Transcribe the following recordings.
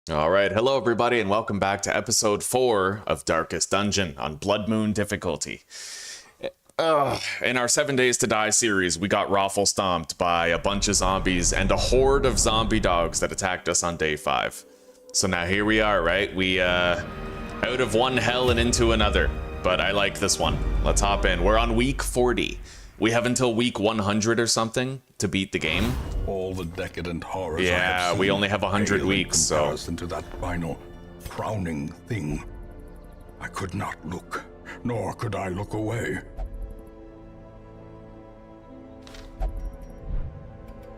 Alright, hello everybody and welcome back to episode 4 of Darkest Dungeon on Bloodmoon difficulty. In our 7 Days to Die series, we got raffle stomped by a bunch of zombies and a horde of zombie dogs that attacked us on day 5. So now here we are, right? We, out of one hell and into another. But I like this one. Let's hop in. We're on week 40. We have until week 100 or something to beat the game. All the decadent horrors. Yeah, we only have 100 weeks, so. Into that final, crowning thing. I could not look, nor could I look away.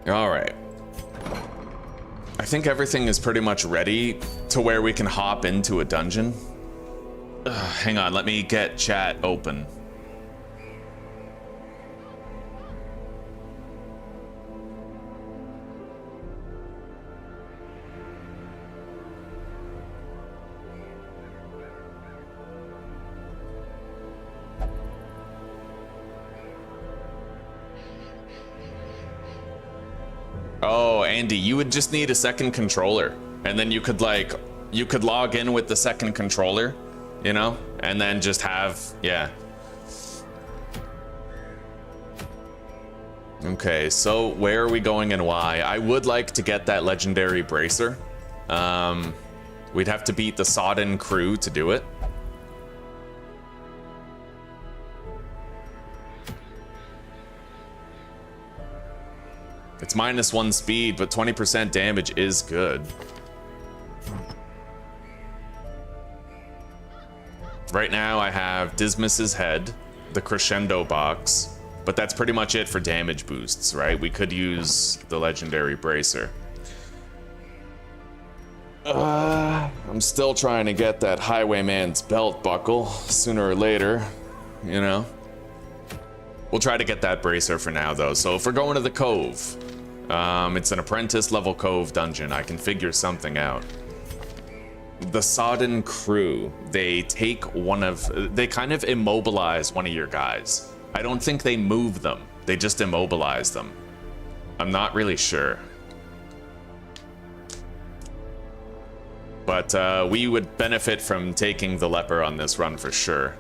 All right. I think everything is pretty much ready to where we can hop into a dungeon. Hang on, let me get chat open. Oh, Andy, you would just need a second controller. And then you could log in with the second controller, you know? And then just have, yeah. Okay, so where are we going and why? I would like to get that legendary bracer. We'd have to beat the Sodden crew to do it. It's -1 speed, but 20% damage is good. Right now I have Dismas's head, the crescendo box, but that's pretty much it for damage boosts, right? We could use the legendary bracer. I'm still trying to get that highwayman's belt buckle sooner or later, you know? We'll try to get that bracer for now, though. So if we're going to the Cove, it's an apprentice level Cove dungeon. I can figure something out. The Sodden crew, they kind of immobilize one of your guys. I don't think they move them. They just immobilize them. I'm not really sure. But we would benefit from taking the leper on this run for sure.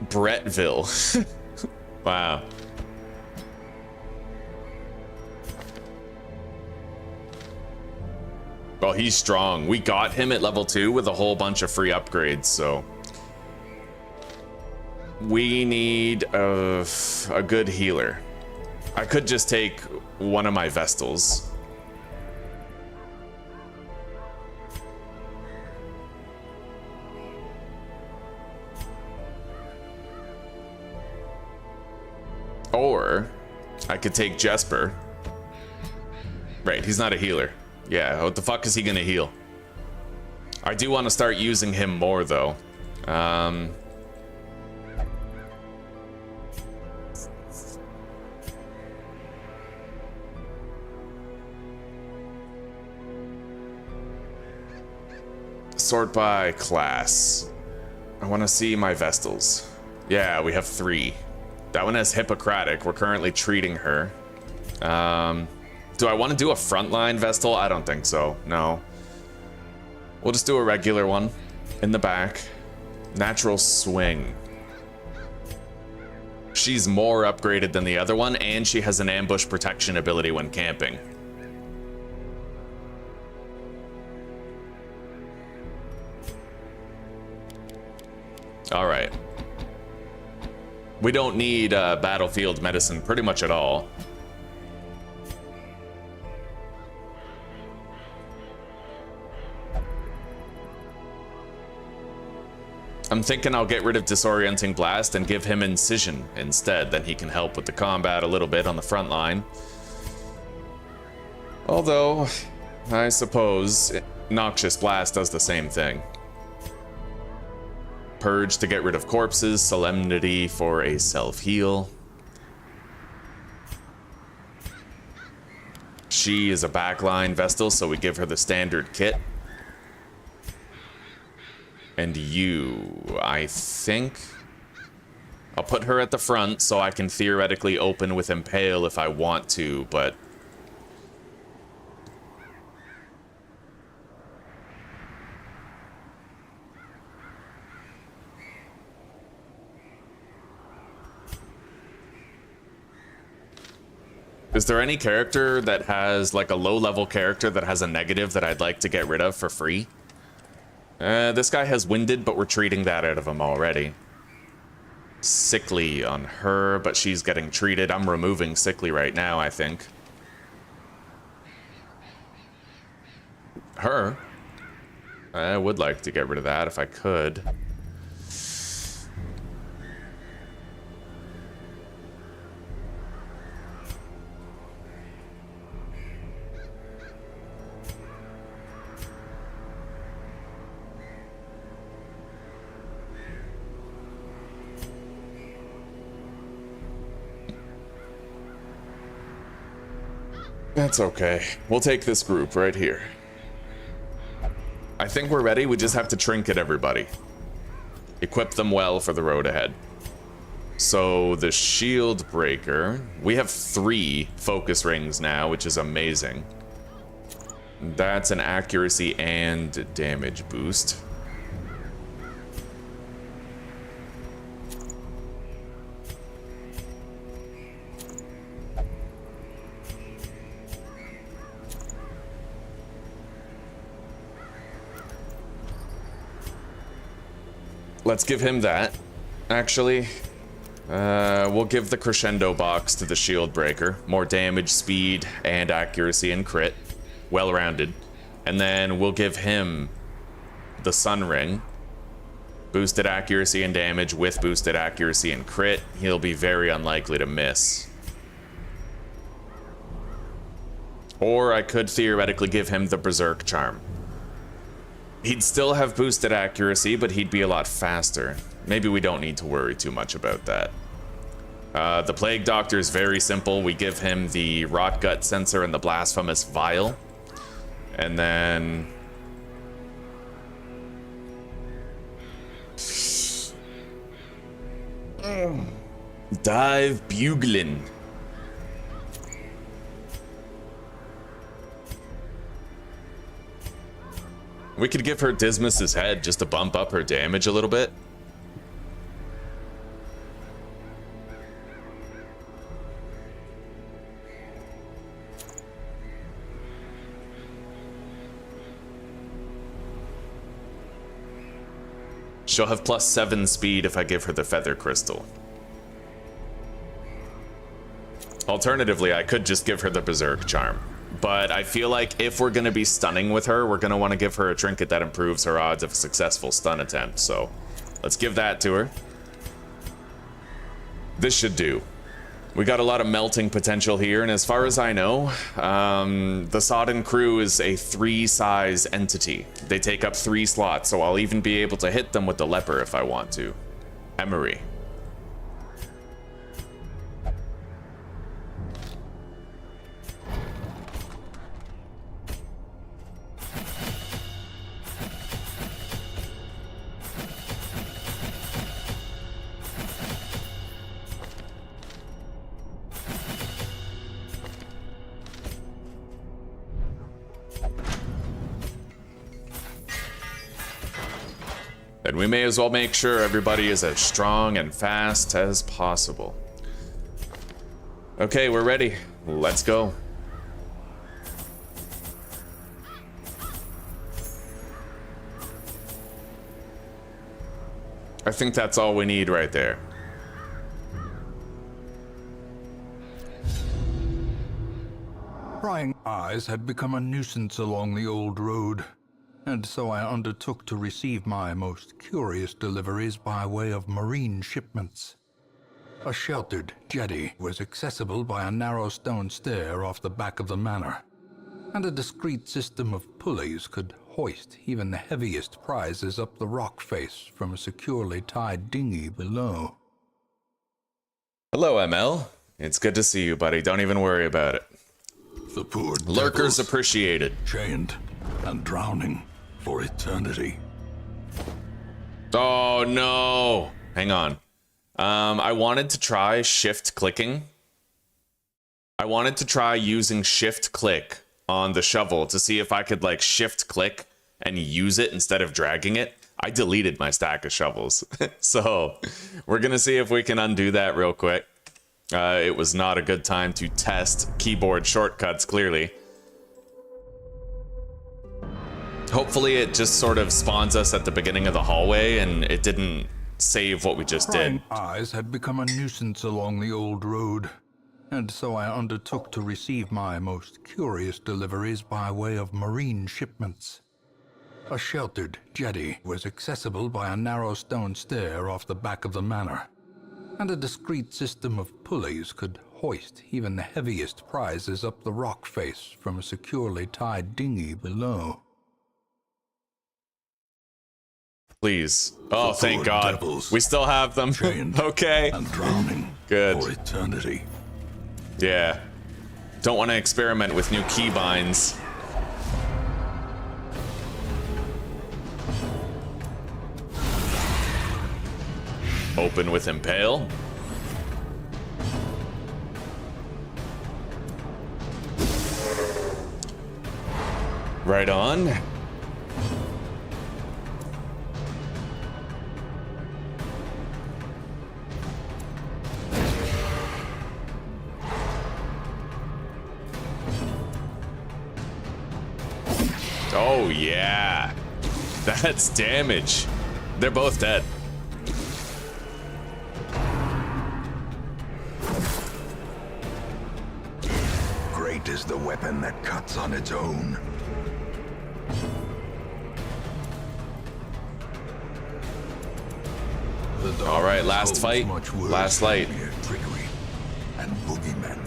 Brettville. Wow. Well, he's strong. We got him at level 2 with a whole bunch of free upgrades, so we need a good healer. I could just take one of my Vestals. Or I could take Jesper. Right, he's not a healer. Yeah, what the fuck is he gonna heal? I do want to start using him more, though. Sort by class. I want to see my Vestals. Yeah, we have 3. That one has Hippocratic. We're currently treating her. Do I want to do a frontline Vestal? I don't think so. No. We'll just do a regular one. In the back. Natural swing. She's more upgraded than the other one, and she has an ambush protection ability when camping. All right. We don't need battlefield medicine pretty much at all. I'm thinking I'll get rid of Disorienting Blast and give him Incision instead. Then he can help with the combat a little bit on the front line. Although, I suppose Noxious Blast does the same thing. Purge to get rid of corpses, Solemnity for a self-heal. She is a backline Vestal, so we give her the standard kit. And you, I think I'll put her at the front so I can theoretically open with Impale if I want to, but... Is there any character that has, like, a low-level character that has a negative that I'd like to get rid of for free? This guy has Winded, but we're treating that out of him already. Sickly on her, but she's getting treated. I'm removing Sickly right now, I think. Her? I would like to get rid of that if I could. That's okay. We'll take this group right here. I think we're ready. We just have to trinket everybody. Equip them well for the road ahead. So the shield breaker. We have 3 focus rings now, which is amazing. That's an accuracy and damage boost. Let's give him that. Actually, we'll give the crescendo box to the shield breaker. More damage, speed, and accuracy and crit. Well-rounded. And then we'll give him the sun ring. Boosted accuracy and damage with boosted accuracy and crit. He'll be very unlikely to miss. Or I could theoretically give him the berserk charm. He'd still have boosted accuracy, but he'd be a lot faster. Maybe we don't need to worry too much about that. The Plague Doctor is very simple. We give him the Rot Gut Sensor and the Blasphemous Vial. And then... Dive Buglin. We could give her Dismas's head just to bump up her damage a little bit. She'll have +7 speed if I give her the Feather Crystal. Alternatively, I could just give her the Berserk Charm. But I feel like if we're going to be stunning with her, we're going to want to give her a trinket that improves her odds of a successful stun attempt. So let's give that to her. This should do. We got a lot of melting potential here, and as far as I know, the Sodden crew is a 3-size entity. They take up 3 slots, so I'll even be able to hit them with the leper if I want to. Emery. And we may as well make sure everybody is as strong and fast as possible. Okay, we're ready. Let's go. I think that's all we need right there. Prying eyes had become a nuisance along the old road, and so I undertook to receive my most curious deliveries by way of marine shipments. A sheltered jetty was accessible by a narrow stone stair off the back of the manor, and a discreet system of pulleys could hoist even the heaviest prizes up the rock face from a securely tied dinghy below. Hello, ML. It's good to see you, buddy. Don't even worry about it. The poor Lurkers devils, appreciated. chained and drowning for eternity. Oh no! Hang on. I wanted to try shift clicking. I wanted to try using shift click on the shovel to see if I could like shift click and use it instead of dragging it. I deleted my stack of shovels. So we're gonna see if we can undo that real quick. It was not a good time to test keyboard shortcuts, clearly. Hopefully it just sort of spawns us at the beginning of the hallway and it didn't save what we just did. Eyes had become a nuisance along the old road, and so I undertook to receive my most curious deliveries by way of marine shipments. A sheltered jetty was accessible by a narrow stone stair off the back of the manor, and a discreet system of pulleys could hoist even the heaviest prizes up the rock face from a securely tied dinghy below. Please. Oh, thank Good God. devils, We still have them. chained Okay. and drowning Good. for eternity. Yeah. Don't want to experiment with new keybinds. Open with impale. Right on. Oh yeah. That's damage. They're both dead. Great is the weapon that cuts on its own. All right, last fight. Last light. Trickery and boogeymen.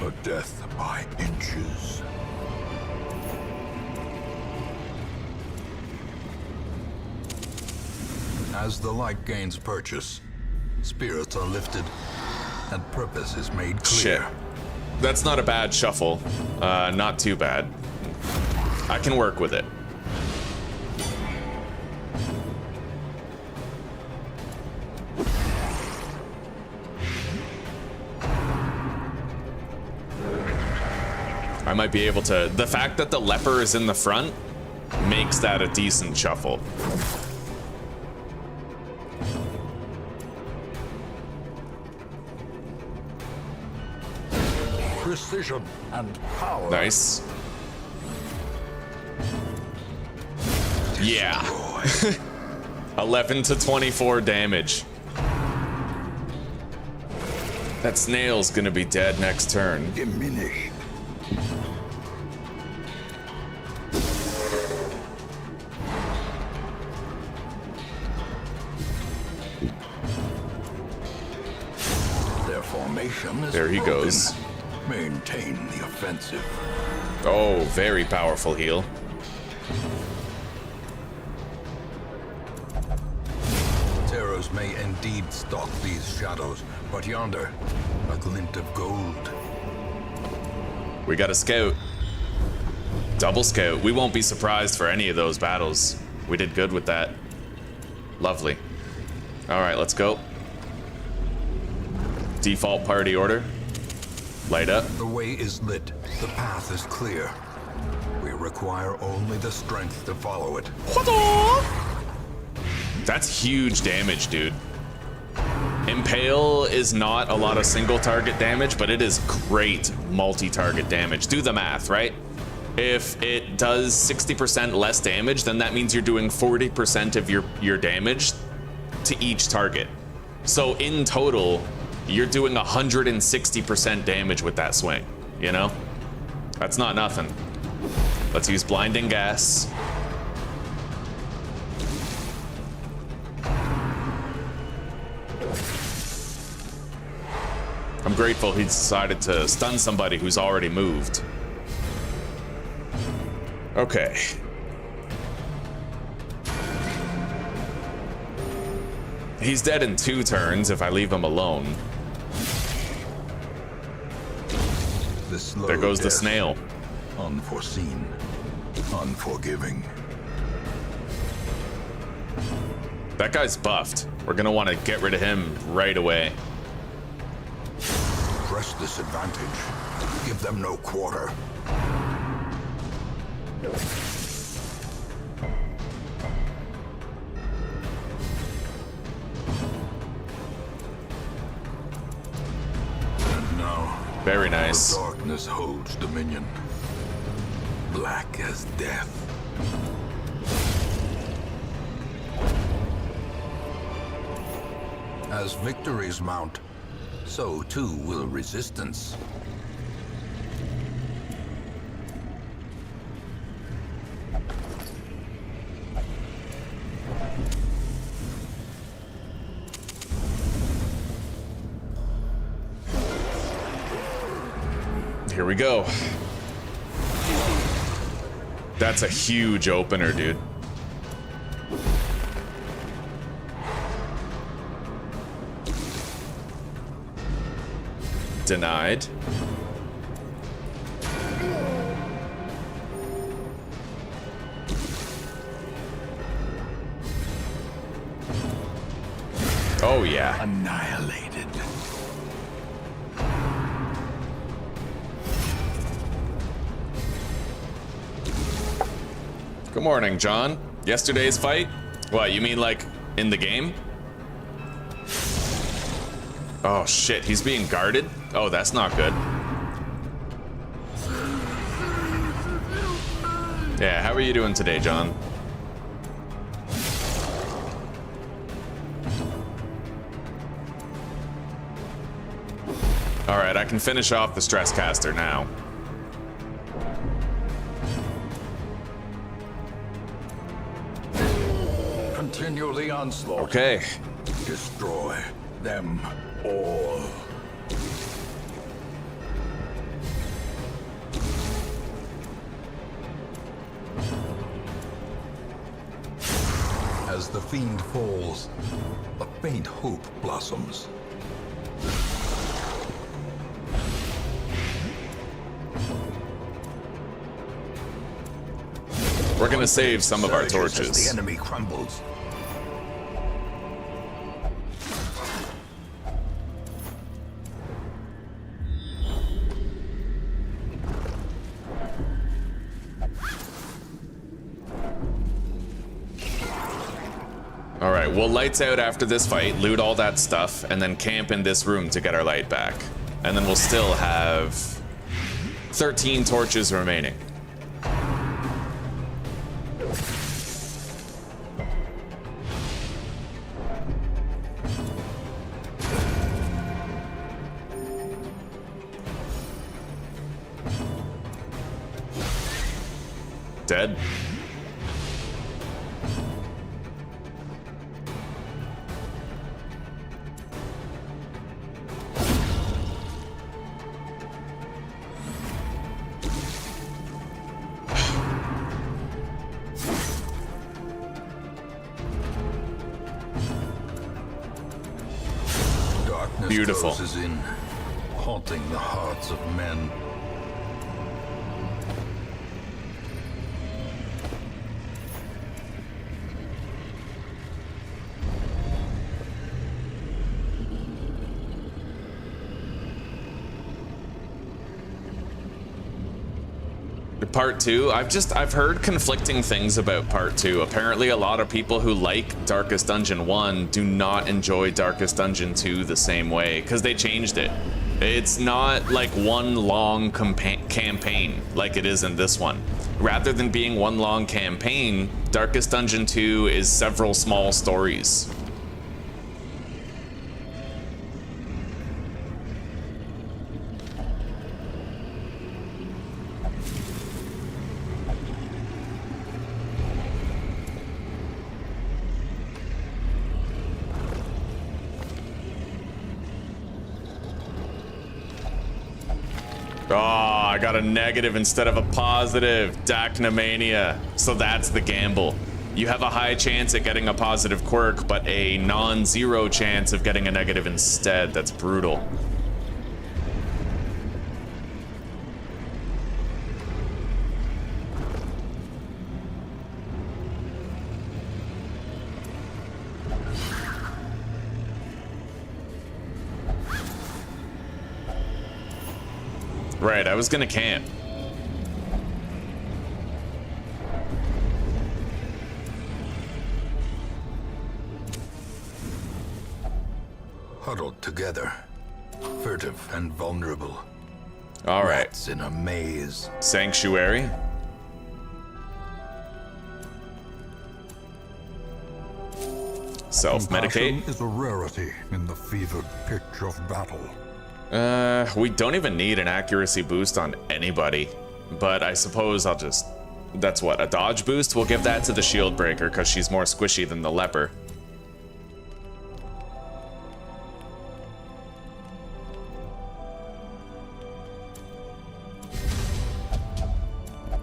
A death by inches. As the light gains purchase, spirits are lifted, and purpose is made clear. Shit. That's not a bad shuffle. Not too bad. I can work with it. I might be able to... The fact that the leper is in the front makes that a decent shuffle. Precision and power. Nice. Yeah. 11 to 24 damage. That snail's gonna be dead next turn. Diminished. Their formation is There he broken. goes. Maintain the offensive. Oh, very powerful heal. Terrors may indeed stalk these shadows, but yonder, a glint of gold. We got a scout. Double scout. We won't be surprised for any of those battles. We did good with that. Lovely. All right, let's go. Default party order. Light up. The way is lit. The path is clear. We require only the strength to follow it. That's huge damage, dude. Impale is not a lot of single target damage, but it is great multi-target damage. Do the math, right? If it does 60% less damage, then that means you're doing 40% of your damage to each target. So in total, you're doing 160% damage with that swing, you know? That's not nothing. Let's use blinding gas. I'm grateful he decided to stun somebody who's already moved. Okay. He's dead in 2 turns if I leave him alone. There goes the snail. Unforeseen, unforgiving. That guy's buffed. We're gonna want to get rid of him right away. Press this advantage. Give them no quarter. And now, Very nice. the darkness holds dominion. Black as death. As victories mount, so too will resistance. Here we go. That's a huge opener, dude. Denied. Oh yeah. Annihilated. Good morning, John. Yesterday's fight? What, you mean like in the game? Oh shit, he's being guarded? Oh, that's not good. Yeah, how are you doing today, John? Alright, I can finish off the stress caster now. Continue the onslaught. Okay. Destroy them all. As the fiend falls, a faint hope blossoms. We're gonna save some of our Surges as torches. the enemy crumbles. Alright, we'll lights out after this fight, loot all that stuff, and then camp in this room to get our light back. And then we'll still have 13 torches remaining. Dead. Darkness Beautiful. closes in, haunting the hearts of men. Part 2, I've heard conflicting things about Part 2. Apparently a lot of people who like Darkest Dungeon 1 do not enjoy Darkest Dungeon 2 the same way, because they changed it. It's not like one long campaign like it is in this one. Rather than being one long campaign, Darkest Dungeon 2 is several small stories. Oh, I got a negative instead of a positive. Dacnamania. So that's the gamble. You have a high chance at getting a positive quirk, but a non-zero chance of getting a negative instead. That's brutal. Right, I was gonna camp. Huddled together, furtive and vulnerable. All right. Rats in a maze. Sanctuary. Self-medicate. Compassion is a rarity in the fevered pitch of battle. We don't even need an accuracy boost on anybody, but I suppose I'll just... That's what, a dodge boost? We'll give that to the shield breaker because she's more squishy than the leper.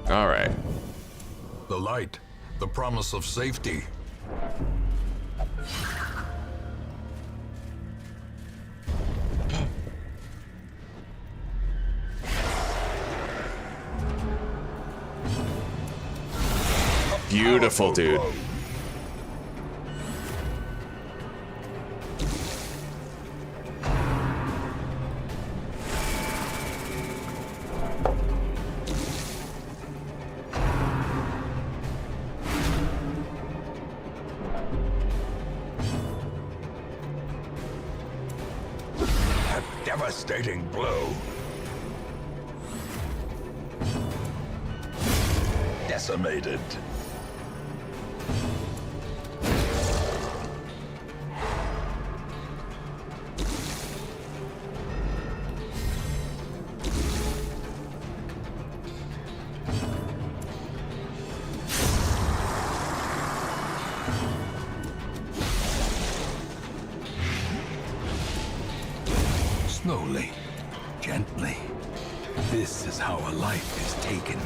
All right. The light, the promise of safety. Beautiful, dude. A devastating blow. Decimated. Slowly, gently. This is how a life is taken.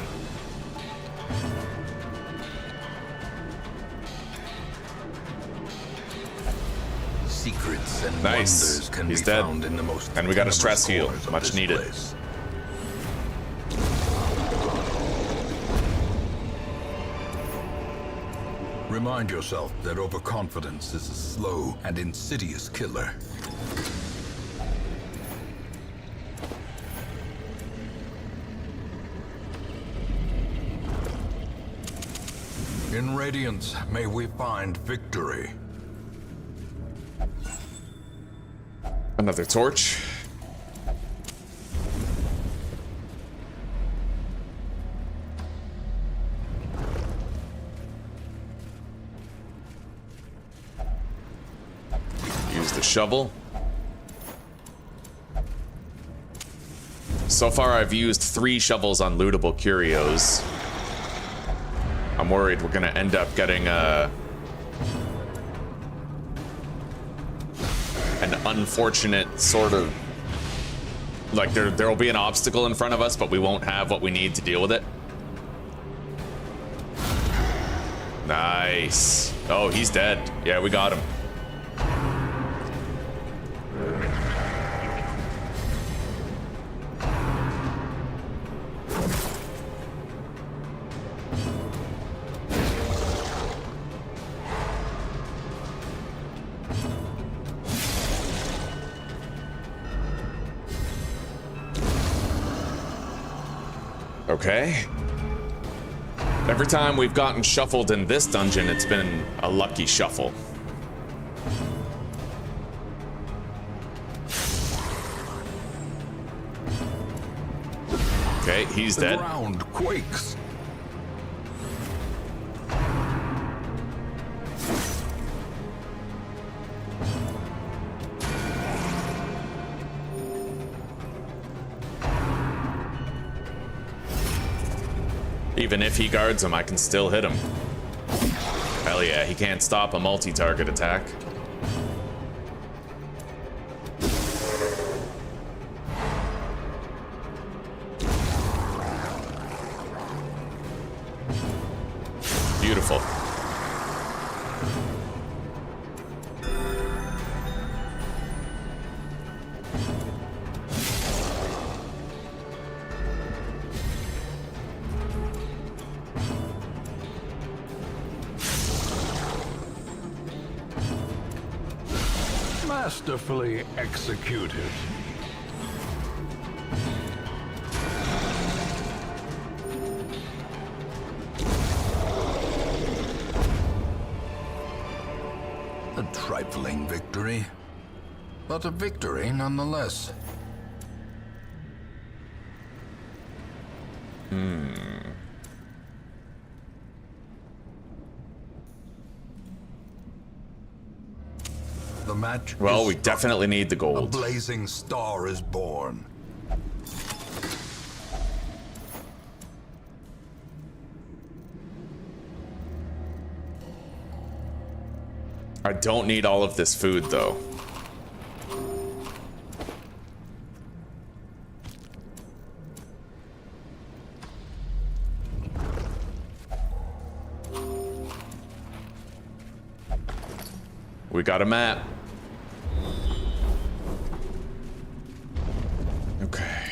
Secrets and Nice. wonders can He's be dead. found in the most And we got a tenebrous stress heal. corners of Much this needed. place. Remind yourself that overconfidence is a slow and insidious killer. In Radiance, may we find victory. Another torch. Use the shovel. So far, I've used 3 shovels on lootable curios. I'm worried we're gonna end up getting an unfortunate sort of, like there will be an obstacle in front of us, but we won't have what we need to deal with it. Nice. Oh, he's dead. Yeah, we got him. Okay. Every time we've gotten shuffled in this dungeon, it's been a lucky shuffle. Okay, he's dead. The ground quakes. Even if he guards him, I can still hit him. Hell yeah, he can't stop a multi-target attack. Beautiful. Masterfully executed. trifling victory, but a victory nonetheless. The match Well, is we struck. definitely need the A gold. blazing star is born. I don't need all of this food, though. We got a map. Okay.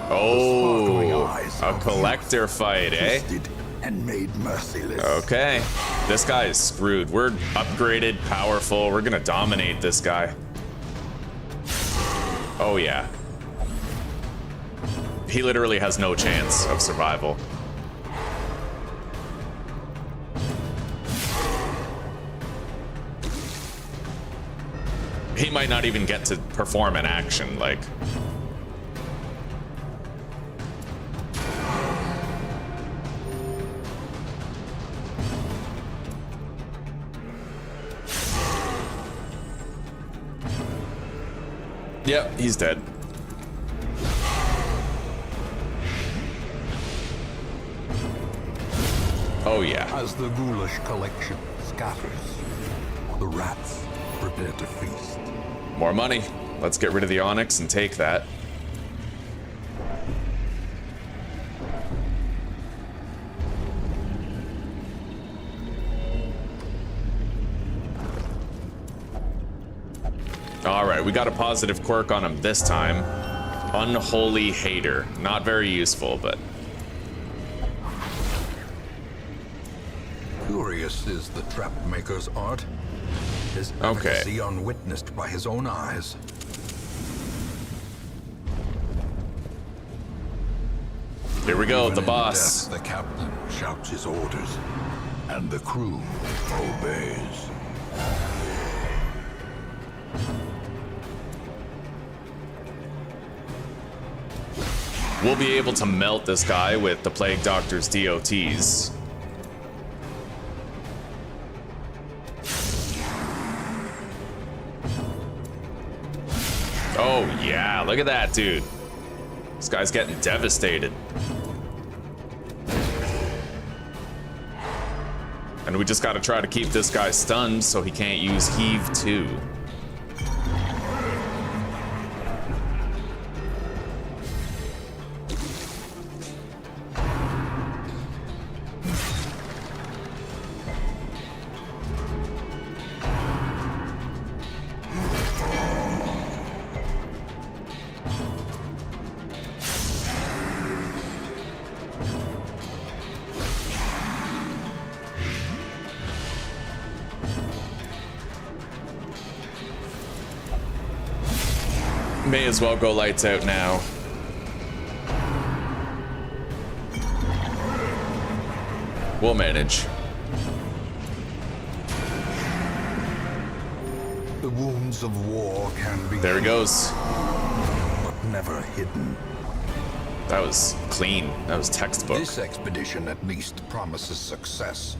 Oh, a collector fight, eh? Twisted and made merciless. Okay. This guy is screwed. We're upgraded, powerful. We're gonna dominate this guy. Oh, yeah. He literally has no chance of survival. He might not even get to perform an action, like. Yep, he's dead. Oh, yeah. As the ghoulish collection scatters, the rats prepare to feast. More money. Let's get rid of the onyx and take that. Alright, we got a positive quirk on him this time. Unholy Hater. Not very useful, but... Curious is the trap maker's art. His efficacy unwitnessed by his own eyes. Here we go, Even the in boss. death, the captain shouts his orders, and the crew obeys. We'll be able to melt this guy with the Plague Doctor's DOTs. Oh yeah, look at that, dude. This guy's getting devastated. And we just gotta try to keep this guy stunned so he can't use Heave 2. May as well go lights out now. We'll manage. The wounds of war can be There he goes. but never hidden. That was clean. That was textbook. This expedition at least promises success.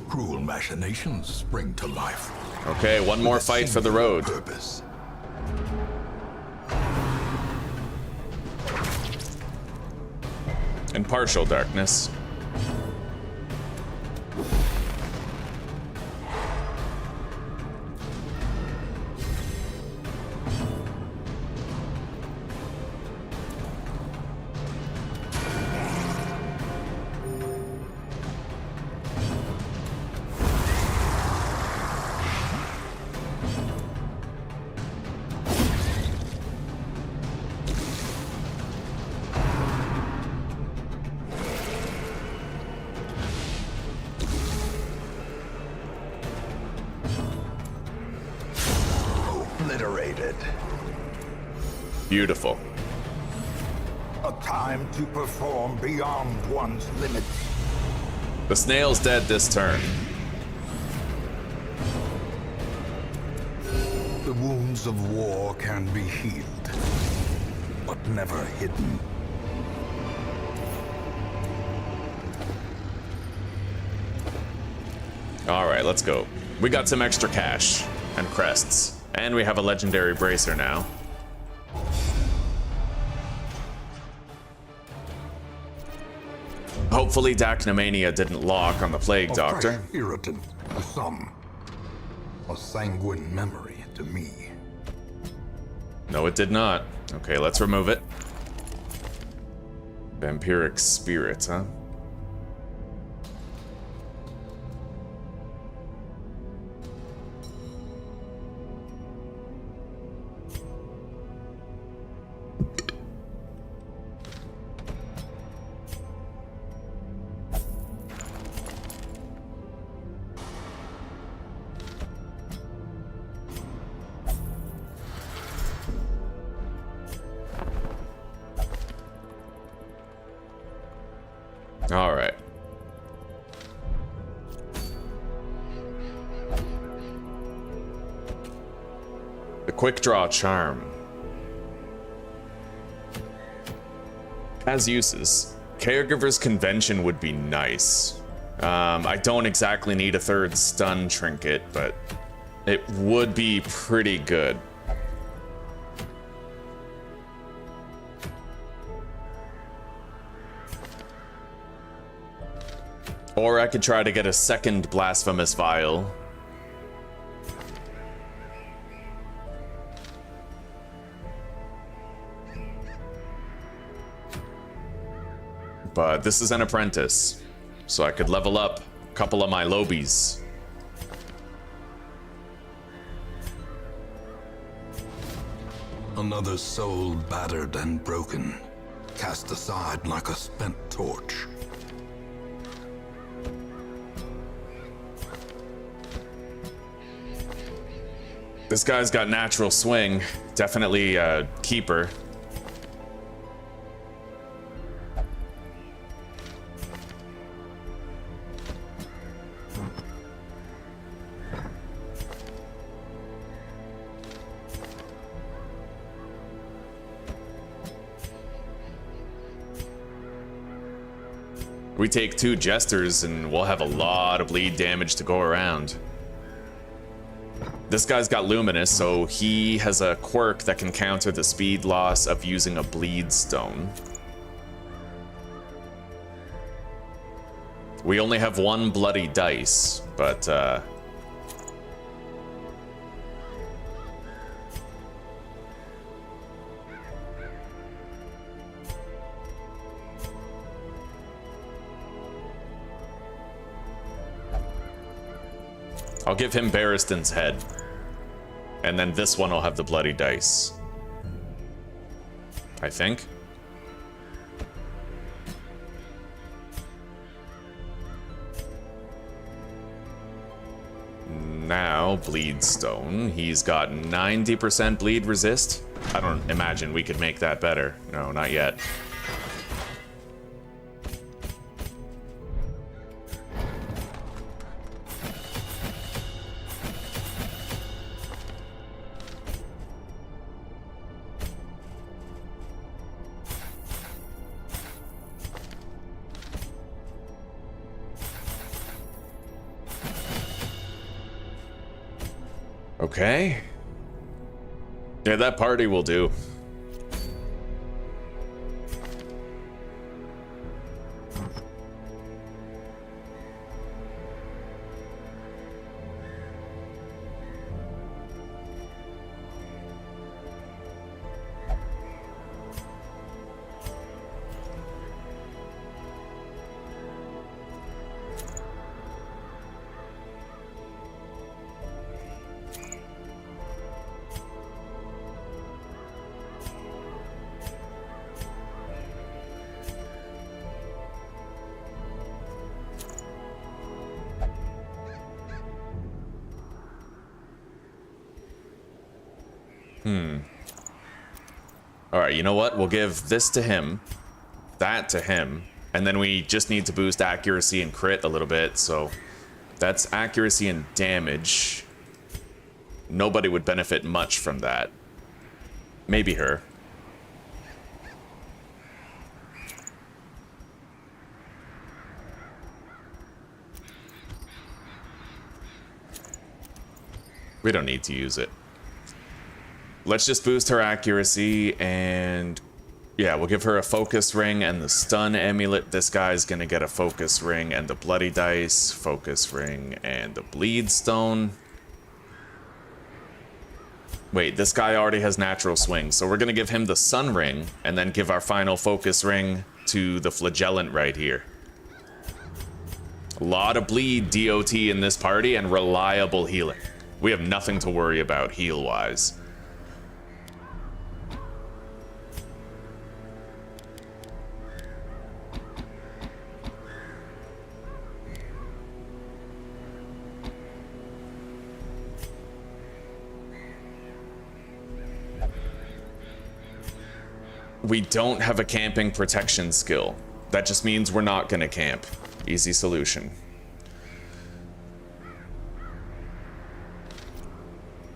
Cruel machinations spring to life. Okay, one more fight for the road. Purpose. In partial darkness. obliterated. Beautiful. A time to perform beyond one's limits. The snail's dead this turn. The wounds of war can be healed, but never hidden. Alright, let's go. We got some extra cash and crests. And we have a legendary bracer now. Hopefully Dacnamania didn't lock on the Plague Doctor. Fresh irritant to some, a sanguine memory to me. No, it did not. Okay, let's remove it. Vampiric spirit, huh? All right. The quick draw charm has uses. Caregiver's convention would be nice. I don't exactly need a third stun trinket, but it would be pretty good. Or I could try to get a second blasphemous vial. But this is an apprentice, so I could level up a couple of my lobies. Another soul battered and broken, cast aside like a spent torch. This guy's got natural swing, definitely a keeper. We take 2 jesters and we'll have a lot of bleed damage to go around. This guy's got luminous, so he has a quirk that can counter the speed loss of using a bleed stone. We only have 1 bloody dice, but I'll give him Barristan's head. And then this one will have the bloody dice. I think. Now, bleed stone. He's got 90% bleed resist. I don't imagine we could make that better. No, not yet. Okay. Yeah, that party will do. Alright, you know what? We'll give this to him, that to him, and then we just need to boost accuracy and crit a little bit, so that's accuracy and damage. Nobody would benefit much from that. Maybe her. We don't need to use it. Let's just boost her accuracy, and yeah, we'll give her a focus ring and the stun amulet. This guy's gonna get a focus ring and the bloody dice, focus ring and the bleed stone. Wait, this guy already has natural swing, so we're gonna give him the sun ring and then give our final focus ring to the flagellant right here. A lot of bleed DOT in this party and reliable healing. We have nothing to worry about heal-wise. We don't have a camping protection skill. That just means we're not gonna camp. Easy solution.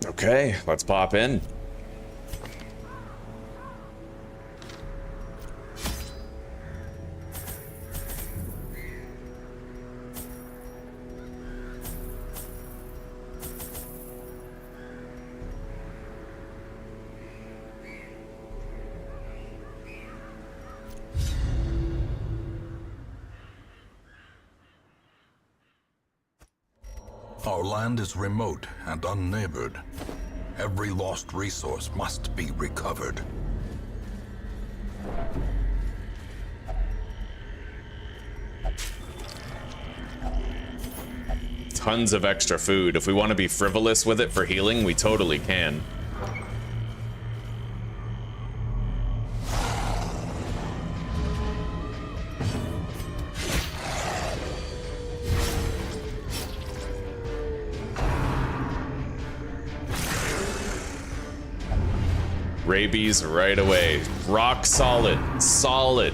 Okay, let's pop in. Our land is remote and unneighbored. Every lost resource must be recovered. Tons of extra food. If we want to be frivolous with it for healing, we totally can. Rabies right away. Rock solid. Solid.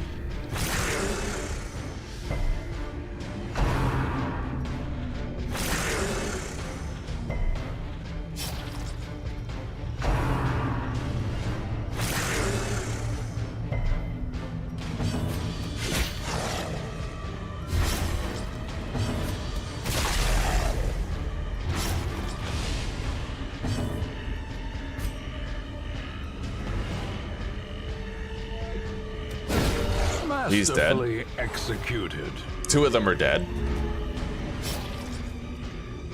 He's dead. Executed. Two of them are dead.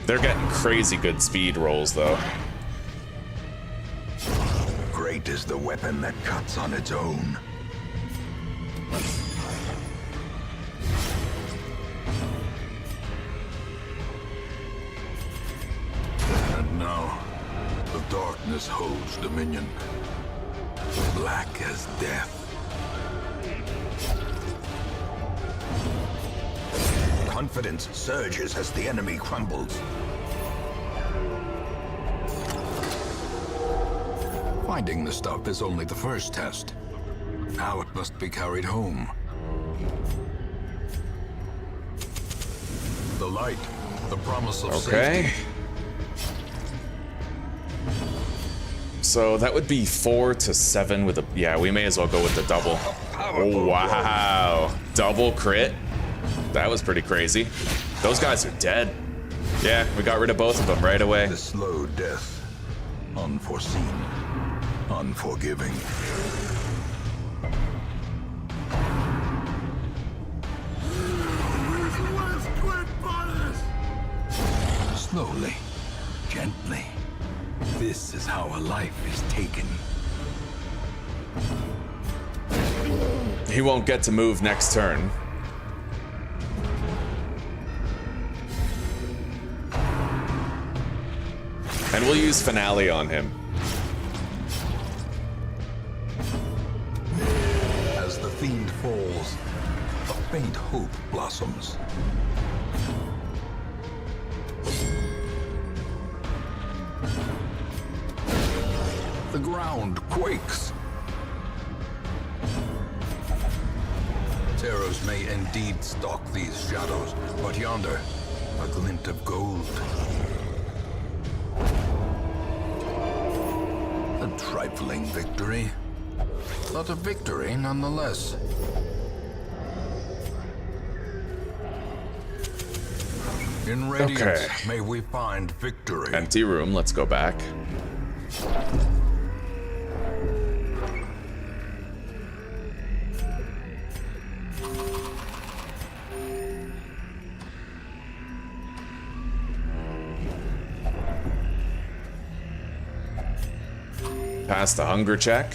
They're getting crazy good speed rolls, though. Great is the weapon that cuts on its own. And now, the darkness holds dominion. Black as death. Confidence surges as the enemy crumbles. Finding the stuff is only the first test. Now it must be carried home. The light, the promise of safety. So that would be 4 to 7 with a... Yeah, we may as well go with the double. Oh, wow. Double crit. That was pretty crazy. Those guys are dead. Yeah, we got rid of both of them right away. The slow death. Unforeseen. Unforgiving. Slowly. Gently. This is how a life is taken. He won't get to move next turn. And we'll use Finale on him. As the fiend falls, a faint hope blossoms. The ground quakes. Terrors may indeed stalk these shadows, but yonder, a glint of gold. A trifling victory, but a victory nonetheless. In radiance, Okay. may we find victory. Empty room, let's go back. Pass the hunger check.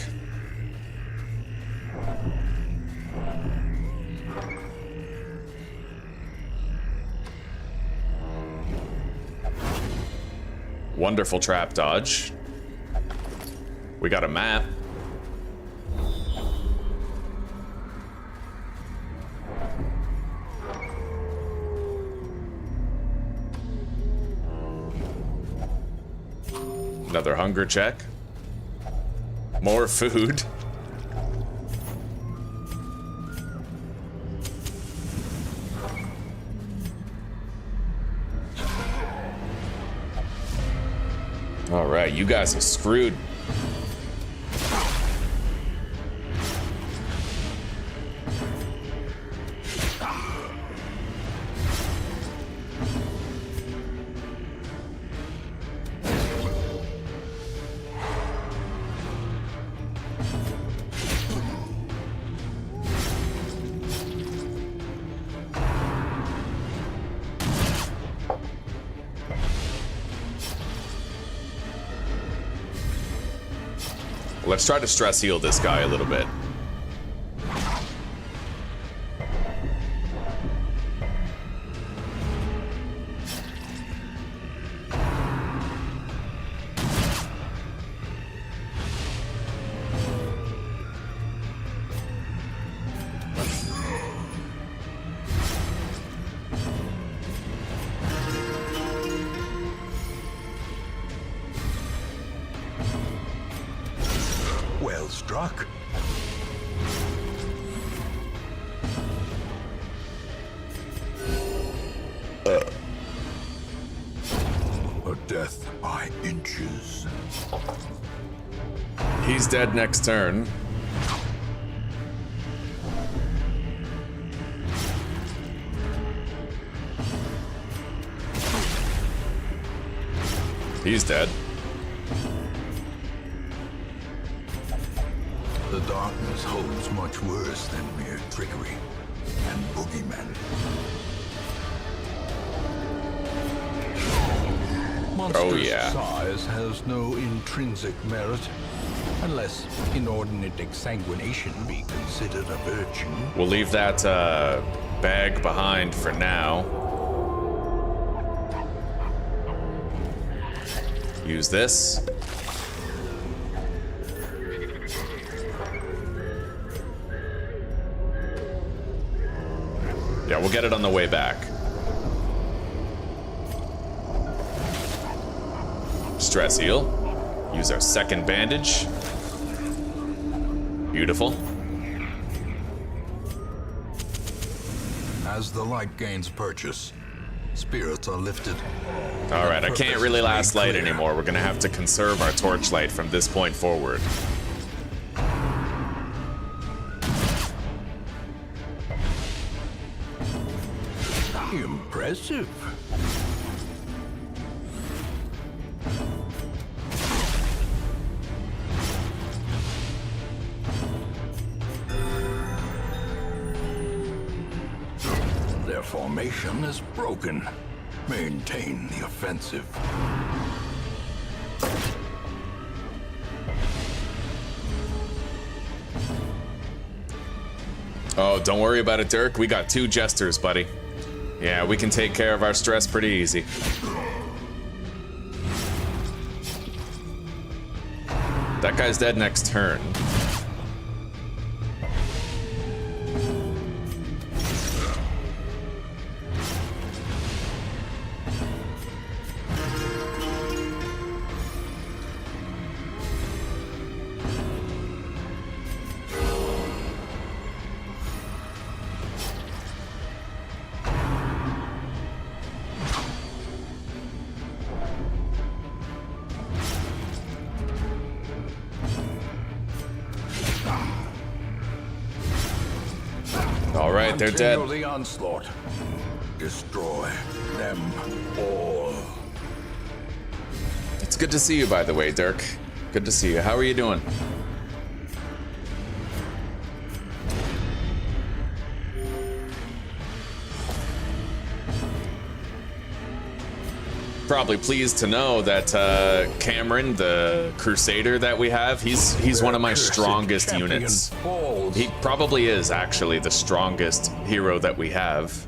Wonderful trap dodge. We got a map. Another hunger check. More food. All right, you guys are screwed. Let's try to stress heal this guy a little bit. Well struck. A death by inches. He's dead next turn. He's dead. The darkness holds much worse than mere trickery and boogeymen. Monstrous yeah. size has no intrinsic merit, unless inordinate exsanguination be considered a virtue. We'll leave that bag behind for now. Use this. Yeah, we'll get it on the way back. Stress heal. Use our second bandage. Beautiful. As the light gains purchase, spirits are lifted. All right, I can't really last light clear. anymore. We're gonna have to conserve our torchlight from this point forward. Impressive. Their formation is broken. Maintain the offensive. Oh, don't worry about it, Dirk. We got 2 jesters, buddy. Yeah, we can take care of our stress pretty easy. That guy's dead next turn. All right, they're dead. Continue the onslaught. Destroy them all. It's good to see you, by the way, Dirk. Good to see you. How are you doing? Probably pleased to know that Cameron, the Crusader that we have, he's one of my strongest units. He probably is actually the strongest hero that we have.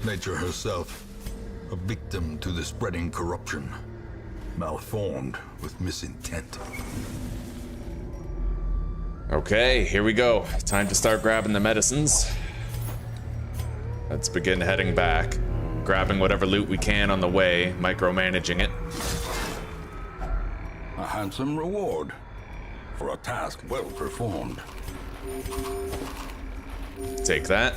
Nature herself, a victim to the spreading corruption, malformed with misintent. Okay, here we go. Time to start grabbing the medicines. Let's begin heading back. Grabbing whatever loot we can on the way, micromanaging it. A handsome reward for a task well performed. Take that.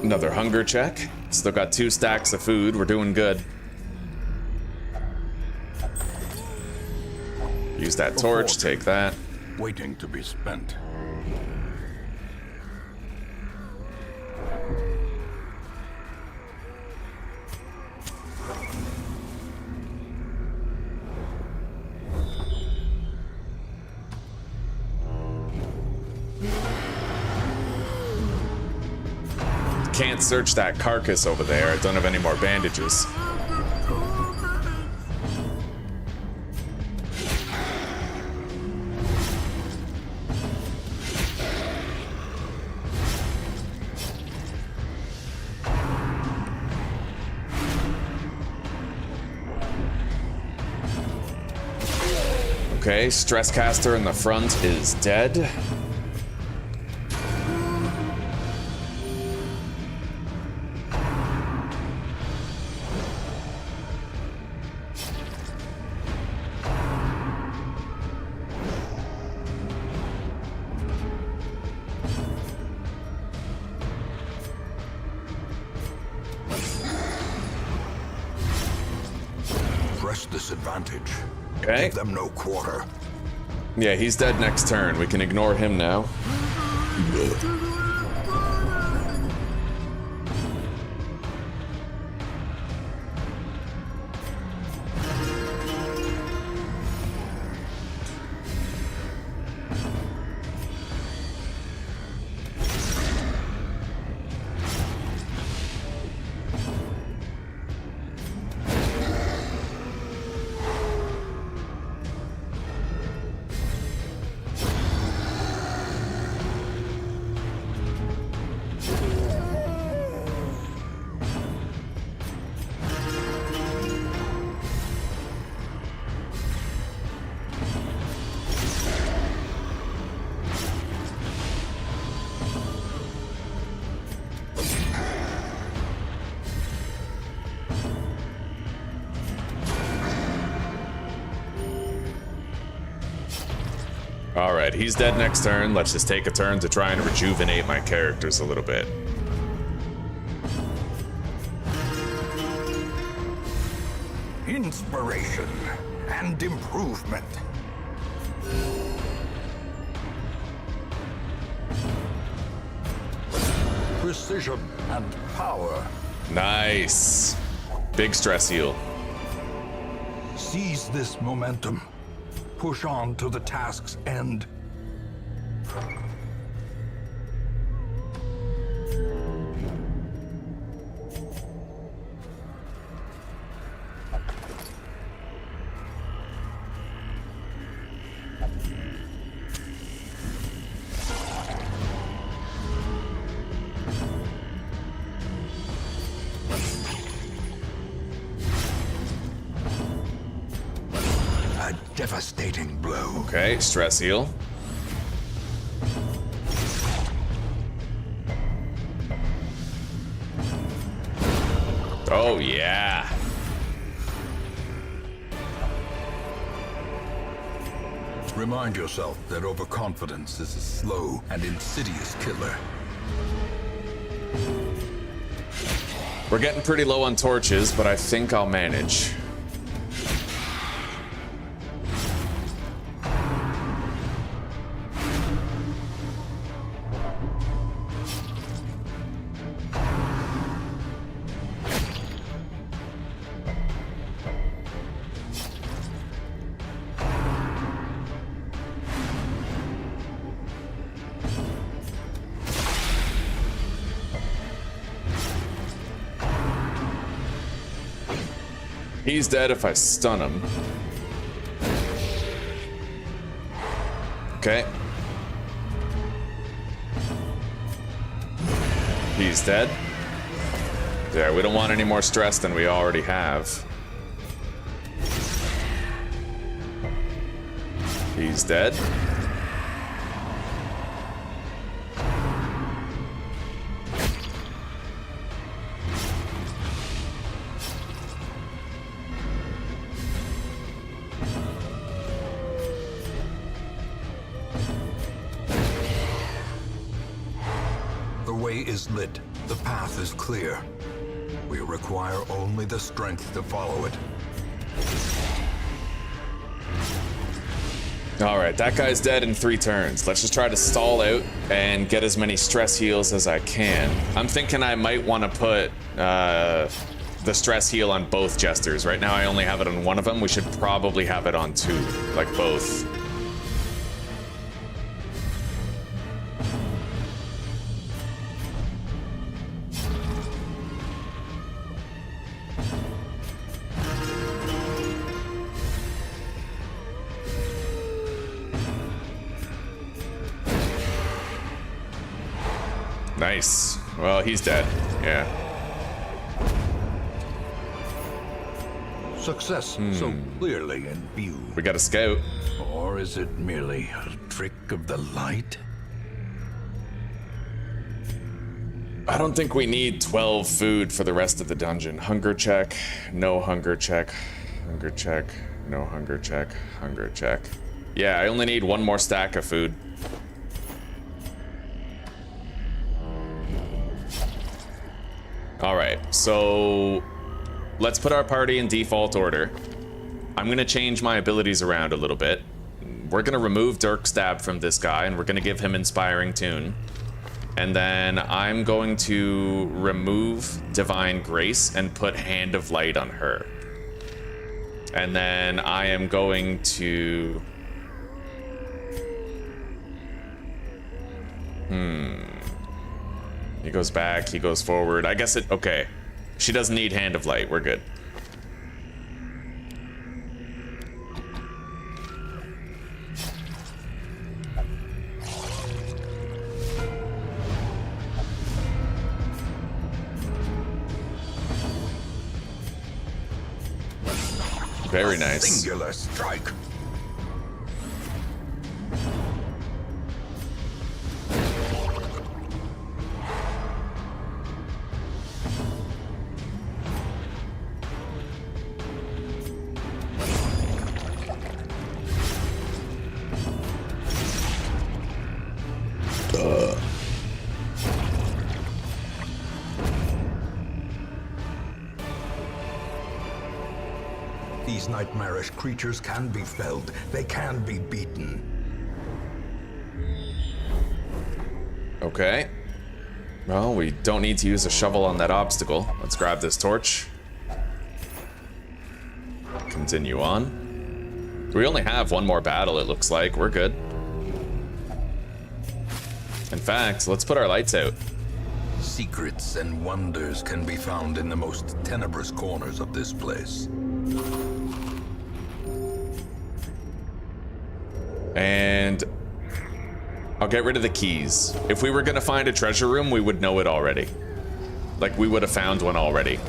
Another hunger check. Still got 2 stacks of food. We're doing good. Use that torch. Take that. Waiting to be spent. Can't search that carcass over there. I don't have any more bandages. Okay, stress caster in the front is dead. Press this advantage. Okay. Give them no quarter. Yeah, he's dead next turn. We can ignore him now. Alright, he's dead next turn. Let's just take a turn to try and rejuvenate my characters a little bit. Inspiration and improvement. Precision and power. Nice. Big stress heal. Seize this momentum. Push on to the task's end. A devastating blow. Okay, stress heal. Oh, yeah. Remind yourself that overconfidence is a slow and insidious killer. We're getting pretty low on torches, but I think I'll manage. He's dead if I stun him. Okay. He's dead. Yeah, we don't want any more stress than we already have. He's dead. Is lit. The path is clear. We require only the strength to follow it. Alright, that guy's dead in 3 turns. Let's just try to stall out and get as many stress heals as I can. I'm thinking I might want to put the stress heal on both jesters. Right now I only have it on one of them. We should probably have it on 2, like both. Nice. Well, he's dead. Yeah. Success so clearly in view. We got a scout. Or is it merely a trick of the light? I don't think we need 12 food for the rest of the dungeon. Hunger check, no hunger check, hunger check, no hunger check, hunger check. Yeah, I only need 1 more stack of food. All right, so let's put our party in default order. I'm gonna change my abilities around a little bit. We're gonna remove Dirk Stab from this guy, and we're gonna give him Inspiring Tune. And then I'm going to remove Divine Grace and put Hand of Light on her. And then I am going to... He goes back, he goes forward. I guess it... Okay. She doesn't need Hand of Light. We're good. Very nice. Singular strike. These nightmarish creatures can be felled. They can be beaten. Okay. Well, we don't need to use a shovel on that obstacle. Let's grab this torch. Continue on. We only have 1 more battle, it looks like. We're good. In fact, let's put our lights out. Secrets and wonders can be found in the most tenebrous corners of this place. And I'll get rid of the keys. If we were gonna find a treasure room, we would know it already. Like, we would have found one already.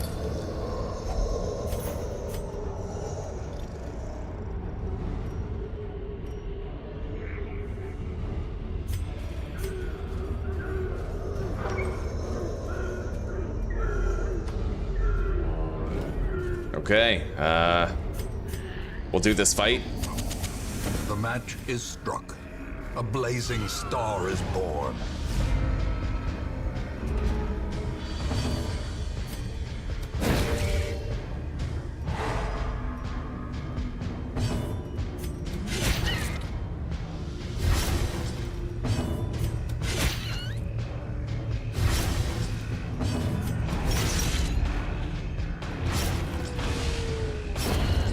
Okay, we'll do this fight. The match is struck. A blazing star is born.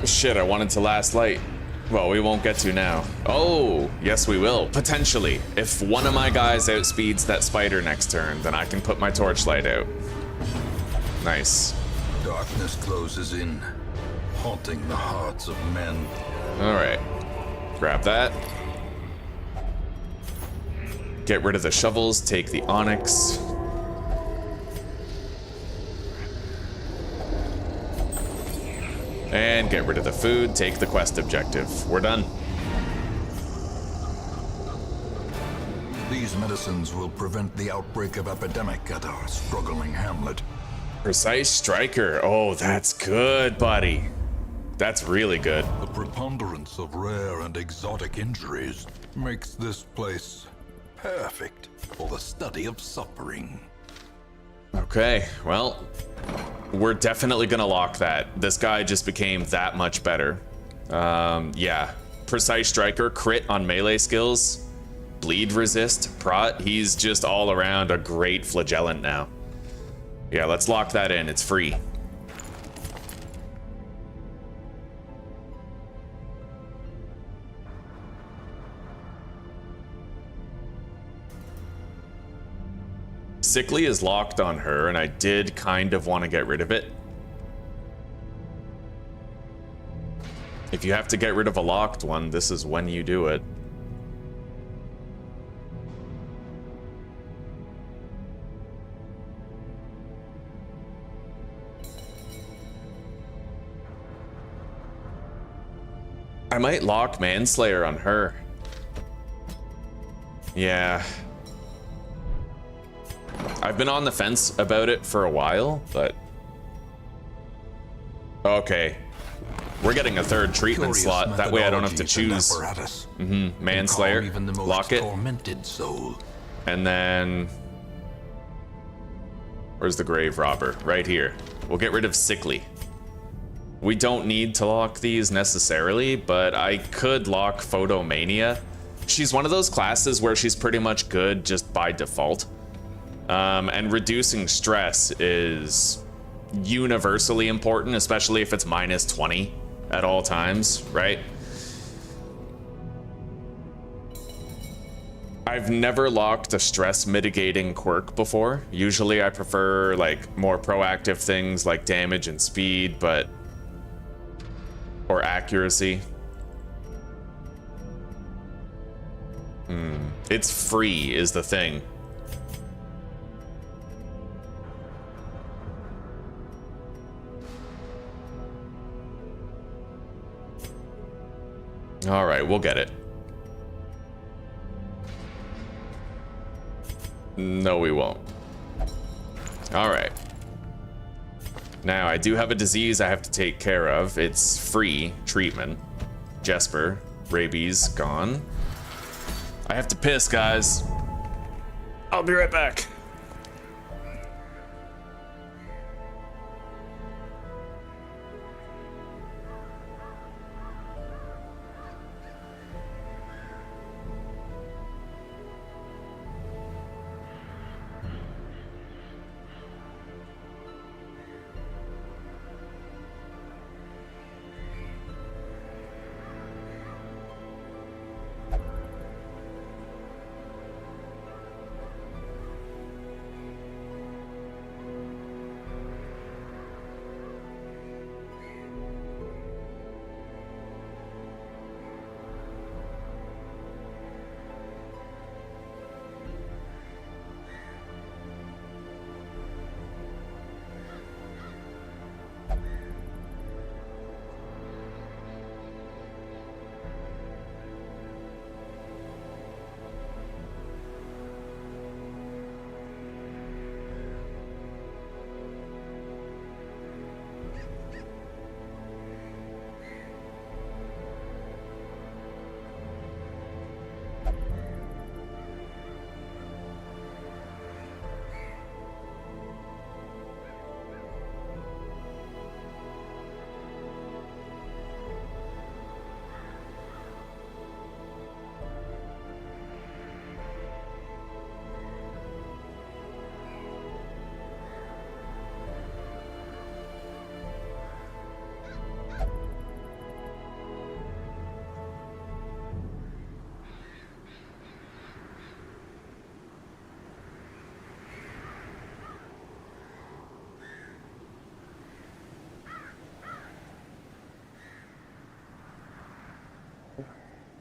Shit, I wanted to last light. Well, we won't get to now. Oh, yes we will, potentially. If one of my guys outspeeds that spider next turn, then I can put my torchlight out. Nice. Darkness closes in, haunting the hearts of men. All right, grab that. Get rid of the shovels, take the onyx. And get rid of the food, take the quest objective. We're done. These medicines will prevent the outbreak of epidemic at our struggling hamlet. Precise striker. Oh, that's good, buddy. That's really good. The preponderance of rare and exotic injuries makes this place perfect for the study of suffering. Okay, well, we're definitely gonna lock that. This guy just became that much better. Yeah. Precise striker, crit on melee skills, bleed resist, prot. He's just all around a great flagellant now. Yeah, let's lock that in. It's free. Sickly is locked on her, and I did kind of want to get rid of it. If you have to get rid of a locked one, this is when you do it. I might lock Manslayer on her. Yeah. I've been on the fence about it for a while, but... Okay. We're getting a third treatment slot. That way I don't have to choose. Manslayer. Lock it. Tormented soul. And then... Where's the grave robber? Right here. We'll get rid of Sickly. We don't need to lock these necessarily, but I could lock Photomania. She's one of those classes where she's pretty much good just by default. And reducing stress is universally important, especially if it's minus 20 at all times, right? I've never locked a stress mitigating quirk before. Usually I prefer like more proactive things like damage and speed, or accuracy. It's free is the thing. All right, we'll get it. No, we won't. All right. Now, I do have a disease I have to take care of. It's free treatment. Jesper, rabies, gone. I have to piss, guys. I'll be right back.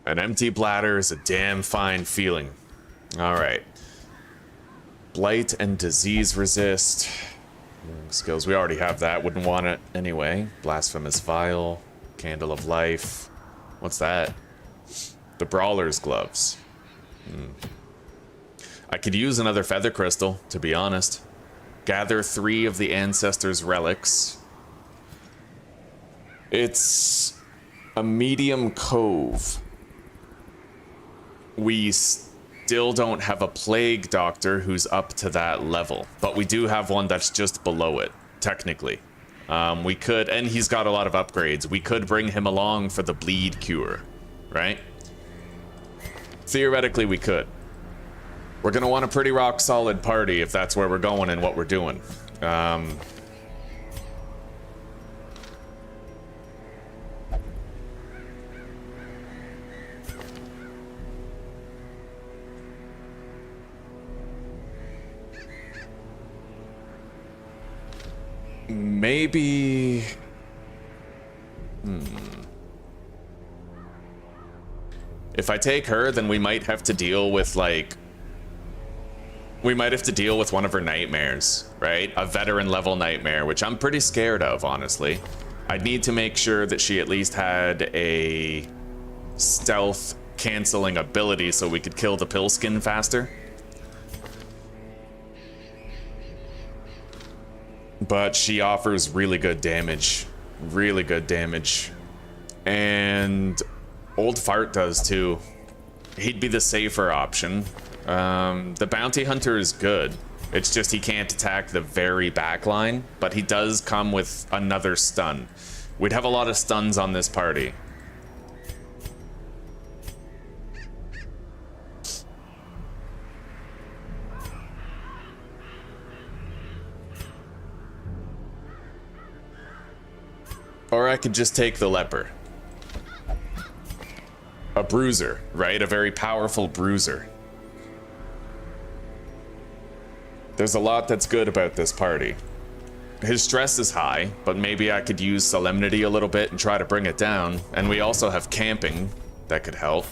An empty bladder is a damn fine feeling. Alright. Blight and disease resist. Skills, we already have that. Wouldn't want it anyway. Blasphemous vial. Candle of life. What's that? The Brawler's gloves. I could use another feather crystal, to be honest. Gather 3 of the ancestor's relics. It's a medium cove. We still don't have a plague doctor who's up to that level, but we do have one that's just below it, technically. We could, and he's got a lot of upgrades. We could bring him along for the bleed cure, right? Theoretically, we could. We're gonna want a pretty rock solid party if that's where we're going and what we're doing. Maybe... If I take her, then we might have to deal with, like... We might have to deal with one of her nightmares, right? A veteran level nightmare, which I'm pretty scared of, honestly. I'd need to make sure that she at least had a stealth canceling ability so we could kill the pillskin faster. But she offers really good damage. Really good damage. And Old Fart does too. He'd be the safer option. The Bounty Hunter is good. It's just he can't attack the very back line, but he does come with another stun. We'd have a lot of stuns on this party. Or I could just take the leper. A bruiser, right? A very powerful bruiser. There's a lot that's good about this party. His stress is high, but maybe I could use solemnity a little bit and try to bring it down. And we also have camping that could help.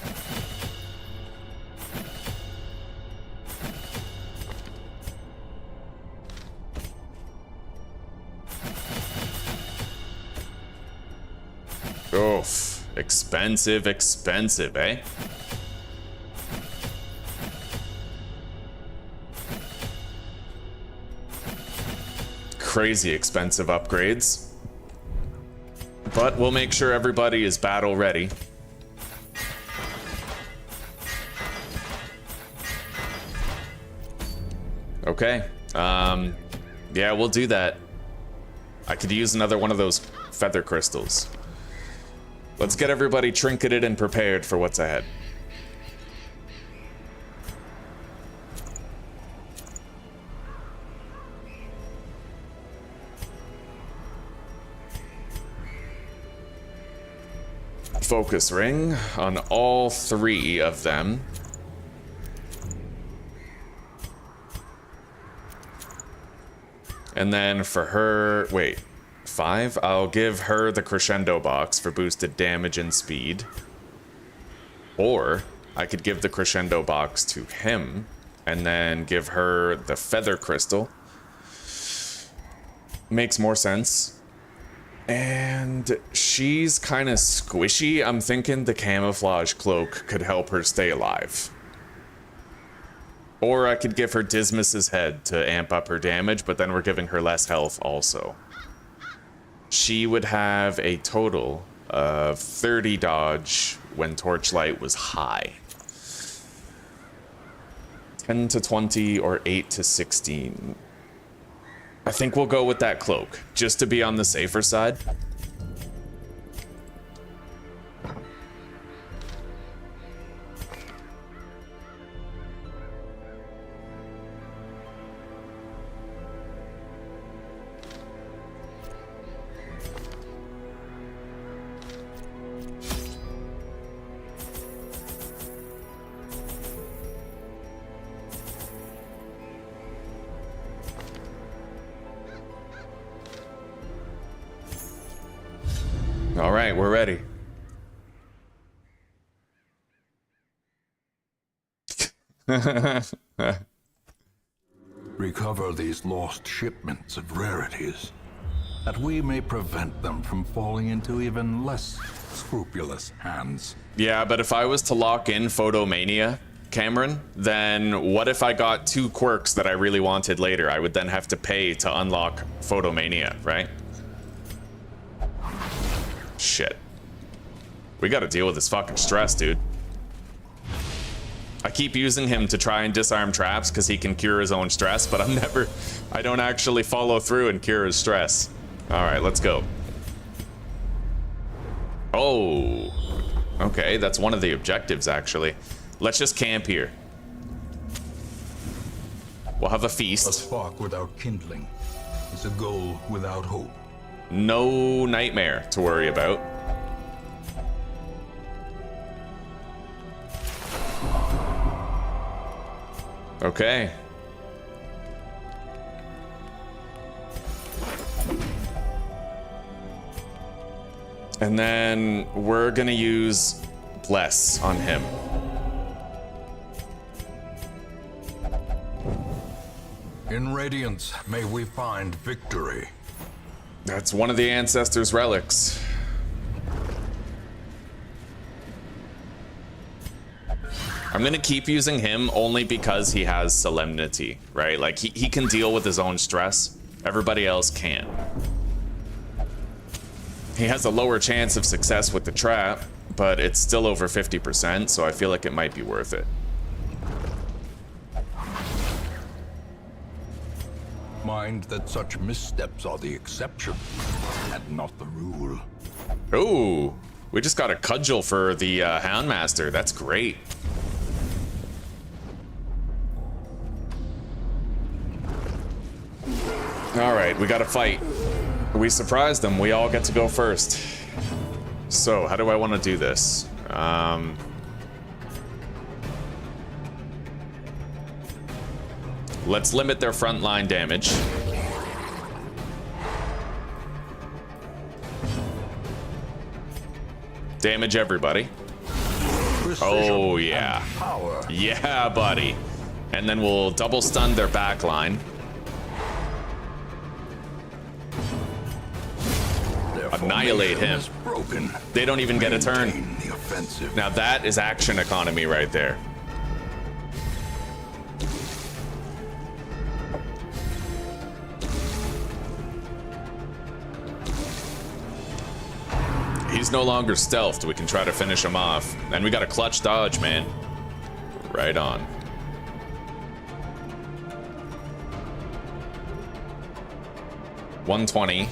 Oof. Expensive, expensive, eh? Crazy expensive upgrades. But we'll make sure everybody is battle ready. Okay. Yeah, we'll do that. I could use another one of those feather crystals. Let's get everybody trinketed and prepared for what's ahead. Focus ring on all 3 of them. And then for her, wait, 5? I'll give her the crescendo box for boosted damage and speed. Or I could give the crescendo box to him and then give her the feather crystal. Makes more sense. And she's kind of squishy. I'm thinking the camouflage cloak could help her stay alive. Or I could give her Dismas's head to amp up her damage, but then we're giving her less health also. She would have a total of 30 dodge when Torchlight was high. 10 to 20 or 8 to 16. I think we'll go with that cloak, just to be on the safer side. All right, we're ready. Recover these lost shipments of rarities, that we may prevent them from falling into even less scrupulous hands. Yeah, but if I was to lock in Photomania, Cameron, then what if I got 2 quirks that I really wanted later? I would then have to pay to unlock Photomania, right? Shit. We gotta deal with this fucking stress, dude. I keep using him to try and disarm traps because he can cure his own stress, but I don't actually follow through and cure his stress. Alright, let's go. Oh. Okay, that's one of the objectives, actually. Let's just camp here. We'll have a feast. A spark without kindling is a goal without hope. No nightmare to worry about. Okay. And then we're gonna use Bless on him. In Radiance, may we find victory. That's one of the ancestors' relics. I'm gonna keep using him only because he has solemnity, right? Like he can deal with his own stress. Everybody else can't. He has a lower chance of success with the trap, but it's still over 50%, so I feel like it might be worth it. Mind that such missteps are the exception, and not the rule. Ooh, we just got a cudgel for the Houndmaster. That's great. All right, we got to fight. We surprised them. We all get to go first. So, how do I want to do this? Let's limit their frontline damage. Damage everybody. Oh, yeah. Yeah, buddy. And then we'll double stun their backline. Annihilate him. They don't even get a turn. Now that is action economy right there. He's no longer stealthed. We can try to finish him off. And we got a clutch dodge, man. Right on. $120.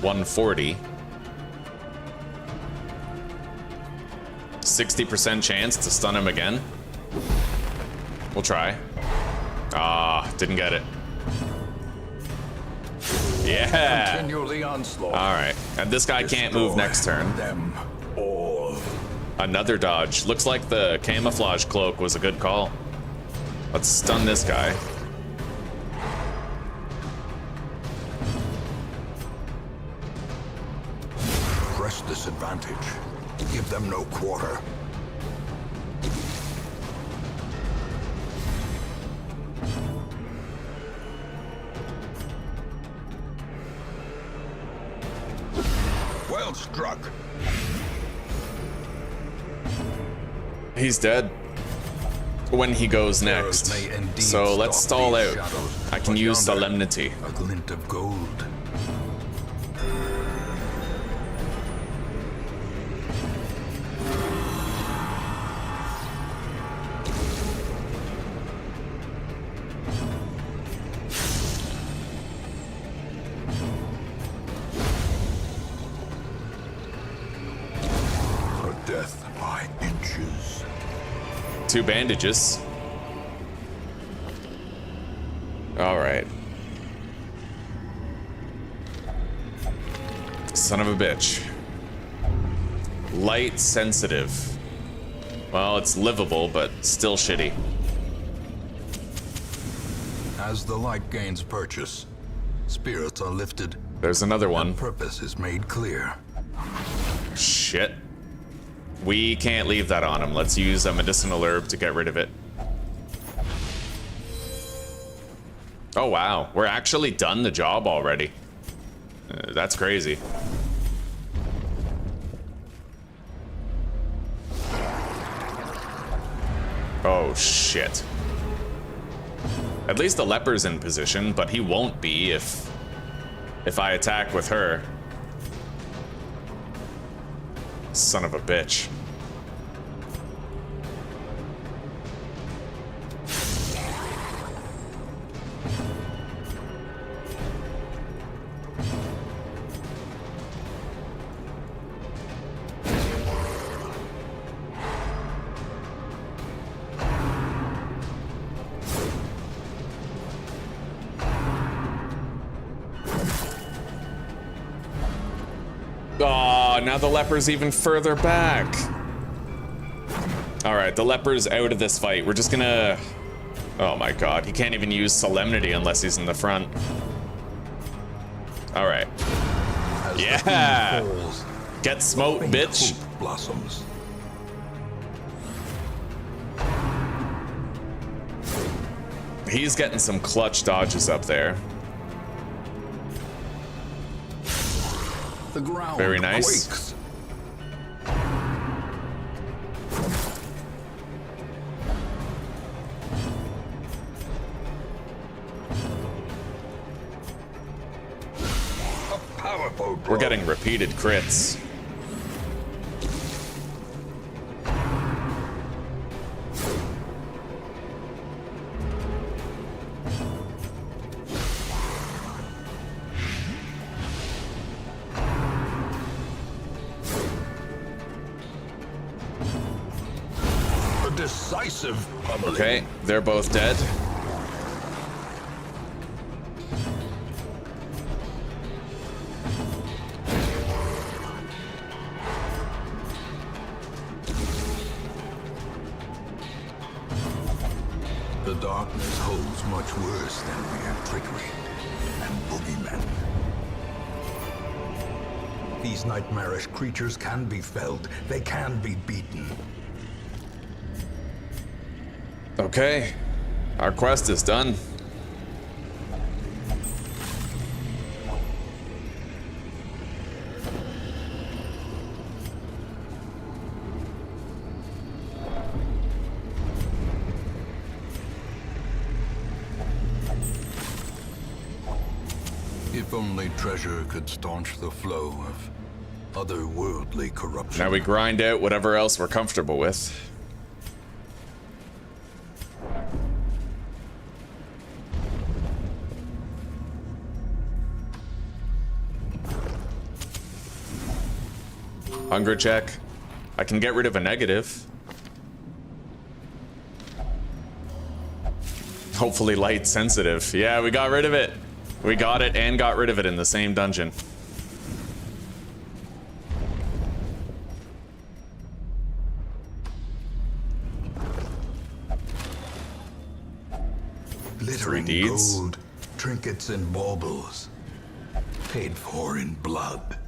140. 60% chance to stun him again. We'll try. Ah, didn't get it. Yeah. Continue the onslaught. All right, and this guy can't move next turn. Them all. Another dodge. Looks like the camouflage cloak was a good call. Let's stun this guy. Press this advantage. Give them no quarter. Well struck. He's dead when he goes next. So let's stall out. I can use solemnity. A glint of gold. Death by inches. 2 bandages. All right. Son of a bitch. Light sensitive. Well, it's livable, but still shitty. As the light gains purchase, spirits are lifted. There's another one. Purpose is made clear. Shit. We can't leave that on him. Let's use a medicinal herb to get rid of it. Oh wow, we're actually done the job already. That's crazy. Oh shit. At least the leper's in position, but he won't be if I attack with her. Son of a bitch. Oh, now the leper's even further back. All right, the leper's out of this fight. We're just gonna... Oh my god, he can't even use solemnity unless he's in the front. All right. Yeah! Get smote, bitch. Blossoms. He's getting some clutch dodges up there. The ground Very nice. quakes. A powerful blow. We're getting repeated crits. Decisive pummeling. Okay, they're both dead. The darkness holds much worse than mere trickery and boogeymen. These nightmarish creatures can be felled. They can be beaten. Okay, our quest is done. If only treasure could staunch the flow of otherworldly corruption. Now we grind out whatever else we're comfortable with. Hunger check. I can get rid of a negative. Hopefully light sensitive. Yeah, we got rid of it. We got it and got rid of it in the same dungeon. Glittering deeds. gold, trinkets and baubles, paid for in blood.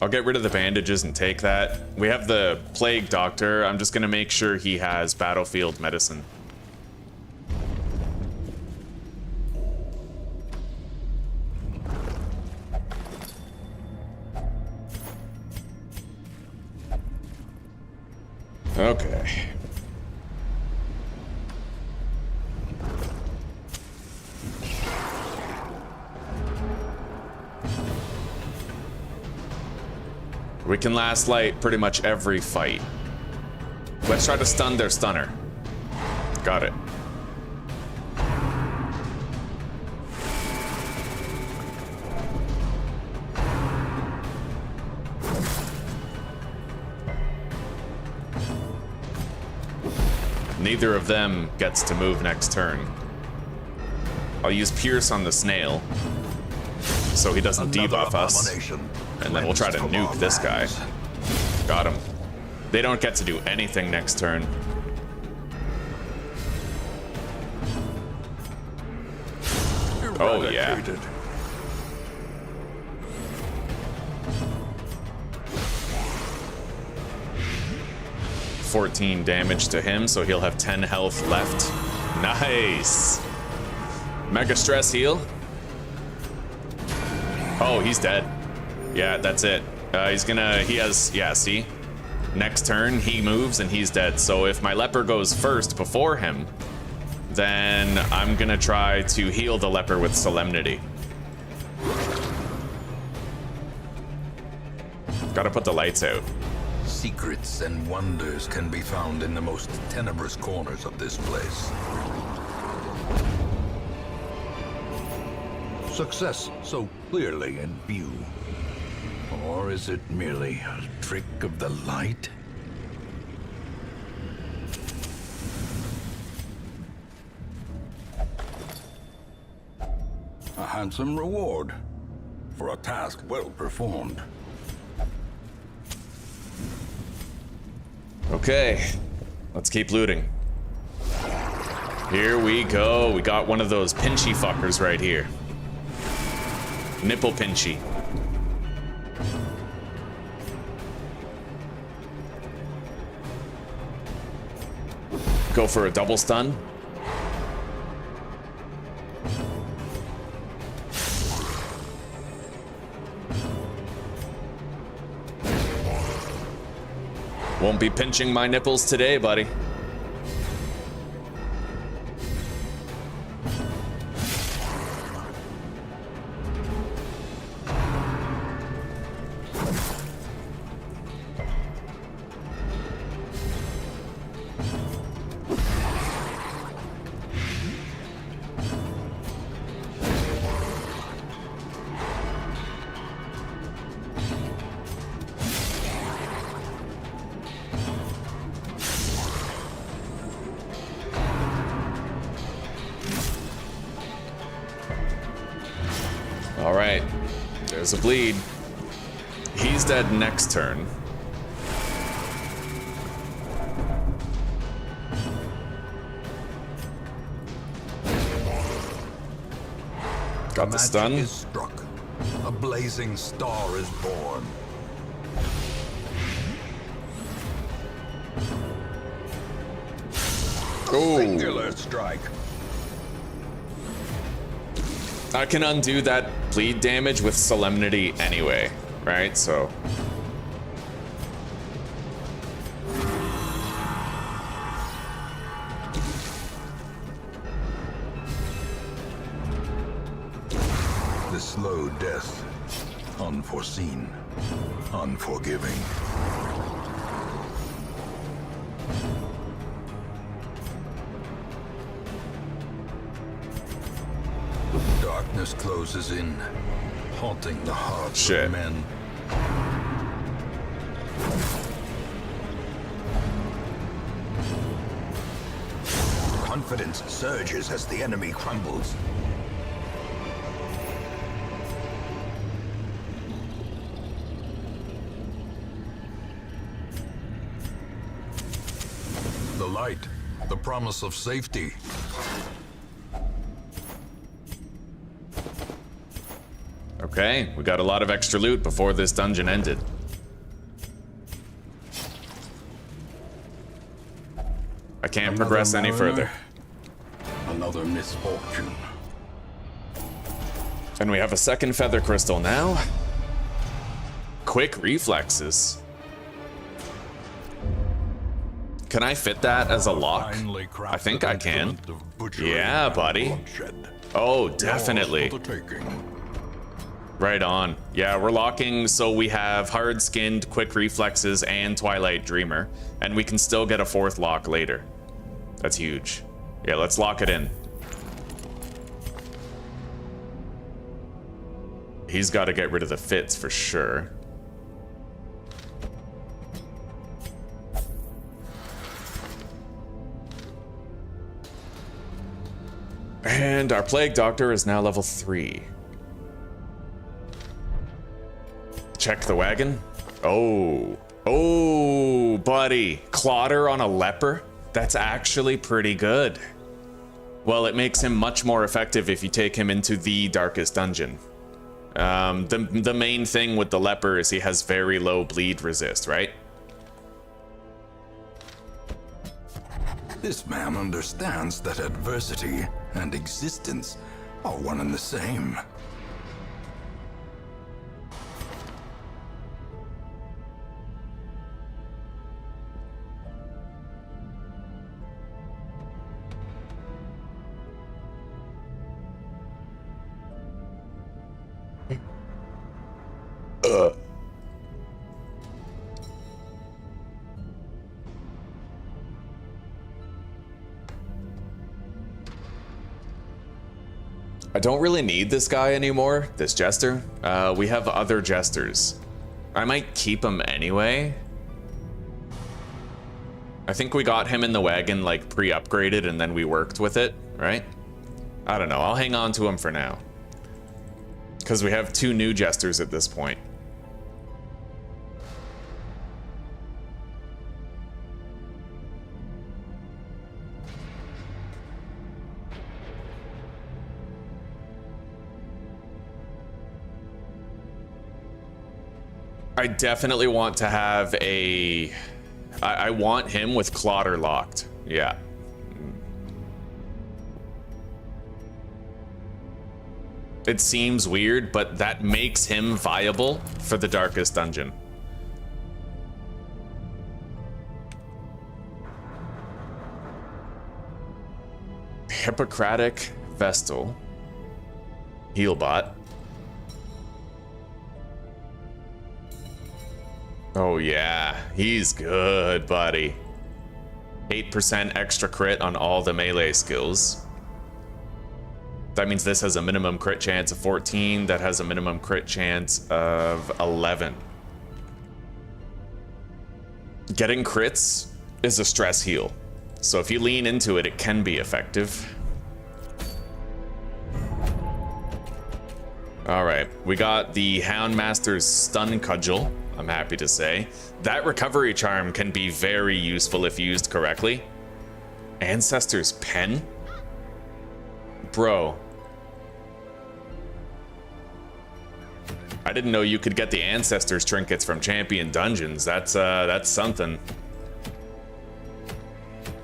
I'll get rid of the bandages and take that. We have the plague doctor. I'm just gonna make sure he has battlefield medicine. Okay. We can last light pretty much every fight. Let's try to stun their stunner. Got it. Neither of them gets to move next turn. I'll use Pierce on the snail, so he doesn't debuff us. And then we'll try to nuke this guy. Got him. They don't get to do anything next turn. Oh yeah. 14 damage to him, so he'll have 10 health left. Nice. Mega stress heal. Oh, he's dead. Yeah, that's it. He has, yeah, see? Next turn, he moves and he's dead. So if my leper goes first before him, then I'm gonna try to heal the leper with solemnity. Gotta put the lights out. Secrets and wonders can be found in the most tenebrous corners of this place. Success so clearly in view. Or is it merely a trick of the light? A handsome reward for a task well performed. Okay, let's keep looting. Here we go. We got one of those pinchy fuckers right here. Nipple pinchy. Go for a double stun. Won't be pinching my nipples today, buddy. All right, there's a bleed. He's dead next turn. Got the stun. Magic is struck. A blazing star is born. Oh. Singular strike. I can undo that bleed damage with solemnity anyway, right? So The slow death, unforeseen, unforgiving. Darkness closes in, haunting the hearts Shit. of men. Confidence surges as the enemy crumbles. The light, the promise of safety. okay, we got a lot of extra loot before this dungeon ended. I can't progress any further. Another misfortune. And we have a second feather crystal now. Quick reflexes. Can I fit that as a lock? I think I can. Yeah, buddy. Oh, definitely. Right on. Yeah, we're locking, so we have hard-skinned, quick reflexes, and Twilight Dreamer, and we can still get a fourth lock later. That's huge. Yeah, let's lock it in. He's got to get rid of the fits for sure. And our Plague Doctor is now level 3. Check the wagon. Oh. Oh, buddy. Clotter on a leper? That's actually pretty good. Well, it makes him much more effective if you take him into the darkest dungeon. The main thing with the leper is he has very low bleed resist, right? This man understands that adversity and existence are one and the same. I don't really need this guy anymore, this jester. We have other jesters. I might keep him anyway. I think we got him in the wagon like pre-upgraded and then we worked with it, right? I don't know, I'll hang on to him for now. Because we have 2 new jesters at this point. I definitely want to have a... I want him with Clotter locked. Yeah. It seems weird, but that makes him viable for the darkest dungeon. Hippocratic Vestal. Healbot. Oh yeah, he's good, buddy. 8% extra crit on all the melee skills. That means this has a minimum crit chance of 14. That has a minimum crit chance of 11. Getting crits is a stress heal. So if you lean into it, it can be effective. All right, we got the Houndmaster's Stun Cudgel. I'm happy to say. That recovery charm can be very useful if used correctly. Ancestor's Pen? Bro. I didn't know you could get the Ancestor's trinkets from Champion Dungeons. That's something.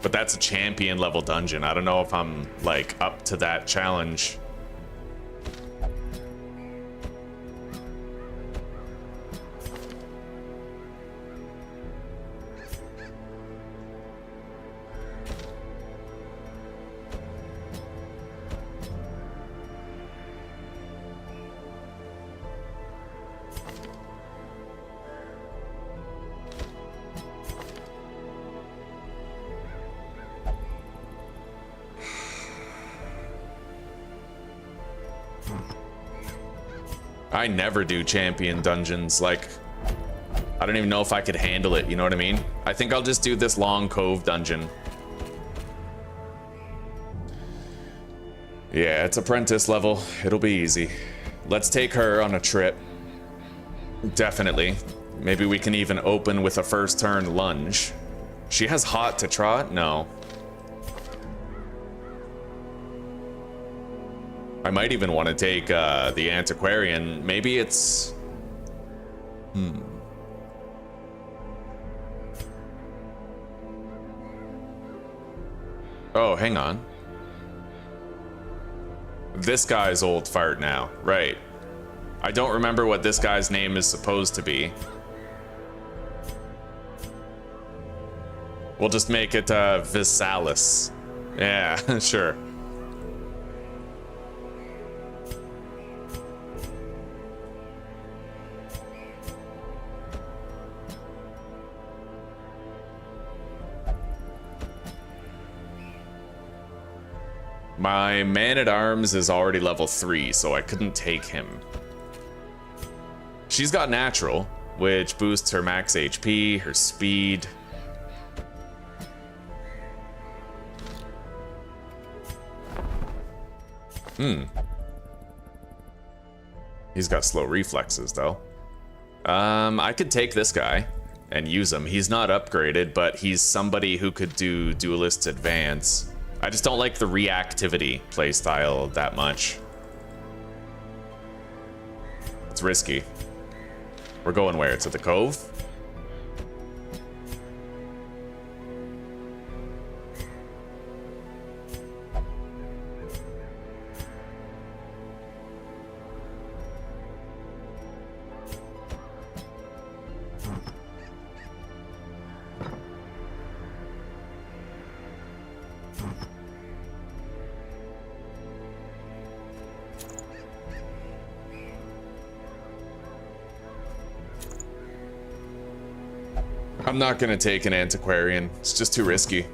But that's a champion level dungeon. I don't know if I'm like up to that challenge. I never do champion dungeons. Like, I don't even know if I could handle it, you know what I mean? I think I'll just do this Long Cove dungeon. Yeah, it's apprentice level. It'll be easy. Let's take her on a trip. Definitely. Maybe we can even open with a first turn lunge. She has hot to trot? No. I might even want to take the antiquarian. Maybe it's... Oh, hang on. This guy's old fart now. Right. I don't remember what this guy's name is supposed to be. We'll just make it Visalis. Yeah, sure. My man-at-arms is already level 3, so I couldn't take him. She's got natural, which boosts her max HP, her speed. He's got slow reflexes, though. I could take this guy and use him. He's not upgraded, but he's somebody who could do Duelist's Advance. I just don't like the reactivity playstyle that much. It's risky. We're going where? To the Cove? I'm not gonna take an antiquarian. It's just too risky.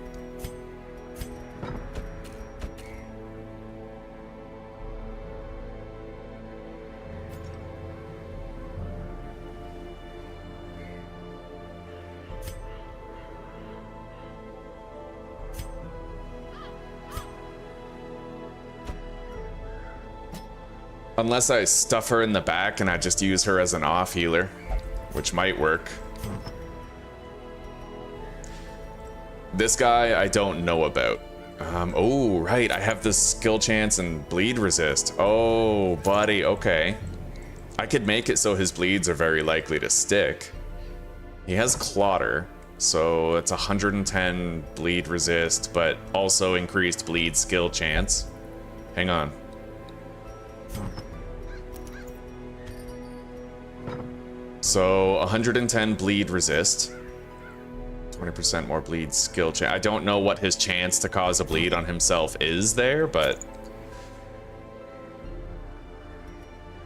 Unless I stuff her in the back and I just use her as an off healer, which might work. This guy I don't know about. Oh, right, I have this skill chance and bleed resist. Oh, buddy, okay. I could make it so his bleeds are very likely to stick. He has Clotter, so it's 110 bleed resist, but also increased bleed skill chance. Hang on. So 110 bleed resist. 20% more bleed skill chance. I don't know what his chance to cause a bleed on himself is there, but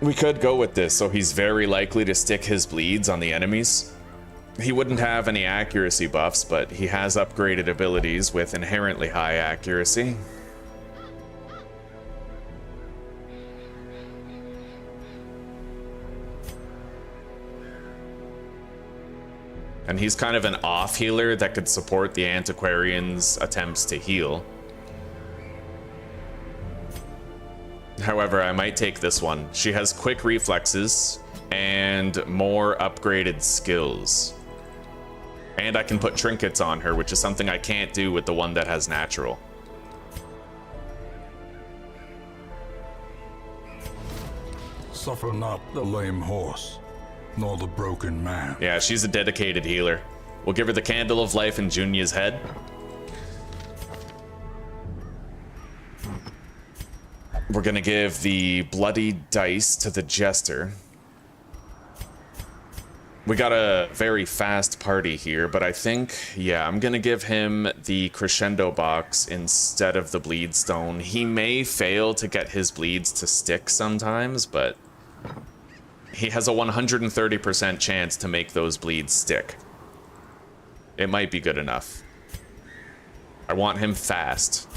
we could go with this. So he's very likely to stick his bleeds on the enemies. He wouldn't have any accuracy buffs, but he has upgraded abilities with inherently high accuracy. And he's kind of an off healer that could support the antiquarian's attempts to heal. However, I might take this one. She has quick reflexes and more upgraded skills. And I can put trinkets on her, which is something I can't do with the one that has natural. Suffer not the lame horse, nor the broken man. Yeah, she's a dedicated healer. We'll give her the Candle of Life in Junia's head. We're gonna give the Bloody Dice to the Jester. We got a very fast party here, but I think, yeah, I'm gonna give him the Crescendo box instead of the Bleed Stone. He may fail to get his bleeds to stick sometimes, but he has a 130% chance to make those bleeds stick. It might be good enough. I want him fast.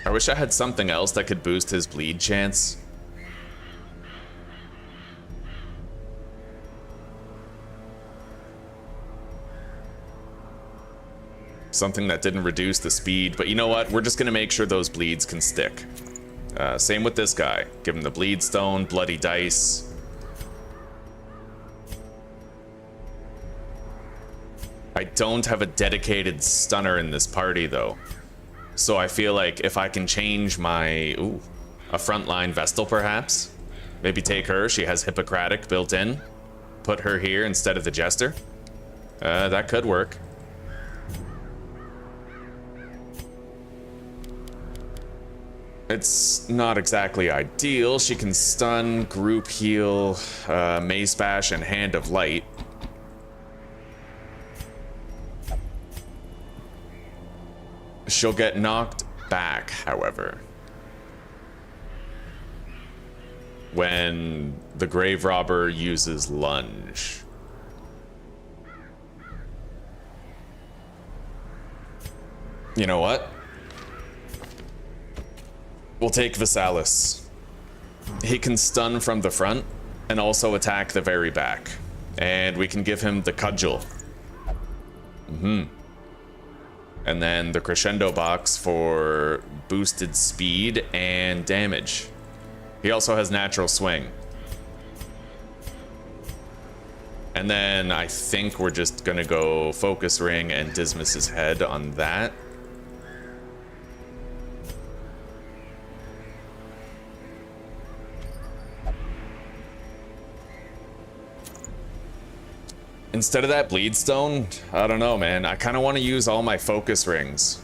I wish I had something else that could boost his bleed chance. Something that didn't reduce the speed, but you know what? We're just gonna make sure those bleeds can stick. Same with this guy. Give him the Bleed Stone, Bloody Dice. I don't have a dedicated stunner in this party, though. So I feel like if I can change my... a frontline Vestal, perhaps? Maybe take her. She has Hippocratic built in. Put her here instead of the Jester. That could work. It's not exactly ideal. She can stun, group heal, Mace Bash, and Hand of Light. She'll get knocked back, however, when the Grave Robber uses Lunge. You know what? We'll take Visalis. He can stun from the front and also attack the very back. And we can give him the Cudgel. And then the Crescendo box for boosted speed and damage. He also has Natural Swing. And then I think we're just gonna go Focus Ring and Dismas's Head on that. Instead of that bleed stone, I don't know, man. I kind of want to use all my focus rings.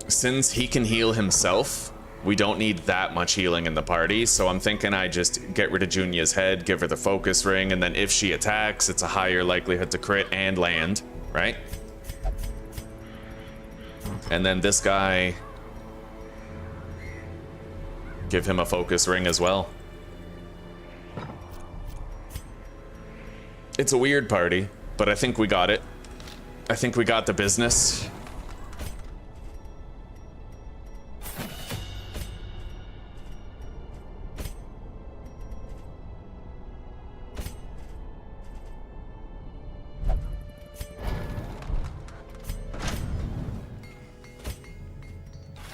Since he can heal himself, we don't need that much healing in the party, so I'm thinking I just get rid of Junia's head, give her the focus ring, and then if she attacks, it's a higher likelihood to crit and land, right? And then this guy, give him a focus ring as well. It's a weird party, but I think we got it. I think we got the business.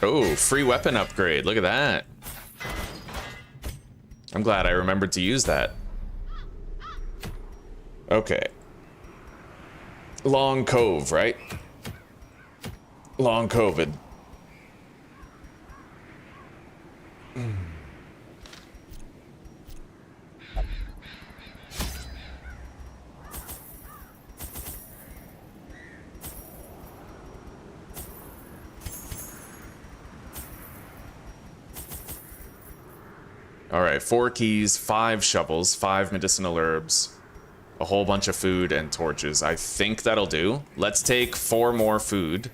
Oh, free weapon upgrade. Look at that. I'm glad I remembered to use that. Okay. Long Cove, right? Long COVID. All right, 4 keys, 5 shovels, 5 medicinal herbs, a whole bunch of food, and torches. I think that'll do. Let's take 4 more food.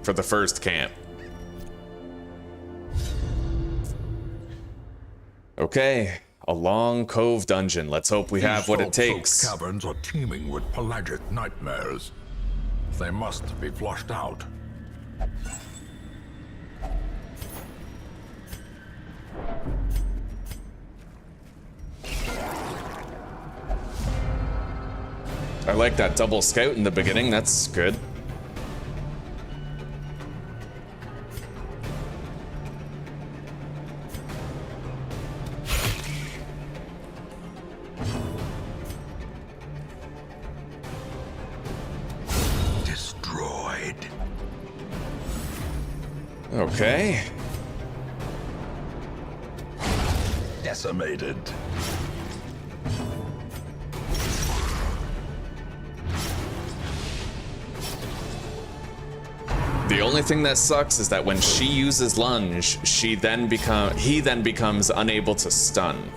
For the first camp. Okay. A long cove dungeon. Let's hope we have what it takes. These caverns are teeming with pelagic nightmares. They must be flushed out. I like that double scout in the beginning. That's good. Okay. Decimated. The only thing that sucks is that when she uses lunge, he then becomes unable to stun.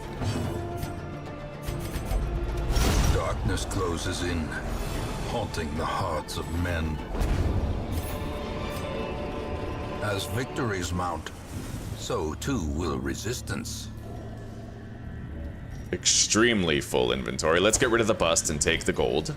Darkness closes in, haunting the hearts of men. As victories mount, so too will resistance. Extremely full inventory. Let's get rid of the bust and take the gold.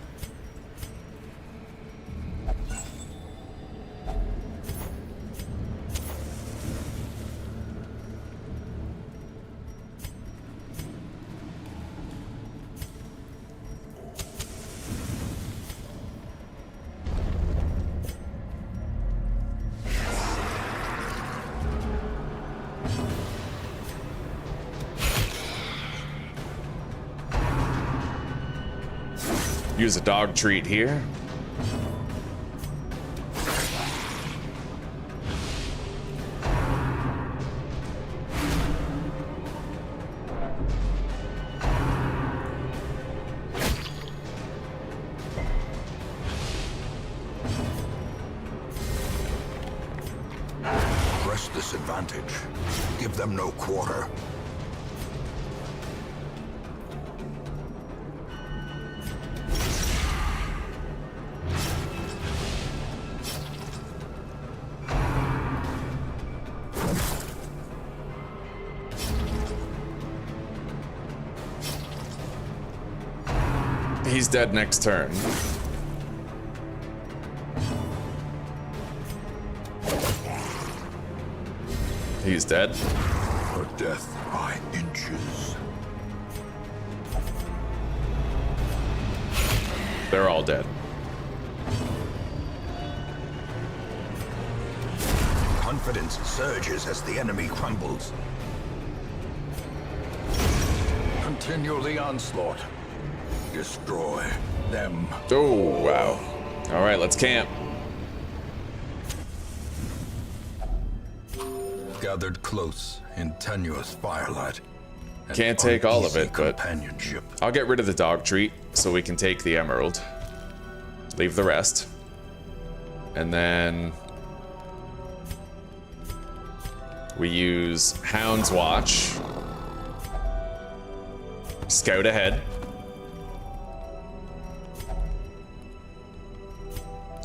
Use a dog treat here. Press this advantage. Give them no quarter. He's dead next turn. He's dead. Her death by inches. They're all dead. Confidence surges as the enemy crumbles. Continue the onslaught. Destroy them. Oh, wow. All right, let's camp. Gathered close in tenuous firelight. and Can't take all of uneasy it, but companionship. I'll get rid of the dog treat so we can take the emerald. Leave the rest. And then we use Hound's Watch. Scout ahead.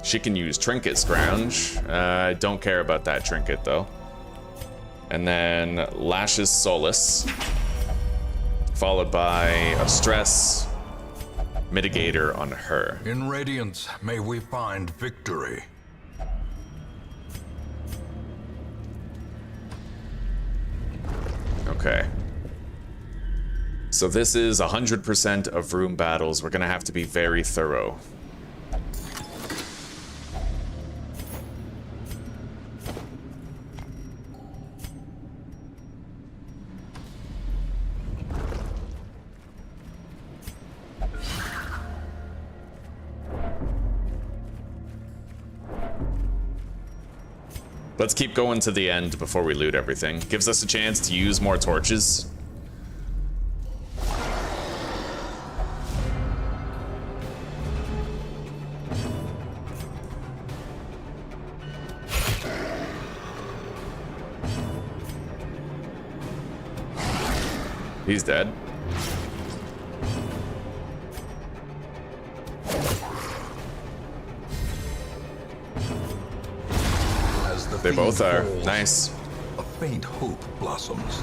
She can use Trinket Scrounge. I don't care about that trinket though. And then Lash's Solace. Followed by a stress mitigator on her. In Radiance, may we find victory. Okay. So this is 100% of room battles. We're gonna have to be very thorough. Let's keep going to the end before we loot everything. Gives us a chance to use more torches. He's dead. They both are. Nice. A faint hope blossoms.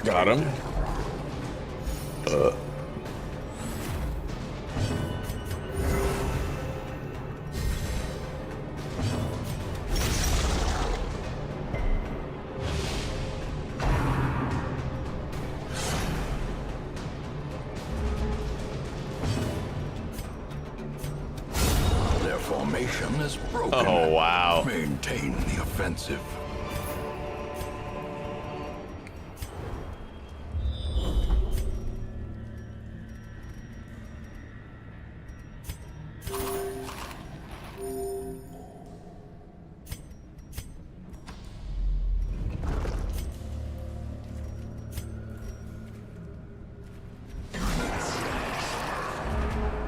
Got him. Their formation is broken. Oh, wow. Maintain the offensive.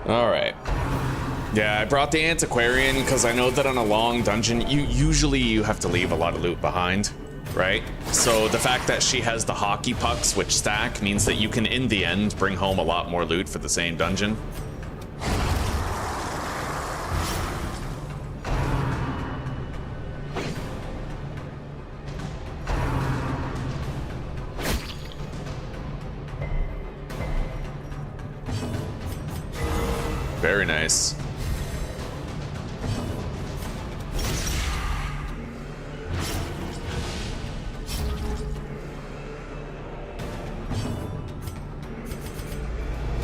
Alright. Yeah, I brought the antiquarian because I know that on a long dungeon, you have to leave a lot of loot behind, right? So the fact that she has the hockey pucks, which stack, means that you can, in the end, bring home a lot more loot for the same dungeon. Very nice.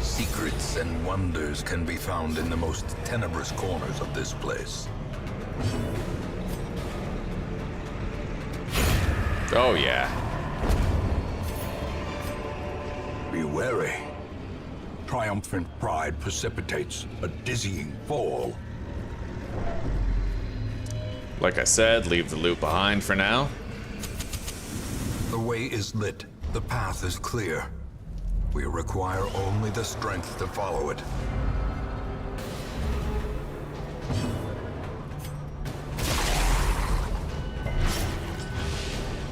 Secrets and wonders can be found in the most tenebrous corners of this place. Oh, yeah. Be wary. Triumphant pride precipitates a dizzying fall. Like I said, leave the loot behind for now. The way is lit. The path is clear. We require only the strength to follow it.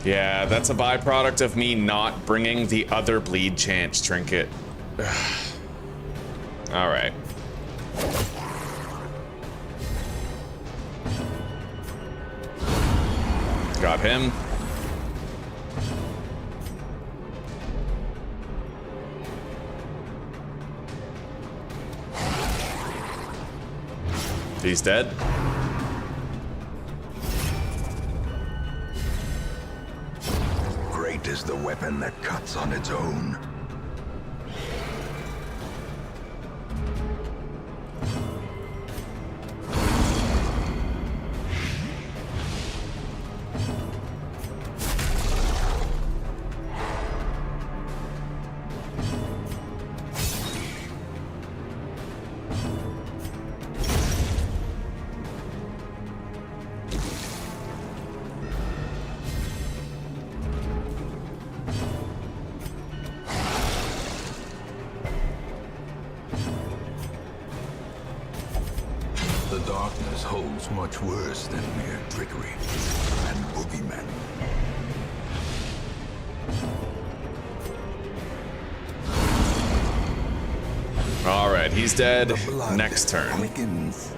Yeah, that's a byproduct of me not bringing the other bleed chance trinket. All right. Got him. He's dead. Great is the weapon that cuts on its own. The darkness holds much worse than mere trickery and boogeymen. All right, he's dead. Next turn. Quickens.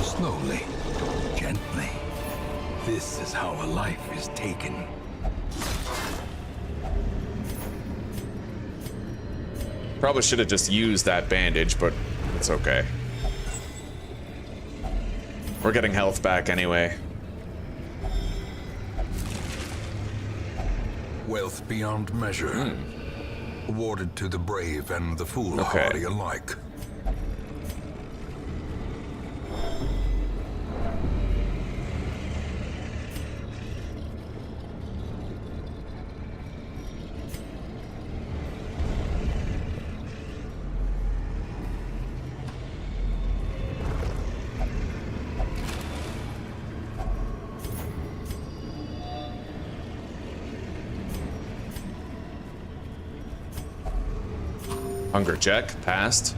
Slowly, gently. This is how a life is taken. Probably should have just used that bandage, but it's okay. We're getting health back anyway. Wealth beyond measure. Awarded to the brave and the foolhardy alike. Hunger check, passed.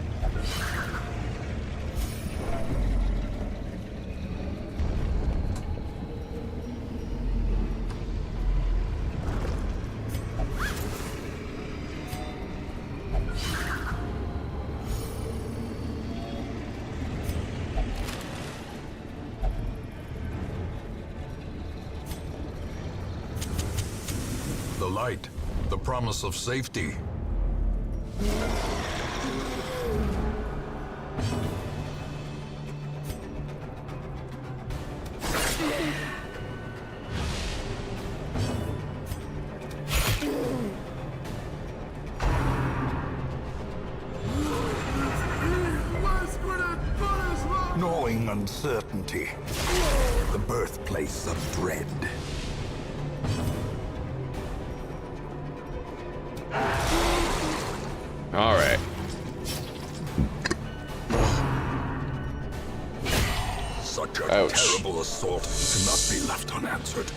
The light, the promise of safety. Gnawing uncertainty, the birthplace of dread. All right. Such a Ouch. terrible assault cannot be left unanswered.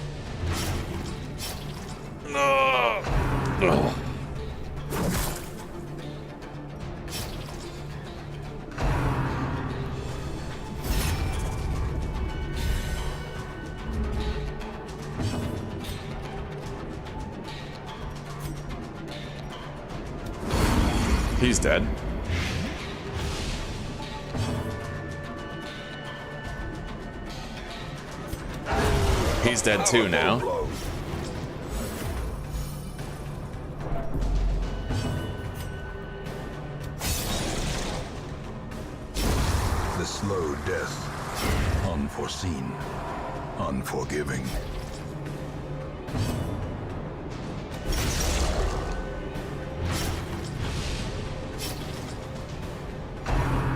He's dead. He's dead too now. The slow death, unforeseen, unforgiving.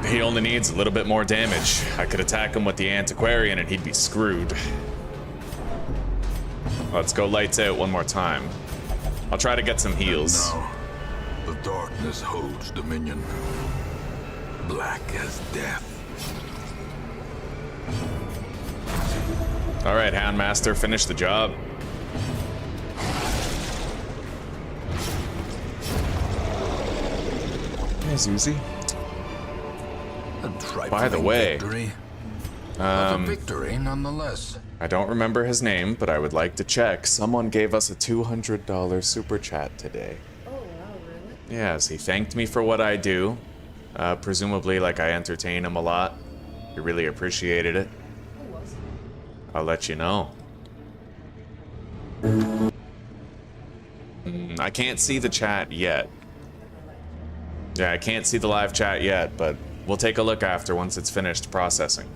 He only needs a little bit more damage. I could attack him with the antiquarian and he'd be screwed. Let's go lights out one more time. I'll try to get some heals. Now, the darkness holds dominion. black as death. All right, Houndmaster, finish the job. Hey, Zuzi. By the way, victory. A victory nonetheless. I don't remember his name, but I would like to check. Someone gave us a $200 super chat today. Oh, wow, really? Yes, he thanked me for what I do. Presumably, like I entertain him a lot. He really appreciated it. Who was it? I'll let you know. I can't see the chat yet. Yeah, I can't see the live chat yet, but we'll take a look after once it's finished processing.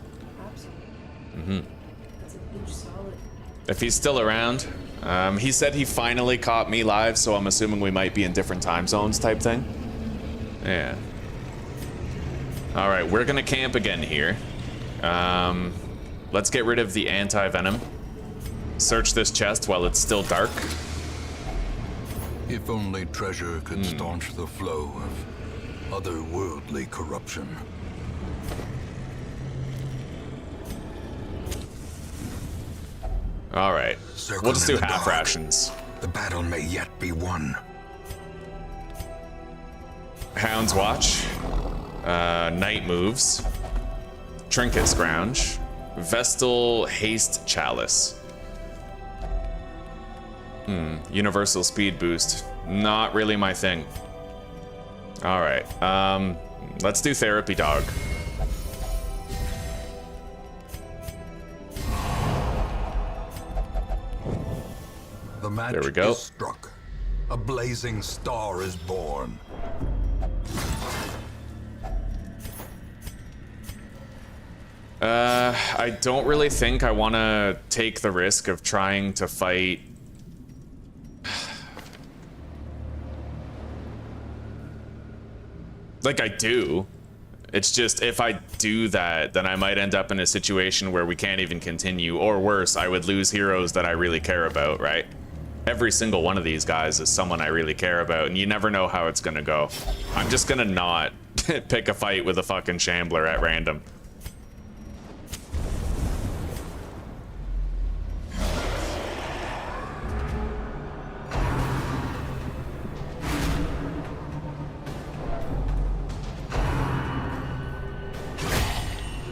Absolutely. That's a huge solid. If he's still around, he said he finally caught me live, so I'm assuming we might be in different time zones type thing. Yeah. All right, we're gonna camp again here. Let's get rid of the anti-venom. Search this chest while it's still dark. If only treasure could staunch the flow of otherworldly corruption. All right, we'll just do Circle in the half dark. rations. The battle may yet be won. Hound's Watch, Night Moves, Trinket Scrounge, Vestal Haste Chalice. Universal Speed Boost, not really my thing. All right, let's do Therapy Dog. The match There we go. is struck. A blazing star is born. I don't really think I want to take the risk of trying to fight. Like, I do. It's just, if I do that, then I might end up in a situation where we can't even continue, or worse, I would lose heroes that I really care about, right? Every single one of these guys is someone I really care about, and you never know how it's gonna go. I'm just gonna not pick a fight with a fucking shambler at random.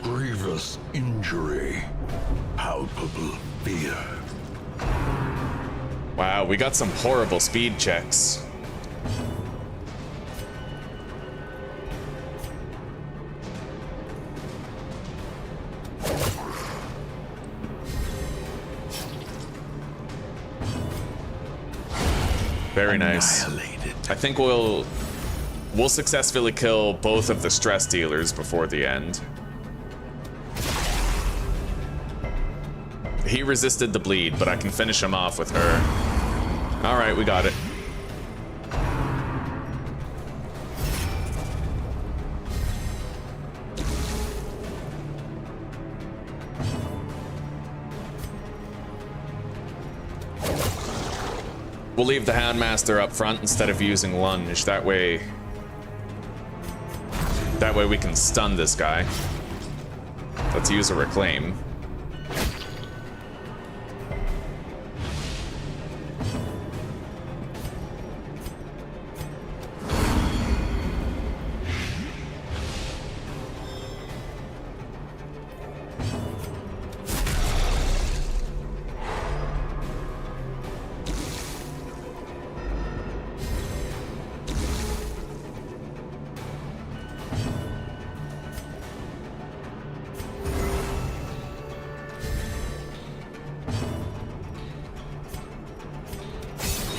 Grievous injury. Palpable fear. Wow, we got some horrible speed checks. Very nice. Annihilated. I think we'll successfully kill both of the stress dealers before the end. He resisted the bleed, but I can finish him off with her. All right, we got it. We'll leave the Houndmaster up front instead of using lunge. That way we can stun this guy. Let's use a reclaim.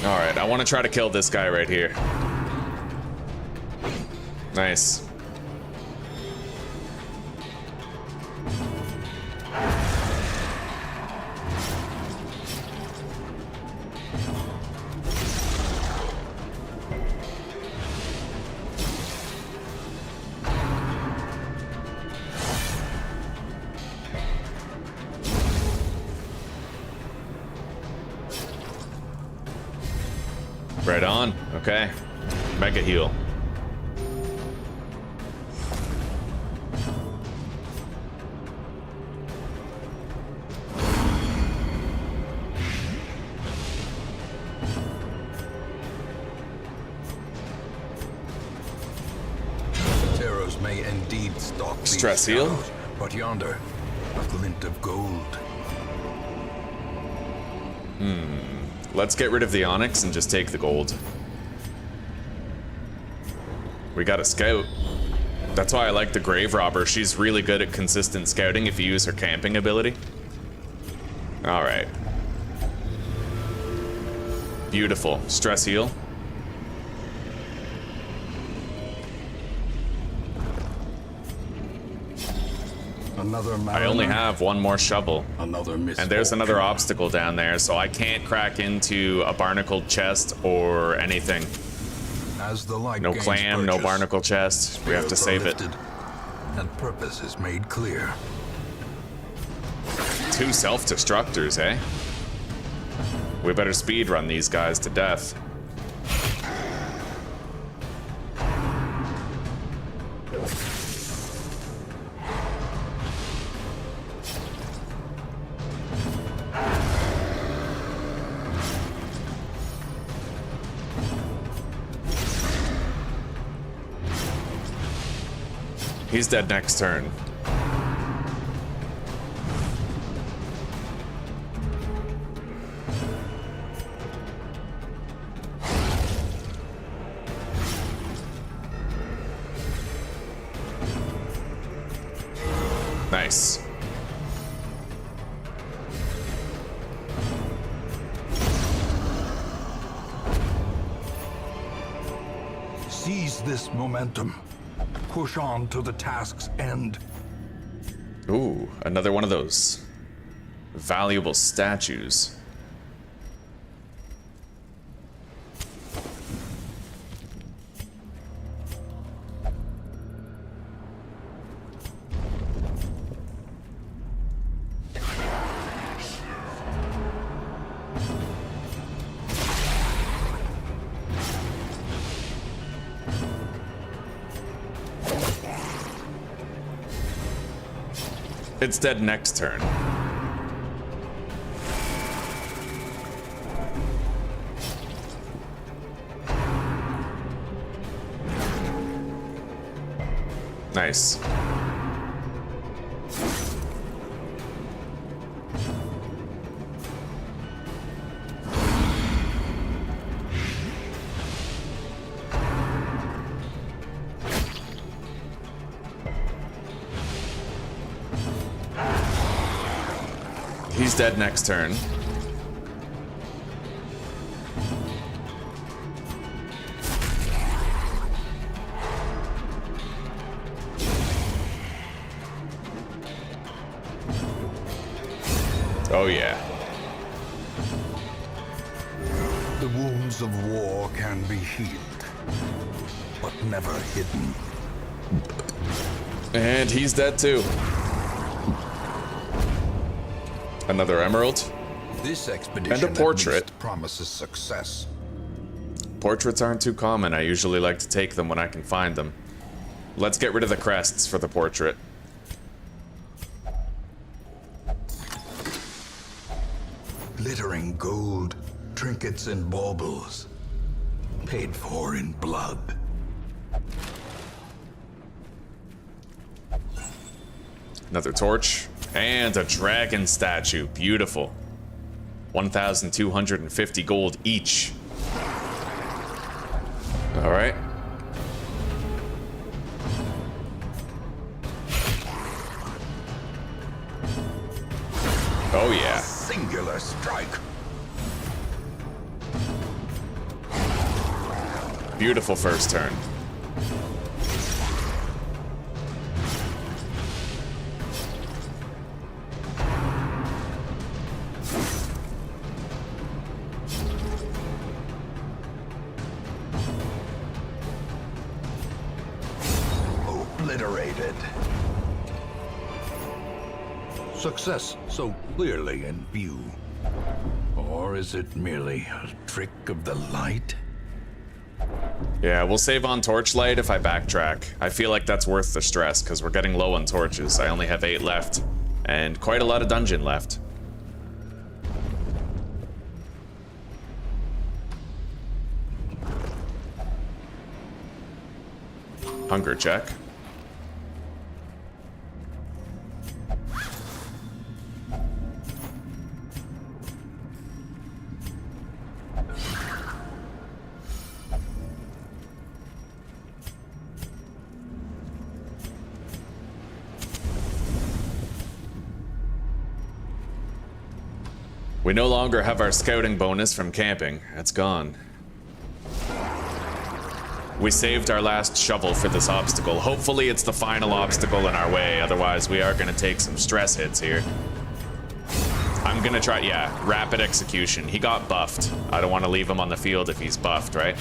Alright, I want to try to kill this guy right here. Nice. Right on. Okay. Mega heal. stalk these Stress heal. shadows, but yonder, a glint of gold. Let's get rid of the onyx and just take the gold. We got a scout. That's why I like the grave robber. She's really good at consistent scouting if you use her camping ability. All right. Beautiful. Stress heal. Another I only mariner, have one more shovel. another misfortune. And there's another obstacle down there, so I can't crack into a barnacled chest or anything. As the light No gains clam, no purchase, barnacle chest. We have to spirits are save it. lifted, and purpose is made clear. 2 self-destructors, eh? We better speed run these guys to death. He's dead next turn. Nice. Seize this momentum. Push on to the task's end. Ooh, another one of those valuable statues. It's dead next turn. Nice. He's dead next turn. Oh yeah. The wounds of war can be healed, but never hidden. And he's dead too. Another emerald. This expedition And a portrait. at least promises success. Portraits aren't too common. I usually like to take them when I can find them. Let's get rid of the crests for the portrait. Glittering gold, trinkets and baubles, paid for in blood. Another torch. And a dragon statue. Beautiful. 1,250 gold each. All right. Oh yeah. Singular strike. Beautiful first turn. Obliterated. Success so clearly in view. Or is it merely a trick of the light? Yeah, we'll save on torchlight if I backtrack. I feel like that's worth the stress because we're getting low on torches. I only have 8 left and quite a lot of dungeon left. Hunger check. We no longer have our scouting bonus from camping. It's gone. We saved our last shovel for this obstacle. Hopefully it's the final obstacle in our way, otherwise we are gonna take some stress hits here. I'm gonna try, yeah, rapid execution. He got buffed. I don't want to leave him on the field if he's buffed, right?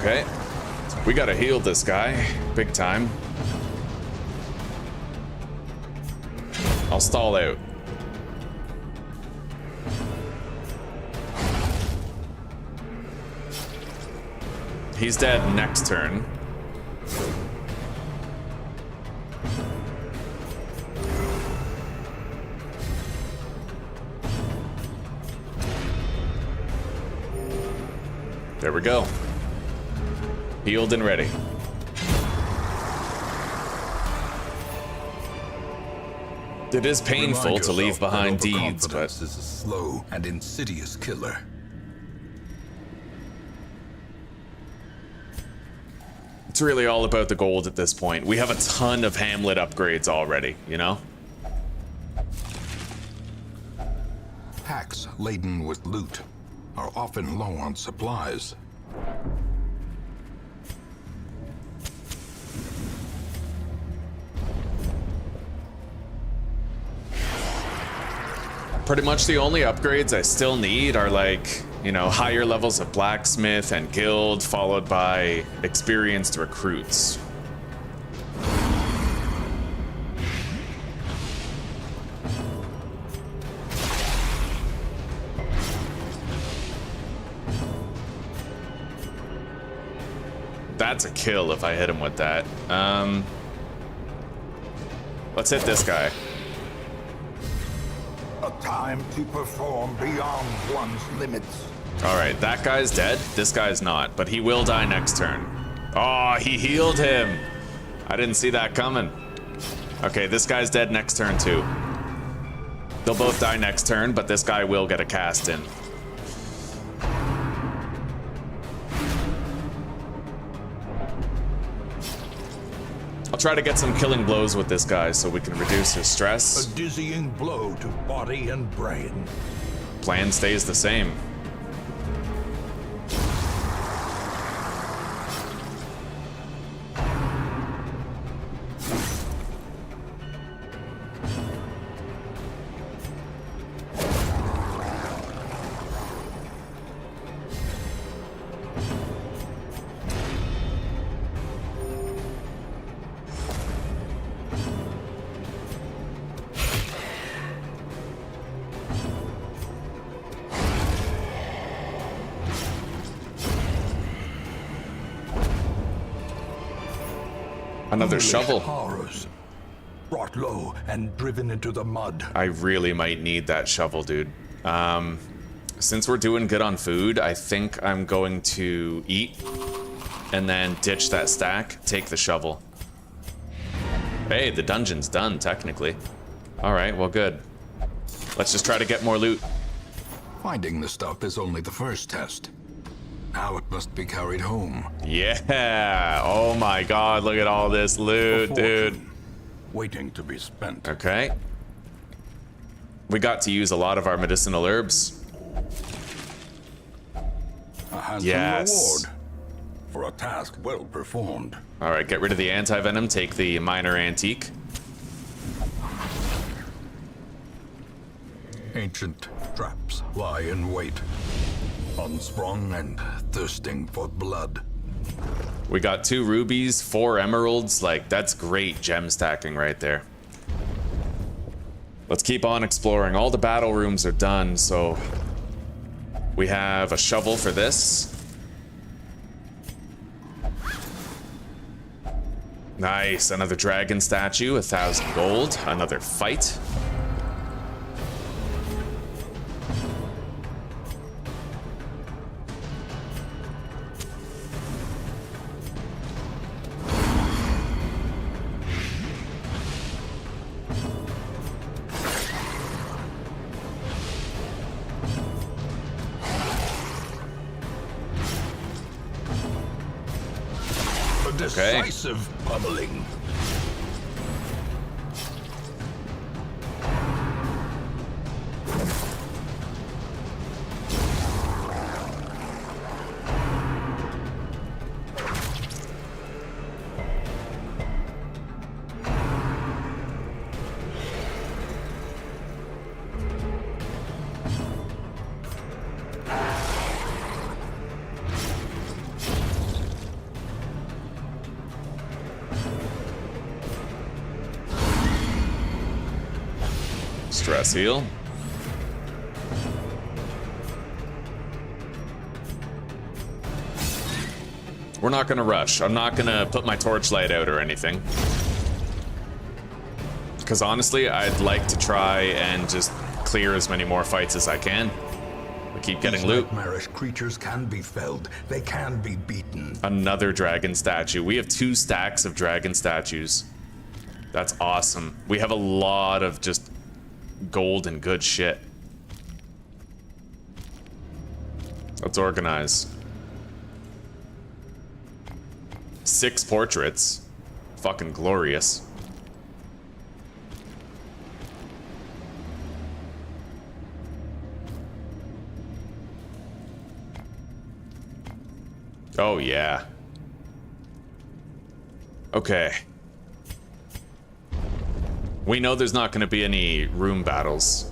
Okay. We gotta heal this guy. Big time. I'll stall out. He's dead next turn. There we go. Healed and ready. It is painful to leave behind deeds, but is a slow and insidious killer. it's really all about the gold at this point. We have a ton of Hamlet upgrades already, you know? Packs laden with loot are often low on supplies. Pretty much the only upgrades I still need are like, you know, higher levels of blacksmith and guild, followed by experienced recruits. That's a kill if I hit him with that. Let's hit this guy. A time to perform beyond one's limits. All right, that guy's dead. This guy's not, but he will die next turn. Oh, he healed him. I didn't see that coming. Okay, this guy's dead next turn too. They'll both die next turn, but this guy will get a cast in. I'll try to get some killing blows with this guy so we can reduce his stress. A dizzying blow to body and brain. Plan stays the same. Another shovel. Horrors, brought low and driven into the mud. I really might need that shovel, dude. Since we're doing good on food, I think I'm going to eat and then ditch that stack, take the shovel. Hey, the dungeon's done, technically. All right, well, good. Let's just try to get more loot. Finding the stuff is only the first test. Now it must be carried home. Yeah. Oh my God, look at all this loot, dude. Waiting to be spent. Okay. We got to use a lot of our medicinal herbs. A handsome Yes. reward for a task well performed. All right, get rid of the anti-venom, take the minor antique. Ancient traps lie in wait, unsprung and thirsting for blood. We got 2 rubies, 4 emeralds. Like, that's great gem stacking right there. Let's keep on exploring. All the battle rooms are done, so we have a shovel for this. Nice, another dragon statue, 1,000 gold, another fight. decisive pummeling. Stress heal. We're not gonna rush. I'm not gonna put my torchlight out or anything. Because honestly, I'd like to try and just clear as many more fights as I can. We keep getting loot. Nightmarish creatures can be felled. They can be beaten. Another dragon statue. We have 2 stacks of dragon statues. That's awesome. We have a lot of just gold and good shit. Let's organize. 6 portraits. Fucking glorious. Oh yeah. Okay. We know there's not going to be any room battles.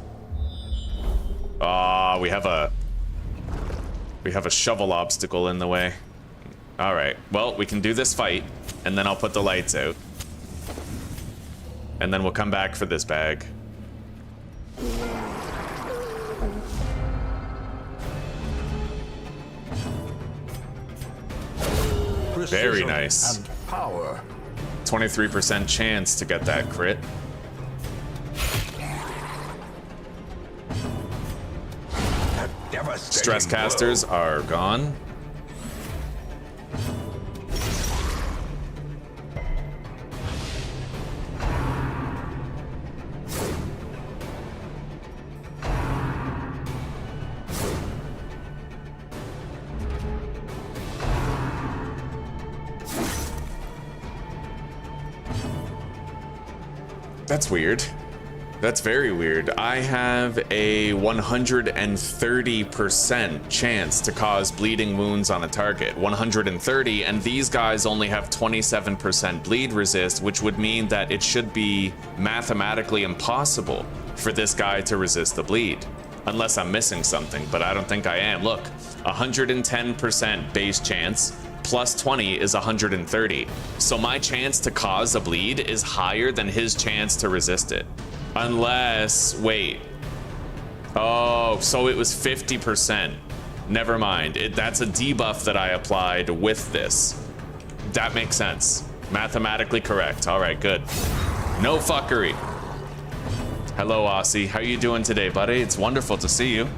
Ah, we have a shovel obstacle in the way. All right. Well, we can do this fight, and then I'll put the lights out, and then we'll come back for this bag. Very nice. And power. 23% chance to get that crit. Stress casters are gone. That's weird. That's very weird. I have a 130% chance to cause bleeding wounds on a target. 130, and these guys only have 27% bleed resist, which would mean that it should be mathematically impossible for this guy to resist the bleed. Unless I'm missing something, but I don't think I am. Look, 110% base chance, plus 20 is 130. So my chance to cause a bleed is higher than his chance to resist it. Unless, wait. Oh, so it was 50%. Never mind. That's a debuff that I applied with this. That makes sense. Mathematically correct. All right, good. No fuckery. Hello, Aussie. How you doing today, buddy? It's wonderful to see you.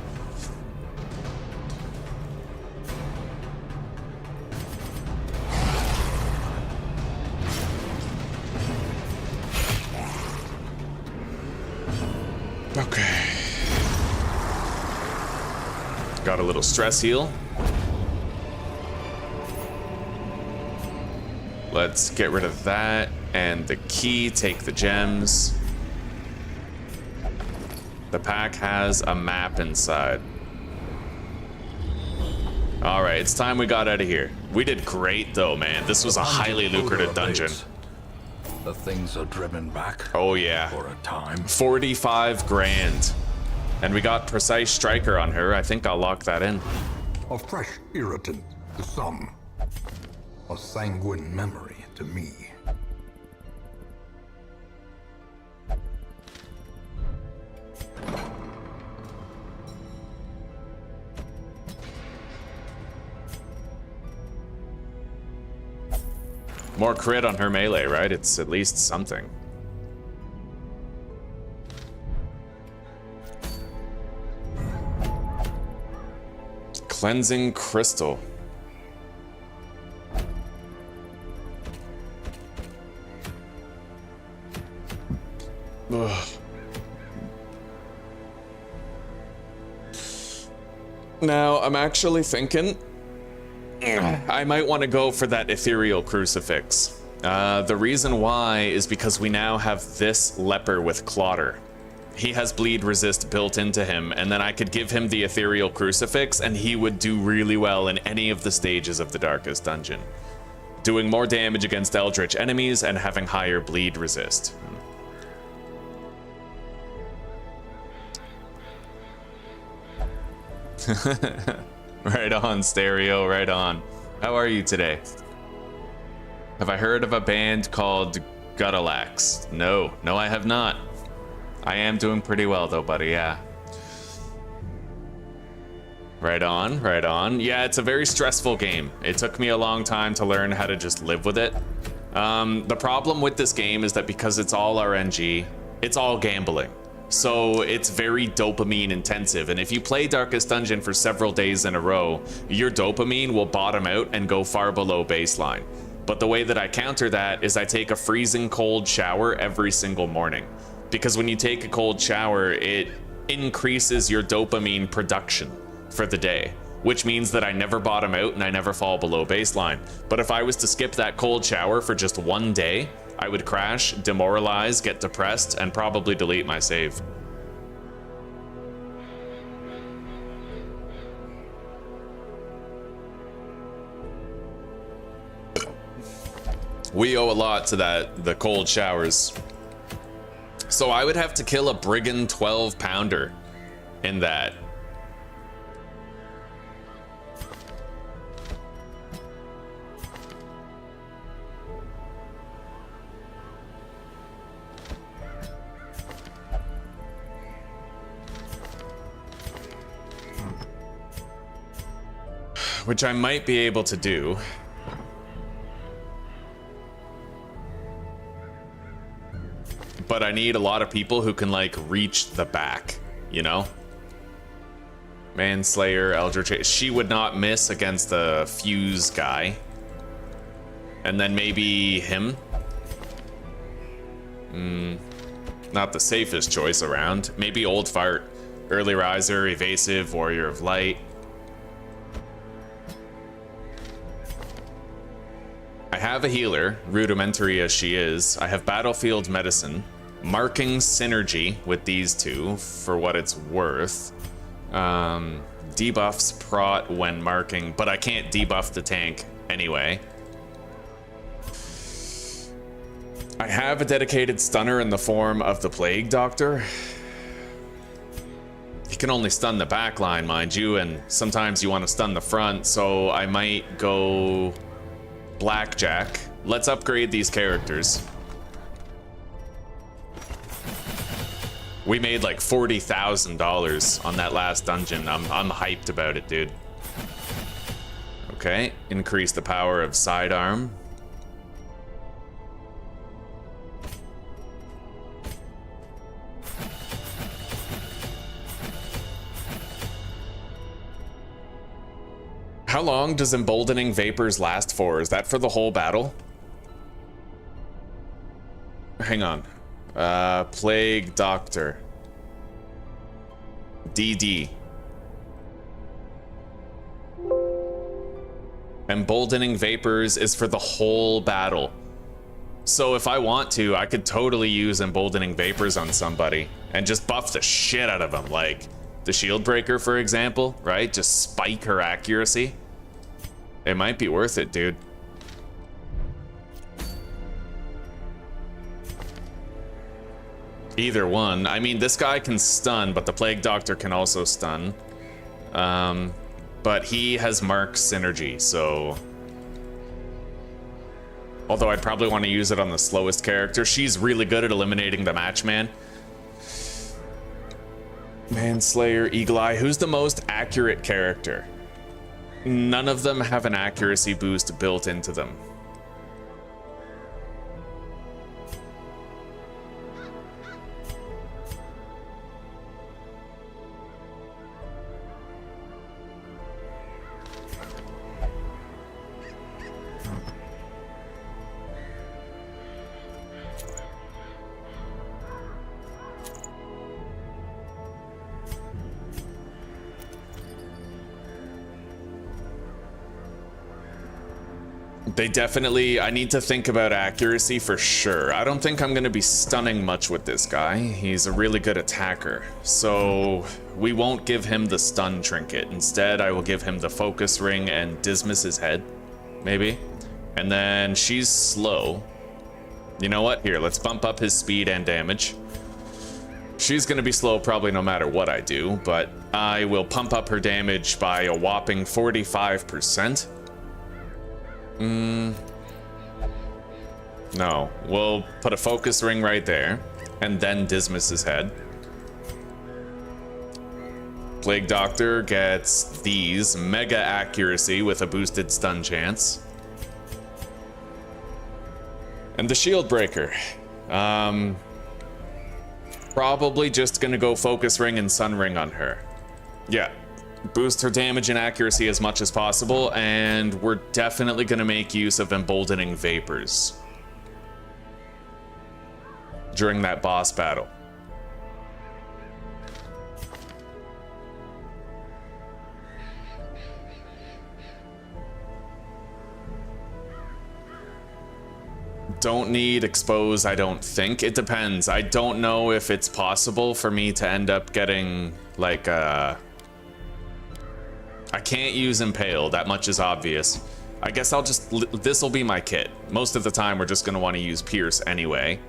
Okay. Got a little stress heal. Let's get rid of that and the key, take the gems. The pack has a map inside. All right, it's time we got out of here. We did great though, man. This was a highly lucrative dungeon. The things are driven back. Oh yeah. For a time. 45 grand. And we got precise striker on her. I think I'll lock that in. A fresh irritant to some. A sanguine memory to me. More crit on her melee, right? It's at least something. Cleansing crystal. Ugh. Now, I'm actually thinking I might want to go for that ethereal crucifix. The reason why is because we now have this leper with Clotter. He has bleed resist built into him, and then I could give him the ethereal crucifix and he would do really well in any of the stages of the darkest dungeon. Doing more damage against eldritch enemies and having higher bleed resist. Right on, Stereo, right on. How are you today? Have I heard of a band called Gothic? No, I have not. I am doing pretty well though, buddy, yeah. Right on, right on. Yeah, it's a very stressful game. It took me a long time to learn how to just live with it. The problem with this game is that because it's all RNG, it's all gambling. So it's very dopamine intensive, and if you play Darkest Dungeon for several days in a row, your dopamine will bottom out and go far below baseline. But the way that I counter that is I take a freezing cold shower every single morning. Because when you take a cold shower, it increases your dopamine production for the day, which means that I never bottom out and I never fall below baseline. But if I was to skip that cold shower for just one day, I would crash, demoralize, get depressed, and probably delete my save. We owe a lot to the cold showers. So I would have to kill a brigand 12-pounder in that. Which I might be able to do. But I need a lot of people who can, like, reach the back, you know? Manslayer, Eldritch. She would not miss against the fuse guy. And then maybe him. Not the safest choice around. Maybe Old Fart. Early Riser, Evasive, Warrior of Light. I have a healer, rudimentary as she is. I have Battlefield Medicine. Marking Synergy with these two, for what it's worth. Debuffs Prot when marking, but I can't debuff the tank anyway. I have a dedicated stunner in the form of the Plague Doctor. He can only stun the back line, mind you, and sometimes you want to stun the front, so I might go Blackjack. Let's upgrade these characters. We made like $40,000 on that last dungeon. I'm hyped about it, dude. Okay, increase the power of sidearm. How long does emboldening vapors last for? Is that for the whole battle? Hang on. Plague Doctor. DD. Emboldening vapors is for the whole battle. So if I want to, I could totally use emboldening vapors on somebody and just buff the shit out of them, like the shield breaker, for example, right? Just spike her accuracy. It might be worth it, dude. Either one. I mean, this guy can stun, but the Plague Doctor can also stun. But he has Mark Synergy, so... Although I'd probably want to use it on the slowest character. She's really good at eliminating the Matchman. Manslayer, Eagle Eye. Who's the most accurate character? None of them have an accuracy boost built into them. They definitely, I need to think about accuracy for sure. I don't think I'm going to be stunning much with this guy. He's a really good attacker. So we won't give him the stun trinket. Instead, I will give him the focus ring and dismiss his head, maybe. And then she's slow. You know what? Here, let's bump up his speed and damage. She's going to be slow probably no matter what I do, but I will pump up her damage by a whopping 45%. No, we'll put a focus ring right there and then dismiss his head. Plague Doctor gets these mega accuracy with a boosted stun chance. And the Shield Breaker. Probably just gonna go focus ring and sun ring on her. Yeah. Boost her damage and accuracy as much as possible, and we're definitely going to make use of emboldening vapors during that boss battle. Don't need expose, I don't think. It depends. I don't know if it's possible for me to end up getting like I can't use Impale, that much is obvious. I guess I'll just, this'll be my kit. Most of the time we're just gonna want to use Pierce anyway.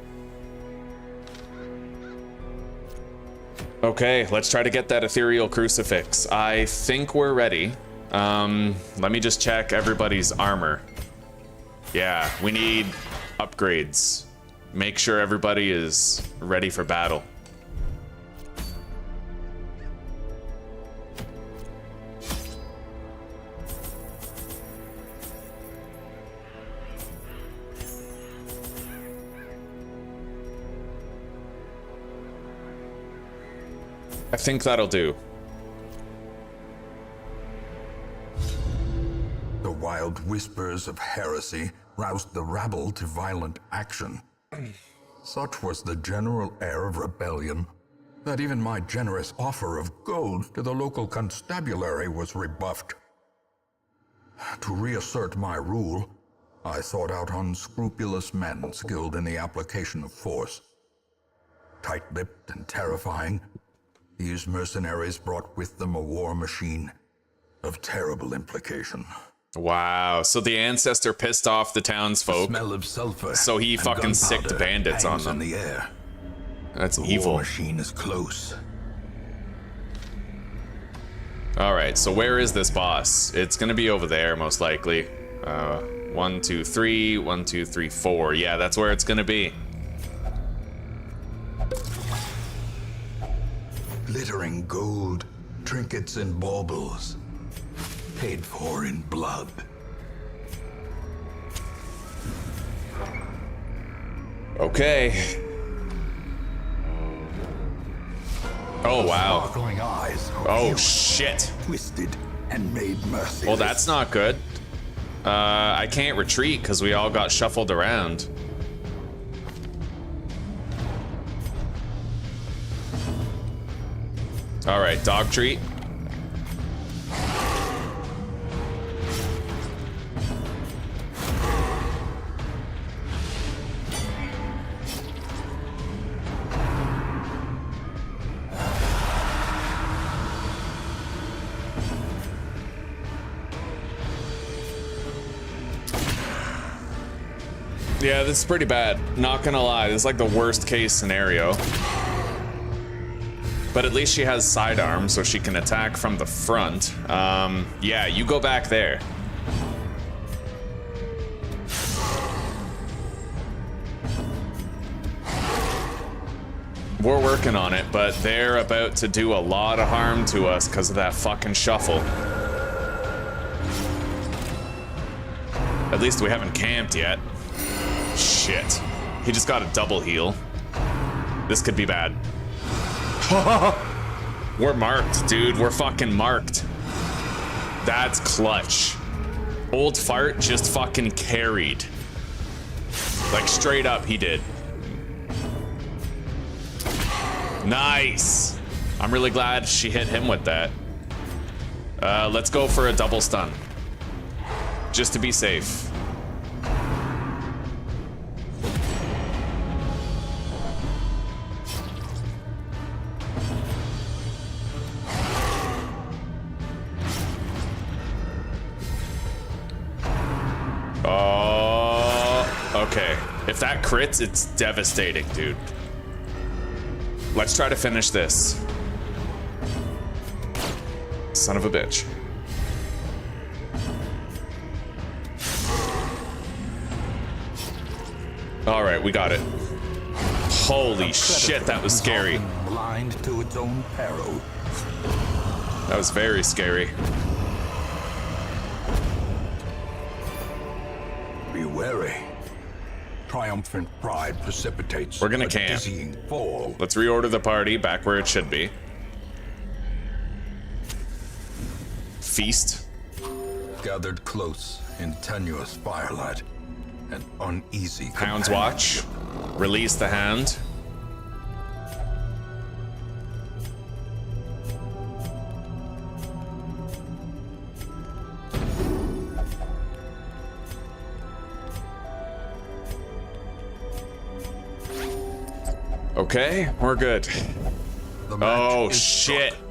Okay, let's try to get that Ethereal Crucifix. I think we're ready. Let me just check everybody's armor. Yeah, we need upgrades. Make sure everybody is ready for battle. I think that'll do. The wild whispers of heresy roused the rabble to violent action. Such was the general air of rebellion that even my generous offer of gold to the local constabulary was rebuffed. To reassert my rule, I sought out unscrupulous men skilled in the application of force. Tight-lipped and terrifying, these mercenaries brought with them a war machine of terrible implication. Wow, so the ancestor pissed off the townsfolk. Smell of sulfur. So he fucking sicked bandits on them. In the air. That's the evil. War machine is close. All right, so where is this boss? It's gonna be over there, most likely. 1, 2, 3, 1, 2, 3, 4. Yeah, that's where it's gonna be. Glittering gold, trinkets and baubles, paid for in blood. Okay. Oh wow. Sparkling eyes. Oh shit. Twisted and made merciless. Well, that's not good. I can't retreat because we all got shuffled around. All right, dog treat. Yeah, this is pretty bad. Not gonna lie, this is like the worst case scenario. But at least she has sidearm, so she can attack from the front. Yeah, you go back there. We're working on it, but they're about to do a lot of harm to us because of that fucking shuffle. At least we haven't camped yet. Shit. He just got a double heal. This could be bad. We're marked, dude. We're fucking marked. That's clutch. Old Fart just fucking carried. Like, straight up, he did. Nice. I'm really glad she hit him with that. Let's go for a double stun. Just to be safe. Okay, if that crits, it's devastating, dude. Let's try to finish this. Son of a bitch. All right, we got it. Holy shit, that was scary. Blind to its own peril. That was very scary. Be wary. Triumphant pride precipitates We're gonna a camp. dizzying fall. Let's reorder the party back where it should be. Feast. Gathered close in tenuous firelight, an uneasy Hound's Watch. Release the hound. Okay, we're good. The match Oh is shit. struck.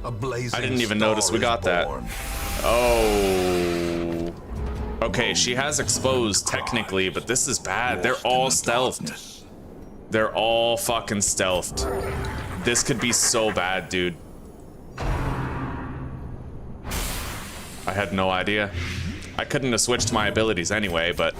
A blazing I didn't even star notice we is got that. born. Oh. Okay, she has exposed technically, but this is bad. They're Lost in all the stealthed. darkness. They're all fucking stealthed. This could be so bad, dude. I had no idea. I couldn't have switched my abilities anyway, but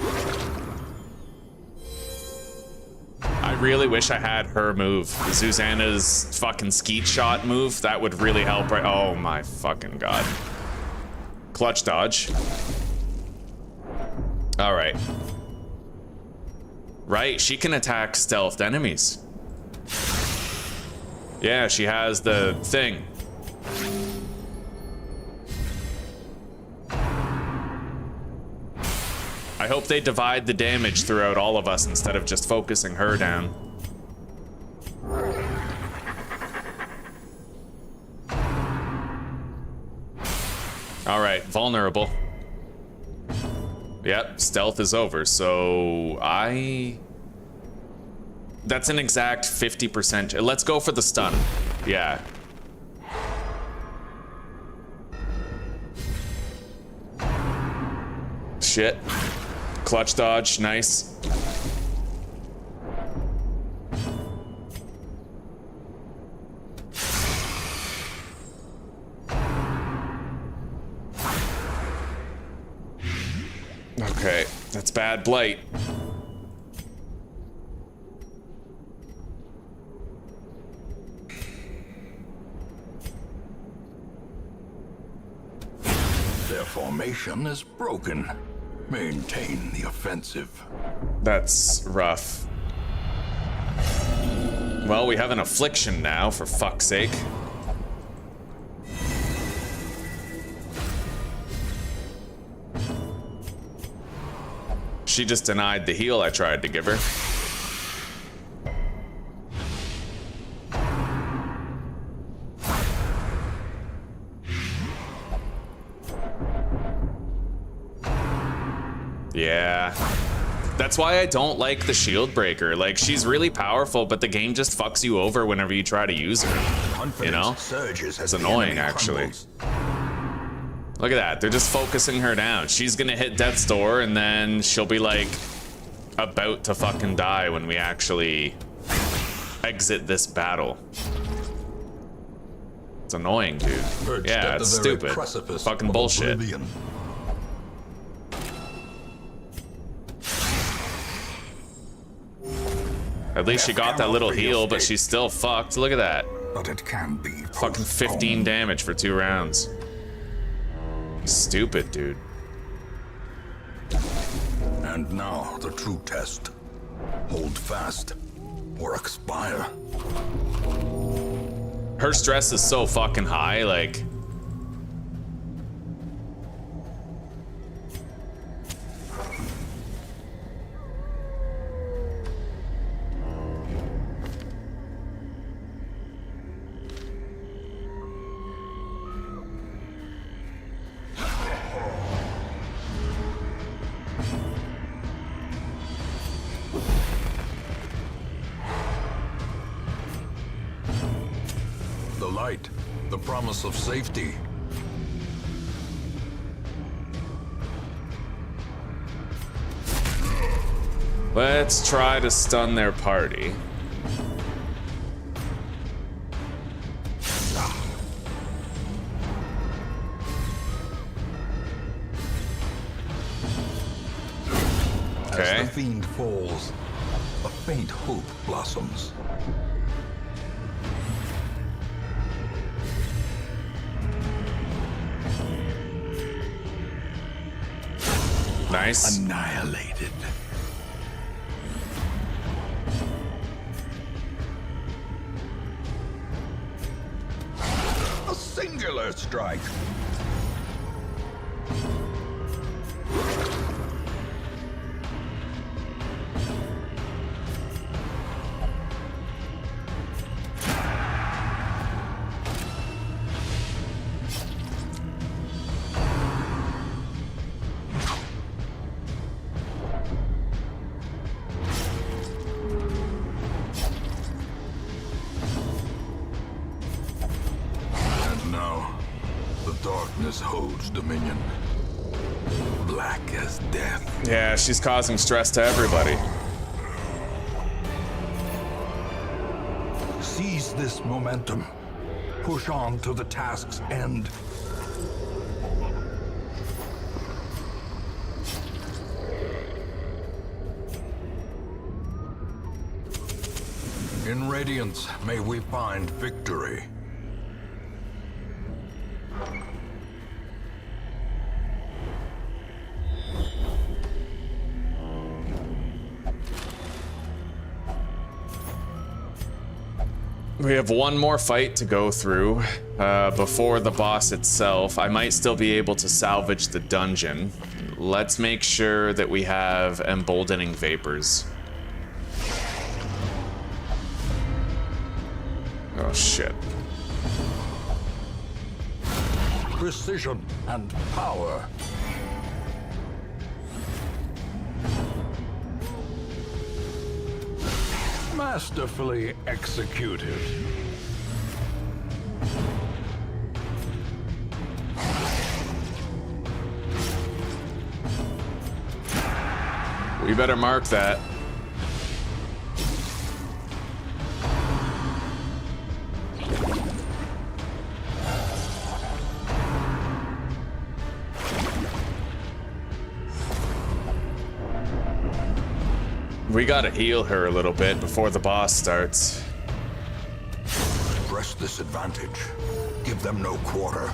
I really wish I had her move. Susanna's fucking skeet shot move. That would really help, right? Oh my fucking god. Clutch dodge. All right. Right, she can attack stealthed enemies. Yeah, she has the thing. I hope they divide the damage throughout all of us instead of just focusing her down. All right, vulnerable. Yep, stealth is over, so that's an exact 50%. Let's go for the stun. Yeah. Shit. Clutch dodge, nice. Okay, that's bad blight. Their formation is broken. Maintain the offensive. That's rough. Well, we have an affliction now, for fuck's sake. She just denied the heal I tried to give her. Yeah. That's why I don't like the shield breaker. Like, she's really powerful, but the game just fucks you over whenever you try to use her. You know? It's annoying, actually. Look at that. They're just focusing her down. She's gonna hit death's door, and then she'll be, like, about to fucking die when we actually exit this battle. It's annoying, dude. Yeah, it's stupid. Fucking bullshit. Oblivion. At least she got that little heal, but she's still fucked. Look at that. But it can be Fucking 15 damage for 2 rounds. Stupid, dude. And now the true test. Hold fast or expire. Her stress is so fucking high, like... The light, the promise of safety. Let's try to stun their party. As the fiend falls, a faint hope blossoms. Nice. Annihilated. A singular strike. Holds dominion. Black as death. Yeah, she's causing stress to everybody. Seize this momentum. Push on to the task's end. In Radiance, may we find victory. We have one more fight to go through before the boss itself. I might still be able to salvage the dungeon. Let's make sure that we have emboldening vapors. Oh shit. Precision and power. Masterfully executed. We better mark that. We gotta heal her a little bit before the boss starts. Press this advantage. Give them no quarter.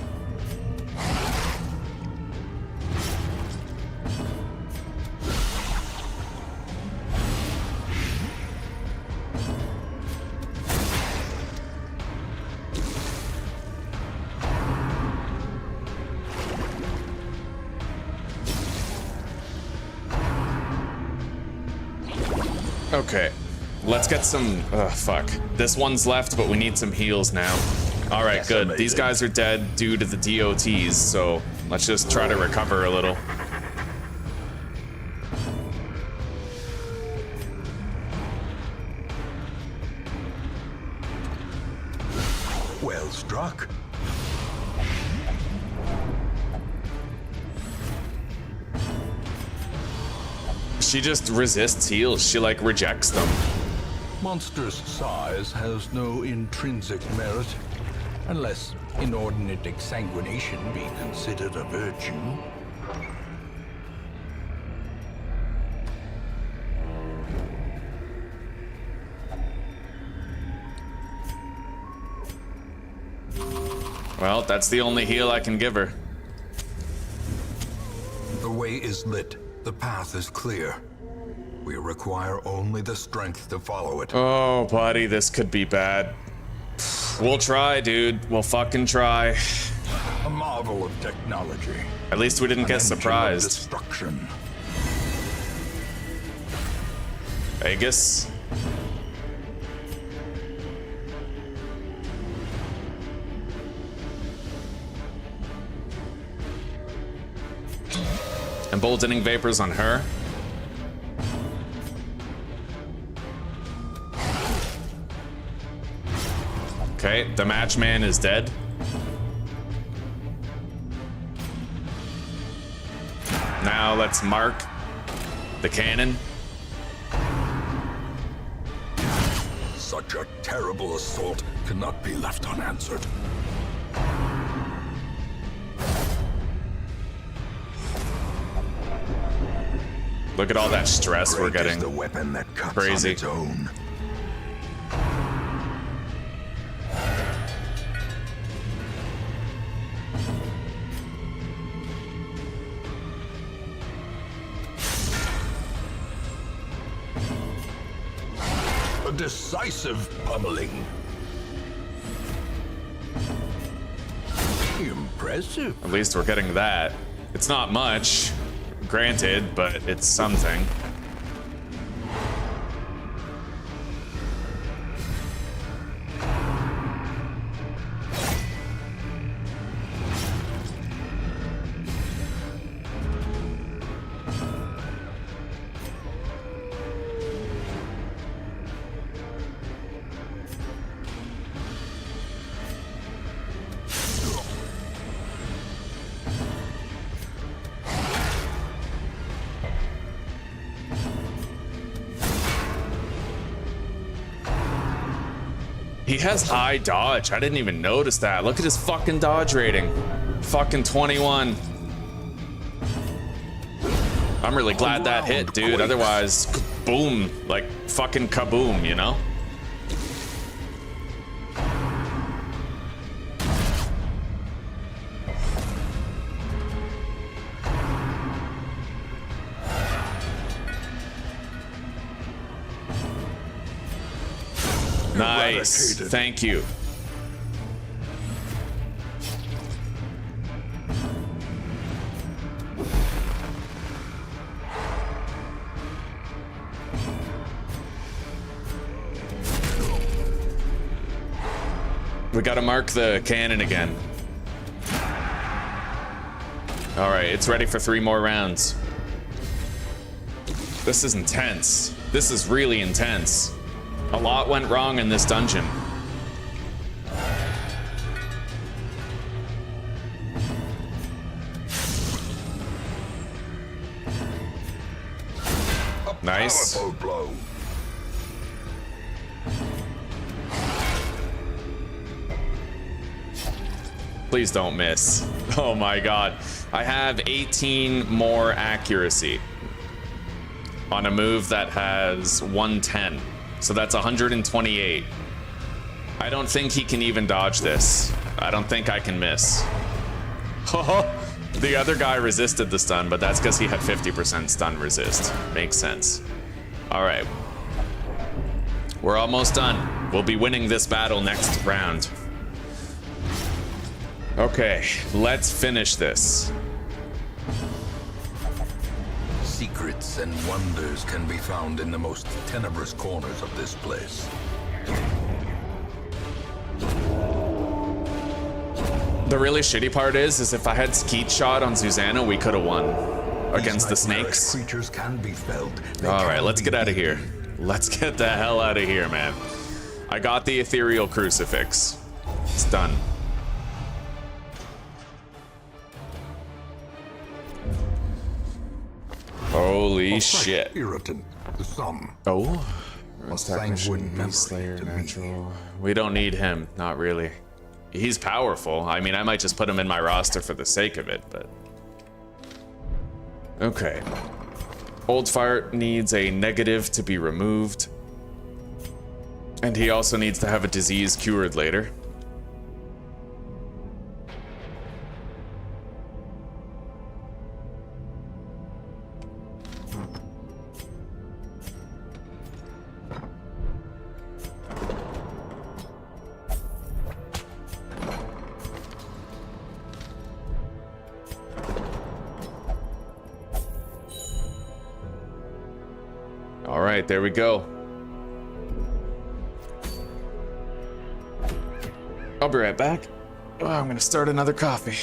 Okay, let's get some, fuck. This one's left, but we need some heals now. All right, good. These guys are dead due to the DOTs, so let's just try to recover a little. Well struck. She just resists heals. She like rejects them. Monster's size has no intrinsic merit, unless inordinate exsanguination be considered a virtue. Well, that's the only heal I can give her. The way is lit. The path is clear. We require only the strength to follow it. Oh, buddy, this could be bad. We'll try, dude. We'll fucking try. A marvel of technology. At least we didn't get An engine of surprised. destruction. Vegas. Emboldening vapors on her. Okay, the matchman is dead. Now let's mark the cannon. Such a terrible assault cannot be left unanswered. Look at all that stress we're Great is getting. the weapon that cuts Crazy. on its own. A decisive pummeling. Impressive. At least we're getting that. It's not much, granted, but it's something. He has high dodge. I didn't even notice that. Look at his fucking dodge rating. Fucking 21. I'm really glad that hit, dude. Otherwise, boom, like fucking kaboom, you know? Nice. Thank you. We gotta mark the cannon again. All right, it's ready for 3 more rounds. This is intense. This is really intense. A lot went wrong in this dungeon. Nice. Powerful blow. Please don't miss. Oh my god. I have 18 more accuracy on a move that has 110. So that's 128. I don't think he can even dodge this. I don't think I can miss. The other guy resisted the stun, but that's because he had 50% stun resist. Makes sense. All right. We're almost done. We'll be winning this battle next round. Okay, let's finish this. Secrets and wonders can be found in the most tenebrous corners of this place. The really shitty part is if I had Skeet Shot on Susanna, we could have won against the These nightmarish snakes. creatures can be felled. They All can right, let's be get out of beaten. here. Let's get the hell out of here, man. I got the ethereal crucifix. It's done. Holy A fresh shit. irritant to some. Oh. A sanguine memory Slayer to me. natural. We don't need him, not really. He's powerful. I mean, I might just put him in my roster for the sake of it, but... Okay. Old Fart needs a negative to be removed. And he also needs to have a disease cured later. All right, there we go. I'll be right back. Oh, I'm gonna start another coffee.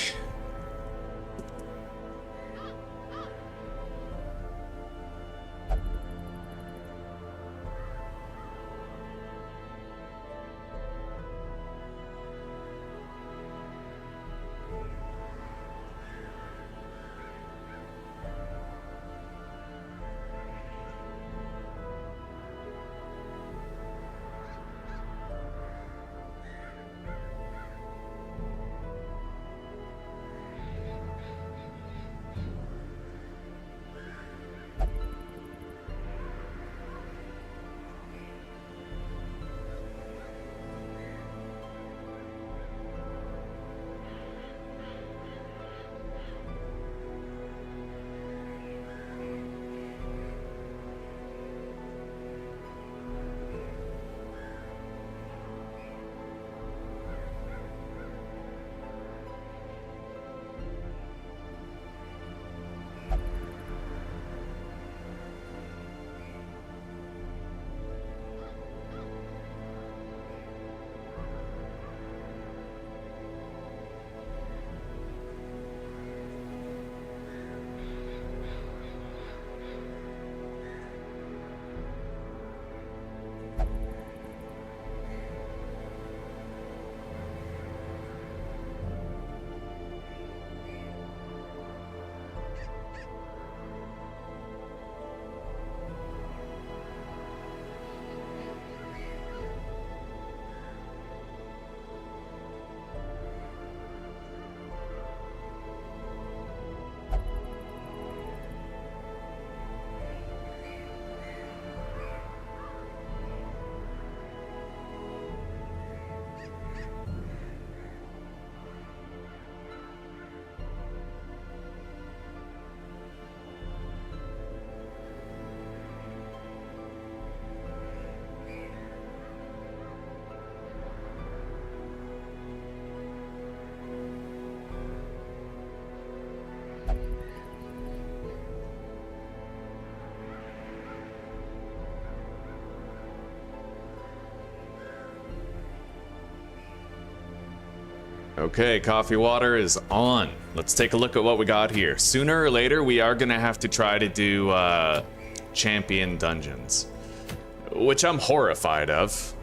Okay, coffee water is on. Let's take a look at what we got here. Sooner or later, we are gonna have to try to do champion dungeons, which I'm horrified of.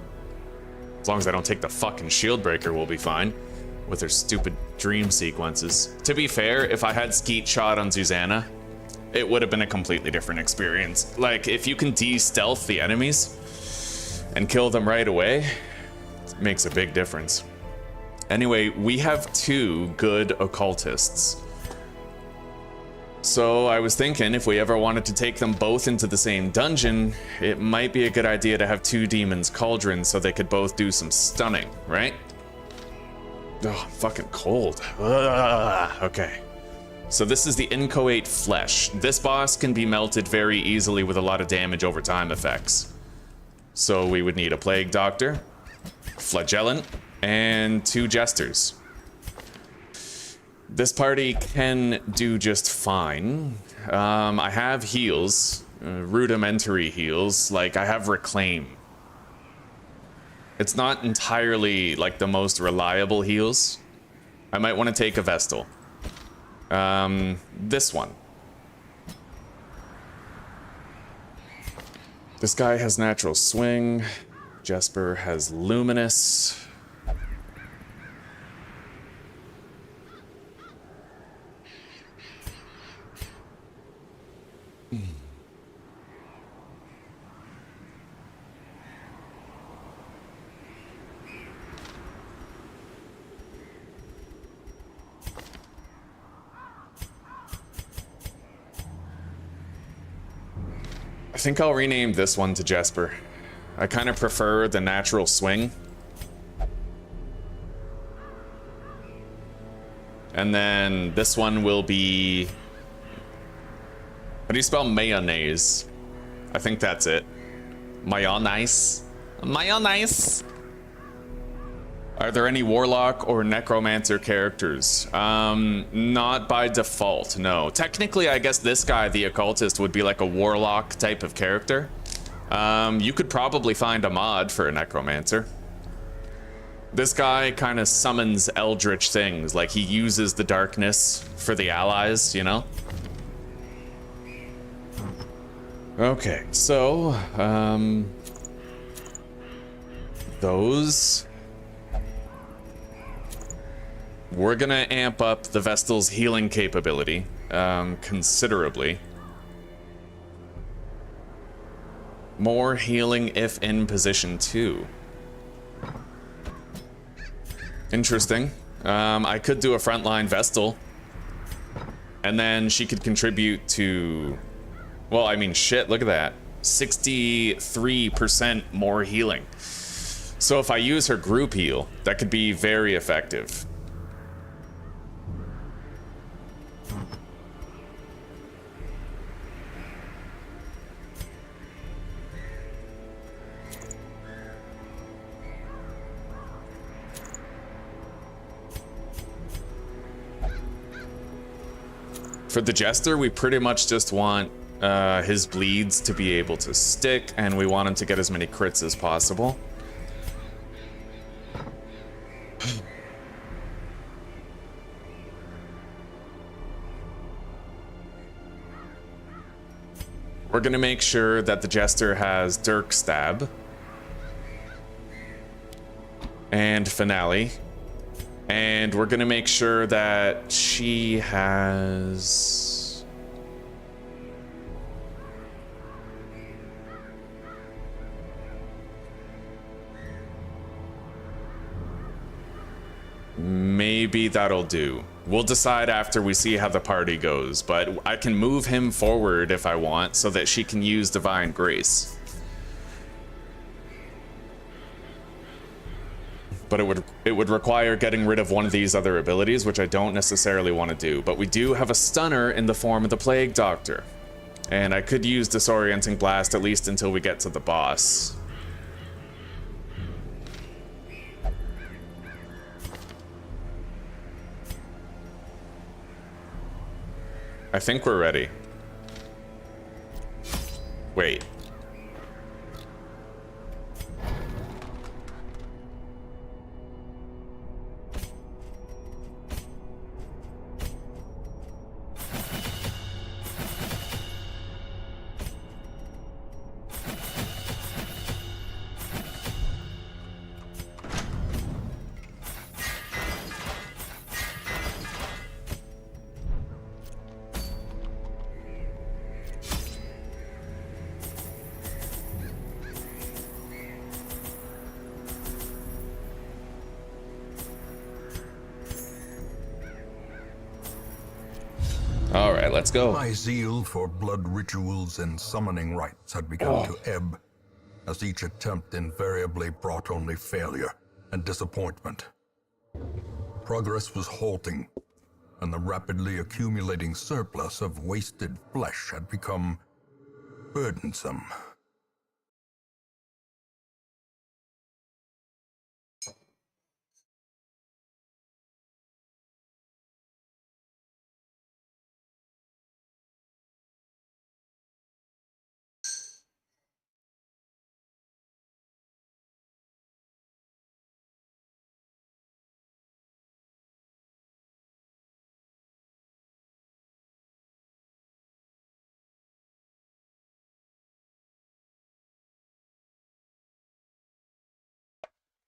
As long as I don't take the fucking shield breaker, we'll be fine with their stupid dream sequences. To be fair, if I had Skeet shot on Susanna, it would have been a completely different experience. Like, if you can de-stealth the enemies and kill them right away, it makes a big difference. Anyway, we have 2 good occultists. So I was thinking if we ever wanted to take them both into the same dungeon, it might be a good idea to have 2 demons cauldrons so they could both do some stunning, right? Oh, I'm fucking cold. Ugh. Okay. So this is the inchoate flesh. This boss can be melted very easily with a lot of damage over time effects. So we would need a plague doctor, flagellant, and 2 jesters. This party can do just fine. I have heals, rudimentary heals, like I have reclaim. It's not entirely like the most reliable heals. I might want to take a Vestal. This one. This guy has natural swing. Jesper has luminous. I think I'll rename this one to Jesper. I kind of prefer the natural swing. And then this one will be... How do you spell mayonnaise? I think that's it. Mayonnaise. Mayonnaise. Are there any warlock or necromancer characters? Not by default, no. Technically, I guess this guy, the occultist, would be like a warlock type of character. You could probably find a mod for a necromancer. This guy kind of summons eldritch things, like he uses the darkness for the allies, you know? Okay, so, those... We're gonna amp up the Vestal's healing capability, considerably. More healing if in position 2. Interesting. I could do a frontline Vestal. And then she could contribute to... Well, I mean, shit, look at that. 63% more healing. So if I use her group heal, that could be very effective. For the Jester, we pretty much just want his bleeds to be able to stick, and we want him to get as many crits as possible. We're gonna make sure that the Jester has Dirk Stab and Finale. And we're gonna make sure that she has... Maybe that'll do. We'll decide after we see how the party goes, but I can move him forward if I want so that she can use Divine Grace. But it would require getting rid of one of these other abilities, which I don't necessarily want to do. But we do have a stunner in the form of the Plague Doctor. And I could use Disorienting Blast at least until we get to the boss. I think we're ready. Wait. All right, let's go. My zeal for blood rituals and summoning rites had begun to ebb, as each attempt invariably brought only failure and disappointment. Progress was halting, and the rapidly accumulating surplus of wasted flesh had become burdensome.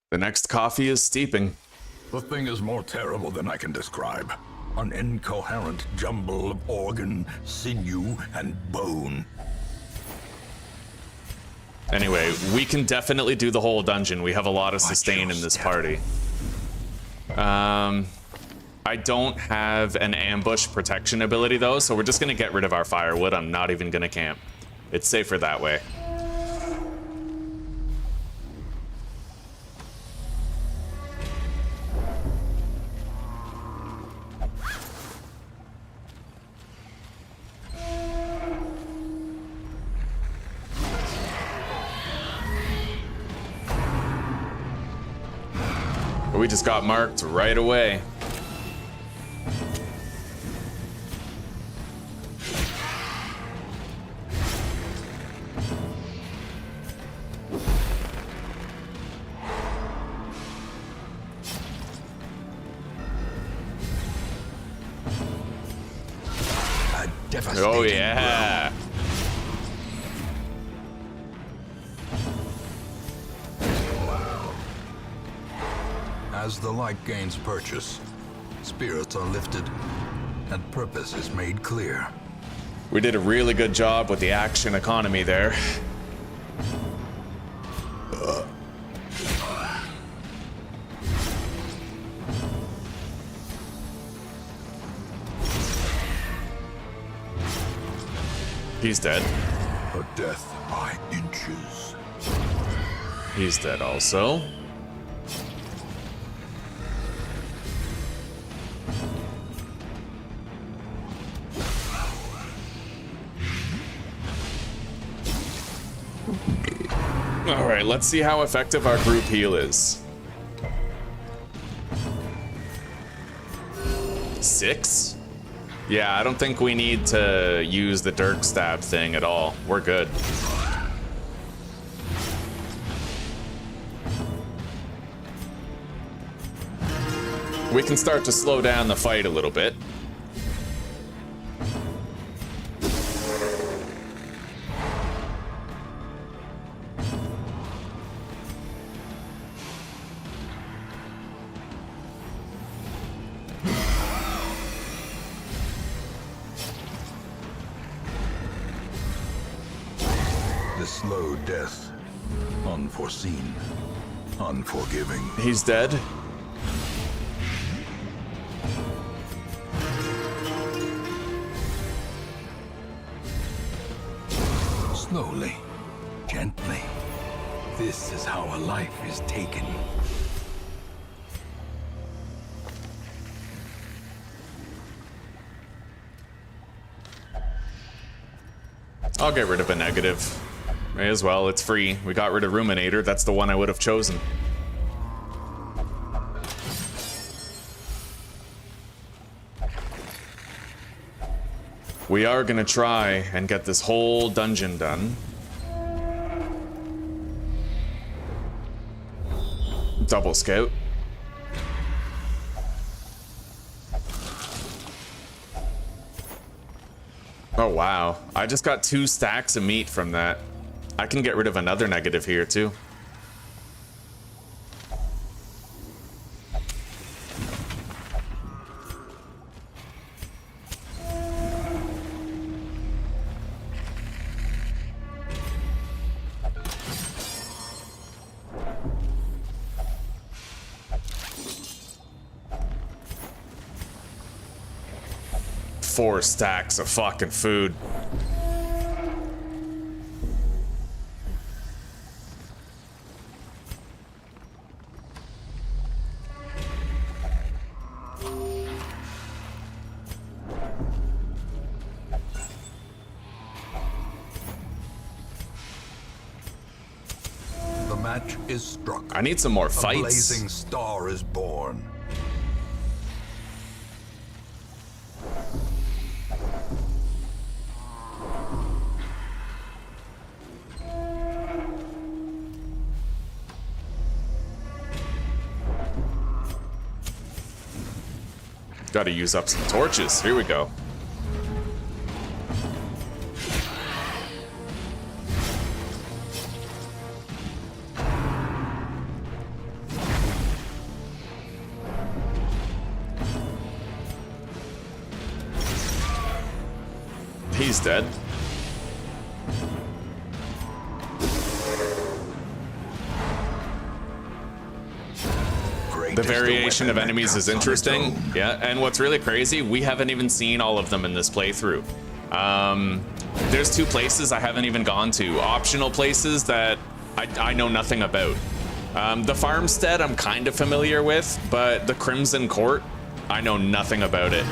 The next coffee is steeping. The thing is more terrible than I can describe. An incoherent jumble of organ, sinew, and bone. Anyway, we can definitely do the whole dungeon. We have a lot of sustain in this party. I don't have an ambush protection ability though, so we're just gonna get rid of our firewood. I'm not even gonna camp. It's safer that way. We just got marked right away. Oh yeah. As the light gains purchase, spirits are lifted, and purpose is made clear. We did a really good job with the action economy there. He's dead. A death by inches. He's dead also. All right, let's see how effective our group heal is. 6? Yeah, I don't think we need to use the dirk stab thing at all. We're good. We can start to slow down the fight a little bit. The slow death, unforeseen, unforgiving. He's dead. Slowly, gently. This is how a life is taken. I'll get rid of a negative. May as well, it's free. We got rid of Ruminator, that's the one I would have chosen. We are gonna try and get this whole dungeon done. Double scout. Oh wow, I just got 2 stacks of meat from that. I can get rid of another negative here too. 4 stacks of fucking food. The match is struck. I need some more A fights. blazing star is born. Gotta use up some torches. Here we go. He's dead. The variation of enemies is interesting. Yeah, and what's really crazy, we haven't even seen all of them in this playthrough. There's 2 places I haven't even gone to. Optional places that I know nothing about. The farmstead I'm kind of familiar with, but the Crimson Court, I know nothing about it.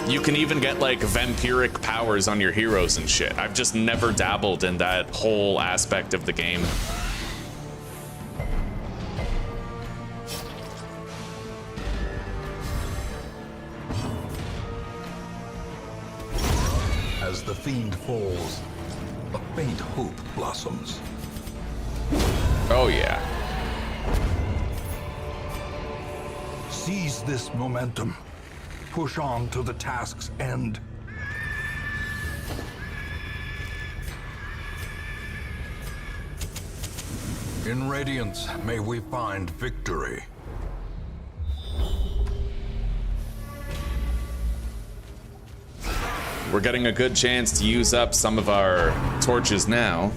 You can even get like vampiric powers on your heroes and shit. I've just never dabbled in that whole aspect of the game. As the fiend falls, a faint hope blossoms. Oh yeah. Seize this momentum. Push on to the task's end. In Radiance, may we find victory. We're getting a good chance to use up some of our torches now.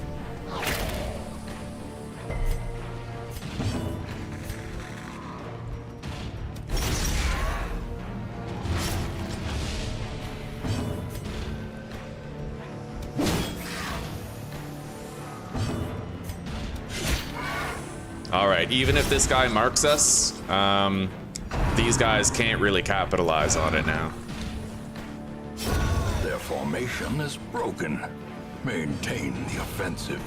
All right, even if this guy marks us, these guys can't really capitalize on it now. Their formation is broken. Maintain the offensive.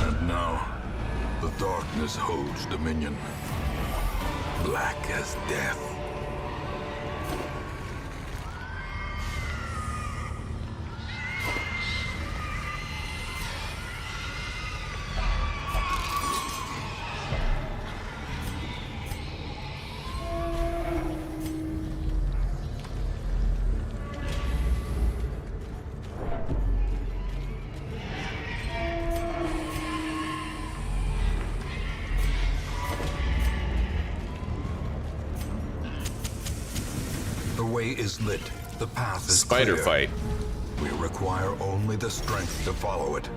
And now, the darkness holds dominion. Black as death. The way is lit. The path is Spider clear. fight. We require only the strength to follow it.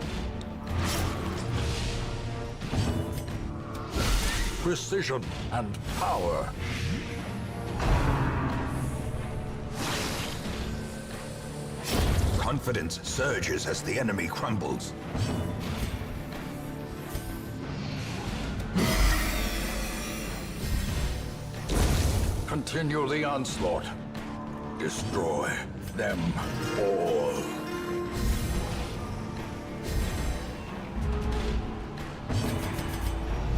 Precision and power. Confidence surges as the enemy crumbles. Continue the onslaught. Destroy them all.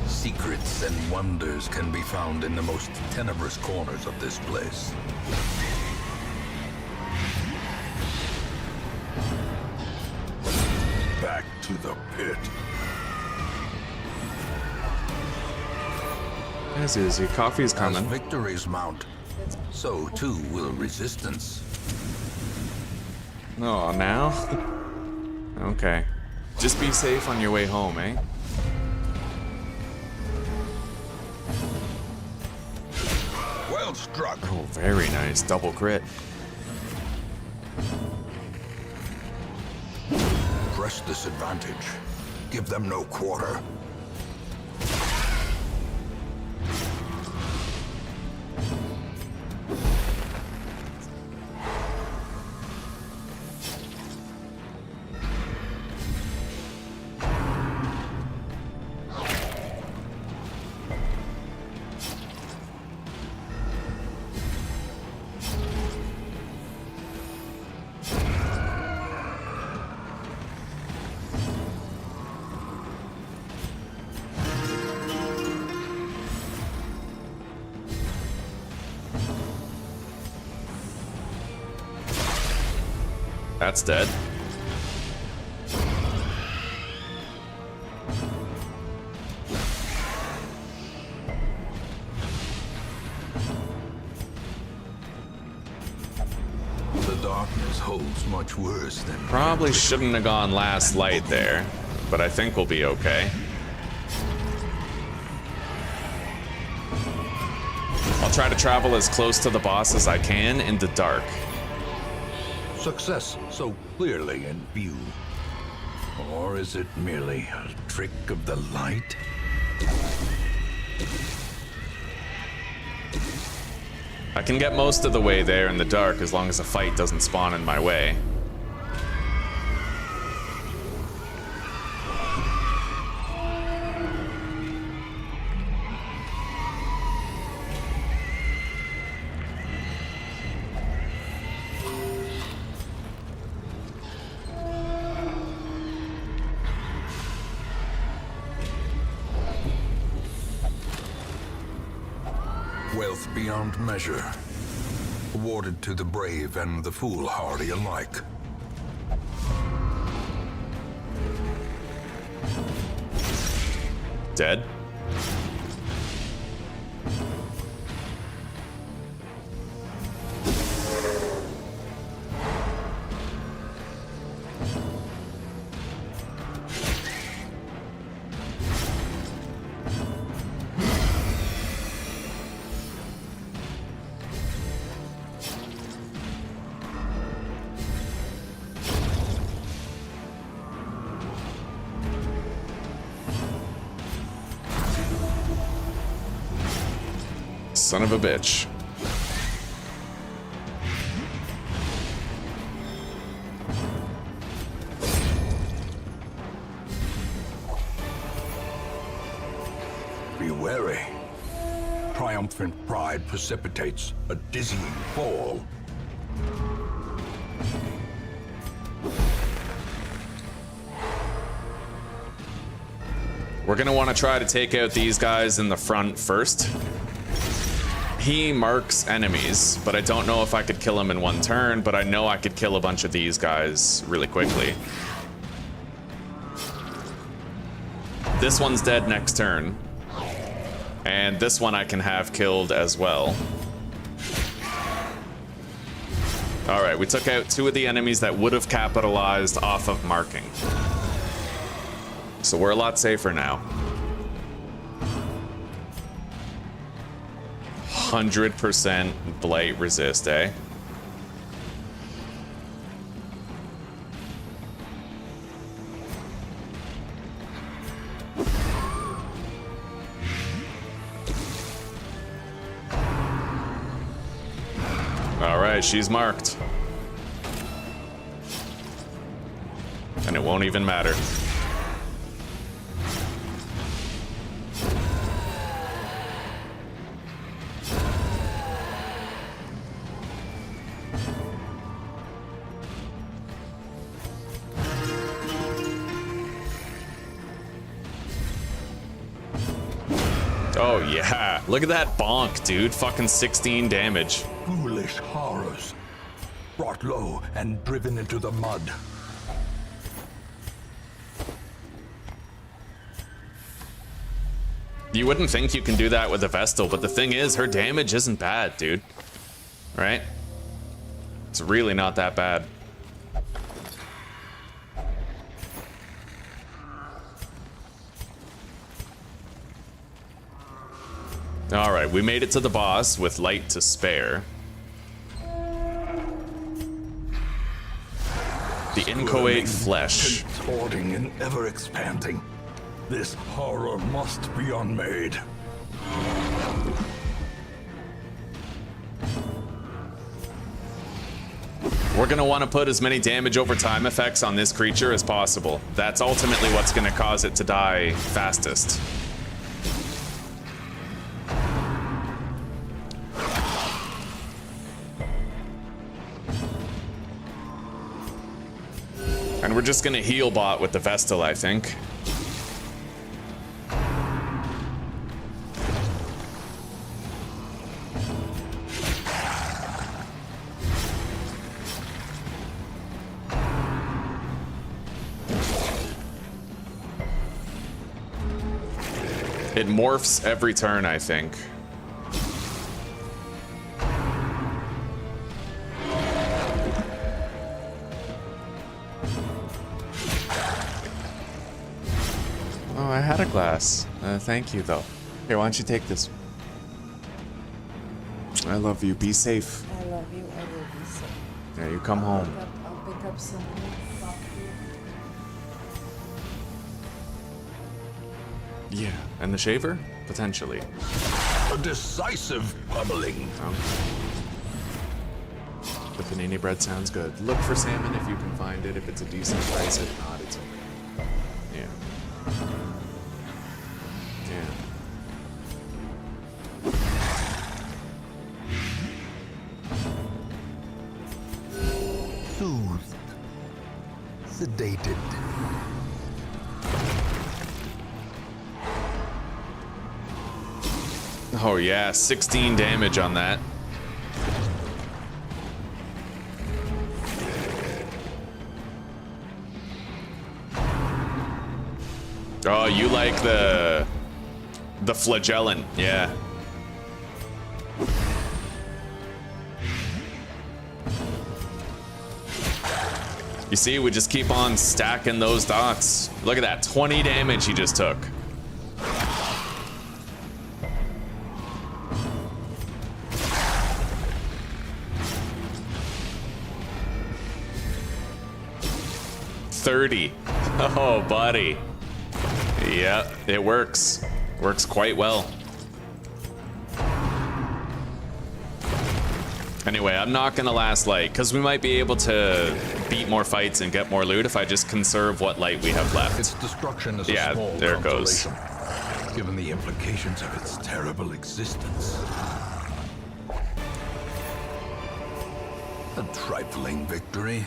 Secrets and wonders can be found in the most tenebrous corners of this place. Back to the pit. As is, your coffee's As coming. victories mount, so too will resistance. Oh, now? Okay. Just be safe on your way home, eh? Well struck. Oh, very nice. Double crit. press this advantage. Give them no quarter. That's dead. The darkness holds much worse than... Probably shouldn't have gone last light there, but I think we'll be okay. I'll try to travel as close to the boss as I can in the dark. Success so clearly in view. Or is it merely a trick of the light? I can get most of the way there in the dark as long as a fight doesn't spawn in my way. Wealth beyond measure, awarded to the brave and the foolhardy alike. Dead? Son of a bitch. Be wary. Triumphant pride precipitates a dizzying fall. We're gonna want to try to take out these guys in the front first. He marks enemies, but I don't know if I could kill him in one turn, but I know I could kill a bunch of these guys really quickly. This one's dead next turn. And this one I can have killed as well. Alright, we took out two of the enemies that would have capitalized off of marking. So we're a lot safer now. 100% blight resist, eh? All right, she's marked. And it won't even matter. Oh yeah, look at that bonk, dude. Fucking 16 damage. Foolish horrors, brought low and driven into the mud. You wouldn't think you can do that with a Vestal, but the thing is, her damage isn't bad, dude. Right? It's really not that bad. Alright, we made it to the boss with light to spare. The inchoate Squirming, flesh. contorting and ever expanding. This horror must be unmade. We're gonna want to put as many damage over time effects on this creature as possible. That's ultimately what's gonna cause it to die fastest. And we're just gonna heal bot with the Vestal, I think. It morphs every turn, I think. Oh, I had a glass. Thank you, though. Here, why don't you take this? I love you. Be safe. I love you. I will be safe. Yeah, you come home. I'll pick up some more coffee. Yeah, and the shaver? Potentially. A decisive pummeling. The panini bread sounds good. Look for salmon if you can find it. If it's a decent price, if not, it's okay. Yeah. Soothed. Sedated. Oh yeah, 16 damage on that. Oh, you like the flagellant, yeah. You see, we just keep on stacking those dots. Look at that, 20 damage he just took. Oh, buddy. Yep, it works. Works quite well. Anyway, I'm not gonna last light, because we might be able to beat more fights and get more loot if I just conserve what light we have left. Its destruction is Yeah, a small there it goes. consolation, given the implications of its terrible existence. A trifling victory,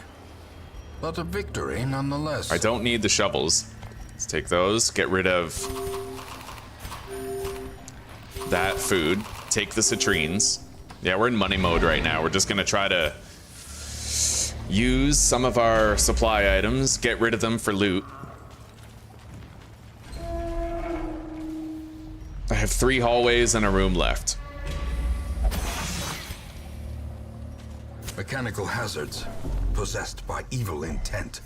but a victory nonetheless. I don't need the shovels. Let's take those, get rid of that food, take the citrines. Yeah, we're in money mode right now. We're just gonna try to use some of our supply items, get rid of them for loot. I have 3 hallways and a room left. Mechanical hazards, possessed by evil intent.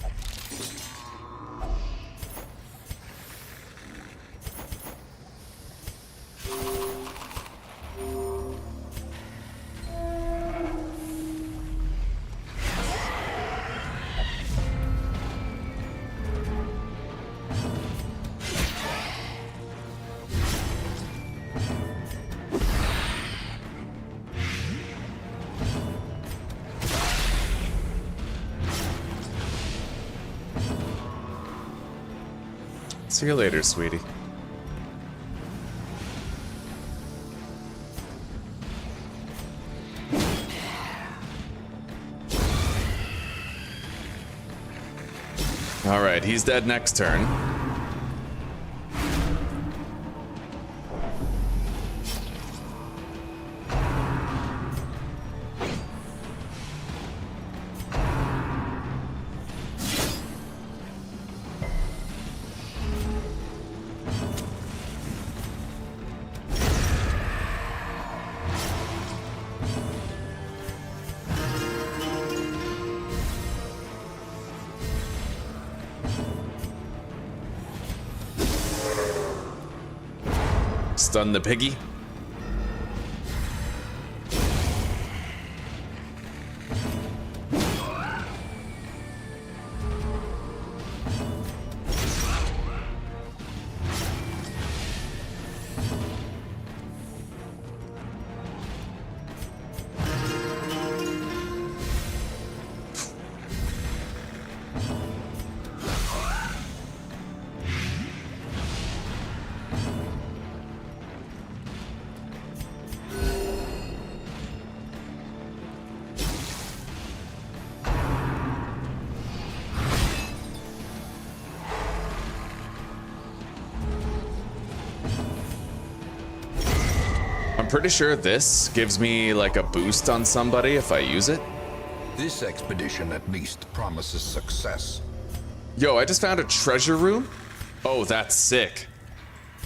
See you later, sweetie. All right, he's dead next turn. Stun the piggy. pretty sure this gives me like a boost on somebody if I use it. This expedition at least promises success. Yo, I just found a treasure room. Oh, that's sick.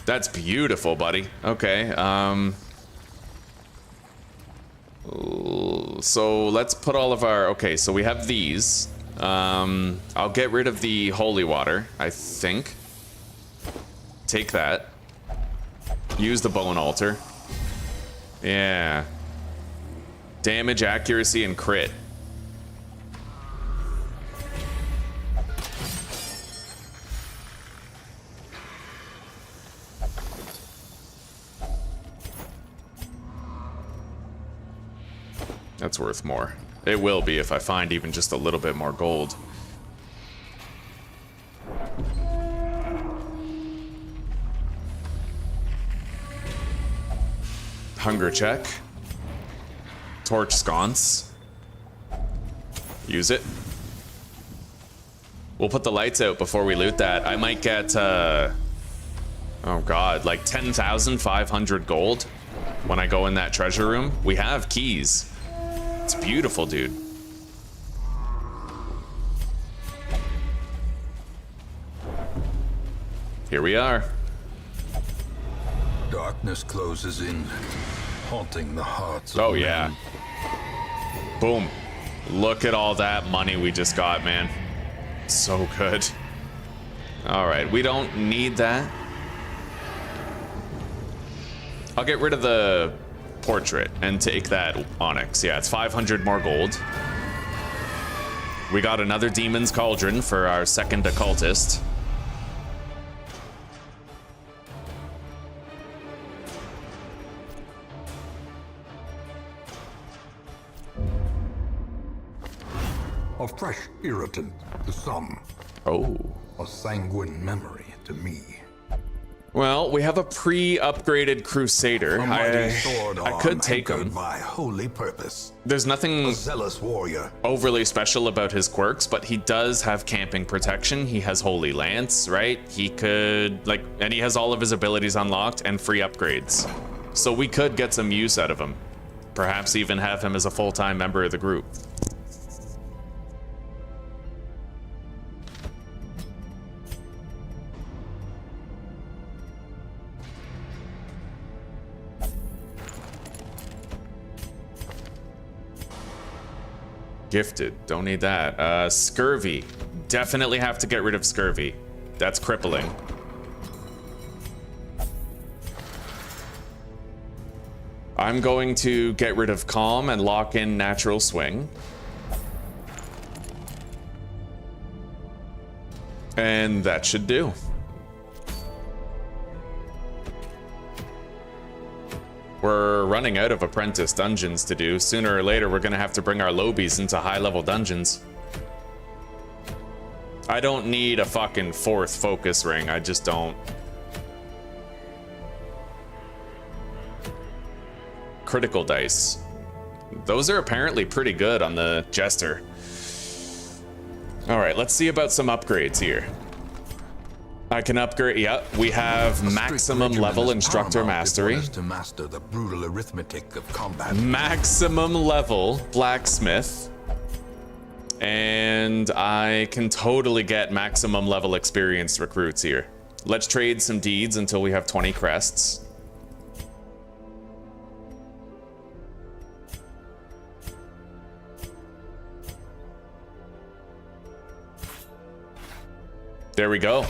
That's beautiful, buddy. Okay, so let's put all of our, okay, so we have these. I'll get rid of the holy water, I think. Take that. Use the bone altar. Yeah. Damage, accuracy, and crit. That's worth more. It will be if I find even just a little bit more gold. Hunger check. Torch sconce. Use it. We'll put the lights out before we loot that. I might get, oh god, like 10,500 gold when I go in that treasure room. We have keys. It's beautiful, dude. Here we are. Darkness closes in, haunting the hearts of Oh, men. yeah. Boom. Look at all that money we just got, man. So good. All right, we don't need that. I'll get rid of the portrait and take that onyx. Yeah, it's 500 more gold. We got another demon's cauldron for our second occultist. A fresh irritant to some, Oh. a sanguine memory to me. Well, we have a pre-upgraded crusader. A mighty I sword could arm take anchored him. by holy purpose. There's nothing A zealous warrior. overly special about his quirks, but he does have camping protection. He has Holy Lance, right? He could, like, and he has all of his abilities unlocked and free upgrades. So we could get some use out of him. Perhaps even have him as a full-time member of the group. Gifted, don't need that. Scurvy, definitely have to get rid of scurvy. That's crippling. I'm going to get rid of calm and lock in natural swing. And that should do. We're running out of apprentice dungeons to do. Sooner or later, we're gonna have to bring our lobies into high-level dungeons. I don't need a fucking fourth focus ring. I just don't. Critical dice. Those are apparently pretty good on the Jester. All right, let's see about some upgrades here. I can upgrade, yep, we have maximum level instructor mastery. To master the brutal arithmetic of combat. Maximum level blacksmith. And I can totally get maximum level experienced recruits here. Let's trade some deeds until we have 20 crests. There we go.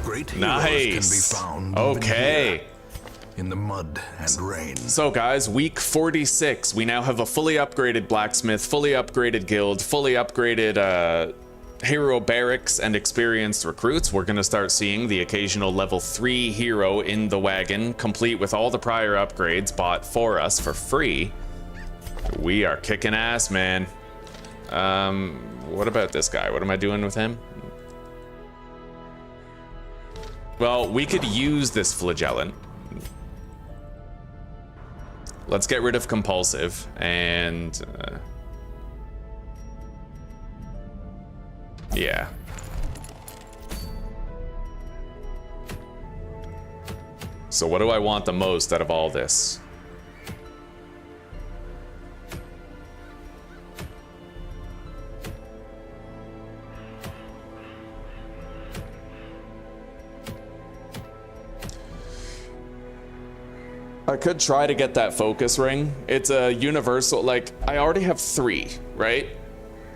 Great heroes Nice. can be found even Okay. here, in the mud and rain. So guys, week 46, we now have a fully upgraded blacksmith, fully upgraded guild, fully upgraded hero barracks and experienced recruits. We're gonna start seeing the occasional level 3 hero in the wagon, complete with all the prior upgrades bought for us for free. We are kicking ass, man. What about this guy? What am I doing with him? Well, we could use this flagellant. Let's get rid of compulsive and yeah. So what do I want the most out of all this? I could try to get that focus ring. It's a universal, like, I already have 3, right?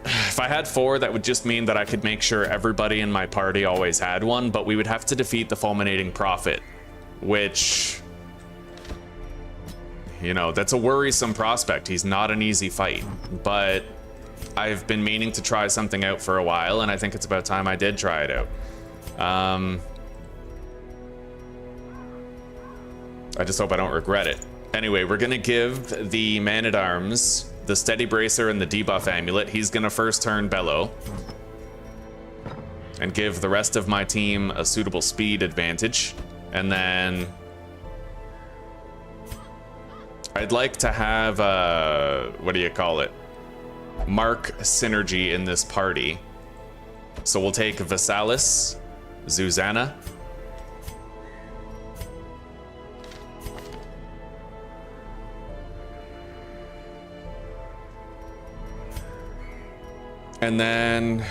If I had 4, that would just mean that I could make sure everybody in my party always had one, but we would have to defeat the fulminating prophet, which, you know, that's a worrisome prospect. He's not an easy fight, but I've been meaning to try something out for a while, and I think it's about time I did try it out. I just hope I don't regret it. Anyway, we're gonna give the man-at-arms the steady bracer and the debuff amulet. He's gonna first turn bellow and give the rest of my team a suitable speed advantage. And then I'd like to have what do you call it? Mark synergy in this party. So we'll take Vasalis, Zuzana, and then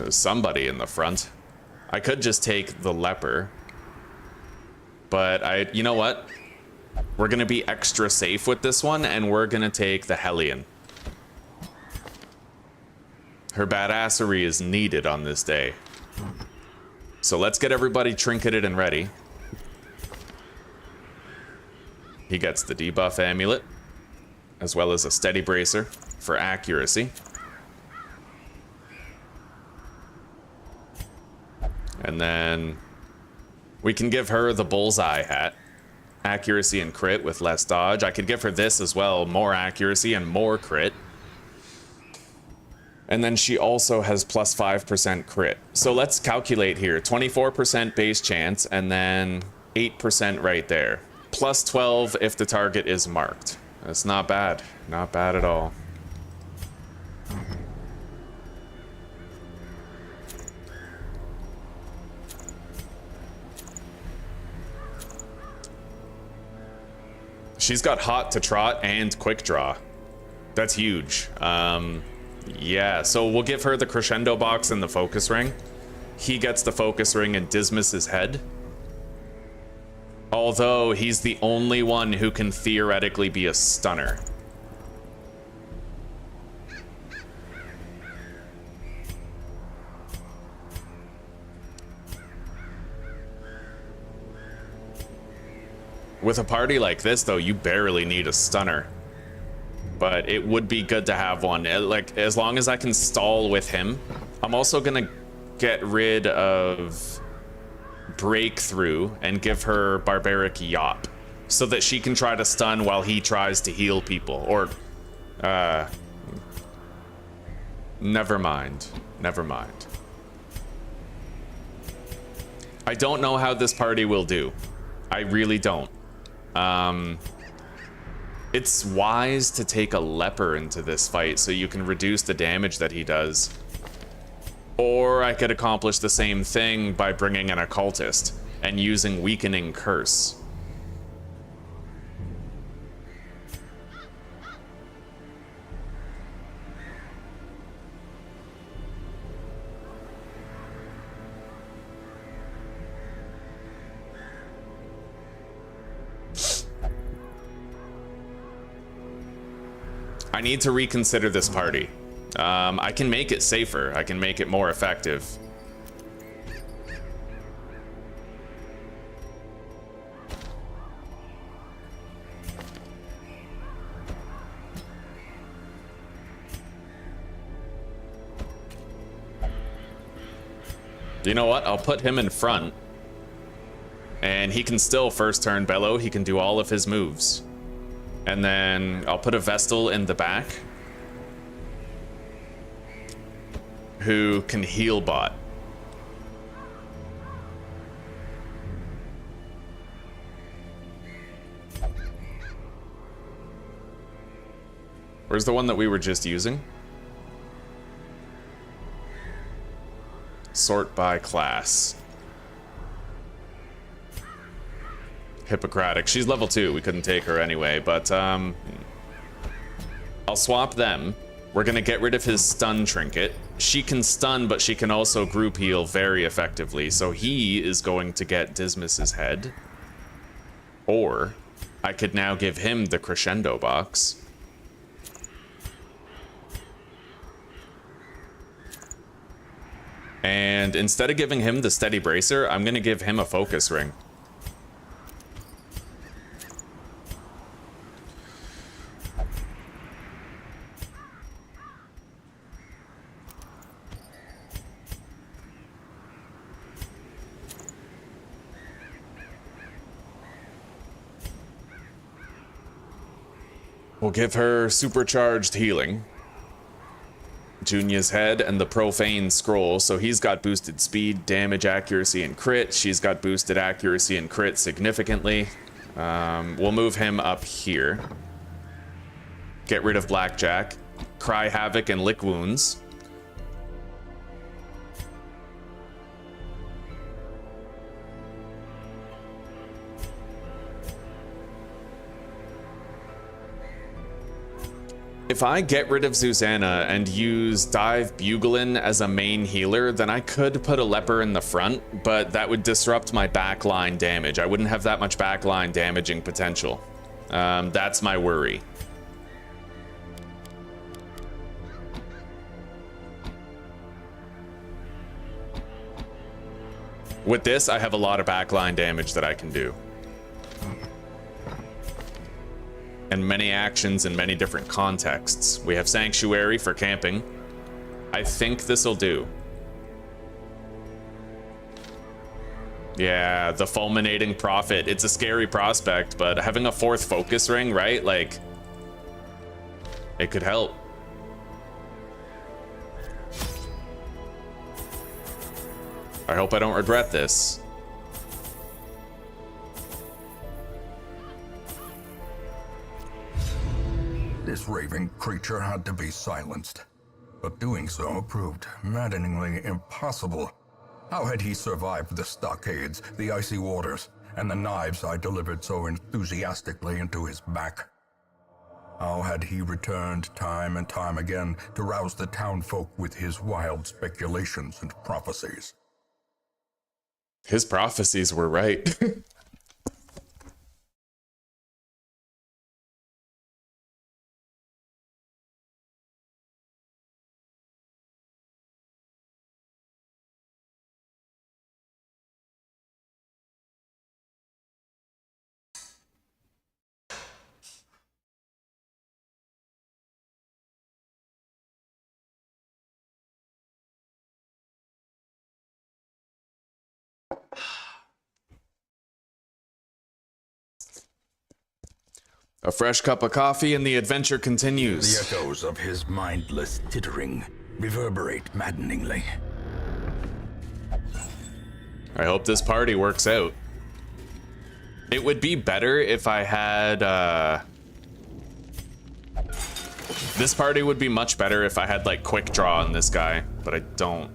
somebody in the front. I could just take the leper, but you know what? We're gonna be extra safe with this one, and we're gonna take the Hellion. Her badassery is needed on this day. So let's get everybody trinketed and ready. He gets the debuff amulet, as well as a steady bracer for accuracy. And then we can give her the bullseye hat. Accuracy and crit with less dodge. I could give her this as well, more accuracy and more crit. And then she also has plus 5% crit. So let's calculate here. 24% base chance, and then 8% right there. Plus 12 if the target is marked. That's not bad. Not bad at all. She's got hot to trot and quick draw. That's huge. Yeah, so we'll give her the crescendo box and the focus ring. He gets the focus ring and Dismas's head. Although he's the only one who can theoretically be a stunner. With a party like this, though, you barely need a stunner. But it would be good to have one. Like, as long as I can stall with him. I'm also gonna get rid of Breakthrough and give her Barbaric Yop, so that she can try to stun while he tries to heal people. Or, never mind. Never mind. I don't know how this party will do. I really don't. It's wise to take a leper into this fight so you can reduce the damage that he does. Or I could accomplish the same thing by bringing an occultist and using weakening curse. I need to reconsider this party. I can make it safer. I can make it more effective. You know what? I'll put him in front. And he can still first turn bellow. He can do all of his moves. And then I'll put a Vestal in the back who can heal bot. Where's the one that we were just using? Sort by class. Hippocratic. She's level 2. We couldn't take her anyway, but I'll swap them. We're gonna get rid of his stun trinket. She can stun, but she can also group heal very effectively, so he is going to get Dismas's head. Or I could now give him the crescendo box. And instead of giving him the steady bracer, I'm going to give him a focus ring. We'll give her supercharged healing. Junia's head and the profane scroll, so he's got boosted speed, damage, accuracy, and crit. She's got boosted accuracy and crit significantly. We'll move him up here. Get rid of Blackjack. Cry Havoc and Lick Wounds. If I get rid of Susanna and use Dive Buglin as a main healer, then I could put a leper in the front, but that would disrupt my backline damage. I wouldn't have that much backline damaging potential. That's my worry. With this, I have a lot of backline damage that I can do. And many actions in many different contexts. We have Sanctuary for camping. I think this'll do. Yeah, the Fulminating Prophet. It's a scary prospect, but having a 4th focus ring, right? Like, it could help. I hope I don't regret this. This raving creature had to be silenced, but doing so proved maddeningly impossible. How had he survived the stockades, the icy waters, and the knives I delivered so enthusiastically into his back? How had he returned time and time again to rouse the townfolk with his wild speculations and prophecies? His prophecies were right. A fresh cup of coffee and the adventure continues. The echoes of his mindless tittering reverberate maddeningly. I hope this party works out. It would be better if I had, this party would be much better if I had, like, quick draw on this guy, but I don't.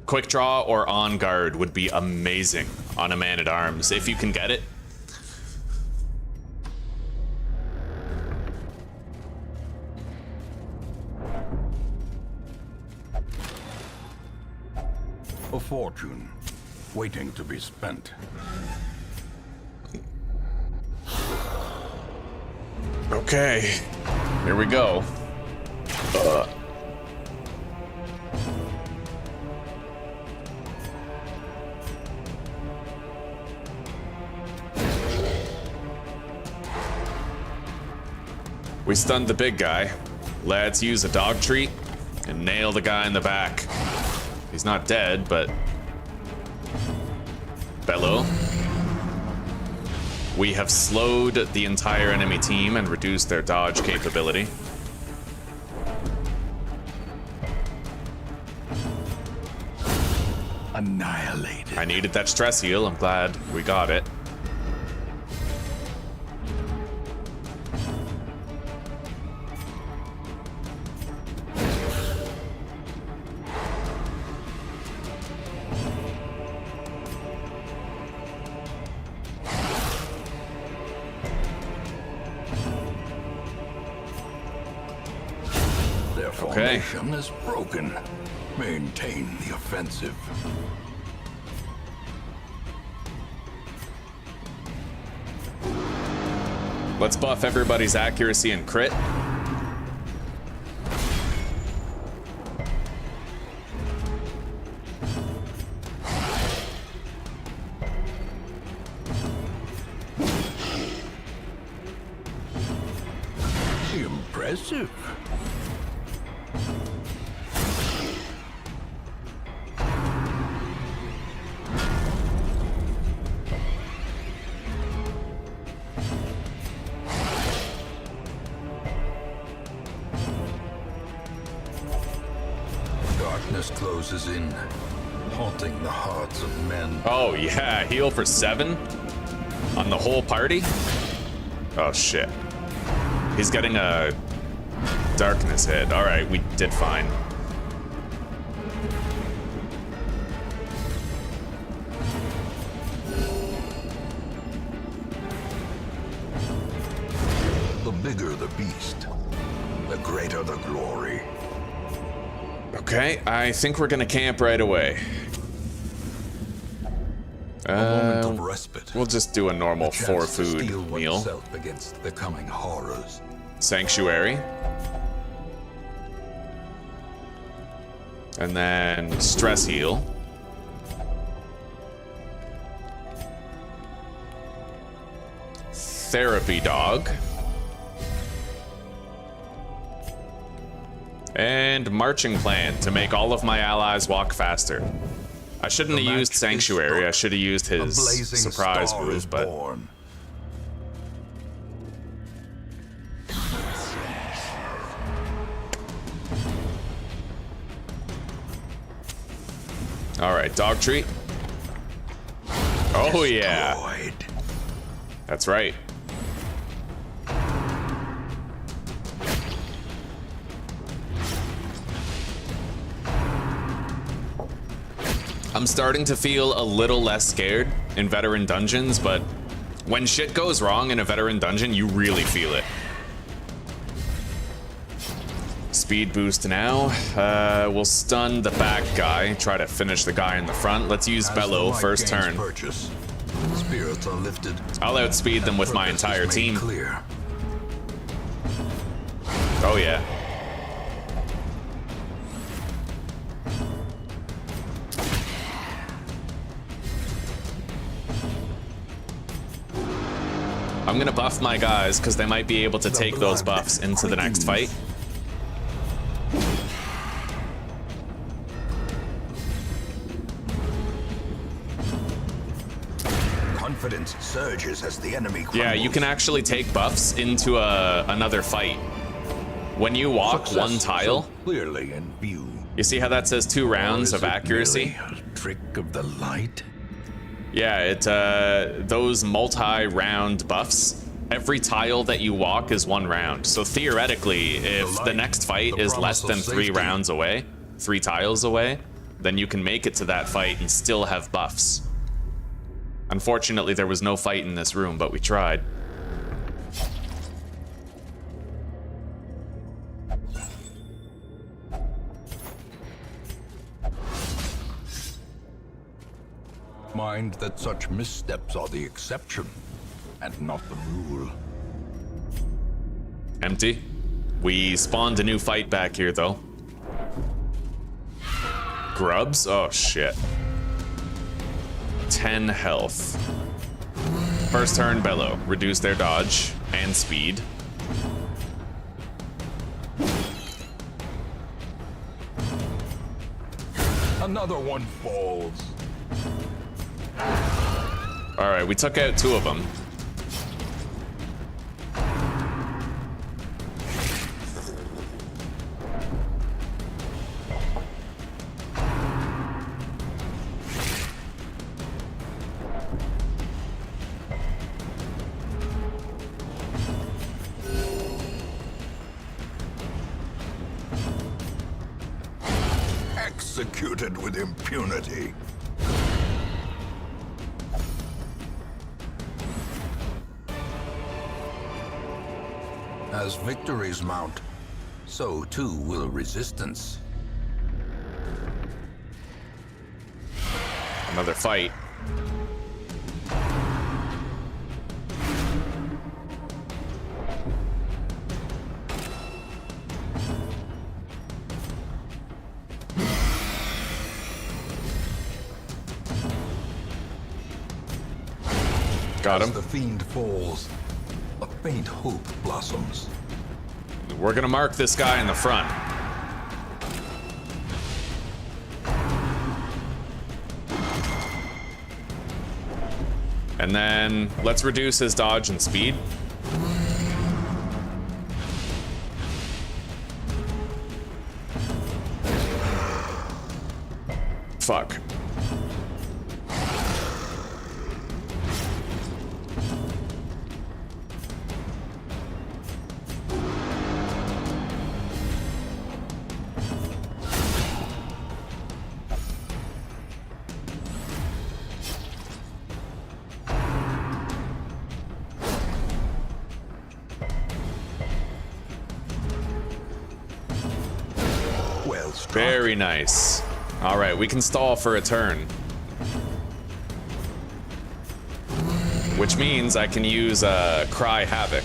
Quick draw or on guard would be amazing on a man-at-arms, if you can get it. A fortune, waiting to be spent. Okay, here we go. We stunned the big guy. Let's use a dog treat and nail the guy in the back. He's not dead, but... Bellow. We have slowed the entire enemy team and reduced their dodge capability. Annihilated. I needed that stress heal. I'm glad we got it. Formation is broken. Maintain the offensive. Let's buff everybody's accuracy and crit. Impressive. Darkness closes in, haunting the hearts of men. Oh yeah, heal for 7 on the whole party. Oh shit. He's getting a darkness hit. All right, we did fine. The bigger the beast, the greater the glory. Okay, I think we're gonna camp right away. A moment of respite. We'll just do a normal A chance to 4-food steel meal. oneself against the coming horrors. Sanctuary. And then stress heal. Therapy dog. And marching plan to make all of my allies walk faster. I shouldn't have used Sanctuary. I should have used his surprise move, but born. all right, dog treat. Oh yeah, Destroyed. that's right. I'm starting to feel a little less scared in veteran dungeons, but when shit goes wrong in a veteran dungeon, you really feel it. Speed boost now. We'll stun the back guy, try to finish the guy in the front. Let's use As Bellow the light first gains turn. Purchase, spirits are lifted. I'll outspeed them with my Purpose is entire made team. Clear. Oh yeah. I'm gonna buff my guys because they might be able to take those buffs into the next fight. Confidence surges as the enemy crumbles. Yeah, you can actually take buffs into another fight. When you walk Success one tile, so clearly in view. you see how that says 2 rounds Or of is it accuracy? merely a trick of the light. Yeah, those multi-round buffs, every tile that you walk is 1 round. So theoretically, if the next fight is less than 3 rounds away, 3 tiles away, then you can make it to that fight and still have buffs. Unfortunately, there was no fight in this room, but we tried. Mind that such missteps are the exception and not the rule. Empty. We spawned a new fight back here, though. Grubs? Oh, shit. 10 health. First turn, Bellow. Reduce their dodge and speed. Another one falls. Alright, we took out 2 of them. Executed with impunity. As victories mount, so too will resistance. Another fight. Got As him. the fiend falls, a faint hope blossoms. We're gonna mark this guy in the front. And then let's reduce his dodge and speed. Fuck. Well struck. Very nice. All right, we can stall for a turn. Which means I can use Cry Havoc.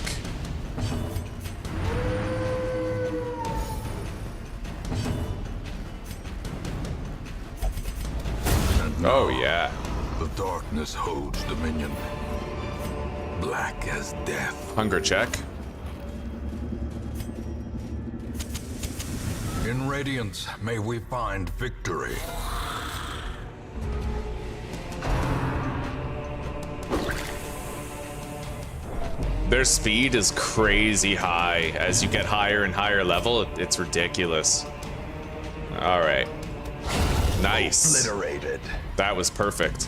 And now, Oh yeah. the darkness holds dominion. Black as death. Hunger check. In radiance, may we find victory. Their speed is crazy high. As you get higher and higher level, it's ridiculous. All right. Nice. Obliterated. That was perfect.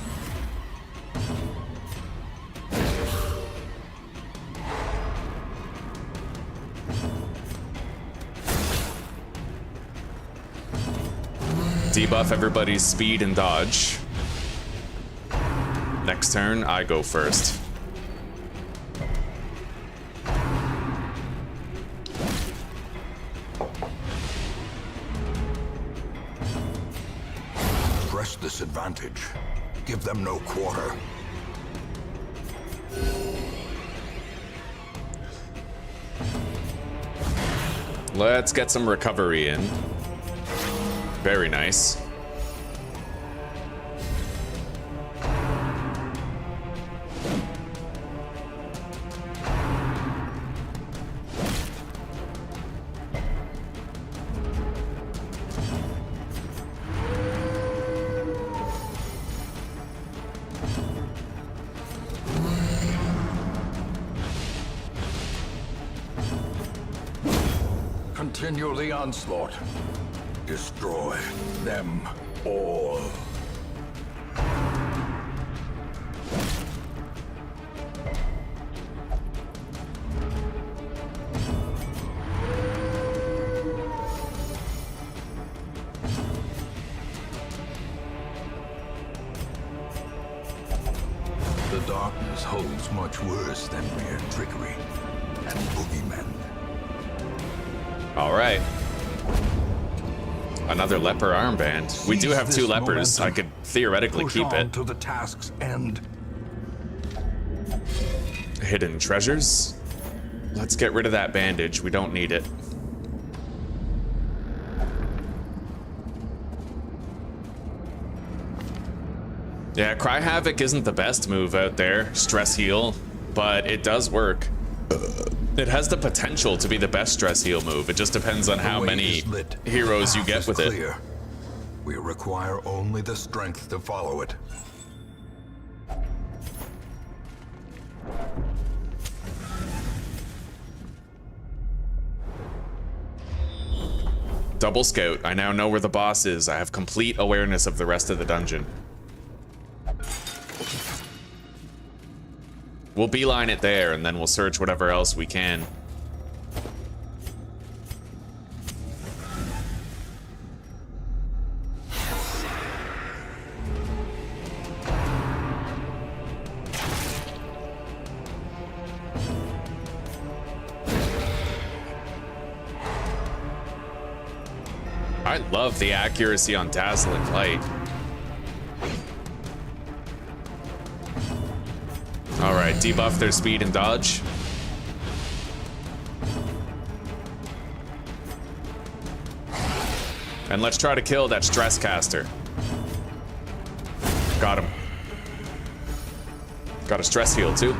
Debuff everybody's speed and dodge. Next turn, I go first. Press this advantage. Give them no quarter. Let's get some recovery in. Very nice. Continue the onslaught. Destroy them all. The darkness holds much worse than mere trickery and boogeymen. All right. Another leper armband. We do Seize have two this lepers. momentum. I could theoretically Push keep on it. to the task's end. Hidden treasures. Let's get rid of that bandage. We don't need it. Yeah, Cry Havoc isn't the best move out there. Stress heal, but it does work. It has the potential to be the best stress heal move. It just depends on The how way many is lit. heroes you Path get is with it. clear. We require only the strength to follow it. Double scout. I now know where the boss is. I have complete awareness of the rest of the dungeon. We'll beeline it there, and then we'll search whatever else we can. I love the accuracy on Dazzling Light. All right, debuff their speed and dodge. And let's try to kill that stress caster. Got him. Got a stress heal too.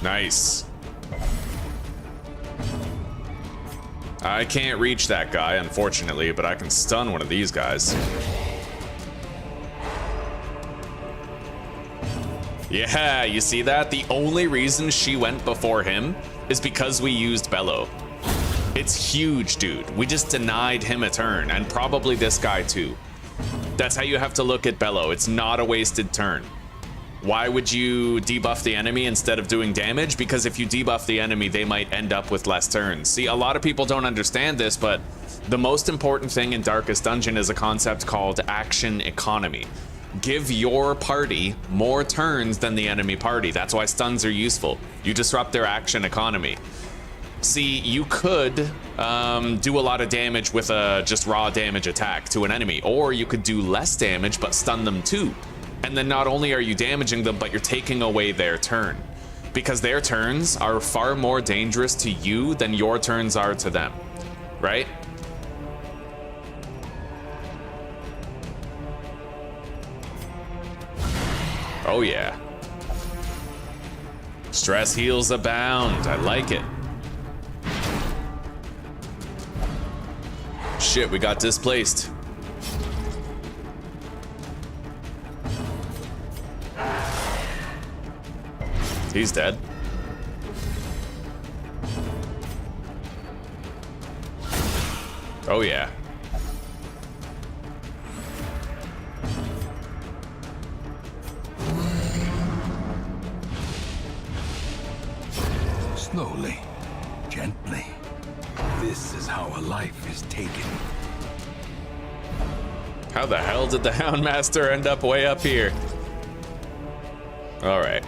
Nice. I can't reach that guy, unfortunately, but I can stun one of these guys. Yeah, you see that? The only reason she went before him is because we used Bellow. It's huge, dude. We just denied him a turn, and probably this guy too. That's how you have to look at Bellow. It's not a wasted turn. Why would you debuff the enemy instead of doing damage? Because if you debuff the enemy, they might end up with less turns. See, a lot of people don't understand this, but the most important thing in Darkest Dungeon is a concept called action economy. Give your party more turns than the enemy party. That's why stuns are useful. You disrupt their action economy. See, you could do a lot of damage with a just raw damage attack to an enemy, or you could do less damage but stun them too. And then not only are you damaging them, but you're taking away their turn. Because their turns are far more dangerous to you than your turns are to them. Right? Oh yeah. Stress heals abound. I like it. Shit, we got displaced. He's dead. Oh yeah. Slowly, gently. This is how a life is taken. How the hell did the Houndmaster end up way up here? All right.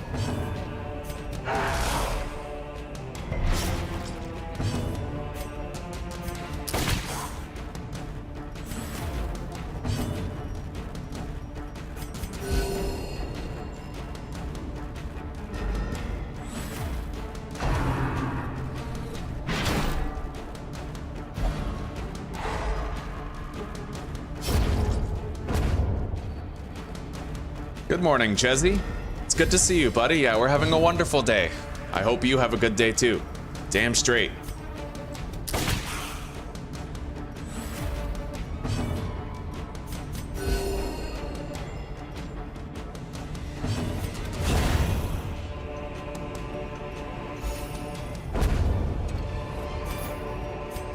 Good morning, Jezzy. It's good to see you, buddy. Yeah, we're having a wonderful day. I hope you have a good day too. Damn straight.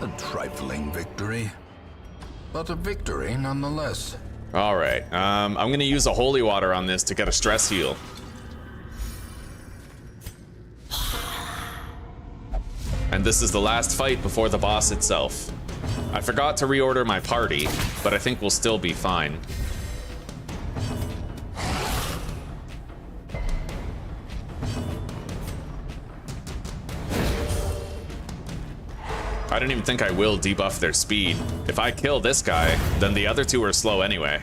A trifling victory, but a victory nonetheless. All right, I'm gonna use a holy water on this to get a stress heal. And this is the last fight before the boss itself. I forgot to reorder my party, but I think we'll still be fine. I don't even think I will debuff their speed. If I kill this guy, then the other two are slow anyway.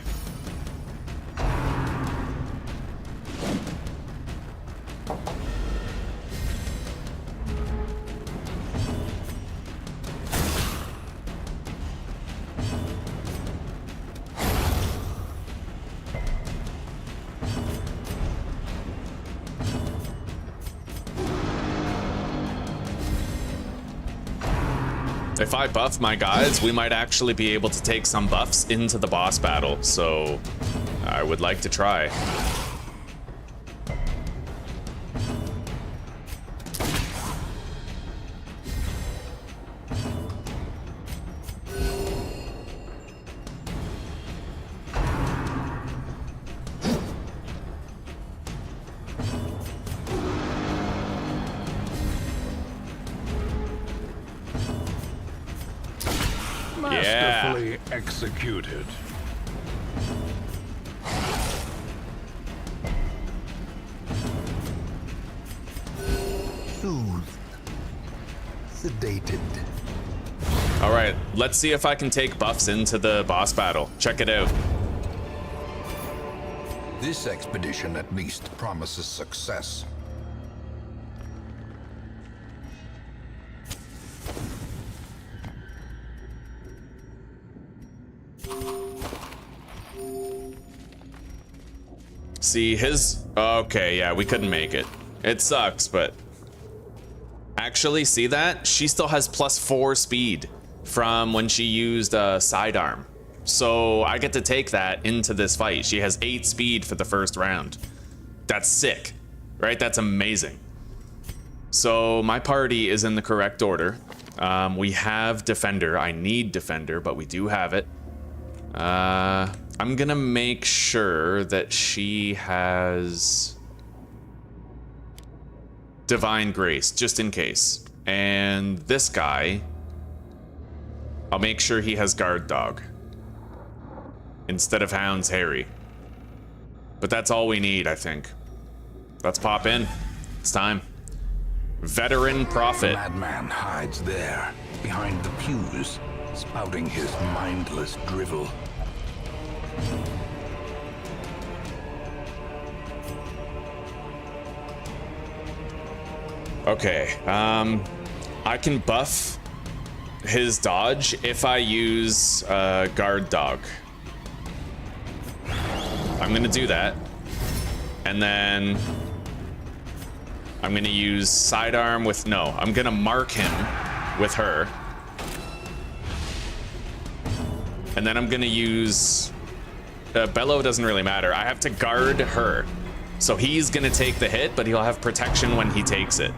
If I buff my guys, we might actually be able to take some buffs into the boss battle, so I would like to try. Masterfully executed. Soothed. Sedated. All right, let's see if I can take buffs into the boss battle. Check it out. This expedition at least promises success. see his... Okay, yeah, we couldn't make it. It sucks, but... Actually, see that? She still has +4 speed from when she used sidearm. So I get to take that into this fight. She has 8 speed for the first round. That's sick, right? That's amazing. So my party is in the correct order. We have defender. I need defender, but we do have it. I'm gonna make sure that she has divine grace, just in case. And this guy, I'll make sure he has guard dog instead of Hound's Harry. But that's all we need, I think. Let's pop in. It's time. Veteran prophet. The madman hides there, behind the pews, spouting his mindless drivel. Okay, I can buff his dodge if I use guard dog. I'm gonna do that. And then I'm gonna use sidearm with, no, I'm gonna mark him with her. And then I'm gonna use, bellow doesn't really matter. I have to guard her. So he's gonna take the hit, but he'll have protection when he takes it.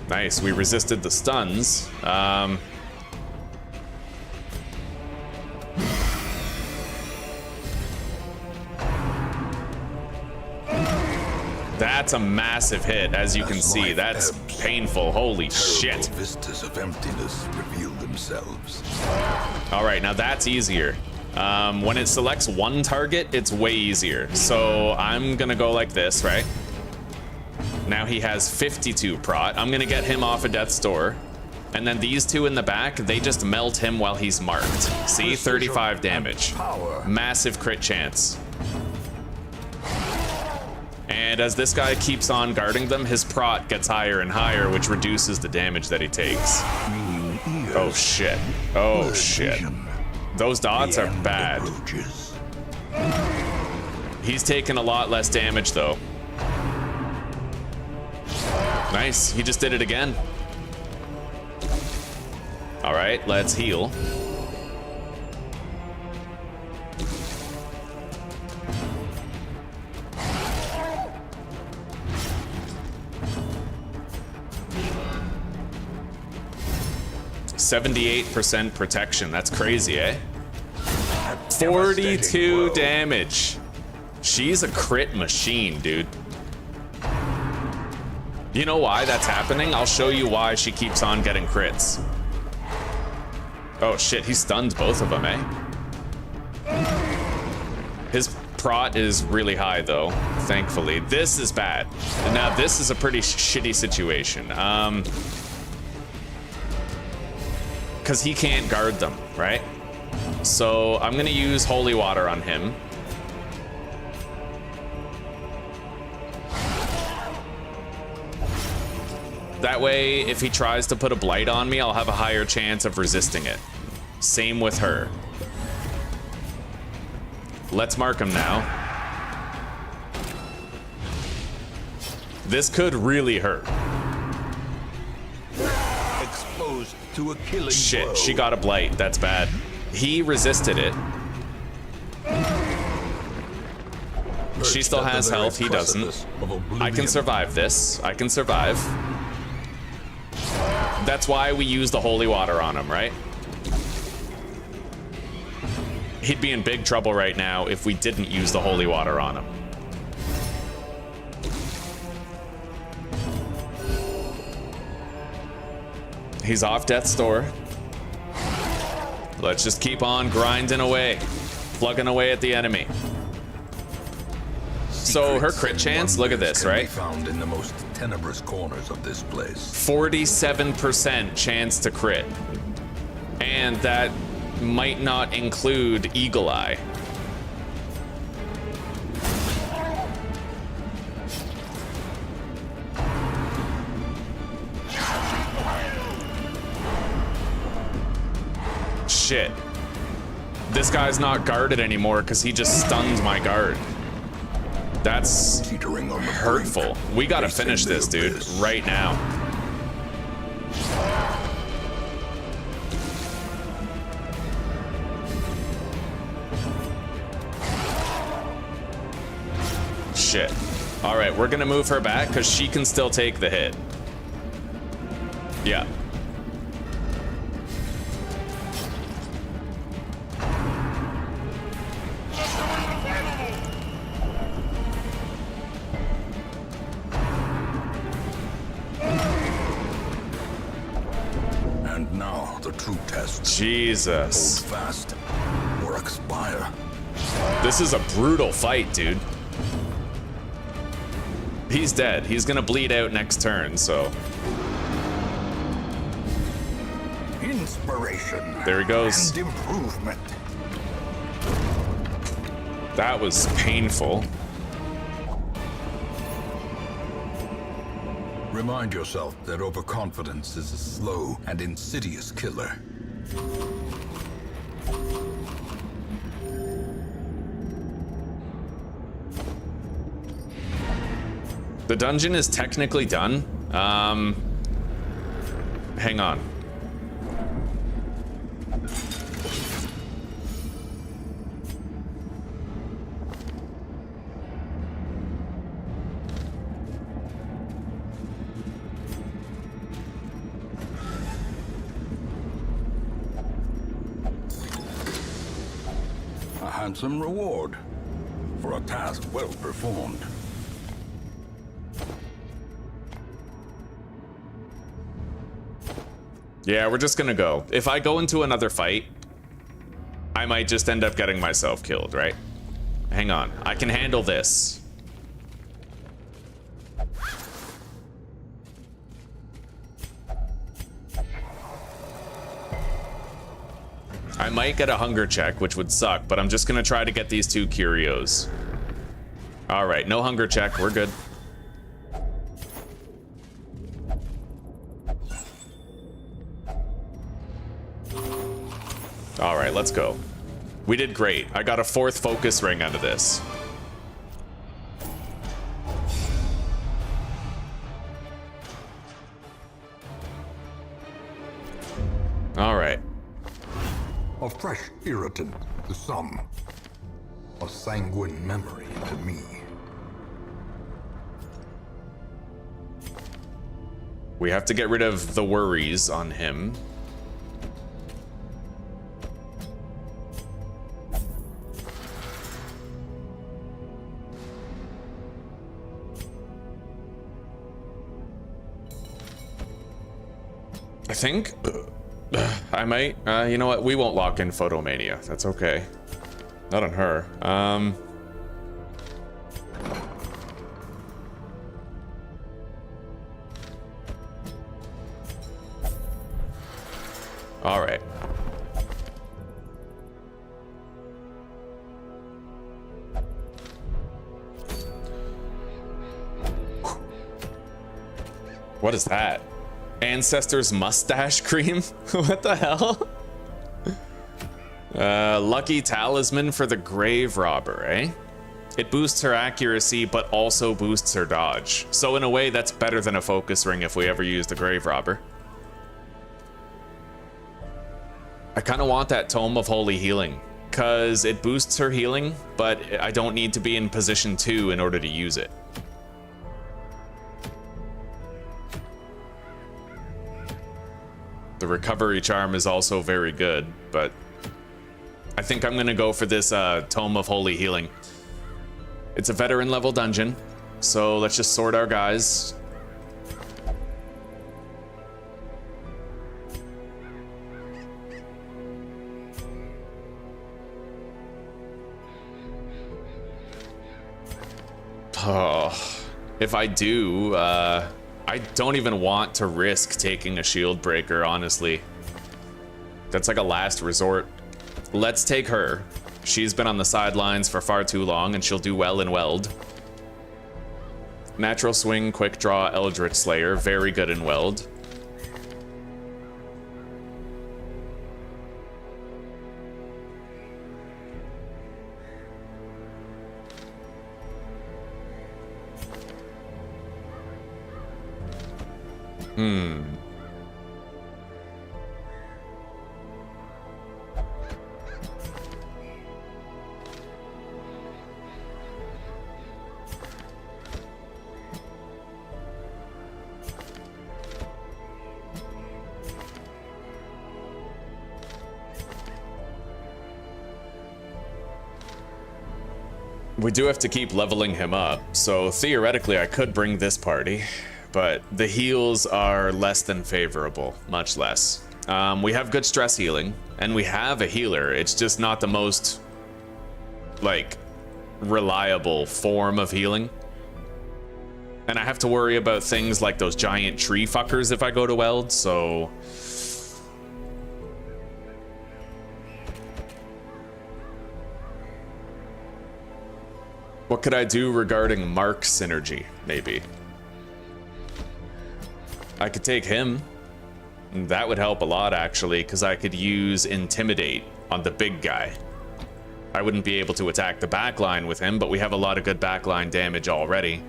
Nice, we resisted the stuns. That's a massive hit, as you can see. That's painful. Holy shit. Vistas of emptiness reveal themselves. All right, now that's easier. When it selects one target, it's way easier. So I'm gonna go like this, right? Now he has 52 prot. I'm gonna get him off of death's door. And then these two in the back, they just melt him while he's marked. See, 35 damage. Massive crit chance. And as this guy keeps on guarding them, his prot gets higher and higher, which reduces the damage that he takes. Oh shit. Oh shit. Those dots are bad. He's taking a lot less damage though. Nice, he just did it again. All right, let's heal. %78% protection. That's crazy, eh? 42 damage. She's a crit machine, dude. You know why that's happening? I'll show you why she keeps on getting crits. Oh shit, he stunned both of them, eh? His prot is really high though, thankfully. This is bad. And now this is a pretty shitty situation. Because he can't guard them, right? So I'm gonna use holy water on him. That way, if he tries to put a blight on me, I'll have a higher chance of resisting it. Same with her. Let's mark him now. This could really hurt. Exposed to a killing Shit, blow. she got a blight. That's bad. He resisted it. She still has health. He doesn't. I can survive this. I can survive. That's why we use the holy water on him, right? He'd be in big trouble right now if we didn't use the holy water on him. He's off death's door. Let's just keep on grinding away, plugging away at the enemy. So her crit chance, look at this, right? Found in the most tenebrous corners of this place. 47% chance to crit. And that might not include Eagle Eye. Shit. This guy's not guarded anymore because he just stunned my guard. That's Teetering on the hurtful. brink, We gotta facing finish the this, dude, abyss. right now. Shit. All right, we're gonna move her back because she can still take the hit. Yeah. And now the true test. Hold Jesus. fast or expire. This is a brutal fight, dude. He's dead. He's gonna bleed out next turn, so. Inspiration. There he goes. And improvement. That was painful. Remind yourself that overconfidence is a slow and insidious killer. The dungeon is technically done. Hang on. A handsome reward for a task well performed. Yeah, we're just gonna go. If I go into another fight, I might just end up getting myself killed, right? Hang on. I can handle this. I might get a hunger check, which would suck, but I'm just gonna try to get these two curios. All right, no hunger check. We're good. All right, let's go. We did great. I got a 4th focus ring out of this. All right. A fresh irritant to some. A sanguine memory to me. We have to get rid of the worries on him. I think I might. You know what? We won't lock in Photomania. That's okay. Not on her. All right. What is that? Ancestor's mustache cream? What the hell? Lucky talisman for the grave robber, eh? It boosts her accuracy, but also boosts her dodge. So in a way, that's better than a focus ring if we ever use the grave robber. I kind of want that Tome of Holy Healing, because it boosts her healing, but I don't need to be in position 2 in order to use it. The recovery charm is also very good, but I think I'm gonna go for this Tome of Holy Healing. It's a veteran level dungeon, so let's just sort our guys. Oh, if I do, I don't even want to risk taking a shield breaker, honestly. That's like a last resort. Let's take her. She's been on the sidelines for far too long, and she'll do well in Weld. Natural Swing, Quick Draw, Eldritch Slayer, very good in Weld. We do have to keep leveling him up, so theoretically I could bring this party, but the heals are less than favorable, much less. We have good stress healing, and we have a healer. It's just not the most, like, reliable form of healing. And I have to worry about things like those giant tree fuckers if I go to Weld, so... What could I do regarding Mark synergy, maybe? I could take him. That would help a lot, actually, because I could use Intimidate on the big guy. I wouldn't be able to attack the backline with him, but we have a lot of good backline damage already.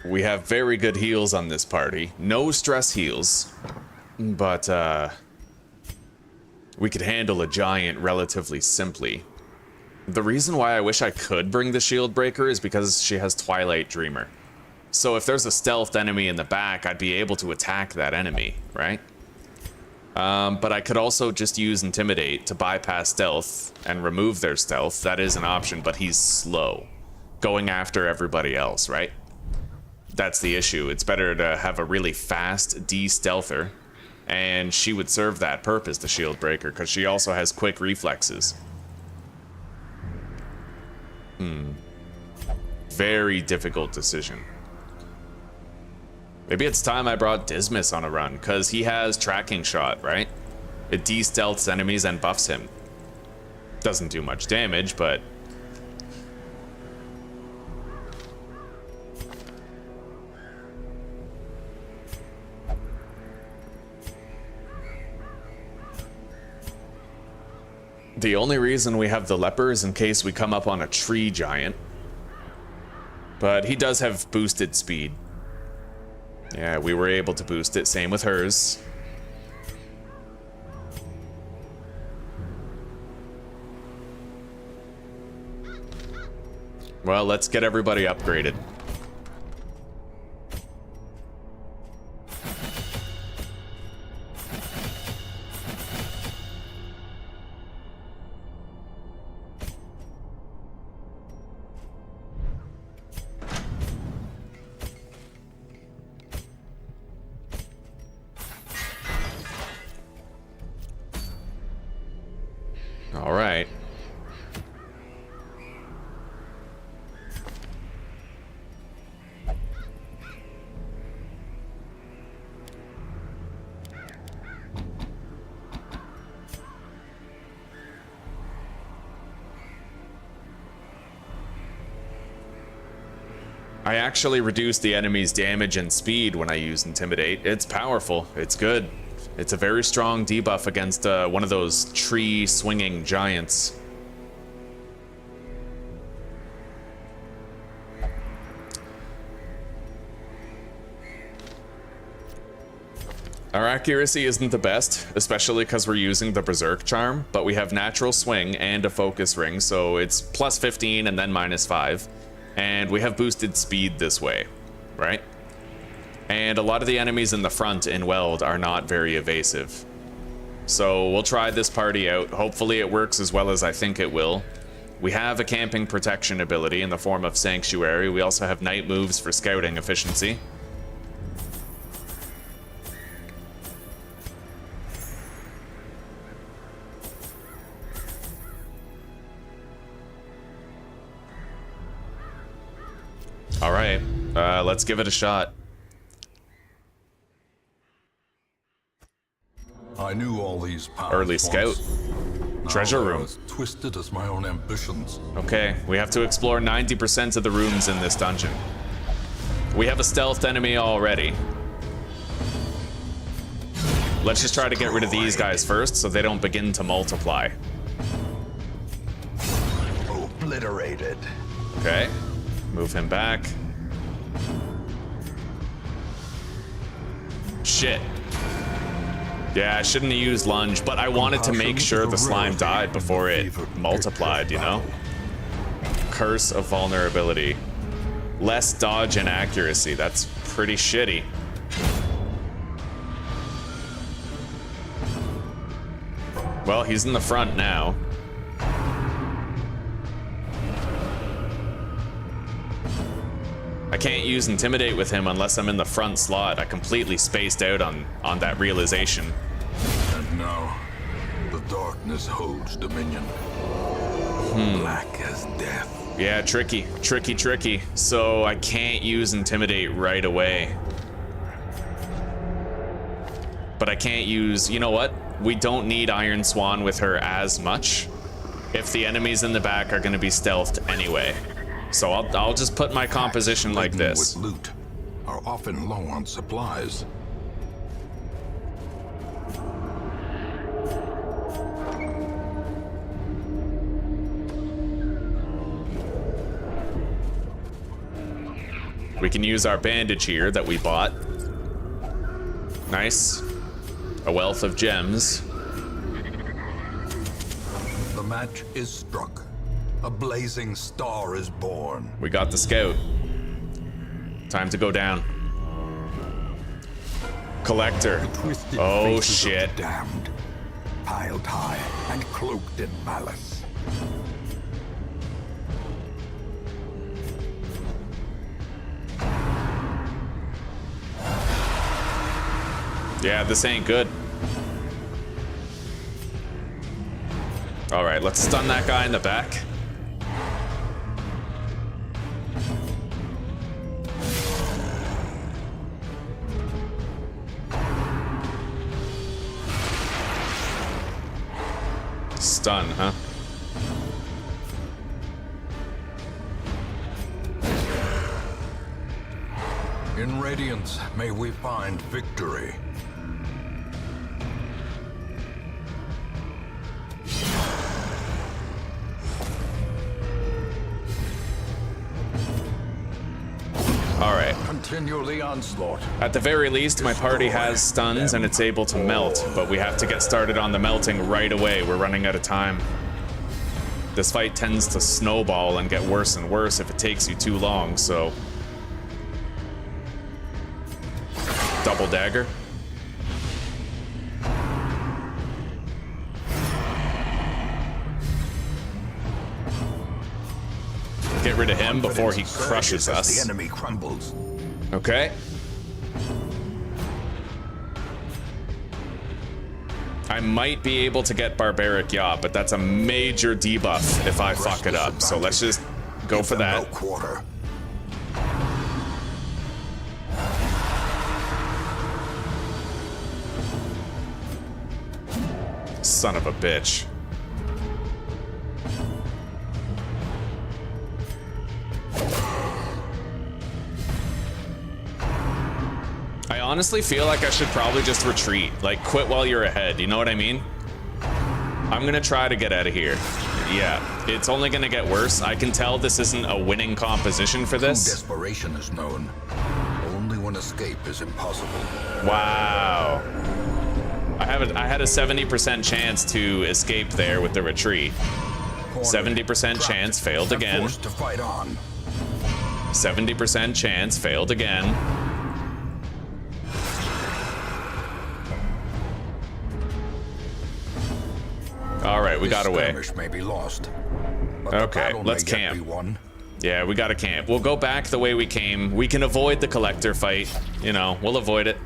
We have very good heals on this party. No stress heals. But, we could handle a giant relatively simply. The reason why I wish I could bring the shield breaker is because she has Twilight Dreamer. So if there's a stealthed enemy in the back, I'd be able to attack that enemy, right? But I could also just use Intimidate to bypass stealth and remove their stealth. That is an option, but he's slow. Going after everybody else, right? That's the issue. It's better to have a really fast de-stealther, and she would serve that purpose, the shield breaker, because she also has quick reflexes. Very difficult decision. Maybe it's time I brought Dismas on a run, because he has tracking shot, right? It de-stealths enemies and buffs him. Doesn't do much damage, but... The only reason we have the leper is in case we come up on a tree giant. But he does have boosted speed. Yeah, we were able to boost it. Same with hers. Well, let's get everybody upgraded. All right. I actually reduce the enemy's damage and speed when I use Intimidate. It's powerful. It's good. It's a very strong debuff against one of those tree-swinging giants. Our accuracy isn't the best, especially because we're using the Berserk Charm, but we have Natural Swing and a Focus Ring, so it's plus 15 and then minus 5. And we have boosted speed this way, right? And a lot of the enemies in the front in Weld are not very evasive. So we'll try this party out. Hopefully it works as well as I think it will. We have a camping protection ability in the form of Sanctuary. We also have night moves for scouting efficiency. All right, let's give it a shot. I knew all these paths Early scout. once. Treasure Now they're room. as twisted as my own ambitions. Okay, we have to explore 90% of the rooms in this dungeon. We have a stealthed enemy already. Let's just try to get rid of these guys first so they don't begin to multiply. Obliterated. Okay, move him back. Shit. Yeah, I shouldn't have used lunge, but I wanted to make sure the slime died before it multiplied, you know? Curse of vulnerability. Less dodge and accuracy. That's pretty shitty. Well, he's in the front now. I can't use Intimidate with him unless I'm in the front slot. I completely spaced out on that realization. And now, the darkness holds dominion. Black as death. Yeah, tricky, tricky, tricky. So I can't use Intimidate right away. But I can't use, you know what? We don't need Iron Swan with her as much if the enemies in the back are gonna be stealthed anyway. So I'll just put my composition like this. With loot are often low on supplies. We can use our bandage here that we bought. Nice. A wealth of gems. The match is struck. A blazing star is born. We got the scout. Time to go down. Collector. The twisted Oh faces of shit. the damned, piled high and cloaked in malice. Yeah, this ain't good. All right, let's stun that guy in the back. Stun, huh? In Radiance, may we find victory. All right. Continue the onslaught. At the very least, my party has stuns and it's able to melt, but we have to get started on the melting right away. We're running out of time. This fight tends to snowball and get worse and worse if it takes you too long, so... Double dagger. Get rid of him before he crushes As us. the enemy crumbles. Okay. I might be able to get Barbaric Yaw, but that's a major debuff if I fuck it up. So let's just go for that. Quarter. Son of a bitch. I honestly feel like I should probably just retreat. Like, quit while you're ahead, you know what I mean? I'm gonna try to get out of here. Yeah, it's only gonna get worse. I can tell this isn't a winning composition for True this. desperation is known. Only when escape is impossible. Wow. I had a 70% chance to escape there with the retreat. 70% chance, failed and again. forced to fight on. 70% chance, failed again. right, we got away. Skirmish may be lost, but the Okay, battle let's may yet camp. be won. Yeah, we gotta camp. We'll go back the way we came. We can avoid the collector fight. You know, we'll avoid it.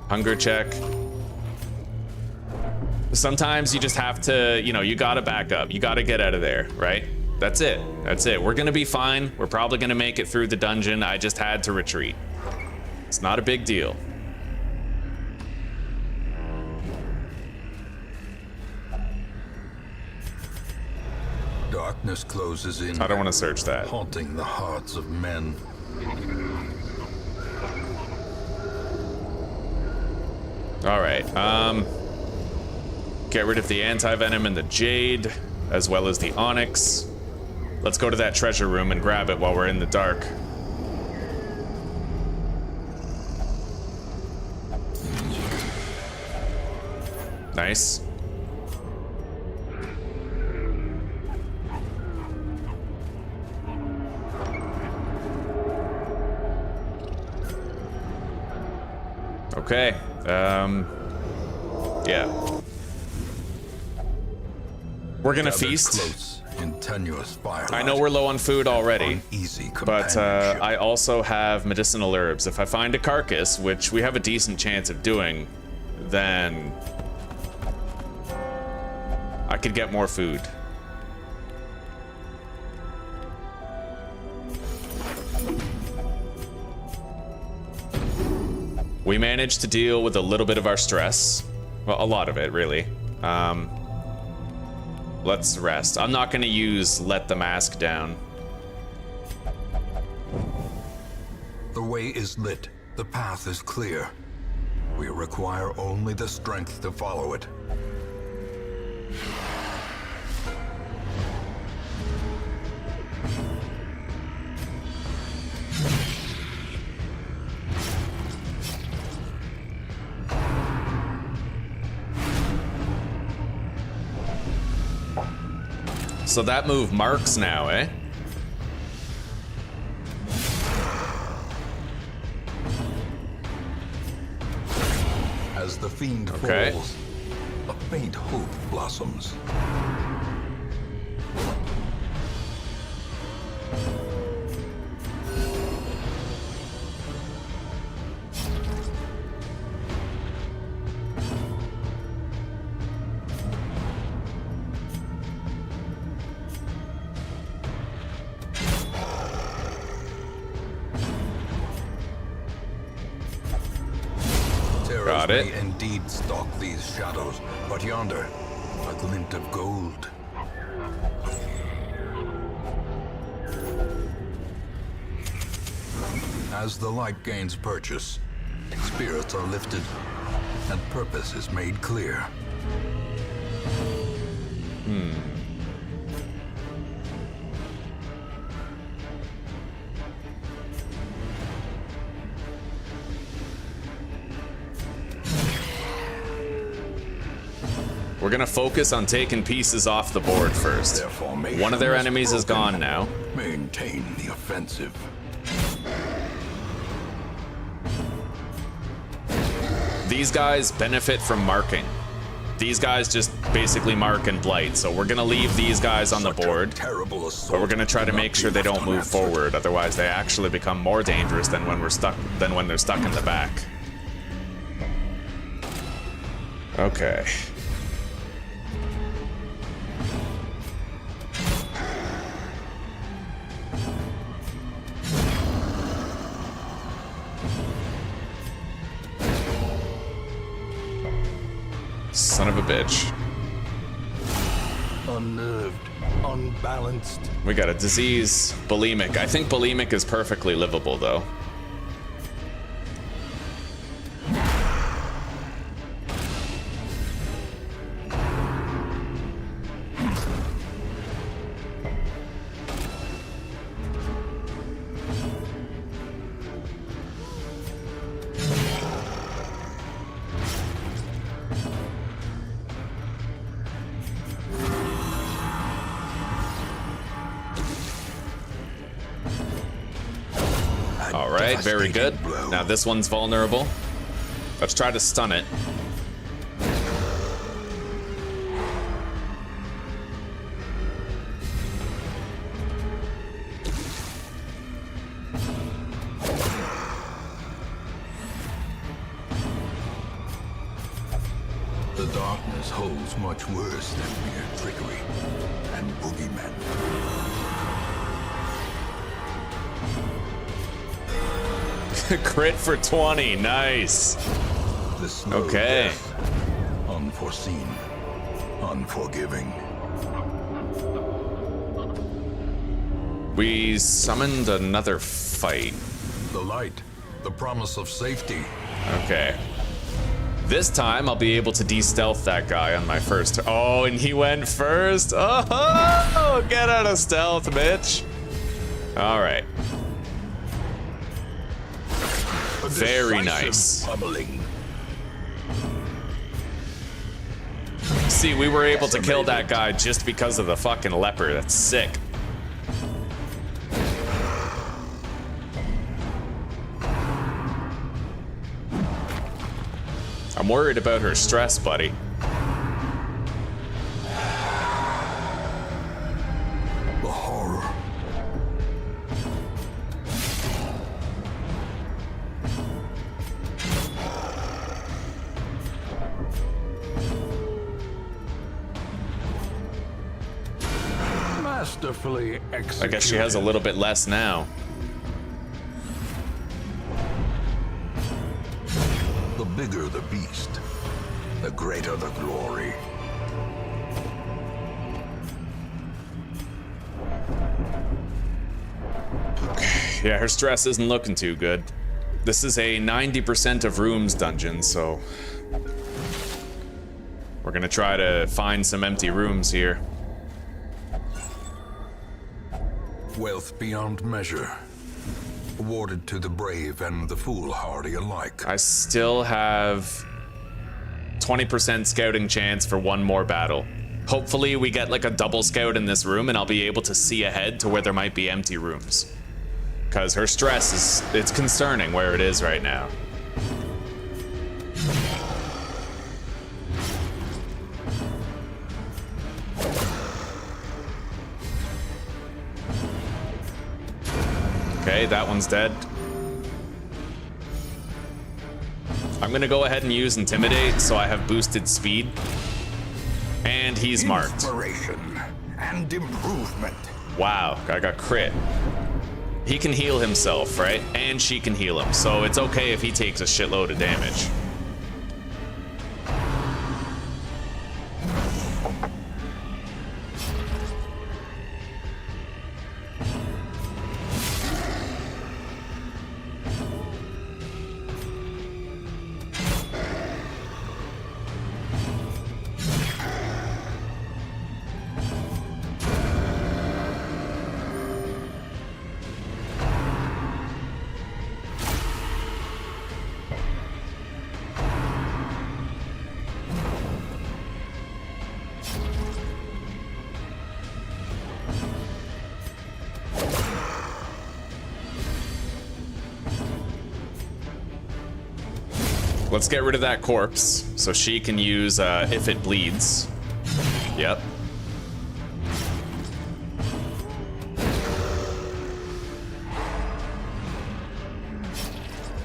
Hunger check. Sometimes you just have to, you know, you gotta back up. You gotta get out of there, right? That's it. That's it. We're gonna be fine. We're probably gonna make it through the dungeon. I just had to retreat. It's not a big deal. Darkness closes in, I don't want to search that. haunting the hearts of men. All right. Get rid of the anti-venom and the jade, as well as the onyx. Let's go to that treasure room and grab it while we're in the dark. Nice. Okay. Yeah. We're gonna Gathered feast. close in tenuous firelight. I know we're low on food already, Easy but companionship. I also have medicinal herbs. If I find a carcass, which we have a decent chance of doing, then I could get more food. We managed to deal with a little bit of our stress. Well, a lot of it, really. Let's rest. I'm not gonna use Let the Mask Down. The way is lit. The path is clear. We require only the strength to follow it. So that move marks now, eh? As the fiend Okay. falls, a faint hope blossoms. Got Terrors it. may indeed stalk these shadows, but yonder, a glint of gold. As the light gains purchase, spirits are lifted, and purpose is made clear. We're gonna focus on taking pieces off the board first. Their formation One of their is enemies is broken. gone now. Maintain the offensive. These guys benefit from marking. These guys just basically mark and blight, so we're gonna leave these guys on the Such a board. terrible assault But we're gonna try to cannot make be sure they left don't move unanswered. forward, otherwise they actually become more dangerous than when they're stuck in the back. Okay. Son of a bitch. Unnerved, unbalanced. We got a disease, bulimic. I think bulimic is perfectly livable, though. right, very good. Devastating blow. Now this one's vulnerable. Let's try to stun it. The darkness holds much worse than mere trickery and boogeymen. Crit for 20, nice. The slow Okay. death, unforeseen, unforgiving. We summoned another fight. The light, the promise of safety. Okay. This time I'll be able to de-stealth that guy on my first. Oh, and he went first. Oh, get out of stealth, bitch. All right. A Very decisive nice. pummeling. See, we were able to kill that guy just because of the fucking leper. That's sick. I'm worried about her stress, buddy. The horror. Masterfully executed. I guess she has a little bit less now. The bigger the beast, the greater the glory. Yeah, her stress isn't looking too good. This is a 90% of rooms dungeon, so we're gonna try to find some empty rooms here. Wealth beyond measure, awarded to the brave and the foolhardy alike. I still have 20% scouting chance for one more battle. Hopefully we get like a double scout in this room and I'll be able to see ahead to where there might be empty rooms. Because her stress is, it's concerning where it is right now. Okay, that one's dead. I'm gonna go ahead and use Intimidate so I have boosted speed. And he's marked. Inspiration and improvement. Wow, I got crit. He can heal himself, right? And she can heal him, so it's okay if he takes a shitload of damage. Let's get rid of that corpse so she can use if it bleeds. Yep.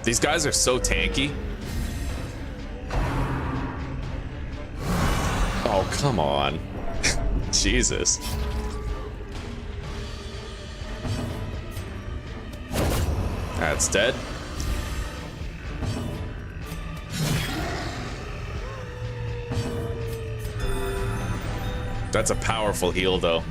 These guys are so tanky. Oh, come on. Jesus. That's dead. That's a powerful heal, though.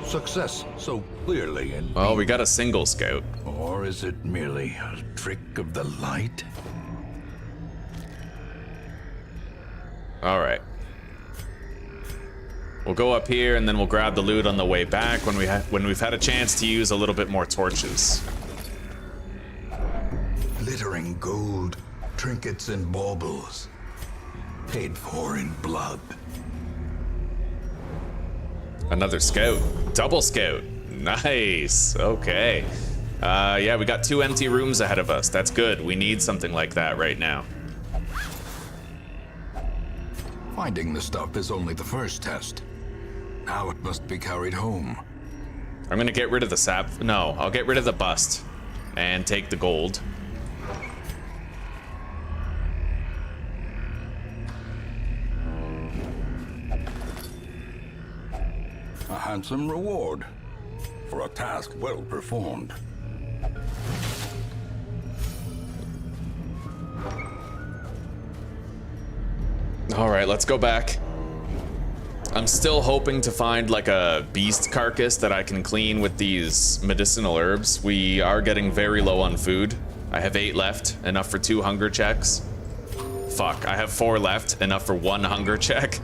Success so clearly in Well, we got a single scout. Or is it merely a trick of the light? All right. We'll go up here and then we'll grab the loot on the way back when we've had a chance to use a little bit more torches. Glittering gold, trinkets and baubles, paid for in blood. Another scout. Double scout. Nice. Okay. Yeah, we got 2 empty rooms ahead of us. That's good. We need something like that right now. Finding the stuff is only the first test. Now it must be carried home. I'm gonna get rid of the sap. No, I'll get rid of the bust and take the gold. A handsome reward for a task well performed. All right, let's go back. I'm still hoping to find like a beast carcass that I can clean with these medicinal herbs. We are getting very low on food. I have 8 left, enough for 2 hunger checks. Fuck, I have 4 left, enough for 1 hunger check.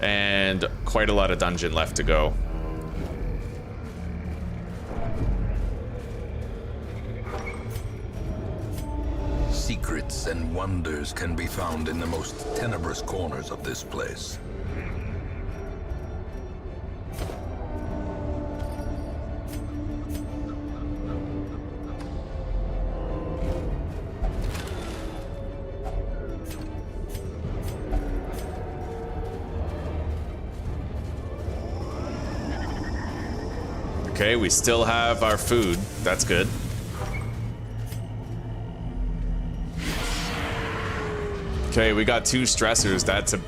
And quite a lot of dungeon left to go. Secrets and wonders can be found in the most tenebrous corners of this place. Okay, we still have our food. That's good. Okay, we got 2 stressors. That's a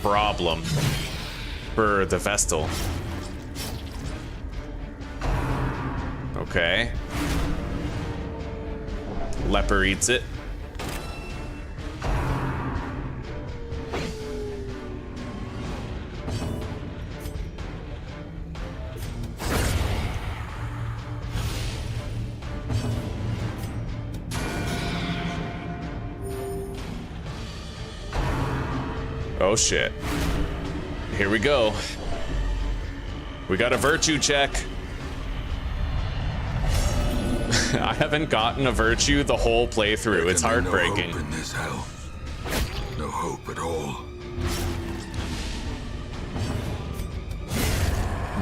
problem for the Vestal. Okay. Leper eats it. Oh shit. Here we go. We got a virtue check. I haven't gotten a virtue the whole playthrough. It's heartbreaking. No hope in this hell. No hope at all.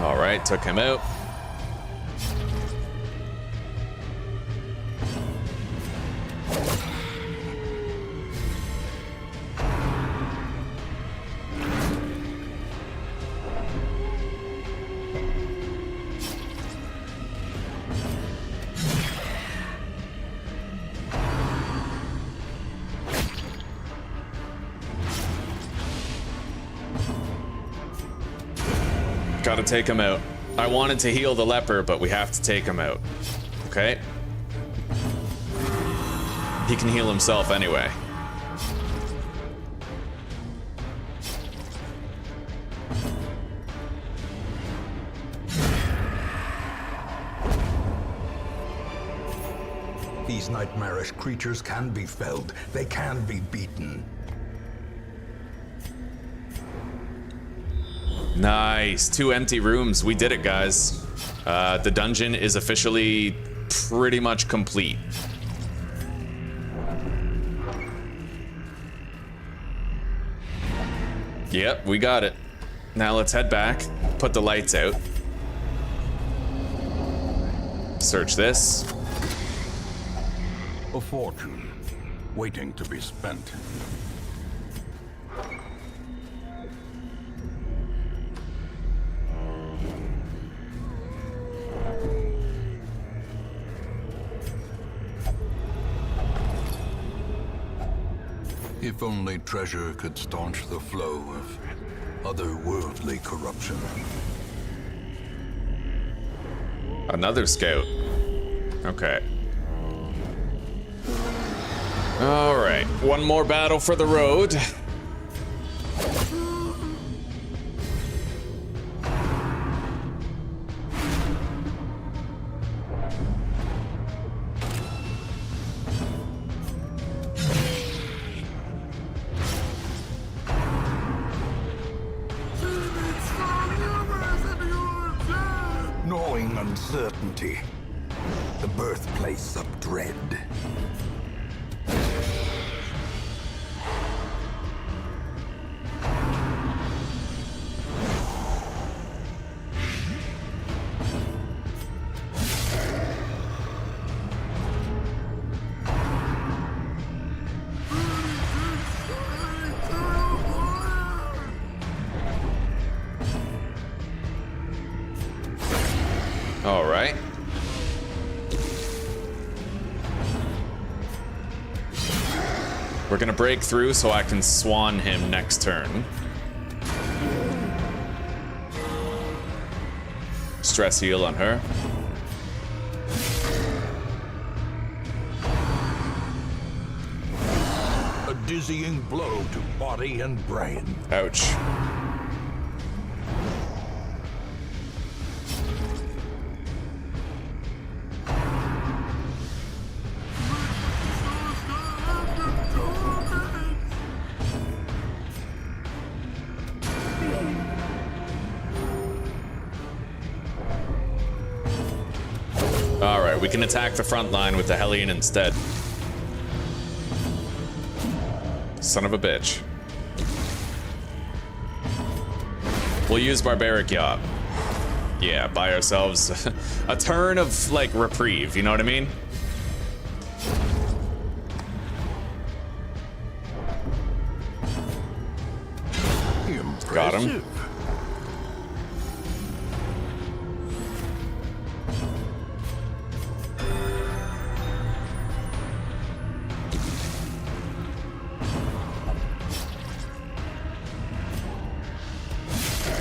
All right, took him out. Gotta take him out. I wanted to heal the leper, but we have to take him out. Okay? He can heal himself anyway. These nightmarish creatures can be felled. They can be beaten. Nice. 2 empty rooms. We did it, guys. The dungeon is officially pretty much complete. Yep, we got it. Now let's head back, put the lights out. Search this. A fortune waiting to be spent. If only treasure could staunch the flow of otherworldly corruption. Another scout. Okay. All right, one more battle for the road. uncertainty, the birthplace of dread. All right. We're gonna break through so I can swan him next turn. Stress heal on her. A dizzying blow to body and brain. Ouch. Alright, we can attack the front line with the Hellion instead. Son of a bitch. We'll use Barbaric Yacht. Yeah, buy ourselves a turn of, like, reprieve, you know what I mean? Impressive. Got him.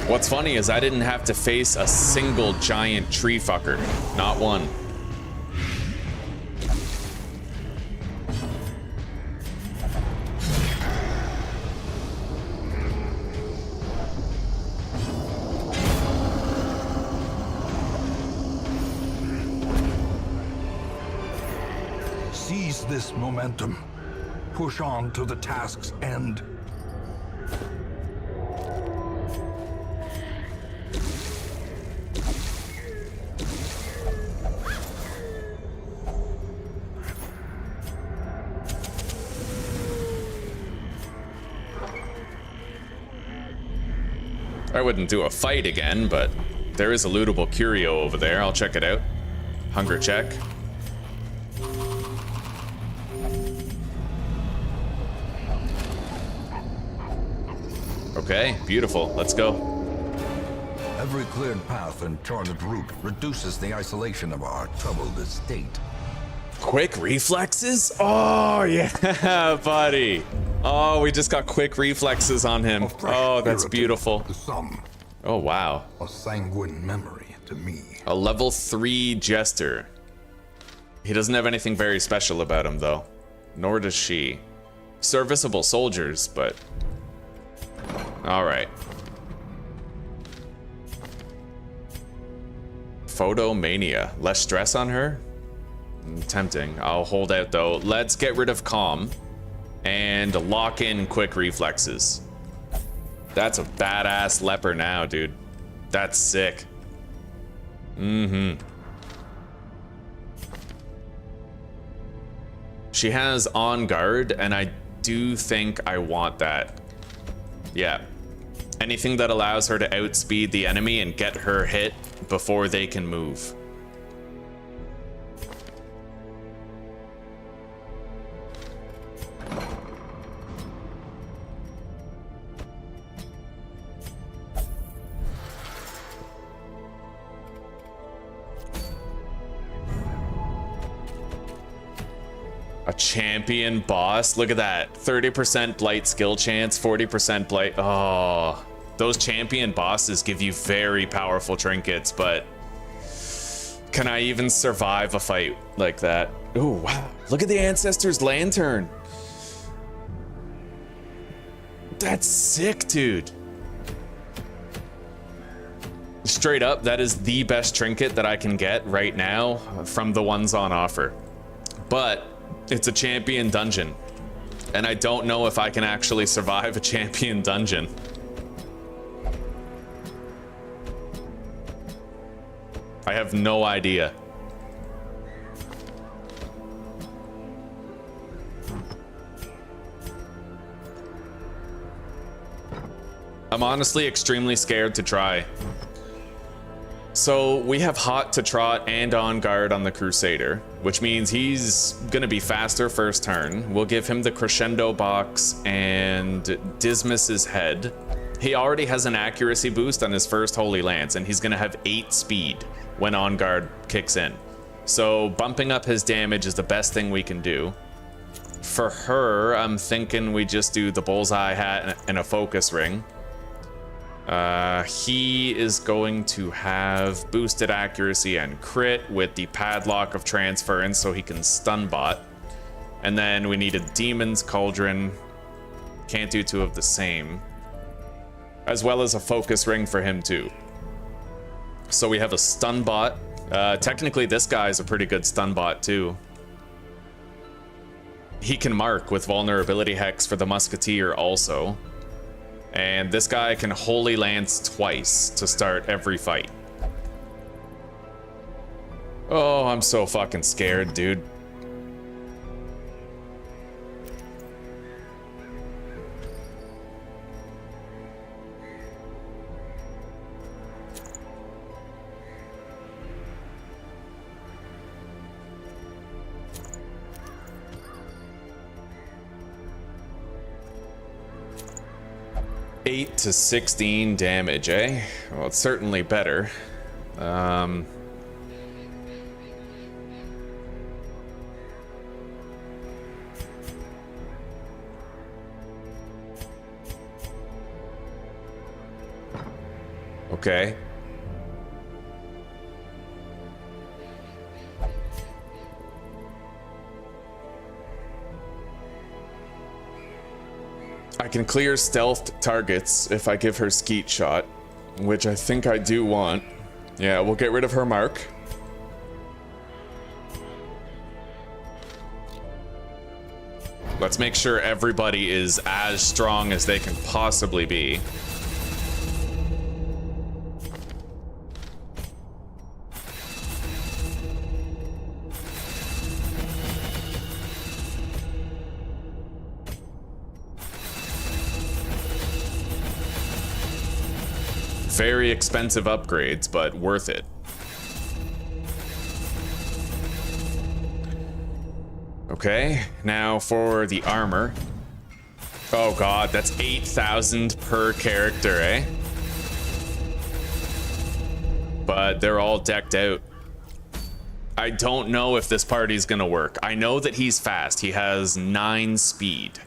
What's funny is I didn't have to face a single giant tree fucker. Not one. Seize this momentum. Push on to the task's end. I wouldn't do a fight again, but there is a lootable curio over there. I'll check it out. Hunger check. Okay, beautiful. Let's go. Every cleared path and charted route reduces the isolation of our troubled estate. Quick reflexes? Oh, yeah, buddy. Oh, we just got quick reflexes on him. A fresh Oh, that's irritant beautiful. to some, Oh, wow. a sanguine memory to me. A level 3 jester. He doesn't have anything very special about him, though. Nor does she. Serviceable soldiers, but... Alright. Photomania. Less stress on her? Tempting. I'll hold out, though. Let's get rid of calm. And lock in quick reflexes. That's a badass leper now, dude. That's sick. Mm-hmm. She has on guard, and I do think I want that. Yeah. Anything that allows her to outspeed the enemy and get her hit before they can move. A champion boss. Look at that. 30% blight skill chance, 40% blight. Oh, those champion bosses give you very powerful trinkets, but can I even survive a fight like that? Oh, wow. Look at the ancestor's lantern. That's sick, dude. Straight up, that is the best trinket that I can get right now from the ones on offer. But it's a champion dungeon, and I don't know if I can actually survive a champion dungeon. I have no idea. I'm honestly extremely scared to try. So we have hot to trot and on guard on the Crusader, which means he's gonna be faster first turn. We'll give him the crescendo box and Dismas's head. He already has an accuracy boost on his first Holy Lance, and he's gonna have 8 speed when on guard kicks in. So bumping up his damage is the best thing we can do. For her, I'm thinking we just do the bullseye hat and a focus ring. He is going to have boosted accuracy and crit with the padlock of transference so he can stun bot. And then we need a demon's cauldron. Can't do 2 of the same. As well as a focus ring for him too. So we have a stun bot. Technically this guy is a pretty good stun bot too. He can mark with vulnerability hex for the musketeer also. And this guy can Holy Lance twice to start every fight. Oh, I'm so fucking scared, dude. Eight to 16 damage, eh? Well, it's certainly better. Okay. I can clear stealthed targets if I give her skeet shot, which I think I do want. Yeah, we'll get rid of her mark. Let's make sure everybody is as strong as they can possibly be. Very expensive upgrades, but worth it. Okay, now for the armor. Oh god, that's 8,000 per character, eh? But they're all decked out. I don't know if this party's gonna work. I know that he's fast. He has 9 speed.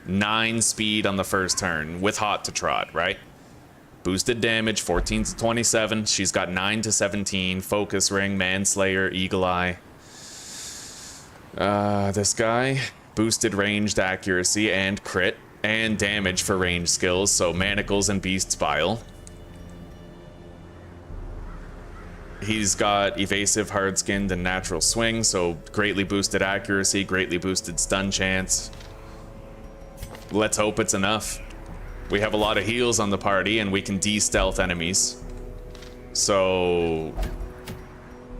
9 speed on the first turn with hot to trot, right? Boosted damage, 14 to 27. She's got 9 to 17. Focus ring, manslayer, eagle eye. This guy, boosted ranged accuracy and crit and damage for ranged skills. So manacles and beast's bile. He's got evasive, hard-skinned, and natural swing. So greatly boosted accuracy, greatly boosted stun chance. Let's hope it's enough. We have a lot of heals on the party, and we can de-stealth enemies. So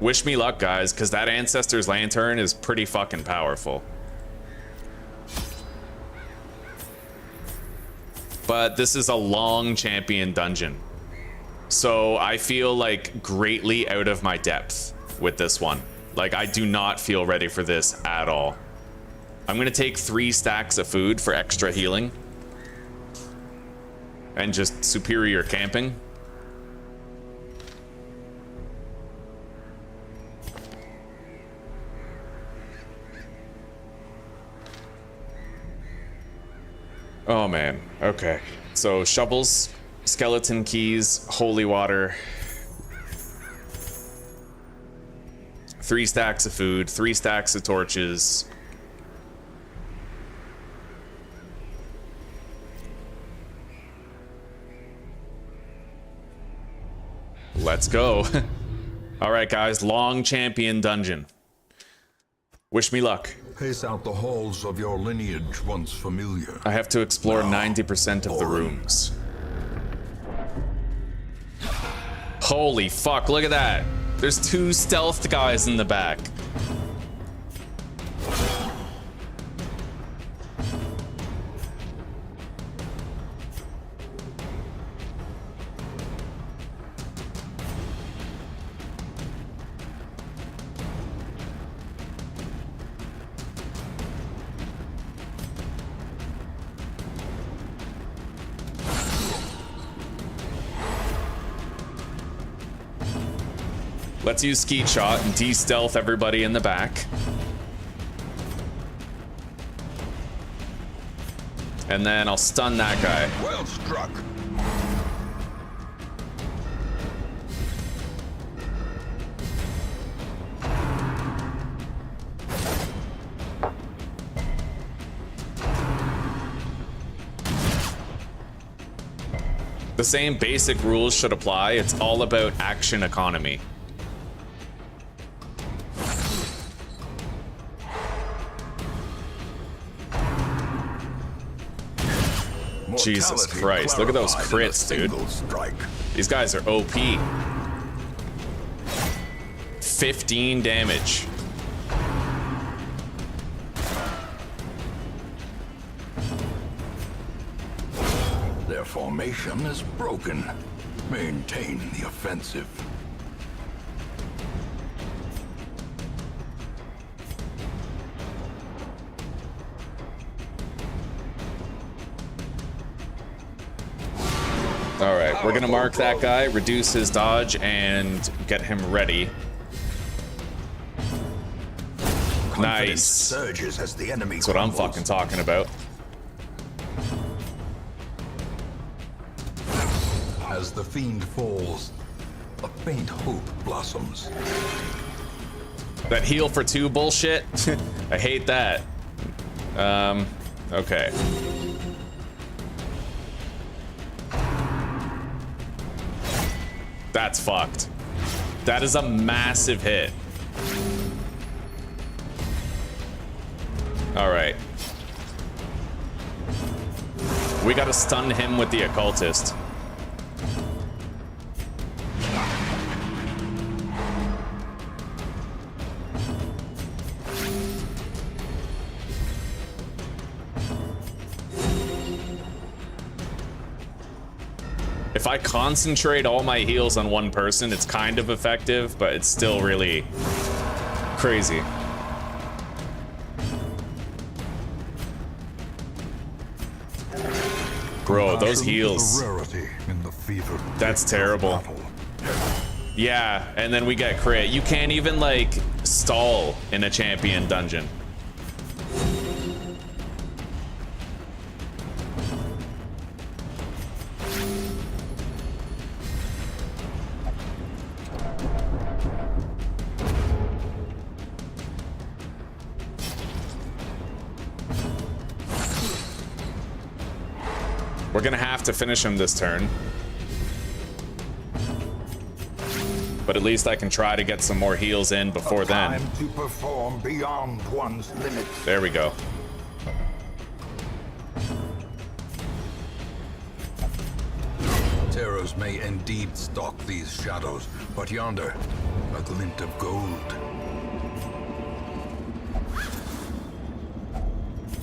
wish me luck, guys, because that Ancestor's Lantern is pretty fucking powerful. But this is a long champion dungeon. So I feel like greatly out of my depth with this one. Like, I do not feel ready for this at all. I'm gonna take 3 stacks of food for extra healing. And just superior camping. Oh man, okay. So shovels, skeleton keys, holy water. 3 stacks of food, 3 stacks of torches. Let's go. All right, guys, long champion dungeon. Wish me luck. Pace out the halls of your lineage once familiar. I have to explore 90% of the rooms. Holy fuck, look at that. There's 2 stealth guys in the back. Let's use Skeet Shot and de-stealth everybody in the back. And then I'll stun that guy. Well struck. The same basic rules should apply. It's all about action economy. Jesus Christ, look at those crits, dude. These guys are OP. 15 damage. Their formation is broken. Maintain the offensive. All right, we're gonna mark that guy, reduce his dodge, and get him ready. Nice. Surges as the enemy That's what I'm crumbles. fucking talking about. As the fiend falls, a faint hope blossoms. That heal for 2 bullshit? I hate that. Okay. That's fucked. That is a massive hit. All right. We gotta stun him with the occultist. If I concentrate all my heals on one person, it's kind of effective, but it's still really crazy. Bro, those heals. That's terrible. Yeah, and then we get crit. You can't even, like, stall in a champion dungeon. We're gonna have to finish him this turn. But at least I can try to get some more heals in before then. Time to perform beyond one's limits. There we go. Terrors may indeed stalk these shadows, but yonder, a glint of gold.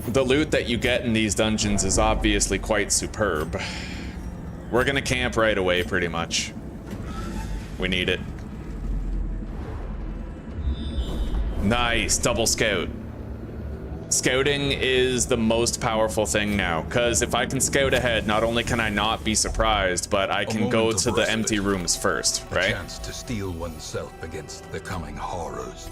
The loot that you get in these dungeons is obviously quite superb. We're gonna camp right away, pretty much. We need it. Nice, double scout. Scouting is the most powerful thing now, because if I can scout ahead, not only can I not be surprised, but I can go to the empty rooms first, A right? chance to steel oneself against the coming horrors.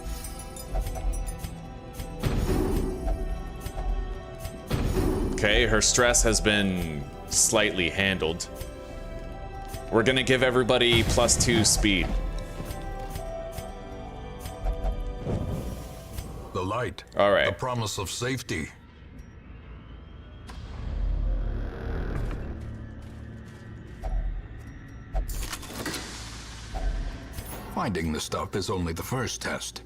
Okay, her stress has been slightly handled. We're gonna give everybody +2 speed. The light. All right. The promise of safety. Finding the stuff is only the first test.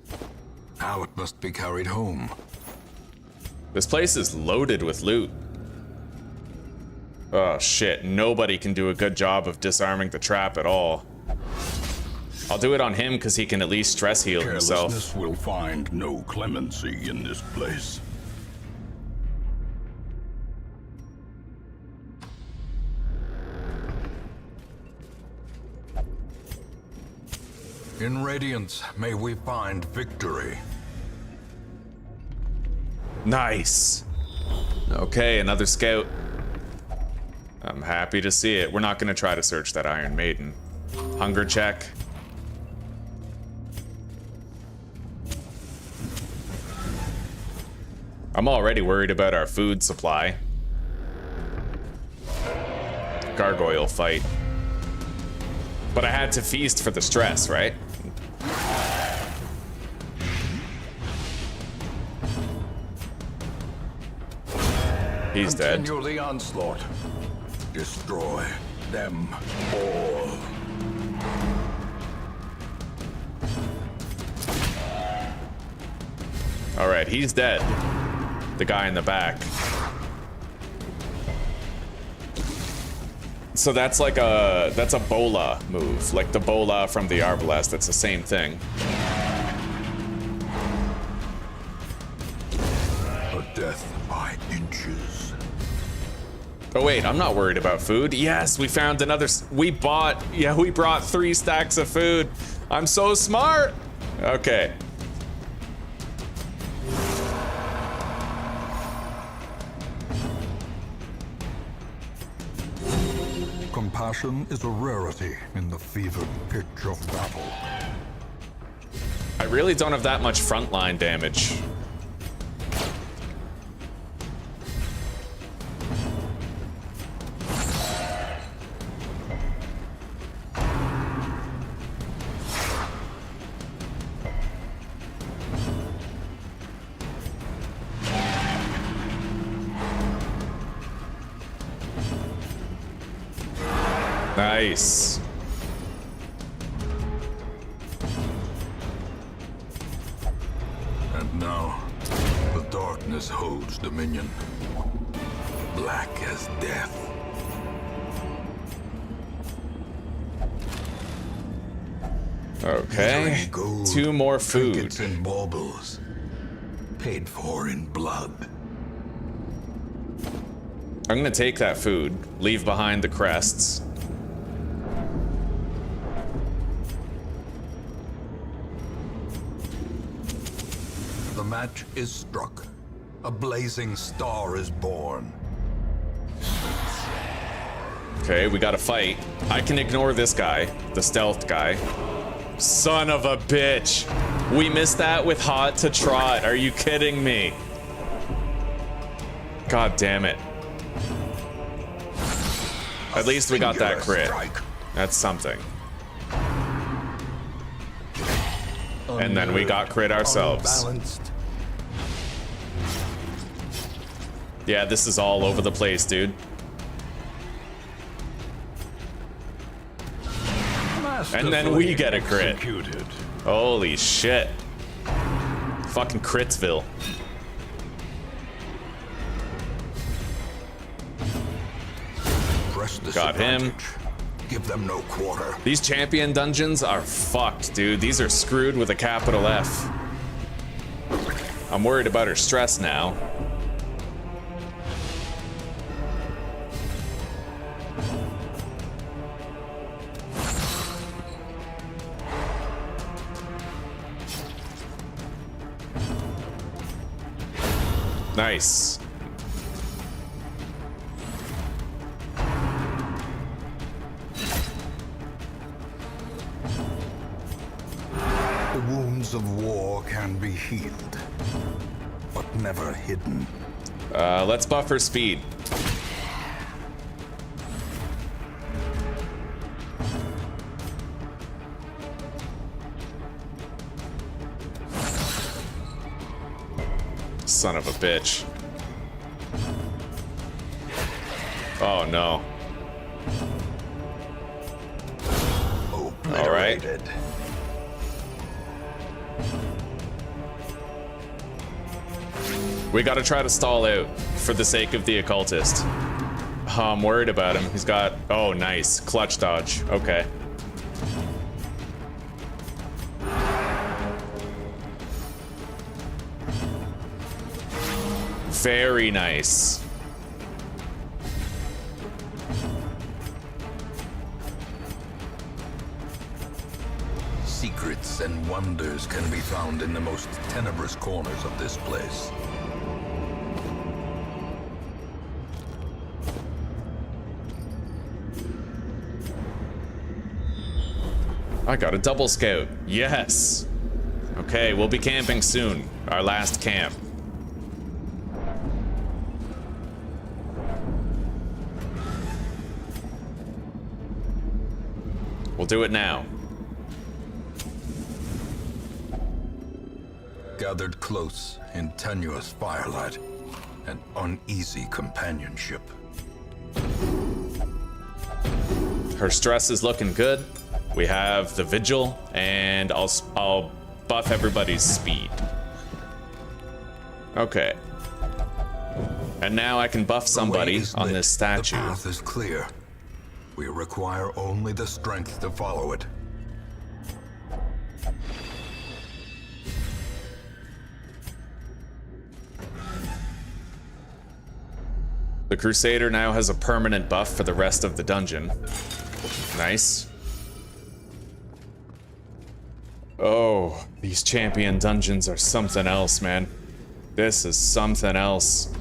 Now it must be carried home. This place is loaded with loot. Oh shit, nobody can do a good job of disarming the trap at all. I'll do it on him because he can at least stress heal himself. Carelessness will find no clemency in this place. In Radiance, may we find victory. Nice. Okay, another scout. I'm happy to see it. We're not going to try to search that Iron Maiden. Hunger check. I'm already worried about our food supply. Gargoyle fight. But I had to feast for the stress, right? He's dead. Continue the onslaught. Destroy them all. All right, he's dead. The guy in the back. So that's like that's a bola move, like the bola from the Arbalest. That's the same thing. A death by inches. Oh wait, I'm not worried about food. Yes, we found another. We brought 3 stacks of food. I'm so smart. Okay. Compassion is a rarity in the fevered pitch of battle. I really don't have that much frontline damage. Nice. And now, the darkness holds dominion. Black as death. Okay. Gold, 2 more food. trinkets and baubles, paid for in blood. I'm gonna take that food, leave behind the crests. The match is struck. A blazing star is born. Okay, we gotta fight. I can ignore this guy, the stealth guy. Son of a bitch! We missed that with hot to trot. Are you kidding me? God damn it. At least we got that crit. That's something. And then we got crit ourselves. Unbalanced. Yeah, this is all over the place, dude. And then we get a crit. Executed. Holy shit. Fucking Critsville. Press this Got him. advantage. Give them no quarter. These champion dungeons are fucked, dude. These are screwed with a capital F. I'm worried about her stress now. Nice. The wounds of war can be healed, but never hidden. Let's buff her speed. Son of a bitch. Oh no. All right. We gotta try to stall out for the sake of the occultist. Oh, I'm worried about him. He's got... Oh, nice. Clutch dodge. Okay. Very nice. Secrets and wonders can be found in the most tenebrous corners of this place. I got a double scout. Yes. Okay, we'll be camping soon. Our last camp. We'll do it now. Gathered close in tenuous firelight and uneasy companionship. Her stress is looking good. We have the vigil, and I'll buff everybody's speed. Okay. And now I can buff somebody on this statue. The path is clear. We require only the strength to follow it. The Crusader now has a permanent buff for the rest of the dungeon. Nice. Oh, these champion dungeons are something else, man. This is something else.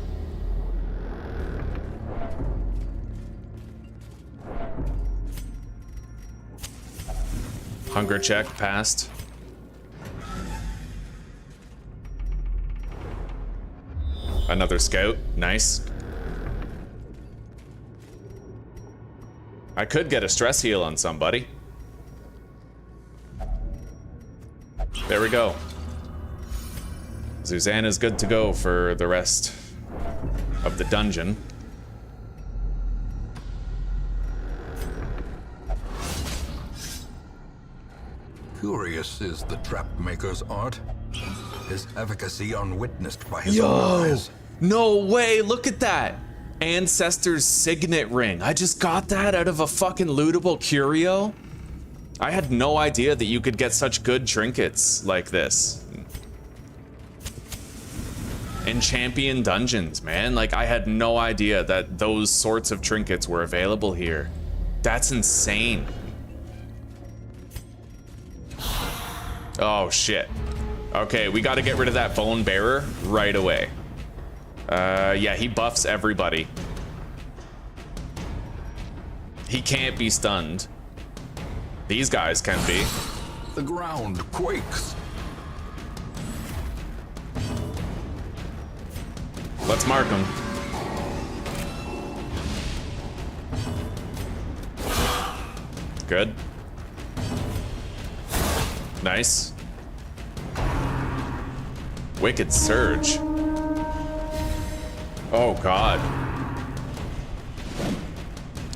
Hunger check passed. Another scout, nice. I could get a stress heal on somebody. There we go. Susanna's good to go for the rest of the dungeon. Curious is the trap maker's art. His efficacy unwitnessed by his own eyes. No way, look at that! Ancestor's signet ring. I just got that out of a fucking lootable curio. I had no idea that you could get such good trinkets like this in champion dungeons, man. Like, I had no idea that those sorts of trinkets were available here. That's insane. Oh shit. Okay, we gotta get rid of that bone bearer right away. Yeah, he buffs everybody. He can't be stunned. These guys can be. The ground quakes. Let's mark him. Good. Nice. Wicked Surge. Oh god.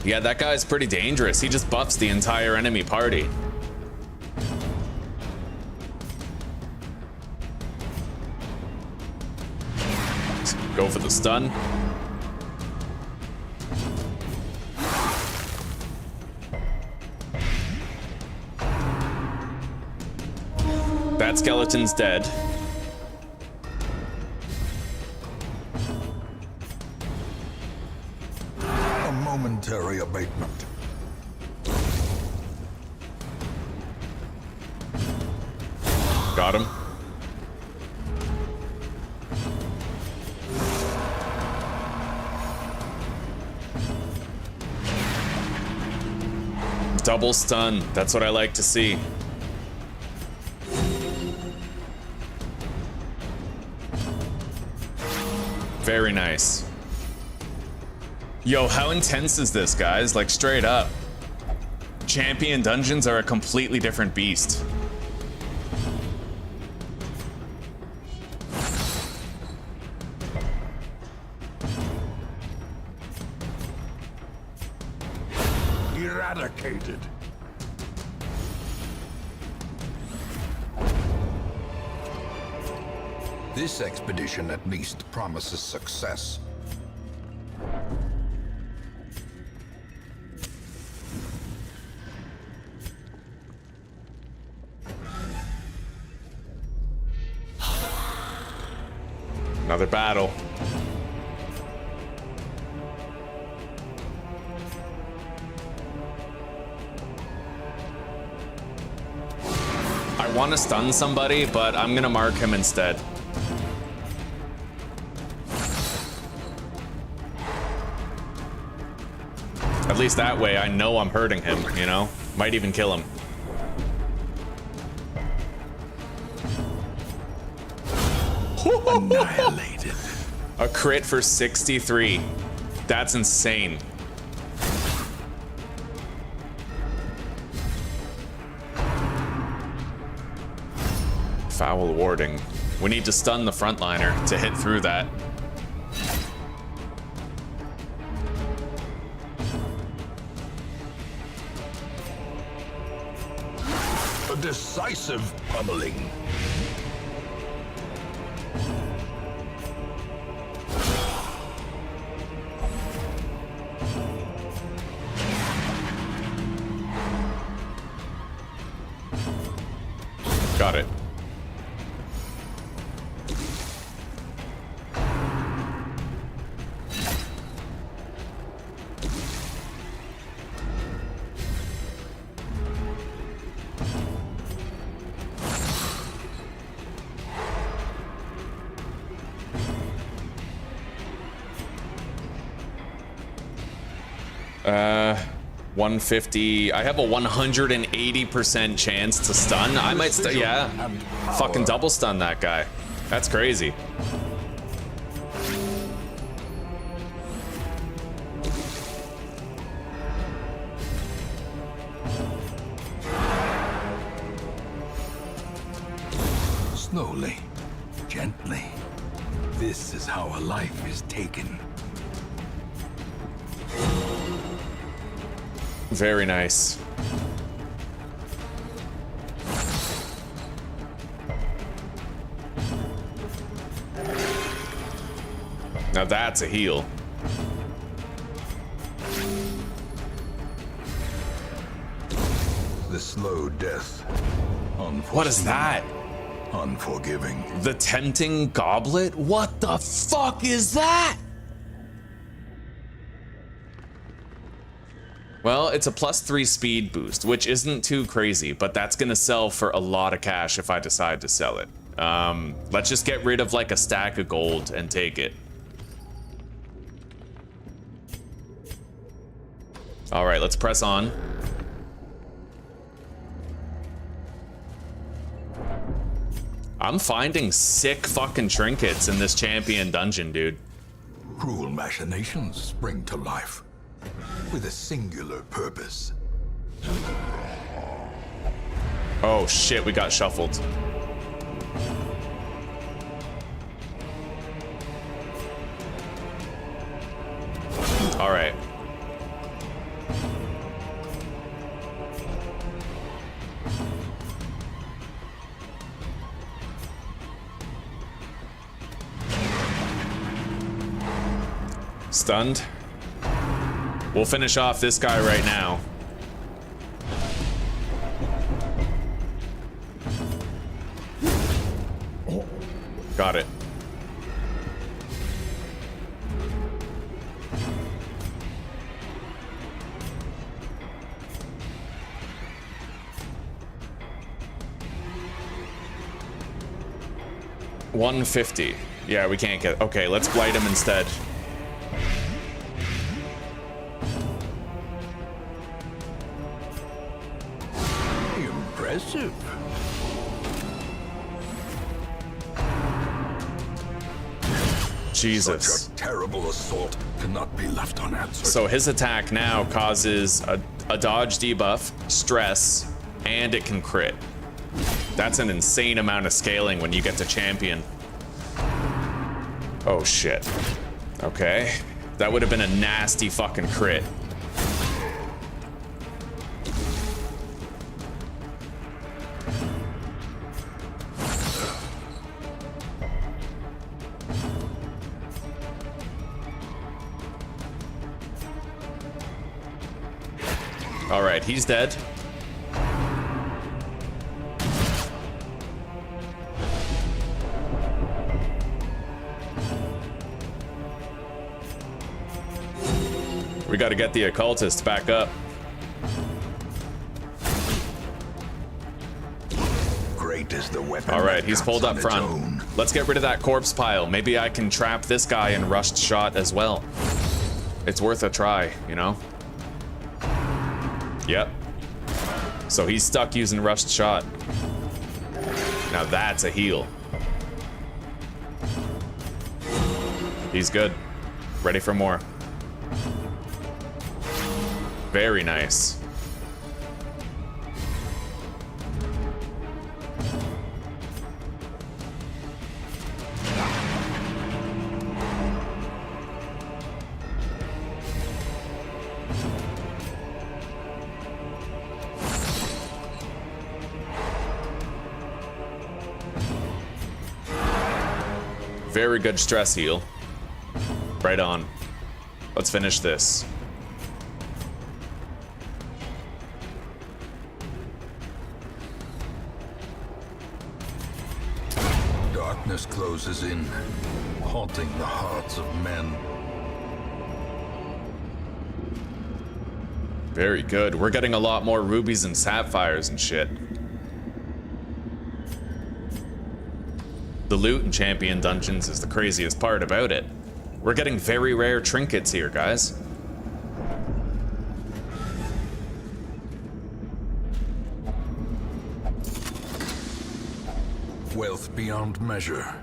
Yeah, that guy's pretty dangerous. He just buffs the entire enemy party. Let's go for the stun. That skeleton's dead. A momentary abatement. Got him. Double stun. That's what I like to see. Very nice. Yo, how intense is this, guys? Like, straight up. Champion dungeons are a completely different beast. Eradicated. This expedition at least promises success. Another battle. want to stun somebody, but I'm gonna mark him instead. At least that way I know I'm hurting him, you know? Might even kill him. Annihilated. A crit for 63. That's insane. Foul warding. We need to stun the frontliner to hit through that. A decisive pummeling. Got it. Uh, 150. I have a 180% chance to stun. I might yeah. Fucking double stun that guy. That's crazy. Slowly, gently. This is how a life is taken. Very nice. Now that's a heal. The slow death. What is that? Unforgiving. The tempting goblet? What the fuck is that? Well, it's a +3 speed boost, which isn't too crazy, but that's gonna sell for a lot of cash if I decide to sell it. Let's just get rid of like a stack of gold and take it. All right, let's press on. I'm finding sick fucking trinkets in this champion dungeon, dude. Cruel machinations spring to life with a singular purpose. Oh shit, we got shuffled. All right. Stunned. We'll finish off this guy right now. Got it. $150. Yeah, we can't get. Okay, let's blight him instead. Impressive. Jesus. Such a terrible assault cannot be left unanswered. So his attack now causes a dodge debuff, stress, and it can crit. That's an insane amount of scaling when you get to champion. Oh shit. Okay. That would have been a nasty fucking crit. All right, he's dead. We got to get the occultist back up. fate is the weapon. All right, that he's cuts pulled on up its front. own. Let's get rid of that corpse pile. Maybe I can trap this guy in rushed shot as well. It's worth a try, you know? Yep. So he's stuck using rushed shot. Now that's a heal. He's good. Ready for more. Very nice. Very good stress heal. Right on. Let's finish this. Darkness closes in, haunting the hearts of men. Very good. We're getting a lot more rubies and sapphires and shit. The loot in Champion Dungeons is the craziest part about it. We're getting very rare trinkets here, guys. Wealth beyond measure,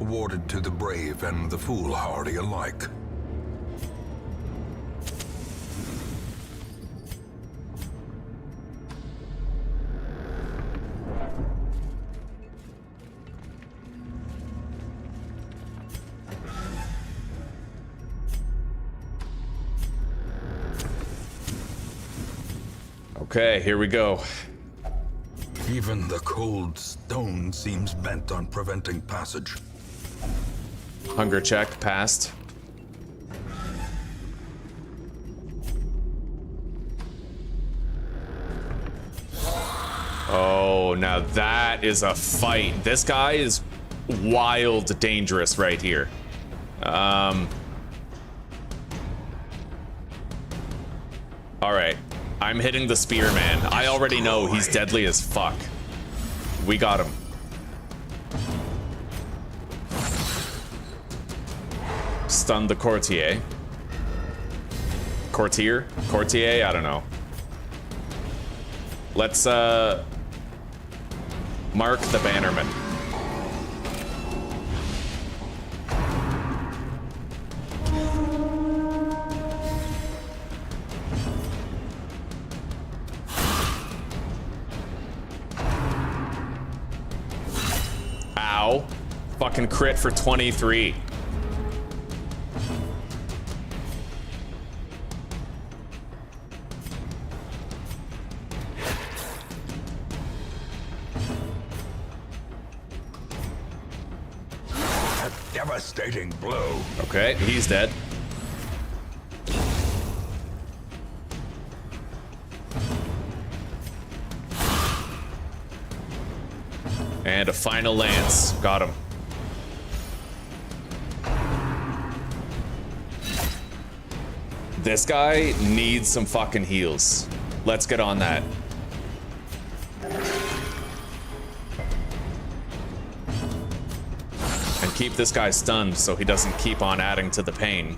awarded to the brave and the foolhardy alike. Okay, here we go. Even the cold stone seems bent on preventing passage. Hunger check passed. Oh, now that is a fight. This guy is wild dangerous right here. All right. I'm hitting the spearman. I already know he's deadly as fuck. We got him. Stunned the courtier. Courtier? Courtier? I don't know. Let's, mark the bannerman. Ow. Fucking crit for 23. A devastating blow. Okay, he's dead. And a final lance. Got him. This guy needs some fucking heals. Let's get on that. And keep this guy stunned so he doesn't keep on adding to the pain.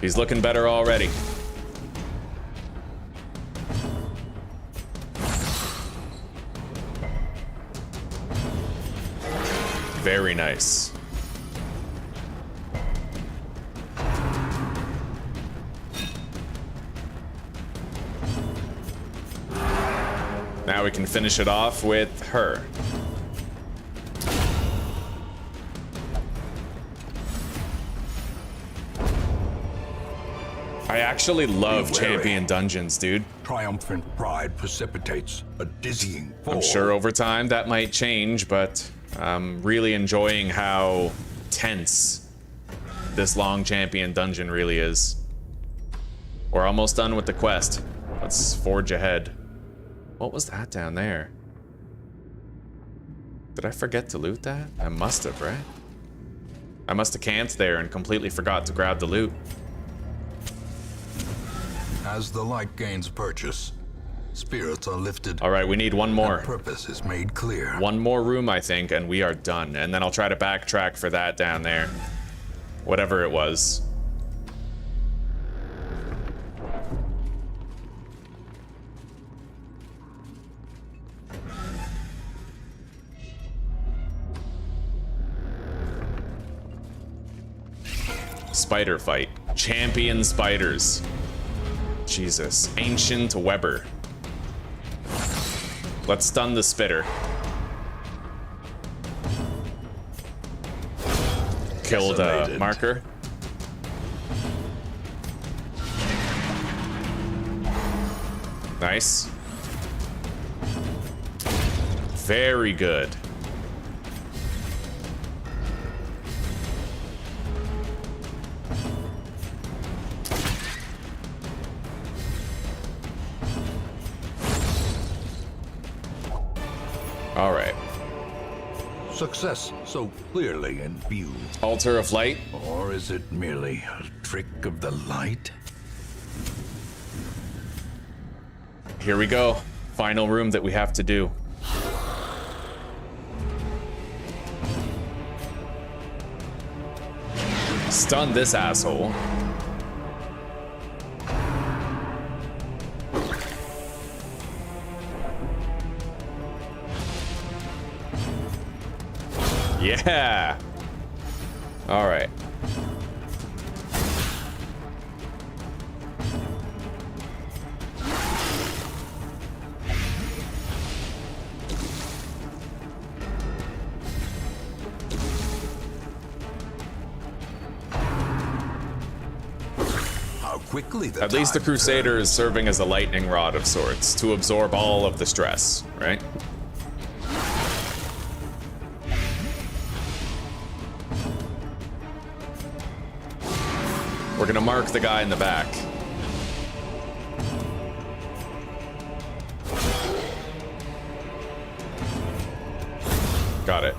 He's looking better already. Very nice. Now we can finish it off with her. I actually love Champion Dungeons, dude. Triumphant pride precipitates a dizzying fall. I'm sure over time that might change, but I'm really enjoying how tense this long Champion Dungeon really is. We're almost done with the quest. Let's forge ahead. What was that down there? Did I forget to loot that? I must have, right? I must have camped there and completely forgot to grab the loot. As the light gains purchase, spirits are lifted. All right, we need one more. And purpose is made clear. One more room, I think, and we are done. And then I'll try to backtrack for that down there. Whatever it was. Spider fight. Champion spiders. Jesus. Ancient Weber. Let's stun the spitter. Killed a marker. Nice. Very good. All right. Success so clearly in view. Altar of light. Or is it merely a trick of the light? Here we go. Final room that we have to do. Stun this asshole. Yeah. All right. How quickly At least the Crusader is serving as a lightning rod of sorts to absorb all of the stress, right? We're gonna mark the guy in the back. Got it.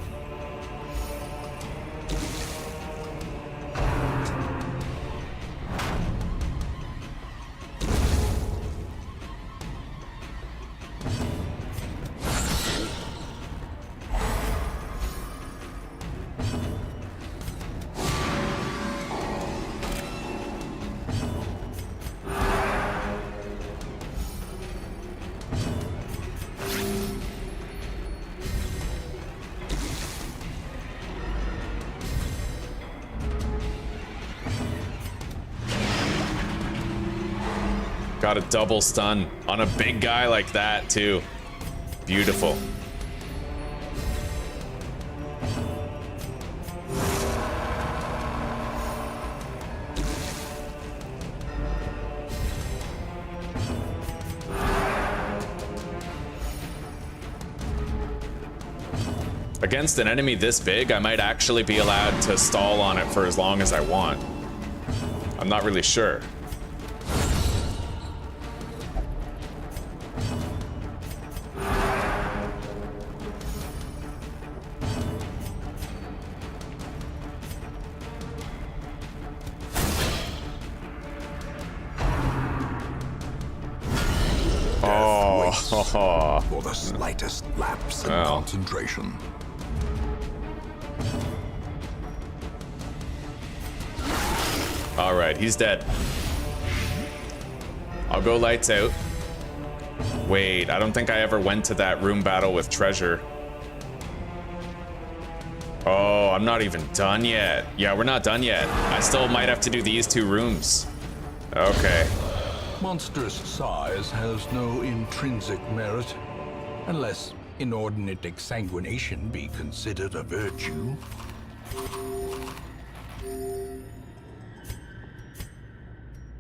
Got a double stun on a big guy like that, too. Beautiful. Against an enemy this big, I might actually be allowed to stall on it for as long as I want. I'm not really sure. For the slightest lapse in concentration. All right, he's dead. I'll go lights out. Wait, I don't think I ever went to that room battle with treasure. Oh, I'm not even done yet. Yeah, we're not done yet. I still might have to do these two rooms. Okay. Monstrous size has no intrinsic merit, unless inordinate exsanguination be considered a virtue.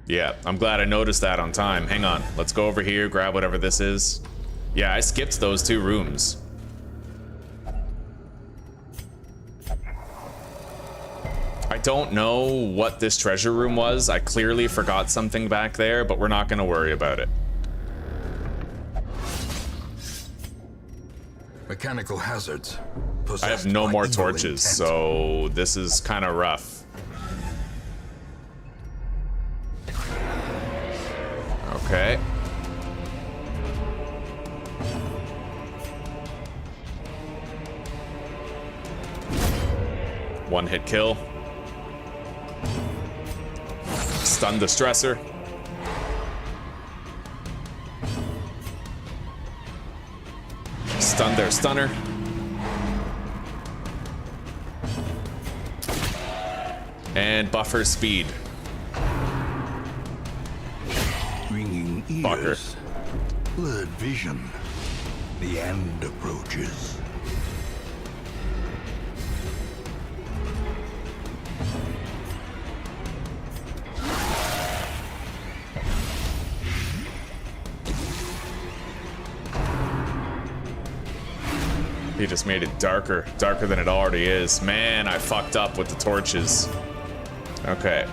Yeah, I'm glad I noticed that on time. Hang on, let's go over here, grab whatever this is. Yeah, I skipped those two rooms. I don't know what this treasure room was. I clearly forgot something back there, but we're not gonna worry about it. Mechanical hazards. I have no more torches, so this is kind of rough. Okay. One hit kill. Stun the stressor. Stun their stunner. And buffer speed. Ringing Fucker. ears, blurred vision. The end approaches. He just made it darker than it already is. Man, I fucked up with the torches. Okay.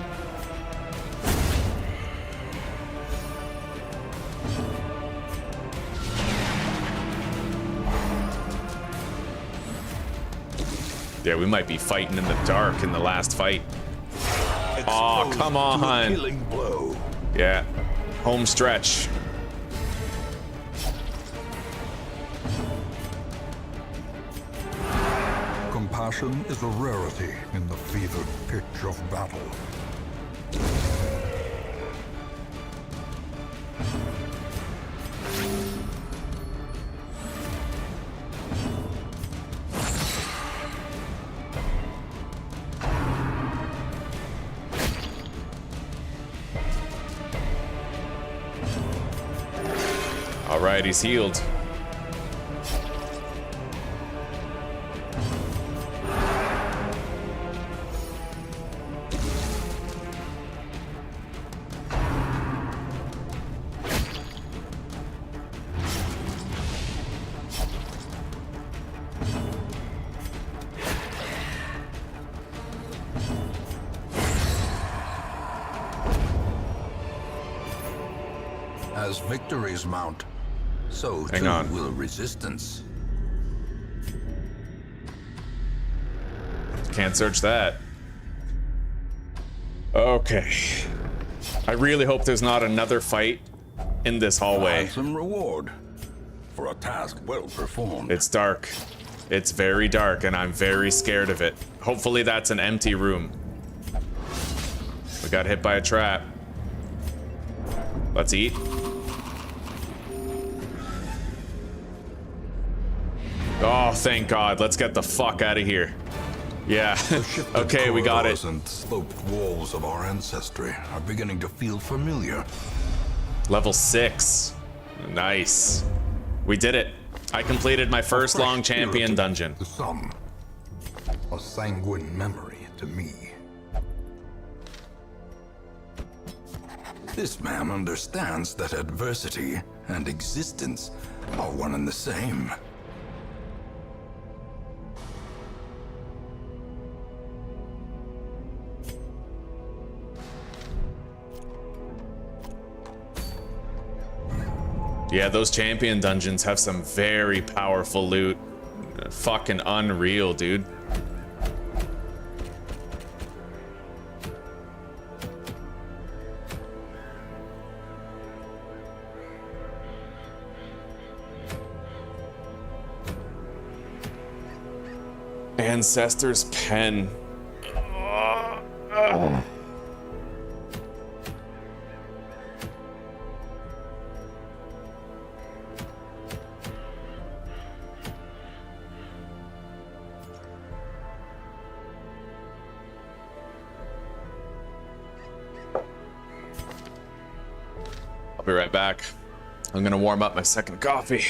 Yeah, we might be fighting in the dark in the last fight. Oh, come on. Killing blow. Yeah. Home stretch. Compassion is a rarity in the fevered pitch of battle. All right, he's healed. As victories mount, so Hang too on. will resistance. Can't search that. Okay. I really hope there's not another fight in this hallway. Some reward for a task well performed. It's dark. It's very dark, and I'm very scared of it. Hopefully that's an empty room. We got hit by a trap. Let's eat. Oh, thank God. Let's get the fuck out of here. Yeah. Okay, we got it. The and sloped walls of our ancestry are beginning to feel familiar. Level 6. Nice. We did it. I completed my first long champion dungeon. To some, a sanguine memory to me. This man understands that adversity and existence are one and the same. Yeah, those champion dungeons have some very powerful loot. Fucking unreal, dude. Ancestor's pen. I'll be right back. I'm gonna warm up my second coffee.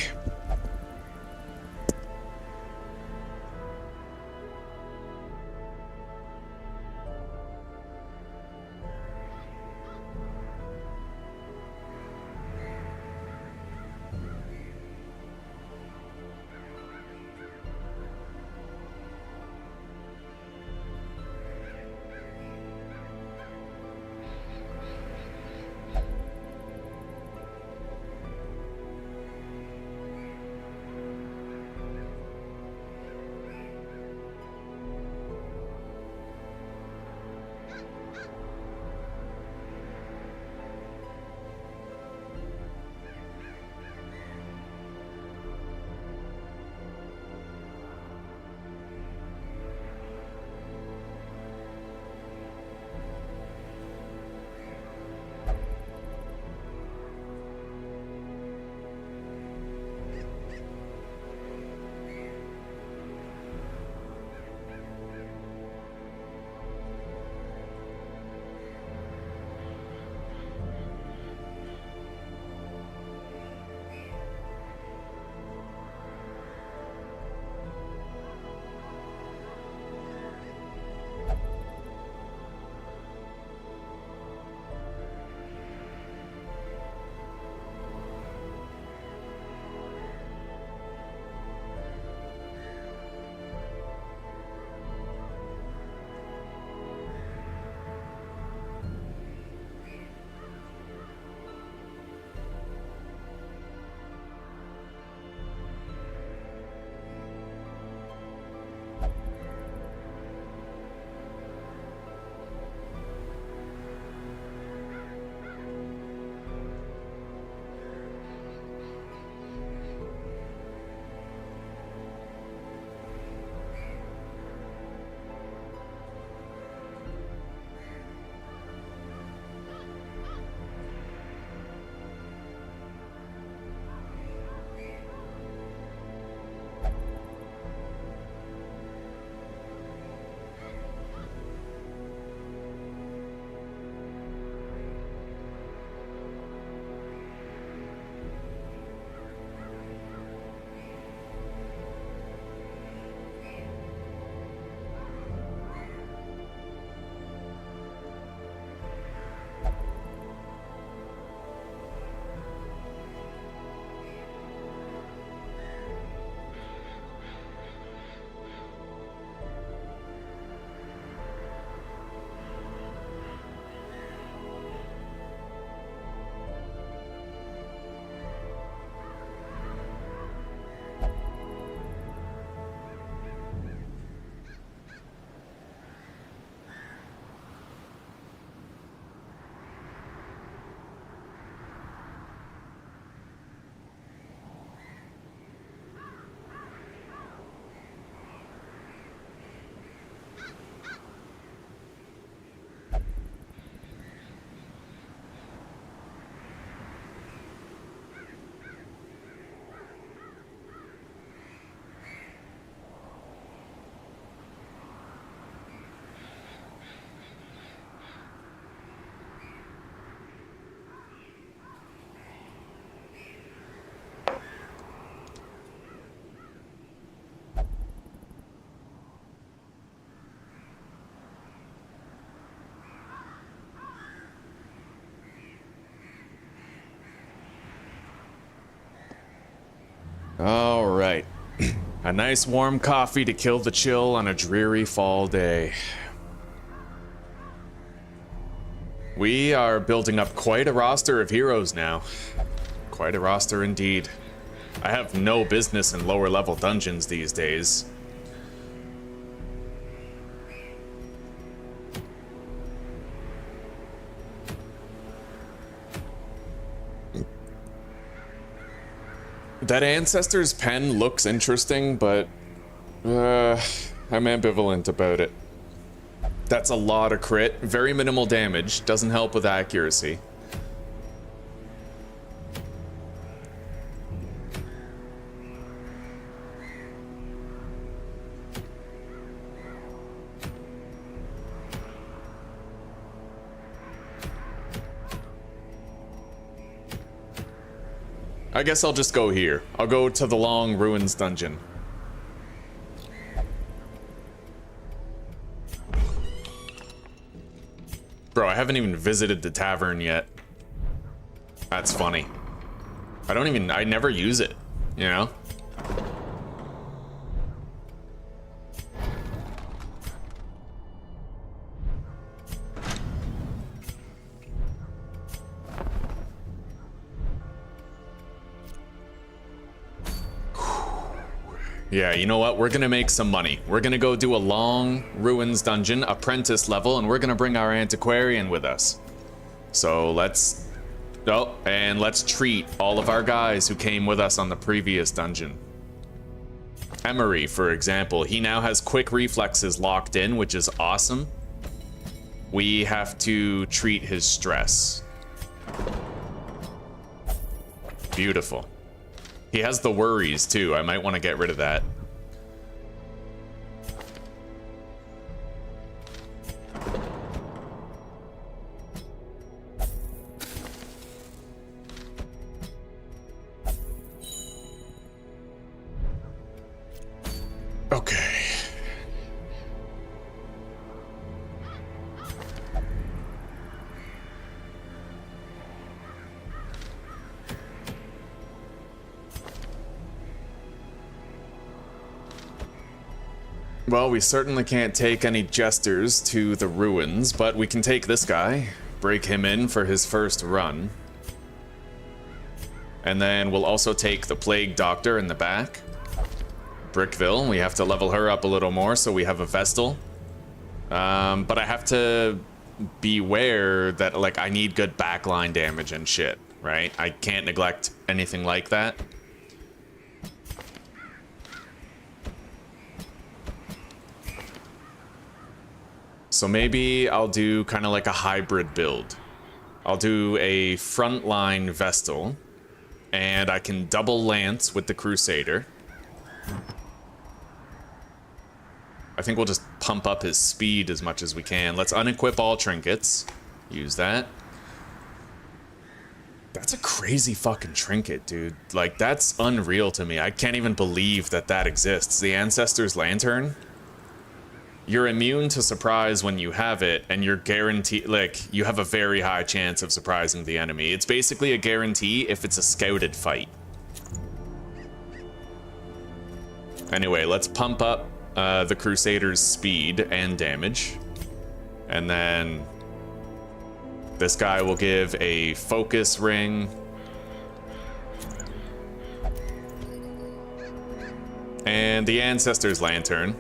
All right. A nice warm coffee to kill the chill on a dreary fall day. We are building up quite a roster of heroes now. Quite a roster indeed. I have no business in lower level dungeons these days. That Ancestor's pen looks interesting, but I'm ambivalent about it. That's a lot of crit, very minimal damage, doesn't help with accuracy. I guess I'll just go here. I'll go to the Long Ruins dungeon. Bro, I haven't even visited the tavern yet. That's funny. I never use it, you know? Yeah, you know what? We're gonna make some money. We're gonna go do a Long Ruins dungeon, apprentice level, and we're gonna bring our antiquarian with us. So let's... Oh, and let's treat all of our guys who came with us on the previous dungeon. Emery, for example, he now has quick reflexes locked in, which is awesome. We have to treat his stress. Beautiful. He has the worries too. I might want to get rid of that. Okay. Well, we certainly can't take any jesters to the ruins, but we can take this guy, break him in for his first run. And then we'll also take the Plague Doctor in the back. Brickville, we have to level her up a little more so we have a Vestal. But I have to beware that, like, I need good backline damage and shit, right? I can't neglect anything like that. So maybe I'll do kind of like a hybrid build. I'll do a frontline Vestal, and I can double lance with the Crusader. I think we'll just pump up his speed as much as we can. Let's unequip all trinkets. Use that. That's a crazy fucking trinket, dude. Like, that's unreal to me. I can't even believe that that exists. The Ancestor's Lantern. You're immune to surprise when you have it, and you're guaranteed, like, you have a very high chance of surprising the enemy. It's basically a guarantee if it's a scouted fight. Anyway, let's pump up the Crusader's speed and damage. And then this guy will give a focus ring. And the Ancestor's Lantern.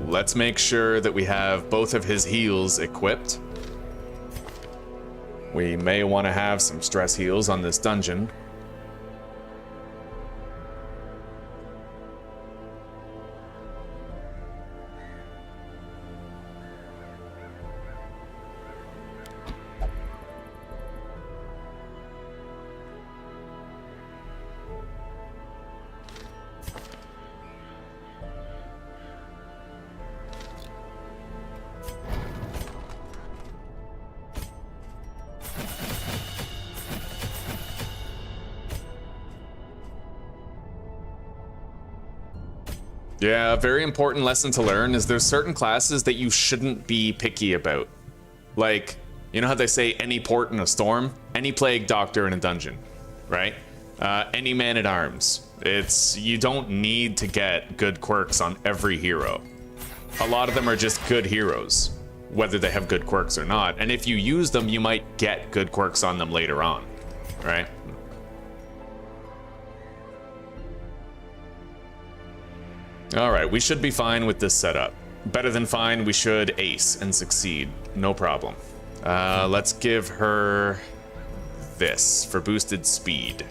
Let's make sure that we have both of his heals equipped. We may want to have some stress heals on this dungeon. Yeah, a very important lesson to learn is there's certain classes that you shouldn't be picky about. Like, you know how they say any port in a storm? Any plague doctor in a dungeon, right? Any man-at-arms. You don't need to get good quirks on every hero. A lot of them are just good heroes, whether they have good quirks or not. And if you use them, you might get good quirks on them later on, right? All right, we should be fine with this setup. Better than fine, we should ace and succeed. No problem. Let's give her this for boosted speed.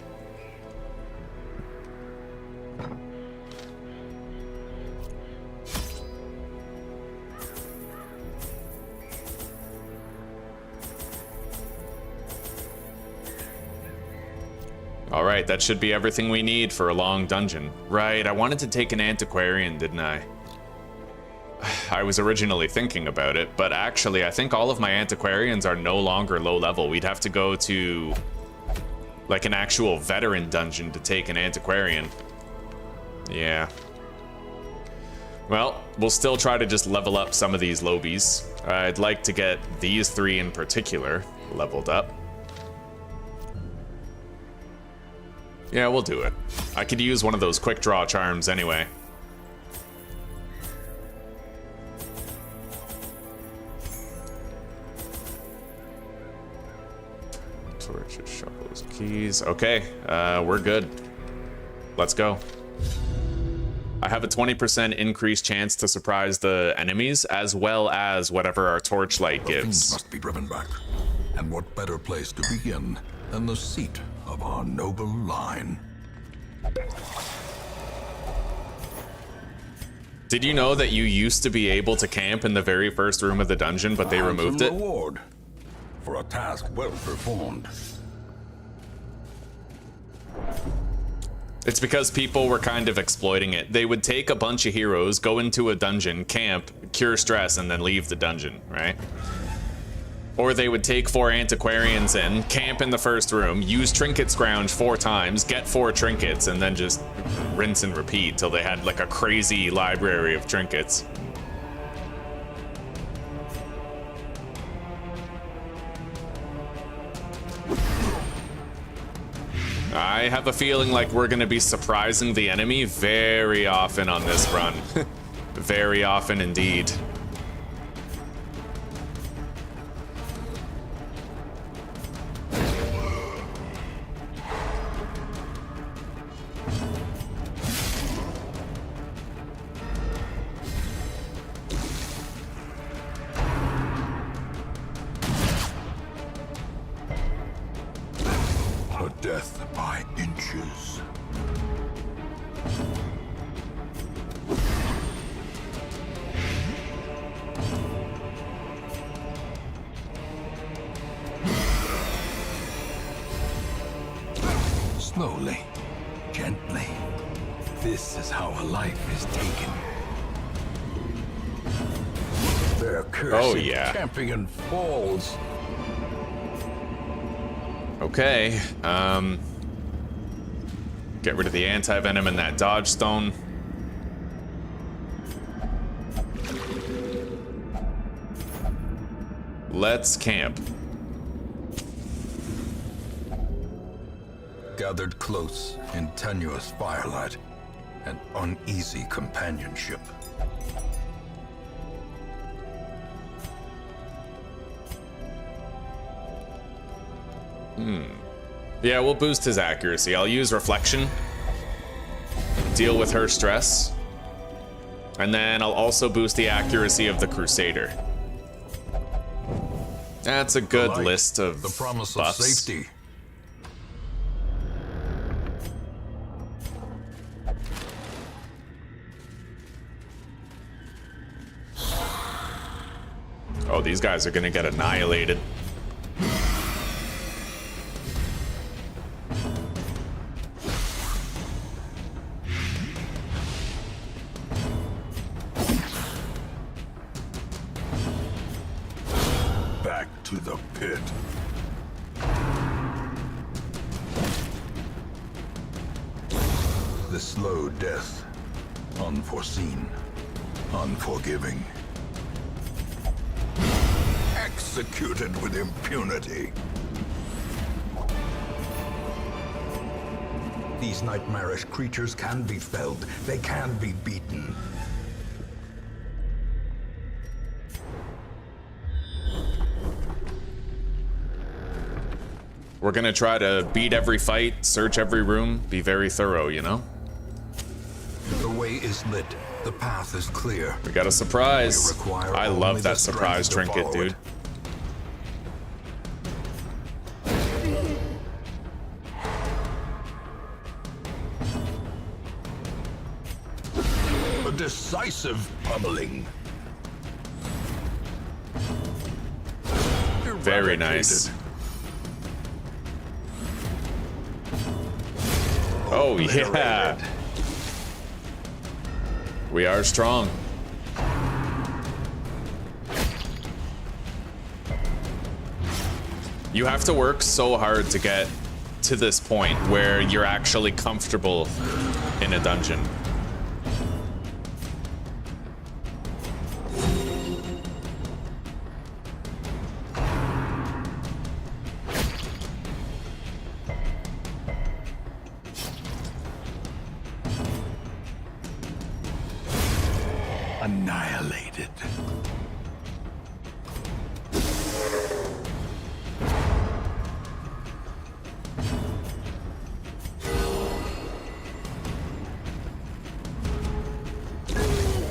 All right, that should be everything we need for a long dungeon. Right, I wanted to take an antiquarian, didn't I? I was originally thinking about it, but actually I think all of my antiquarians are no longer low level. We'd have to go to like an actual veteran dungeon to take an antiquarian. Yeah. Well, we'll still try to just level up some of these lobies. I'd like to get these three in particular leveled up. Yeah, we'll do it. I could use one of those quick draw charms anyway. Torches, shovels, keys. Okay, we're good. Let's go. I have a 20% increased chance to surprise the enemies, as well as whatever our torchlight gives. Things must be driven back. And what better place to begin than the seat of our noble line? Did you know that you used to be able to camp in the very first room of the dungeon, but they removed it? Reward for a task well performed. It's because people were kind of exploiting it. They would take a bunch of heroes, go into a dungeon, camp, cure stress, and then leave the dungeon, right? Or they would take 4 antiquarians in, camp in the first room, use trinket scrounge 4 times, get 4 trinkets, and then just rinse and repeat till they had like a crazy library of trinkets. I have a feeling like we're gonna be surprising the enemy very often on this run. Very often indeed. A death by inches. Slowly, gently. This is how a life is taken. Their cursed champion falls. Okay, get rid of the anti-venom and that dodge stone. Let's camp. Gathered close in tenuous firelight and uneasy companionship. Yeah, we'll boost his accuracy. I'll use reflection. Deal with her stress. And then I'll also boost the accuracy of the Crusader. That's a good list of the promise buffs. of safety. Oh, these guys are gonna get annihilated. Back to the pit. The slow death Unforeseen. Unforgiving. Executed with impunity. These nightmarish creatures can be felled. They can be beaten. We're gonna try to beat every fight, search every room, be very thorough, you know? The way is lit. The path is clear. We got a surprise. We require I only love the that strength surprise to trinket, follow it. dude. A decisive pummeling. Very nice. Oh, yeah. We are strong. You have to work so hard to get to this point where you're actually comfortable in a dungeon. Annihilated.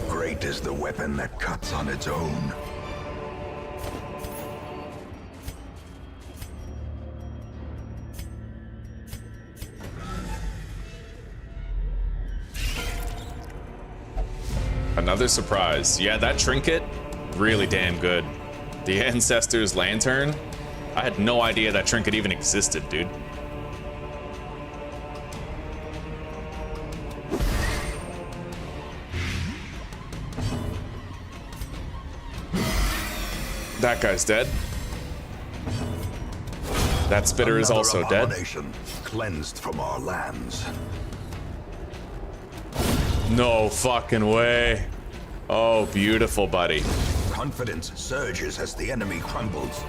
Great is the weapon that cuts on its own. Another surprise. Yeah, that trinket, really damn good. The ancestor's lantern. I had no idea that trinket even existed, dude. That guy's dead. That spitter is also dead. Cleansed from our lands. No fucking way. Oh, beautiful, buddy. Confidence surges as the enemy crumbles.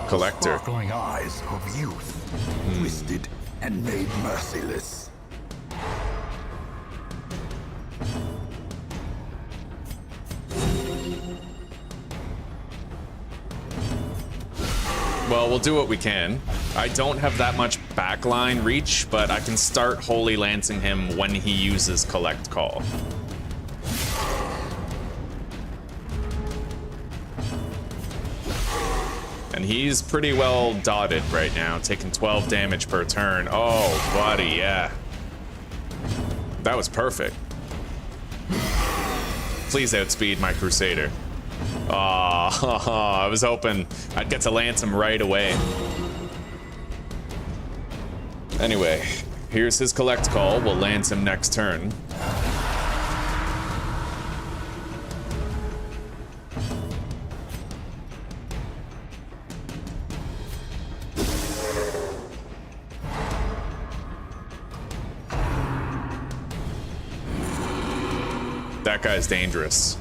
Collector. Sparkling eyes of youth, twisted and made merciless. Well, we'll do what we can. I don't have that much backline reach, but I can start Holy Lancing him when he uses Collect Call. And he's pretty well dotted right now, taking 12 damage per turn. Oh, buddy, yeah. That was perfect. Please outspeed my Crusader. Oh, I was hoping I'd get to lance him right away. Anyway, here's his collect call. We'll lance him next turn. That guy's dangerous.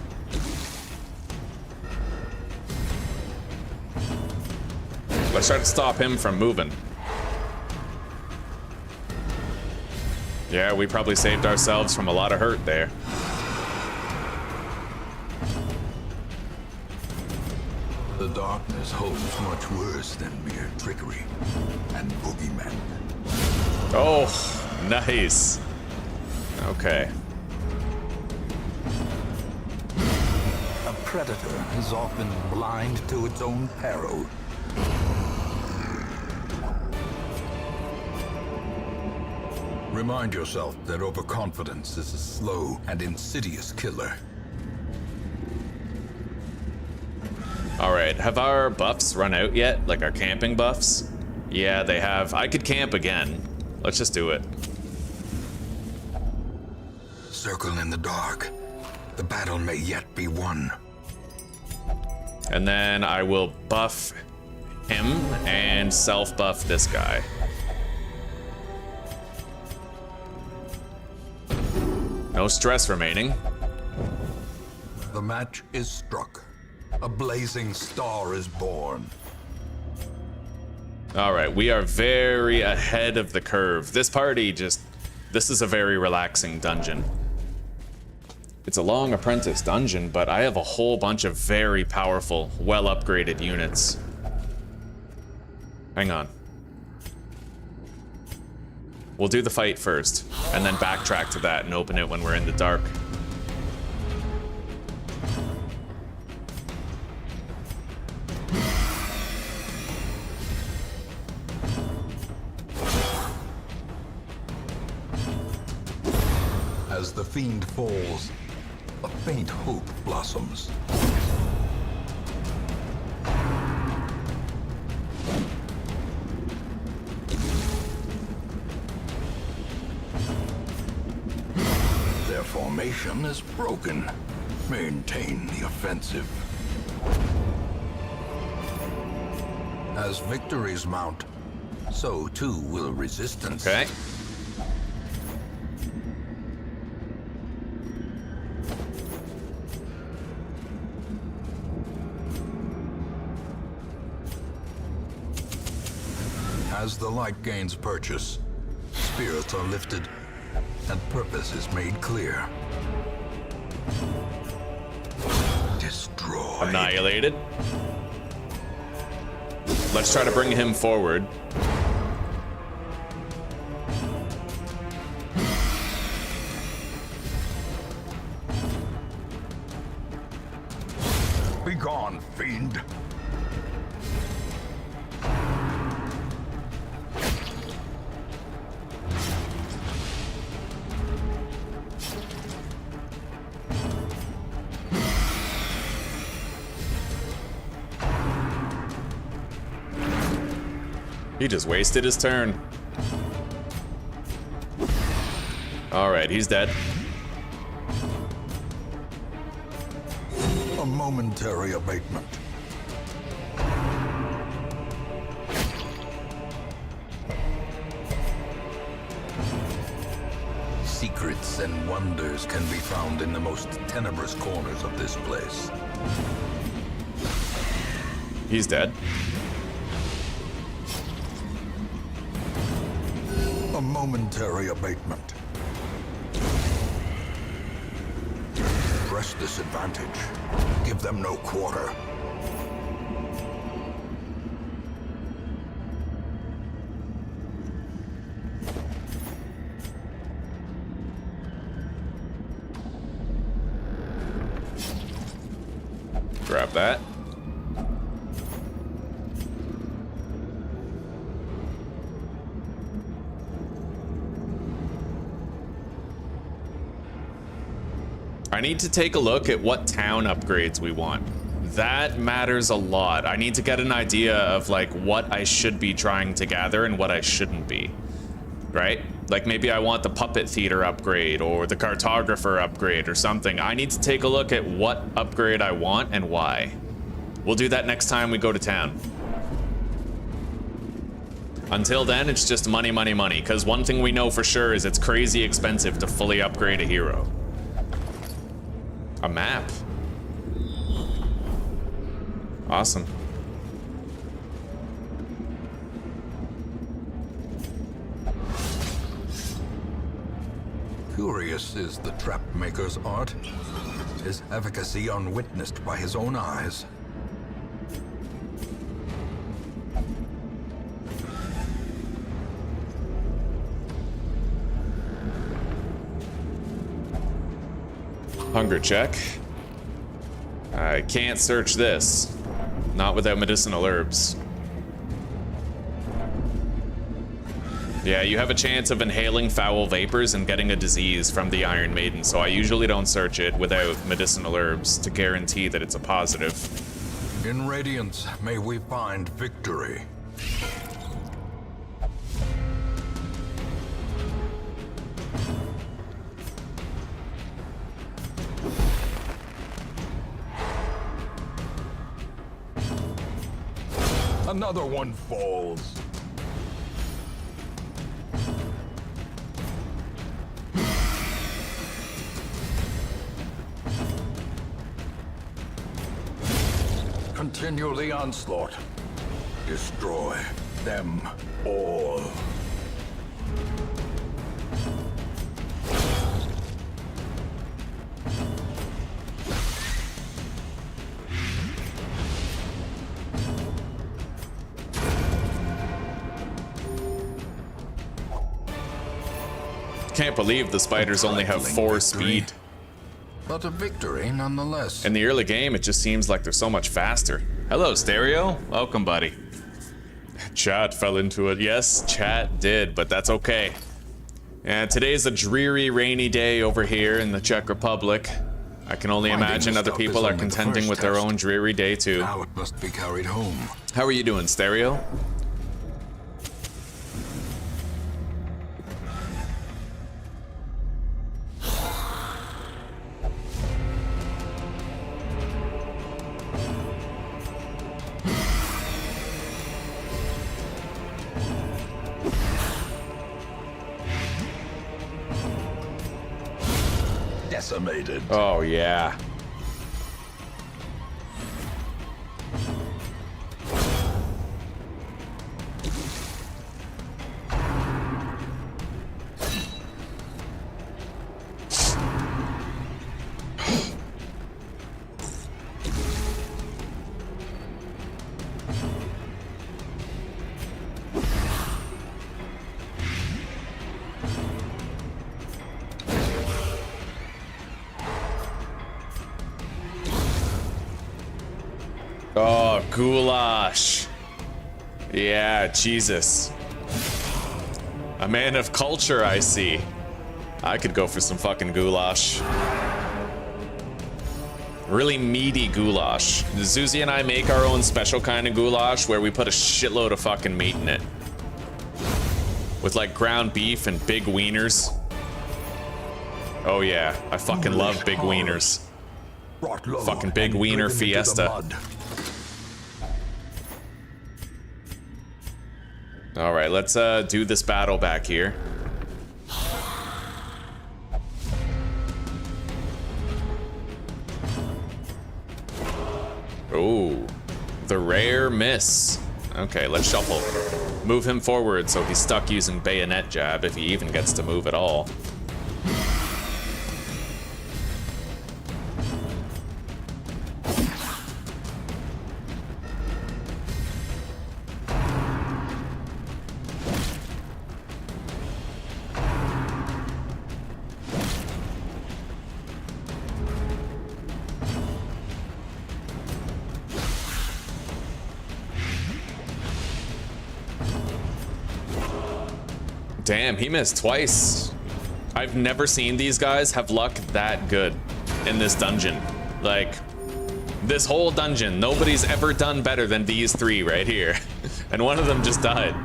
Let's try to stop him from moving. Yeah, we probably saved ourselves from a lot of hurt there. The darkness holds much worse than mere trickery and boogeymen. Oh, nice. Okay. A predator is often blind to its own peril. Remind yourself that overconfidence is a slow and insidious killer. Alright, have our buffs run out yet? Like our camping buffs? Yeah, they have. I could camp again. Let's just do it. circle in the dark. The battle may yet be won. And then I will buff him and self-buff this guy. No stress remaining. The match is struck. A blazing star is born. All right, we are very ahead of the curve. This is a very relaxing dungeon. It's a long apprentice dungeon, but I have a whole bunch of very powerful, well-upgraded units. Hang on. We'll do the fight first, and then backtrack to that and open it when we're in the dark. As the fiend falls, a faint hope blossoms. Their formation is broken. Maintain the offensive. As victories mount, so too will resistance. Okay. As the light gains purchase, spirits are lifted, and purpose is made clear. Destroy. Annihilated. Let's try to bring him forward. Be gone, fiend. He just wasted his turn. All right, he's dead. A momentary abatement. Secrets and wonders can be found in the most tenebrous corners of this place. He's dead. A momentary abatement. Press this advantage. Give them no quarter. Grab that. I need to take a look at what town upgrades we want. That matters a lot. I need to get an idea of like what I should be trying to gather and what I shouldn't be, right? Like maybe I want the puppet theater upgrade or the cartographer upgrade or something. I need to take a look at what upgrade I want and why. We'll do that next time we go to town. Until then, it's just money, money, money, because one thing we know for sure is it's crazy expensive to fully upgrade a hero. A map. Awesome. Curious is the trap maker's art, his efficacy unwitnessed by his own eyes. Hunger check. I can't search this. Not without medicinal herbs. Yeah, you have a chance of inhaling foul vapors and getting a disease from the Iron Maiden, so I usually don't search it without medicinal herbs to guarantee that it's a positive. In Radiance, may we find victory. Another one falls. Continue the onslaught. Destroy them all. Can't believe the spiders only have 4 speed. But a victory nonetheless. In the early game, it just seems like they're so much faster. Hello, Stereo. Welcome, buddy. Chat fell into it. Yes, chat did, but that's okay. And today's a dreary, rainy day over here in the Czech Republic. I can only imagine other people are contending with their own dreary day too. Now it must be carried home. How are you doing, Stereo? Decimated. Oh, yeah. Oh, goulash. Yeah, Jesus. A man of culture, I see. I could go for some fucking goulash. Really meaty goulash. Zuzi and I make our own special kind of goulash where we put a shitload of fucking meat in it. With like ground beef and big wieners. Oh yeah, I fucking love big wieners. Fucking big wiener fiesta. Alright, let's do this battle back here. Oh, the rare miss. Okay, let's shuffle. Move him forward so he's stuck using bayonet jab if he even gets to move at all. Damn, he missed twice. I've never seen these guys have luck that good in this dungeon. Like, this whole dungeon, nobody's ever done better than these 3 right here. And one of them just died.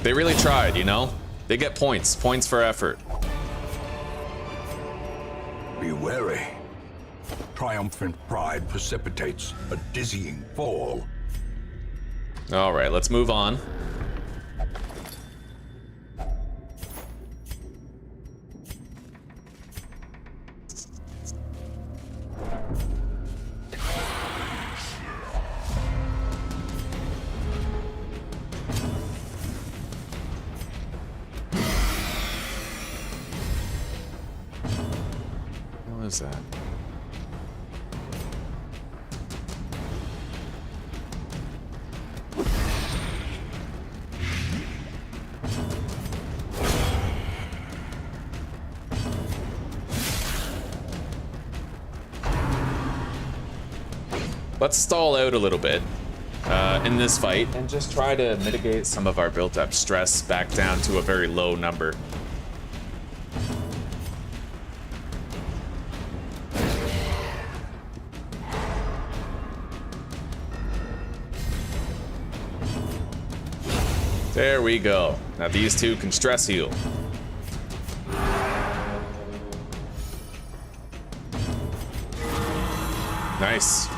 They really tried, you know? They get points. Points for effort. Be wary. Triumphant pride precipitates a dizzying fall. All right, let's move on. What is that? Let's stall out a little bit in this fight and just try to mitigate some of our built-up stress back down to a very low number. There we go. Now these 2 can stress heal. Nice.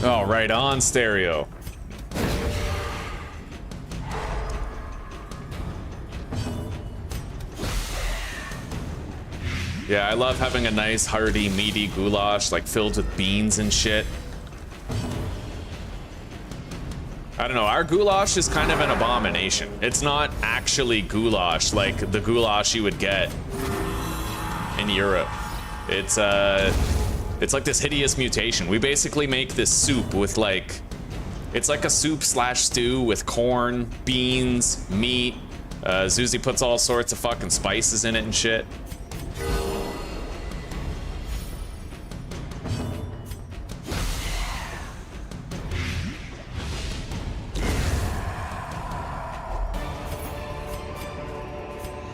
Oh, right on, stereo. Yeah, I love having a nice, hearty, meaty goulash, like filled with beans and shit. I don't know, our goulash is kind of an abomination. It's not actually goulash like the goulash you would get in Europe. It's like this hideous mutation. We basically make this soup with like, it's like a soup slash stew with corn, beans, meat. Zuzi puts all sorts of fucking spices in it and shit.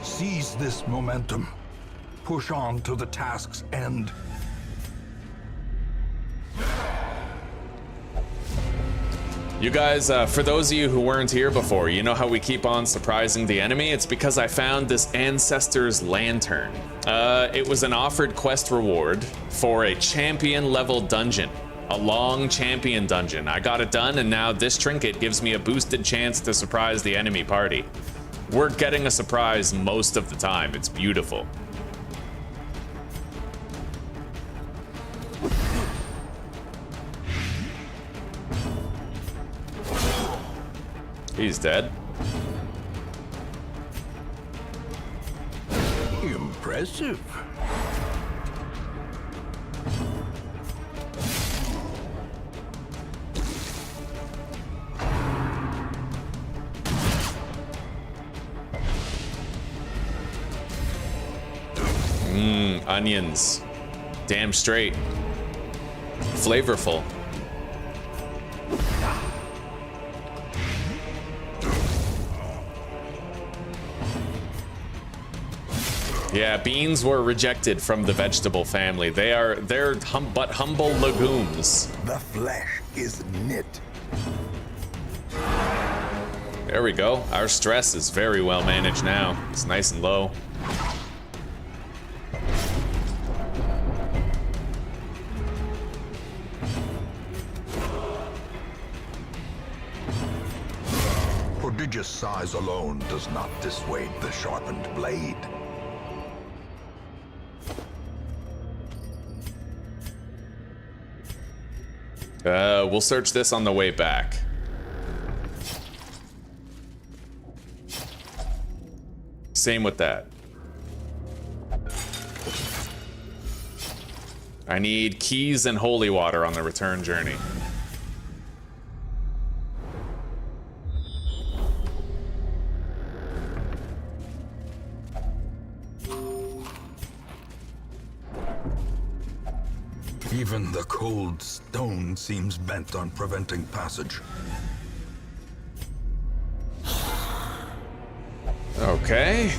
Seize this momentum. Push on to the task's end. You guys, for those of you who weren't here before, you know how we keep on surprising the enemy? It's because I found this ancestor's lantern. It was an offered quest reward for a champion level dungeon. A long champion dungeon. I got it done, and now this trinket gives me a boosted chance to surprise the enemy party. We're getting a surprise most of the time. It's beautiful. He's dead. Impressive. Onions. Damn straight. Flavorful. Yeah, beans were rejected from the vegetable family. They're but humble legumes. The flesh is knit. There we go. Our stress is very well managed now. It's nice and low. Prodigious size alone does not dissuade the sharpened blade. We'll search this on the way back. Same with that. I need keys and holy water on the return journey. Even the cold stone seems bent on preventing passage. Okay.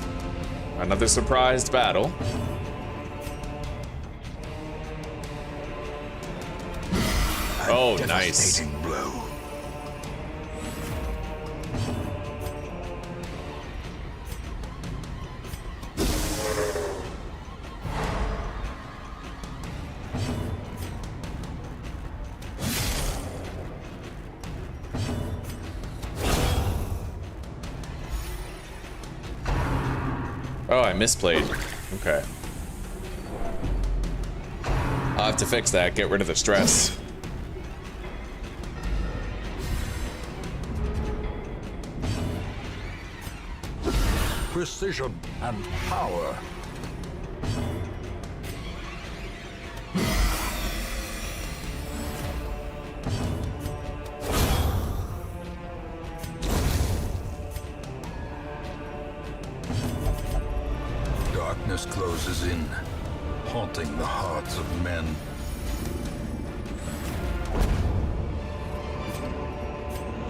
Another surprised battle. Oh, nice. Devastating blow. Oh, I misplayed. Okay. I'll have to fix that, get rid of the stress. Precision and power. Darkness closes in, haunting the hearts of men.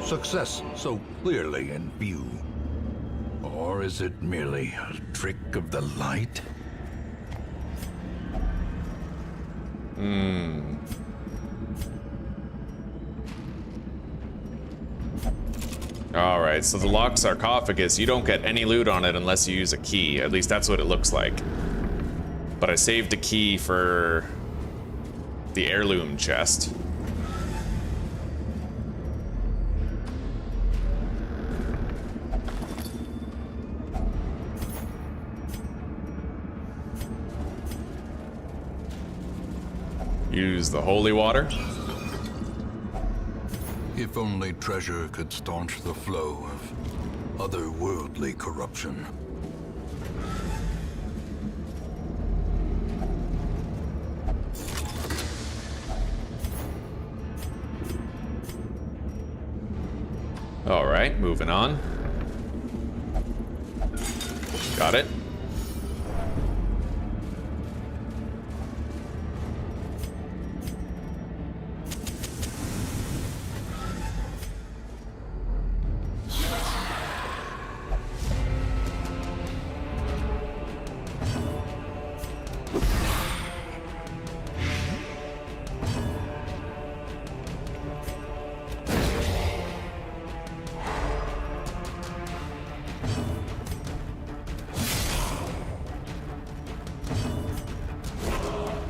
Success so clearly in view. Or is it merely a trick of the light? Alright, so the locked sarcophagus, you don't get any loot on it unless you use a key. At least that's what it looks like. But I saved a key for the heirloom chest. Use the holy water. If only treasure could staunch the flow of otherworldly corruption. All right, moving on. Got it.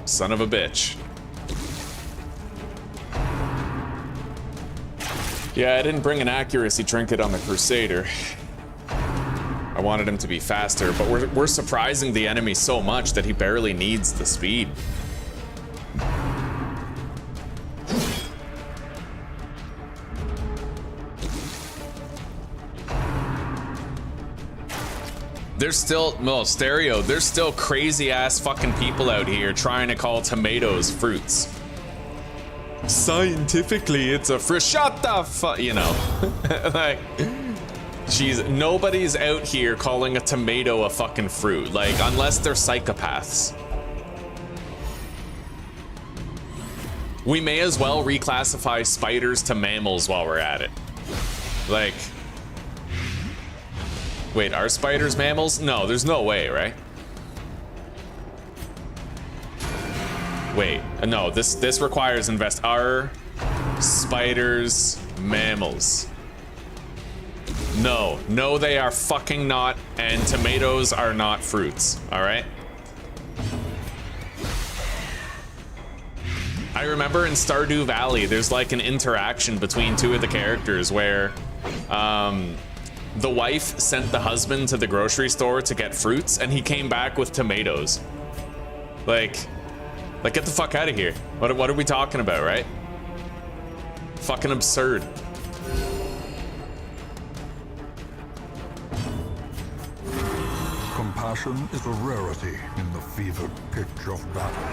Son of a bitch. Yeah, I didn't bring an accuracy trinket on the Crusader. I wanted him to be faster, but we're surprising the enemy so much that he barely needs the speed. There's still, no, Stereo, there's still crazy ass fucking people out here trying to call tomatoes fruits. Scientifically, it's a fruit. Shut the fuck, you know. Like, nobody's out here calling a tomato a fucking fruit. Like, unless they're psychopaths. We may as well reclassify spiders to mammals while we're at it. Like, wait, are spiders mammals? No, there's no way, right? Wait, no, this requires Are spiders mammals? No, they are fucking not, and tomatoes are not fruits, all right? I remember in Stardew Valley, there's like an interaction between two of the characters where, the wife sent the husband to the grocery store to get fruits, and he came back with tomatoes. Like get the fuck out of here. What are we talking about, right? Fucking absurd. Compassion is a rarity in the fevered pitch of battle.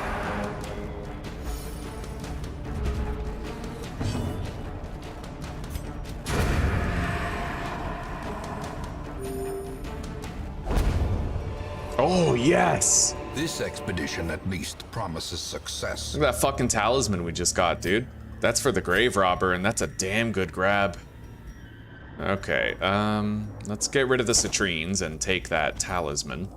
Oh, yes! This expedition at least promises success. Look at that fucking talisman we just got, dude. That's for the grave robber, and that's a damn good grab. Okay, let's get rid of the citrines and take that talisman.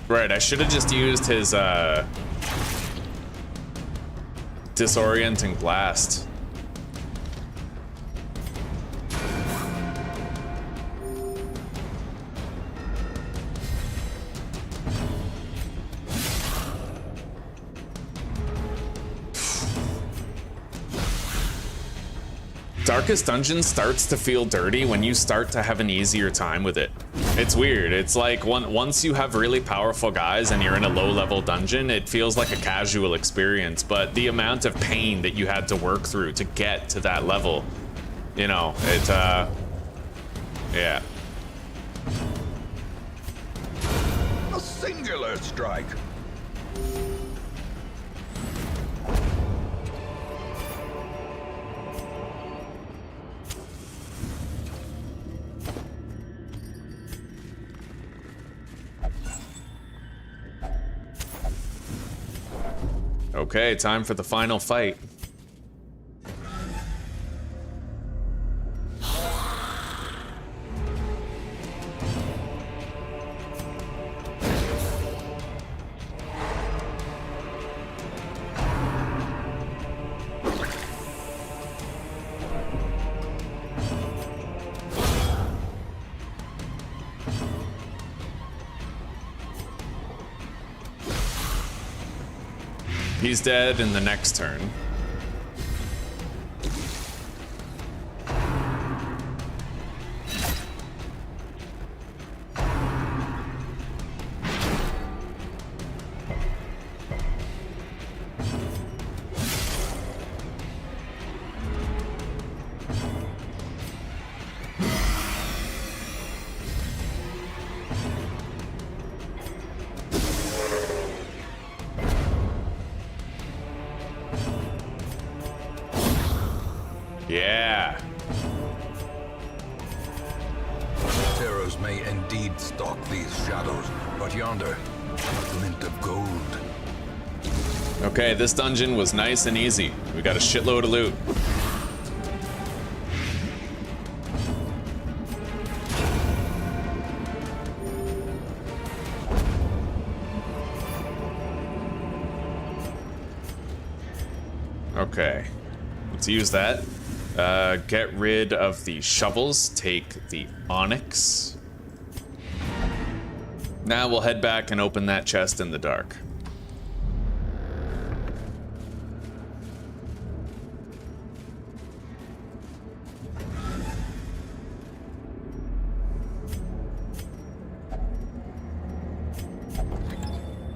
Right, I should have just used his disorienting blast. Darkest Dungeon starts to feel dirty when you start to have an easier time with it. It's weird. It's like once you have really powerful guys and you're in a low-level dungeon, it feels like a casual experience, but the amount of pain that you had to work through to get to that level, you know, yeah. A singular strike. Okay, time for the final fight. He's dead in the next turn. Yeah. Terrors may indeed stalk these shadows, but yonder, a glint of gold. Okay, this dungeon was nice and easy. We got a shitload of loot. Okay, let's use that. Get rid of the shovels, take the onyx. Now we'll head back and open that chest in the dark.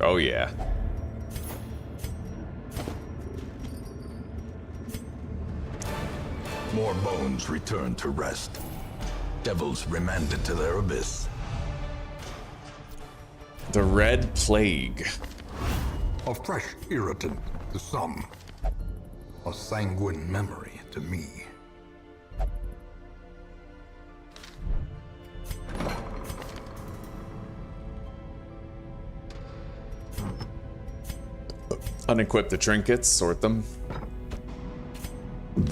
Oh yeah. More bones return to rest. Devils remanded to their abyss. The Red Plague. A fresh irritant to some. A sanguine memory to me. Unequip the trinkets, sort them.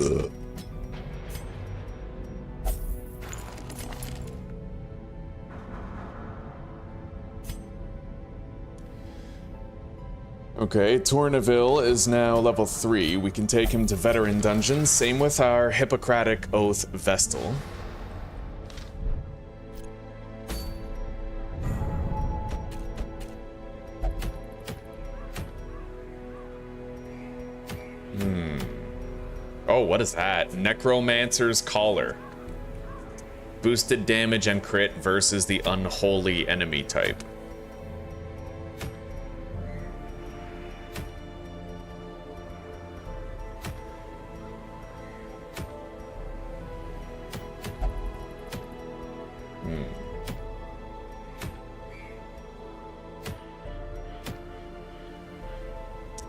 Ugh. Okay, Tourneville is now level 3. We can take him to Veteran Dungeons. Same with our Hippocratic Oath Vestal. Oh, what is that? Necromancer's Collar. Boosted damage and crit versus the unholy enemy type.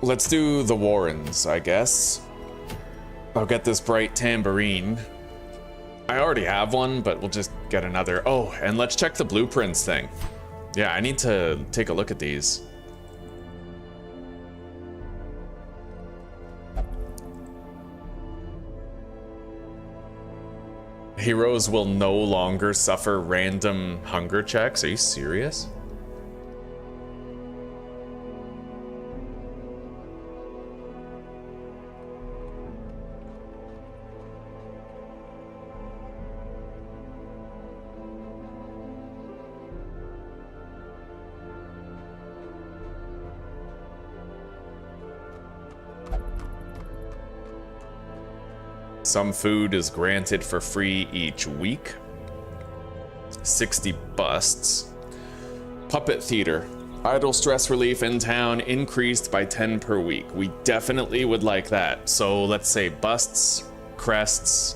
Let's do the Warrens, I guess. I'll get this bright tambourine. I already have one, but we'll just get another. Oh, and let's check the blueprints thing. Yeah, I need to take a look at these. Heroes will no longer suffer random hunger checks. Are you serious? Some food is granted for free each week. 60 busts. Puppet theater. Idle stress relief in town increased by 10 per week. We definitely would like that. So let's say busts, crests.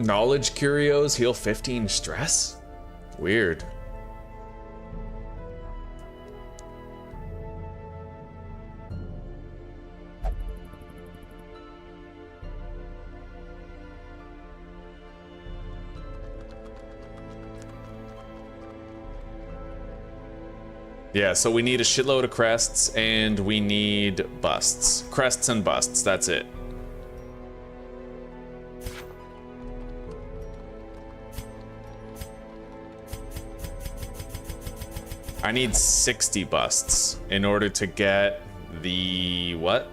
Knowledge curios heal 15 stress? Weird. Yeah, so we need a shitload of crests and we need busts. Crests and busts, that's it. I need 60 busts in order to get the what?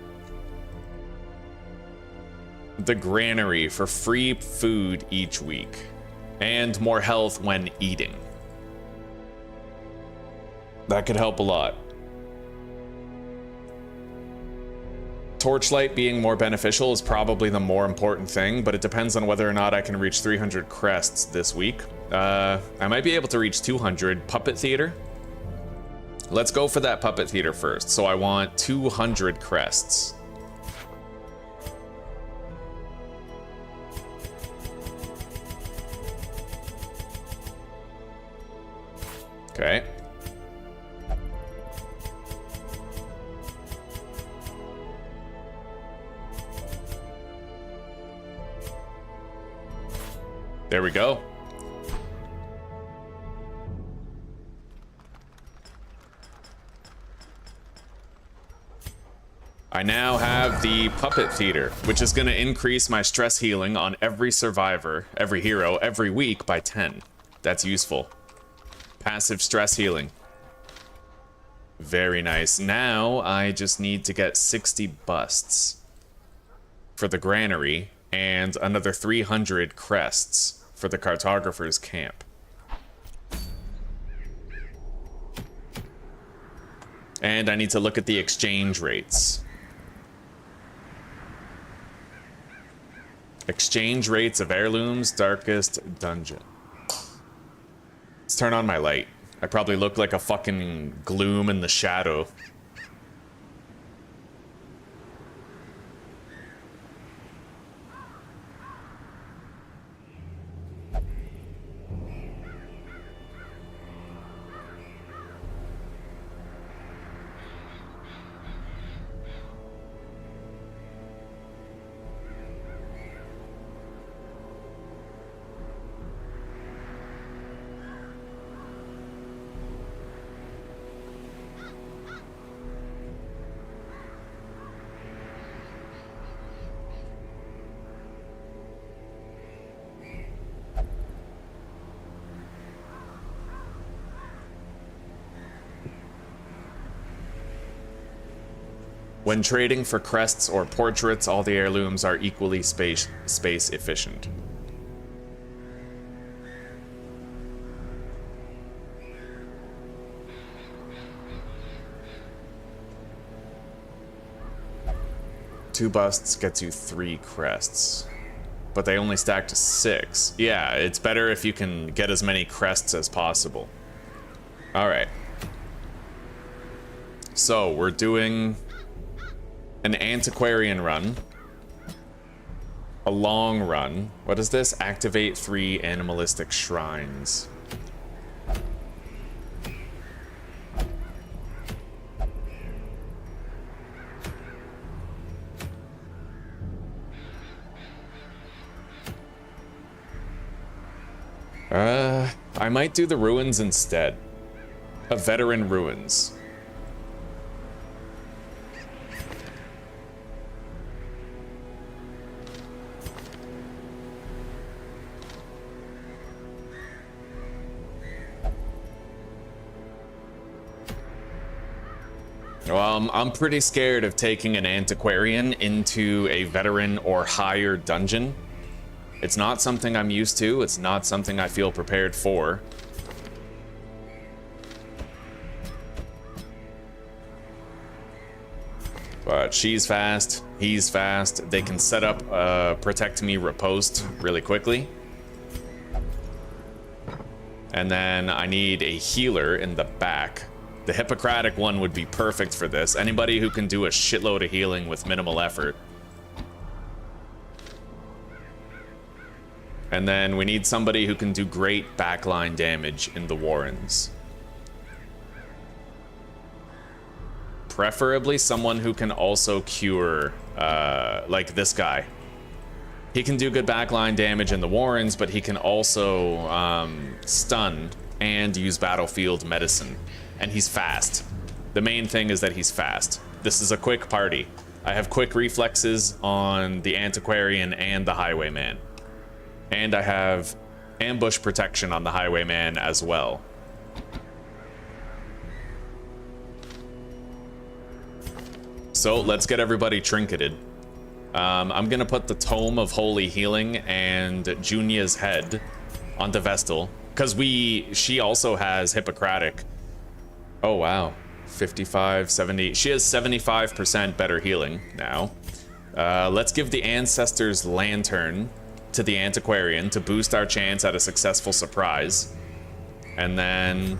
The granary for free food each week and more health when eating. That could help a lot. Torchlight being more beneficial is probably the more important thing, but it depends on whether or not I can reach 300 crests this week. I might be able to reach 200. Puppet Theater. Let's go for that Puppet Theater first. So I want 200 crests. Okay. There we go. I now have the Puppet Theater, which is going to increase my stress healing on every survivor, every hero, every week by 10. That's useful. Passive stress healing. Very nice. Now I just need to get 60 busts for the granary and another 300 crests for the cartographer's camp. And I need to look at the exchange rates. Exchange rates of heirlooms, darkest dungeon. Let's turn on my light. I probably look like a fucking gloom in the shadow. When trading for crests or portraits, all the heirlooms are equally space efficient. Two busts gets you 3 crests, but they only stack to 6. Yeah, it's better if you can get as many crests as possible. All right. So we're doing an antiquarian run, a long run. What is this? Activate 3 animalistic shrines. I might do the ruins instead. A veteran ruins. Well, I'm pretty scared of taking an antiquarian into a veteran or higher dungeon. It's not something I'm used to. It's not something I feel prepared for. But she's fast. He's fast. They can set up a protect me riposte really quickly. And then I need a healer in the back. The Hippocratic one would be perfect for this. Anybody who can do a shitload of healing with minimal effort. And then we need somebody who can do great backline damage in the Warrens. Preferably someone who can also cure, like this guy. He can do good backline damage in the Warrens, but he can also stun and use battlefield medicine. And he's fast. The main thing is that he's fast. This is a quick party. I have quick reflexes on the Antiquarian and the Highwayman. And I have ambush protection on the Highwayman as well. So let's get everybody trinketed. I'm gonna put the Tome of Holy Healing and Junia's head onto Vestal, because she also has Hippocratic. Oh wow, 55, 70. She has 75% better healing now. Let's give the Ancestor's Lantern to the Antiquarian to boost our chance at a successful surprise. And then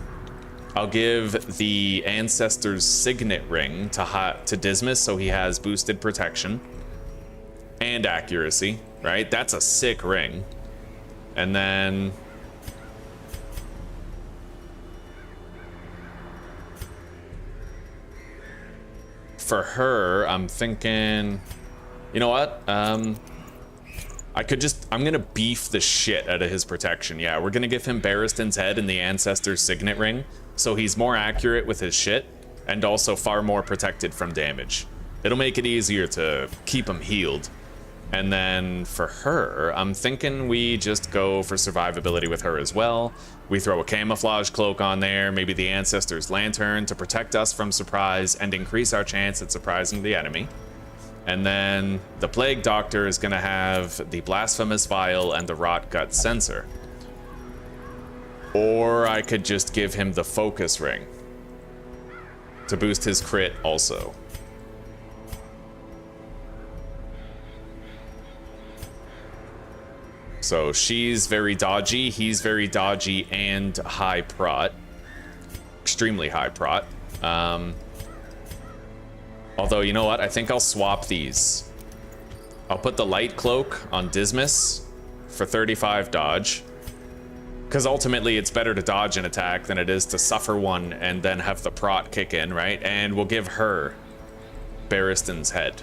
I'll give the Ancestor's Signet Ring to Dismas, so he has boosted protection and accuracy, right? That's a sick ring. And then for her, I'm thinking, you know what? I'm gonna beef the shit out of his protection. Yeah, we're gonna give him Barristan's head and the Ancestor's Signet Ring, so he's more accurate with his shit and also far more protected from damage. It'll make it easier to keep him healed. And then for her, I'm thinking we just go for survivability with her as well. We throw a camouflage cloak on there, maybe the Ancestor's Lantern to protect us from surprise and increase our chance at surprising the enemy. And then the Plague Doctor is gonna have the Blasphemous Vial and the Rot Gut Sensor. Or I could just give him the Focus Ring to boost his crit also. So she's very dodgy, he's very dodgy and high prot. Extremely high prot. Although, you know what? I think I'll swap these. I'll put the Light Cloak on Dismas for 35 dodge. Because ultimately, it's better to dodge an attack than it is to suffer one and then have the prot kick in, right? And we'll give her Barristan's head.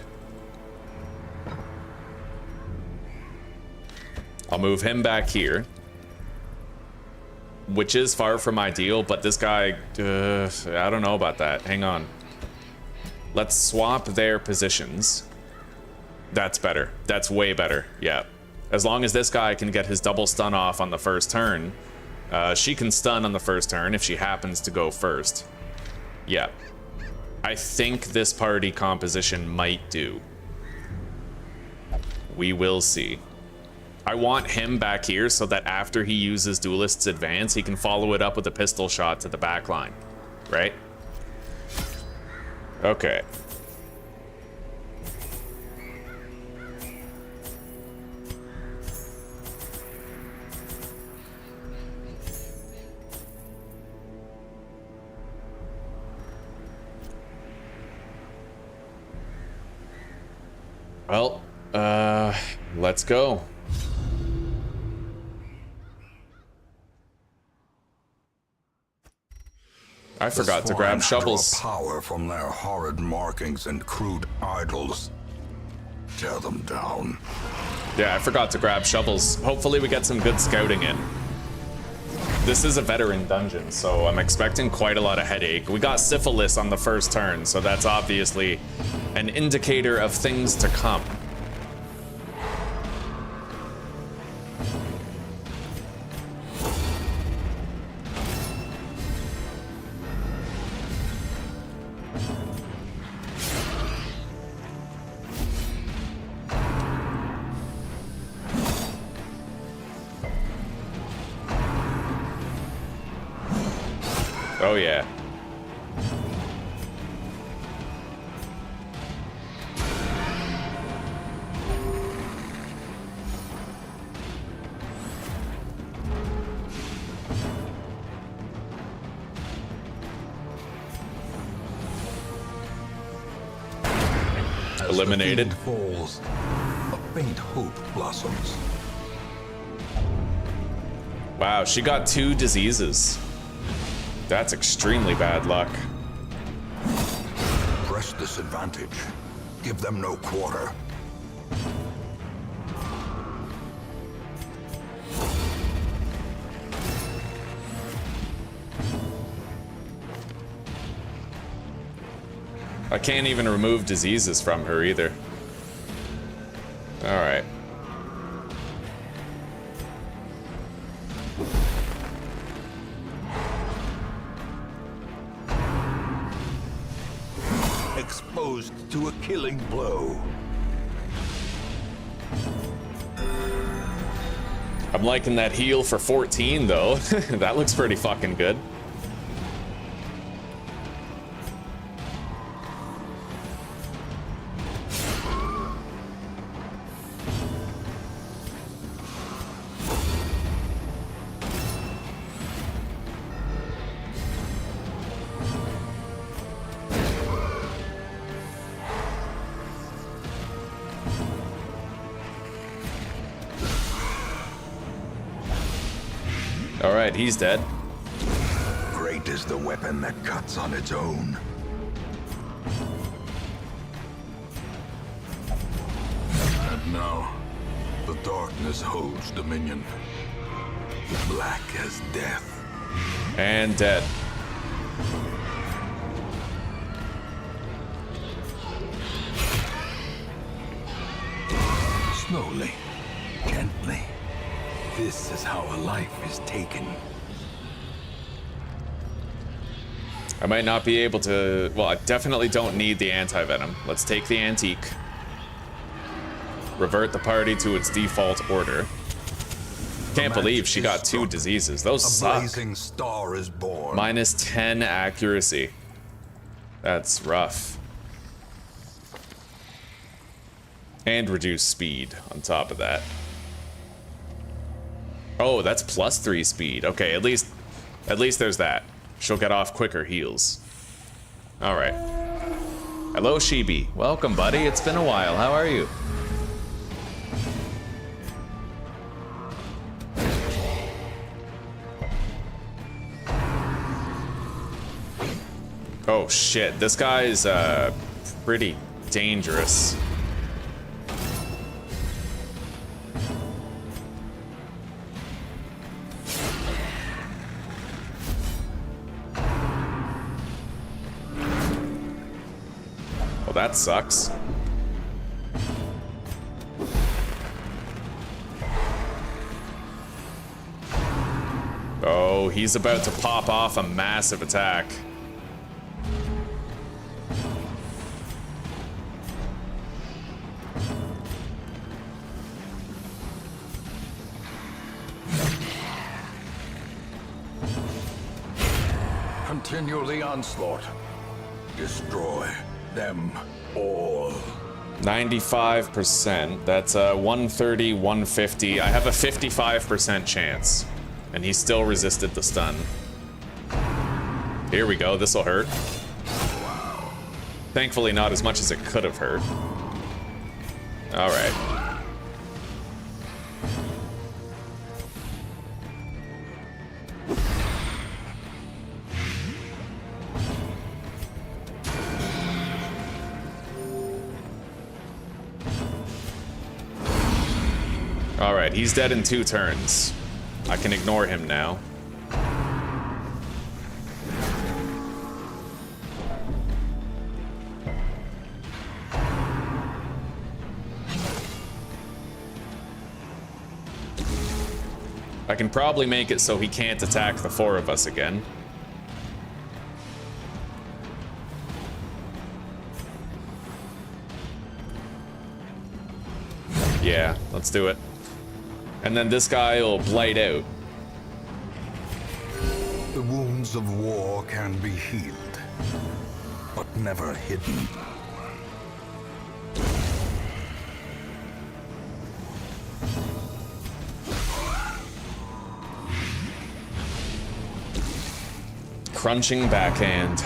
I'll move him back here, which is far from ideal, but this guy, I don't know about that. Hang on. Let's swap their positions. That's better. That's way better. Yeah. As long as this guy can get his double stun off on the first turn, she can stun on the first turn if she happens to go first. Yeah. I think this party composition might do. We will see. I want him back here so that after he uses Duelist's Advance, he can follow it up with a pistol shot to the back line, right? Okay. Well, let's go. I forgot to grab shovels. Draw power from their horrid markings and crude idols. Tear them down. Yeah, I forgot to grab shovels. Hopefully we get some good scouting in. This is a veteran dungeon, so I'm expecting quite a lot of headache. We got syphilis on the first turn, so that's obviously an indicator of things to come. Oh yeah. Eliminated. As the fiend falls, a faint hope blossoms. Wow, she got 2 diseases. That's extremely bad luck. Press this advantage. Give them no quarter. I can't even remove diseases from her either. All right. exposed to a killing blow. I'm liking that heal for 14 though. That looks pretty fucking good. Alright, he's dead. Great is the weapon that cuts on its own. And now, the darkness holds dominion. Black as death. And dead. Slowly, gently. This is how a life is taken. I might not be able to... Well, I definitely don't need the anti-venom. Let's take the antique. Revert the party to its default order. Can't believe she got 2 diseases. Those A suck. blazing star is born. Minus 10 accuracy. That's rough. And reduced speed on top of that. Oh, that's plus 3 speed. Okay, at least there's that. She'll get off quicker heals. All right. Hello, Shibi. Welcome, buddy. It's been a while. How are you? Oh shit, this guy's pretty dangerous. That sucks. Oh, he's about to pop off a massive attack. Continue the onslaught. Destroy them all. 95%. That's 130, 150. I have a 55% chance. And he still resisted the stun. Here we go. This'll hurt. Thankfully, not as much as it could have hurt. All right. Alright, he's dead in 2 turns. I can ignore him now. I can probably make it so he can't attack the 4 of us again. Yeah, let's do it. And then this guy will blight out. The wounds of war can be healed, but never hidden. Crunching backhand.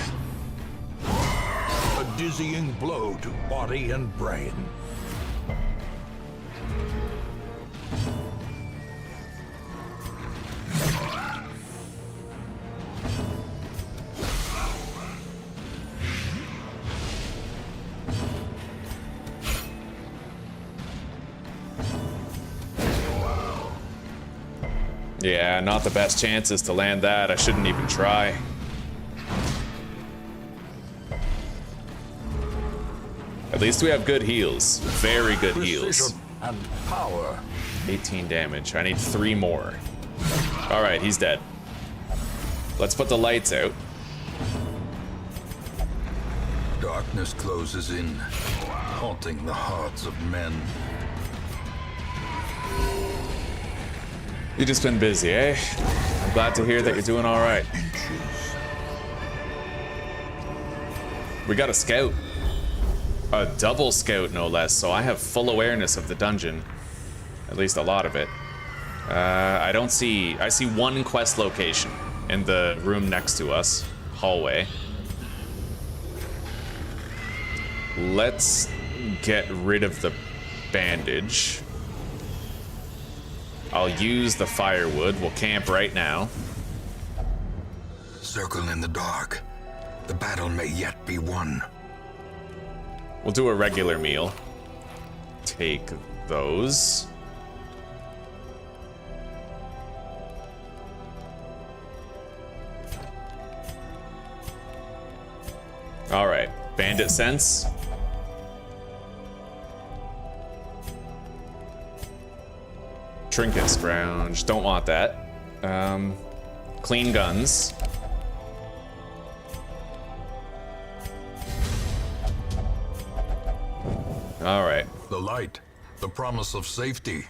A dizzying blow to body and brain. Yeah, not the best chances to land that. I shouldn't even try. At least we have good heals. Very good heals. Precision and power. 18 damage. I need 3 more. Alright, he's dead. Let's put the lights out. Darkness closes in, haunting the hearts of men. You just been busy, eh? I'm glad to hear that you're doing all right. We got a scout. A double scout, no less, so I have full awareness of the dungeon. At least a lot of it. I see one quest location in the room next to us. Hallway. Let's get rid of the bandage. I'll use the firewood. We'll camp right now. Circle in the dark. The battle may yet be won. We'll do a regular meal. Take those. All right, bandit sense. Trinket scrounge, don't want that. Clean guns. All right. The light, the promise of safety.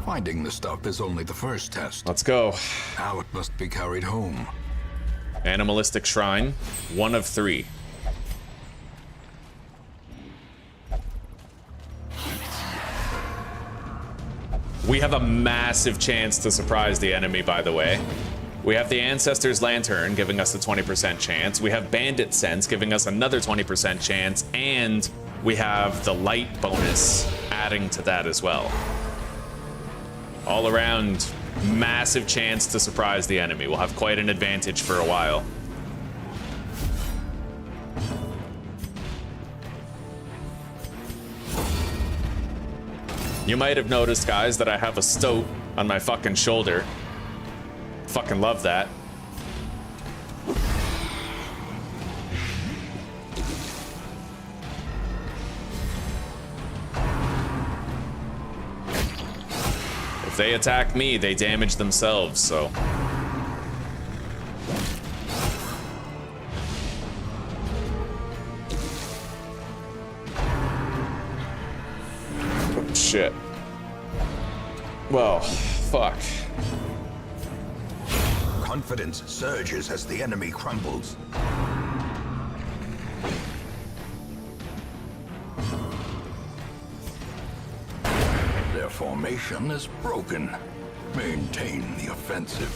Finding the stuff is only the first test. Let's go. Now it must be carried home. Animalistic shrine, 1 of 3. We have a massive chance to surprise the enemy, by the way. We have the Ancestor's Lantern giving us a 20% chance. We have Bandit Sense giving us another 20% chance. And we have the light bonus adding to that as well. All around, massive chance to surprise the enemy. We'll have quite an advantage for a while. You might have noticed, guys, that I have a stoat on my fucking shoulder. Fucking love that. If they attack me, they damage themselves, so... Shit. Well, fuck. Confidence surges as the enemy crumbles. Their formation is broken. Maintain the offensive.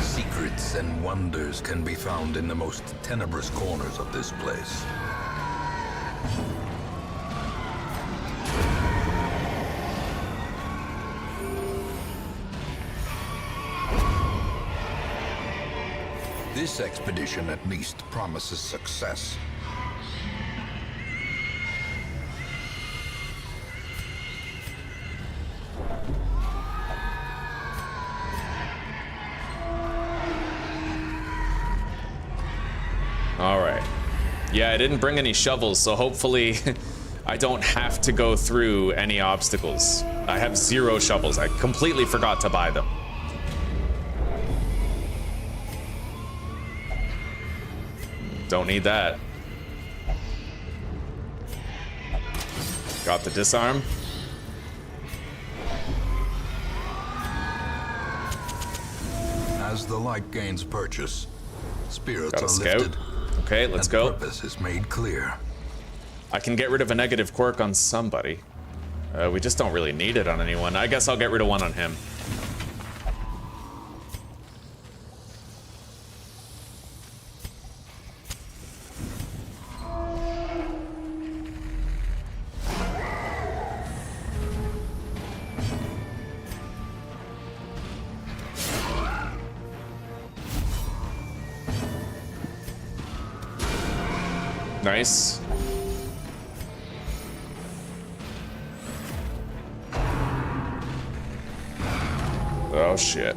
Secrets and wonders can be found in the most tenebrous corners of this place. This expedition at least promises success. All right. Yeah, I didn't bring any shovels, so hopefully I don't have to go through any obstacles. I have 0 shovels. I completely forgot to buy them. Don't need that. Got the disarm. As the light gains purchase, spirits Got a are scout. lifted. Okay, let's and go. Purpose is made clear. I can get rid of a negative quirk on somebody. We just don't really need it on anyone. I guess I'll get rid of one on him. Nice. Oh shit.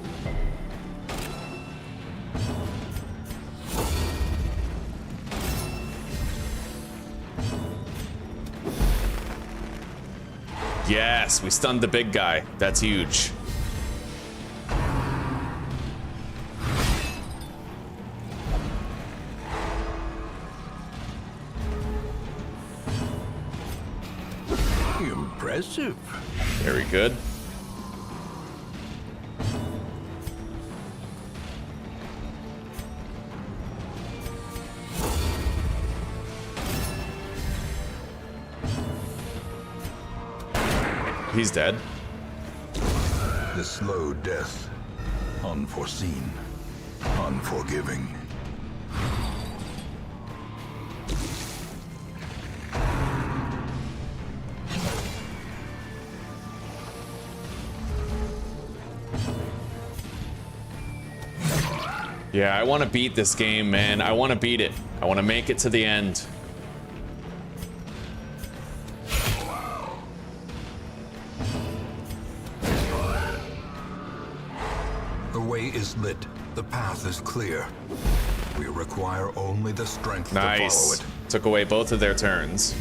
Yes, we stunned the big guy. That's huge. Impressive. Very good. He's dead. The slow death. Unforeseen. Unforgiving. Yeah, I want to beat this game, man. I want to beat it. I want to make it to the end. The way is lit. The path is clear. We require only the strength to follow Nice. it. Took away both of their turns.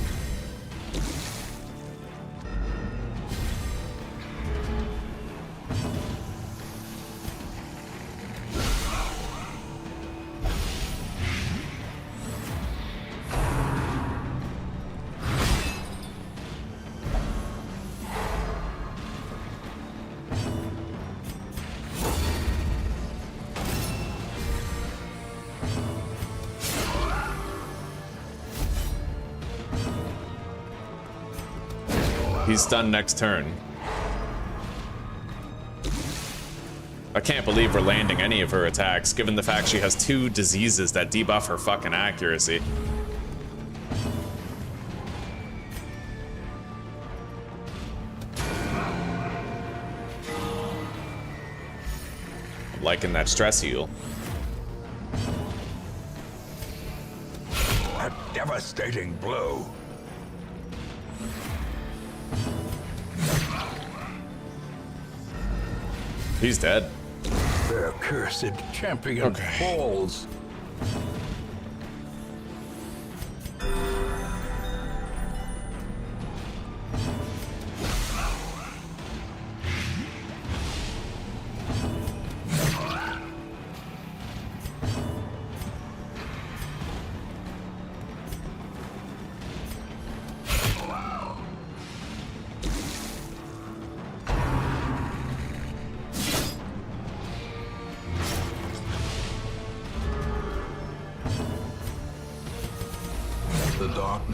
He's stunned next turn. I can't believe we're landing any of her attacks, given the fact she has 2 diseases that debuff her fucking accuracy. I'm liking that stress heal. A devastating blow. He's dead. Their cursed champion falls.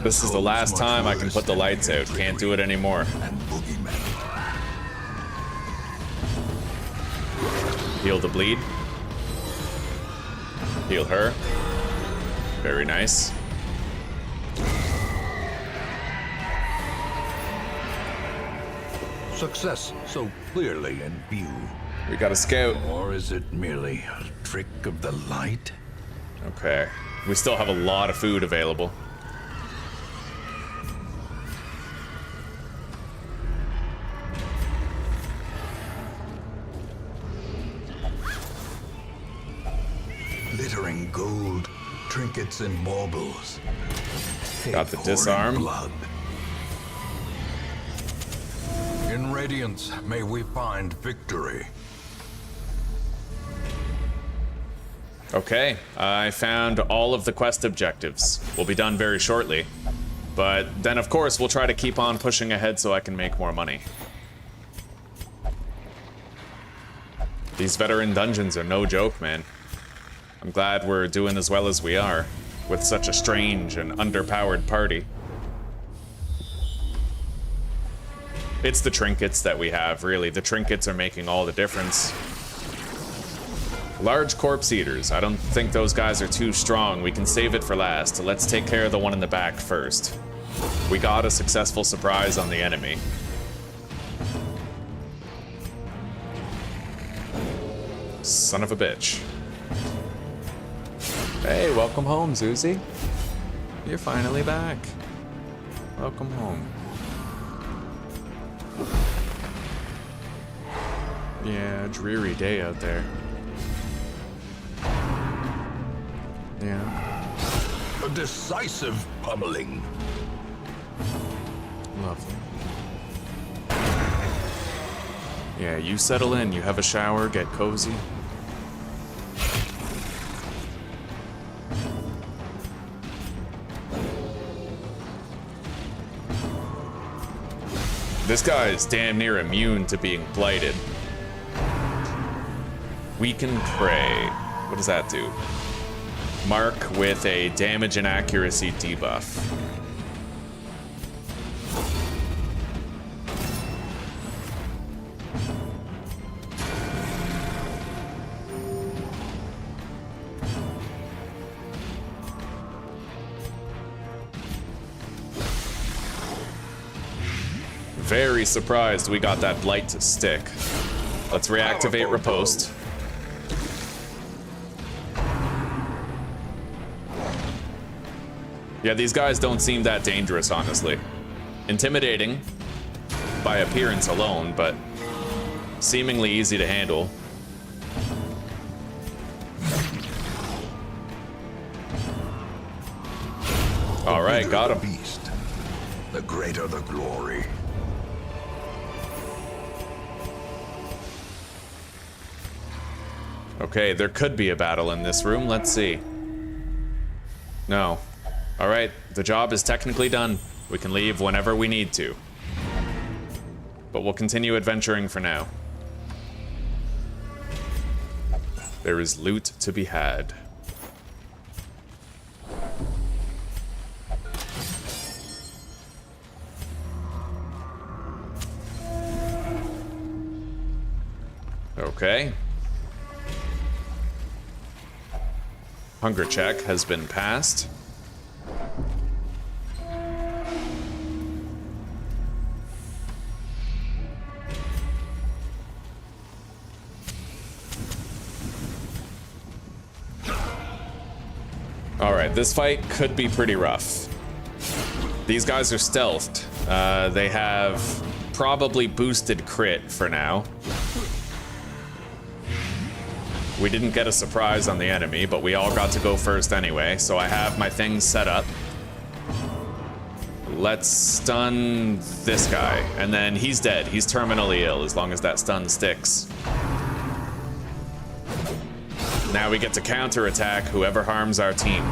This is the last time I can put the lights out. Can't do it anymore. And boogeymen. Heal the bleed. Heal her. Very nice. Success so clearly in view. We got a scout. Or is it merely a trick of the light? Okay. We still have a lot of food available. Glittering gold, trinkets and baubles. Got the Pouring disarm. blood. In Radiance, may we find victory. Okay, I found all of the quest objectives. We'll be done very shortly. But then, of course, we'll try to keep on pushing ahead so I can make more money. These veteran dungeons are no joke, man. I'm glad we're doing as well as we are, with such a strange and underpowered party. It's the trinkets that we have, really. The trinkets are making all the difference. Large corpse eaters. I don't think those guys are too strong. We can save it for last. Let's take care of the one in the back first. We got a successful surprise on the enemy. Son of a bitch. Hey, welcome home, Zuzi. You're finally back. Welcome home. Yeah, dreary day out there. Yeah, A decisive pummeling. lovely. Yeah, you settle in, you have a shower, get cozy. This guy is damn near immune to being blighted. Weaken prey. What does that do? Mark with a damage and accuracy debuff. Very surprised we got that blight to stick. Let's reactivate riposte. Yeah, these guys don't seem that dangerous, honestly. Intimidating by appearance alone, but seemingly easy to handle. All right, got him. Beast, the greater the glory. Okay, there could be a battle in this room. Let's see. No. All right, the job is technically done. We can leave whenever we need to. But we'll continue adventuring for now. There is loot to be had. Okay. Hunger check has been passed. Alright, this fight could be pretty rough. These guys are stealthed. They have probably boosted crit for now. We didn't get a surprise on the enemy, but we all got to go first anyway, so I have my things set up. Let's stun this guy, and then he's dead. He's terminally ill as long as that stun sticks. Now we get to counterattack whoever harms our team.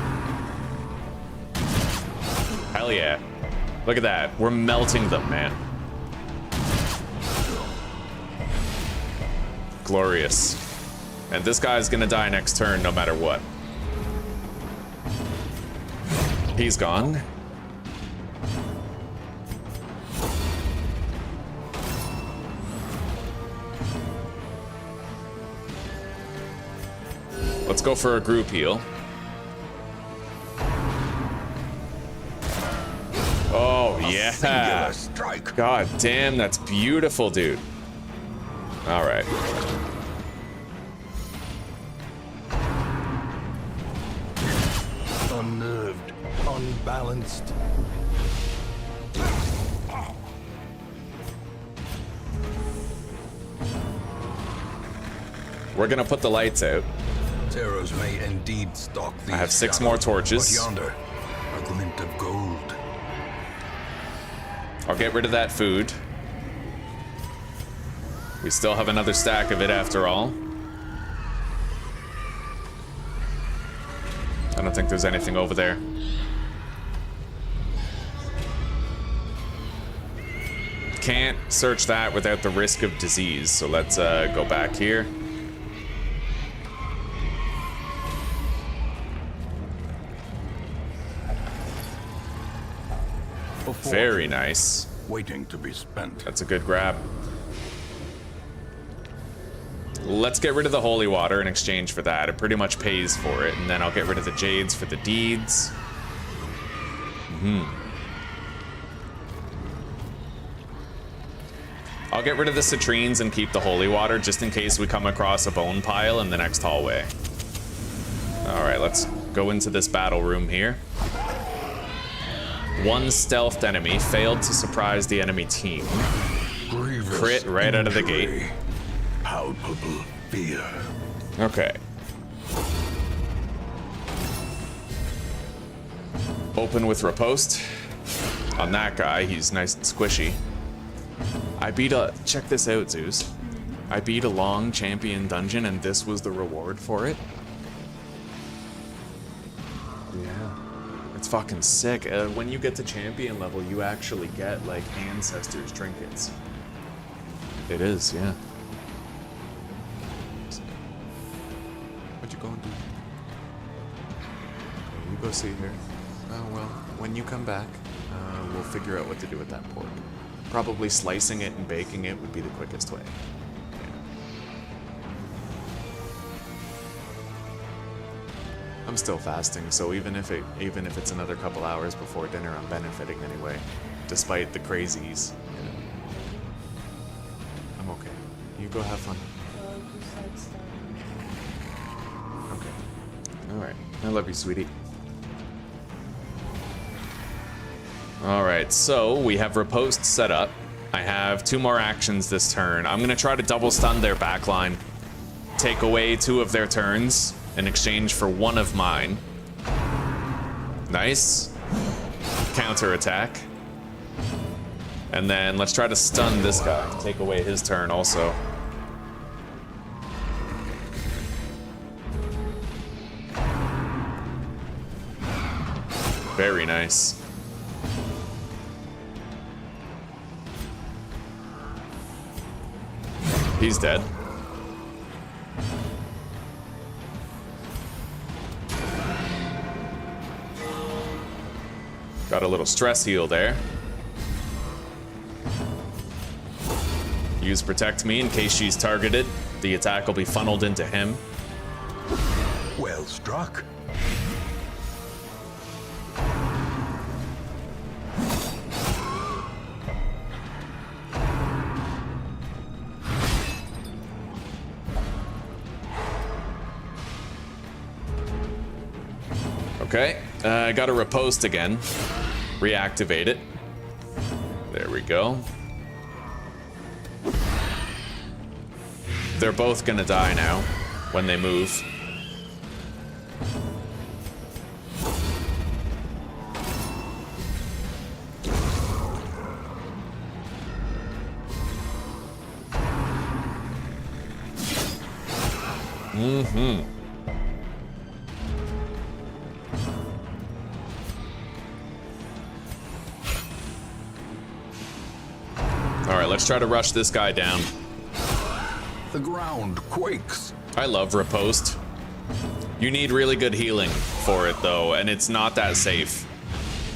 Hell yeah. Look at that. We're melting them, man. Glorious. And this guy's gonna die next turn no matter what. He's gone. Let's go for a group heal. Oh, yeah. God damn, that's beautiful, dude. All right. Unnerved, unbalanced. We're gonna put the lights out. Terrors may indeed stalk these I have 6 shadows, more torches. but yonder, a glint of gold. I'll get rid of that food. We still have another stack of it after all. I don't think there's anything over there. Can't search that without the risk of disease, so let's go back here. Very nice. Waiting to be spent. That's a good grab. Let's get rid of the holy water in exchange for that. It pretty much pays for it. And then I'll get rid of the jades for the deeds. I'll get rid of the citrines and keep the holy water just in case we come across a bone pile in the next hallway. All right, let's go into this battle room here. One stealthed enemy failed to surprise the enemy team. Grievous Crit right out of the gate. injury. Palpable fear. Okay. Open with riposte. On that guy, he's nice and squishy. I beat a... Check this out, Zeus. I beat a long champion dungeon and this was the reward for it. Yeah. It's fucking sick. When you get to champion level, you actually get like ancestors trinkets. It is, yeah. What you gonna do? Okay, you go see her. Oh well, when you come back, we'll figure out what to do with that pork. Probably slicing it and baking it would be the quickest way. I'm still fasting, so even if it's another couple hours before dinner, I'm benefiting anyway, despite the crazies. You know. I'm okay. You go have fun. Okay. All right. I love you, sweetie. All right. So we have riposte set up. I have 2 more actions this turn. I'm gonna try to double stun their backline, take away 2 of their turns in exchange for 1 of mine. Nice. Counter attack. And then let's try to stun this guy, take away his turn also. Very nice. He's dead. Got a little stress heal there. Use protect me in case she's targeted. The attack will be funneled into him. Well struck. Okay, I got to riposte again. Reactivate it. There we go. They're both gonna die now when they move. Mm-hmm. All right, let's try to rush this guy down. The ground quakes. I love riposte. You need really good healing for it though, and it's not that safe.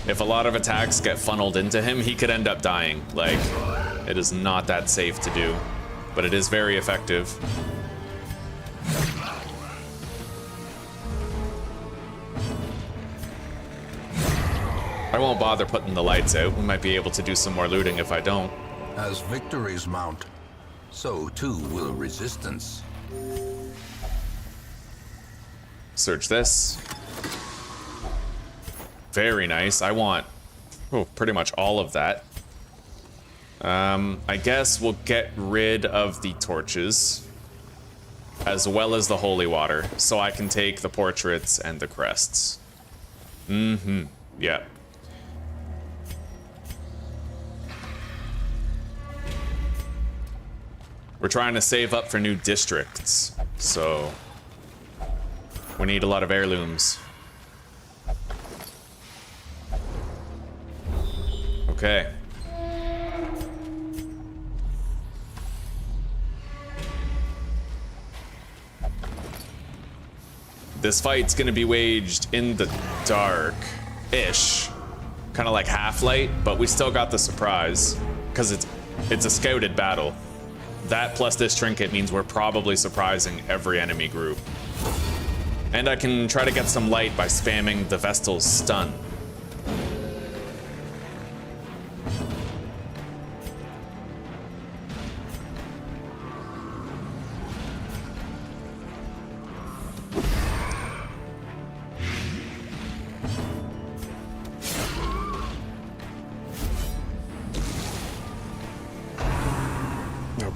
If a lot of attacks get funneled into him, he could end up dying. Like, it is not that safe to do, but it is very effective. I won't bother putting the lights out. We might be able to do some more looting if I don't. As victories mount, so too will resistance. Search this. Very nice. I want pretty much all of that. I guess we'll get rid of the torches as well as the holy water so I can take the portraits and the crests. Mm-hmm. Yeah. We're trying to save up for new districts, so we need a lot of heirlooms. Okay. This fight's gonna be waged in the dark-ish. Kind of like half-light, but we still got the surprise, because it's a scouted battle. That plus this trinket means we're probably surprising every enemy group. And I can try to get some light by spamming the Vestal's stun.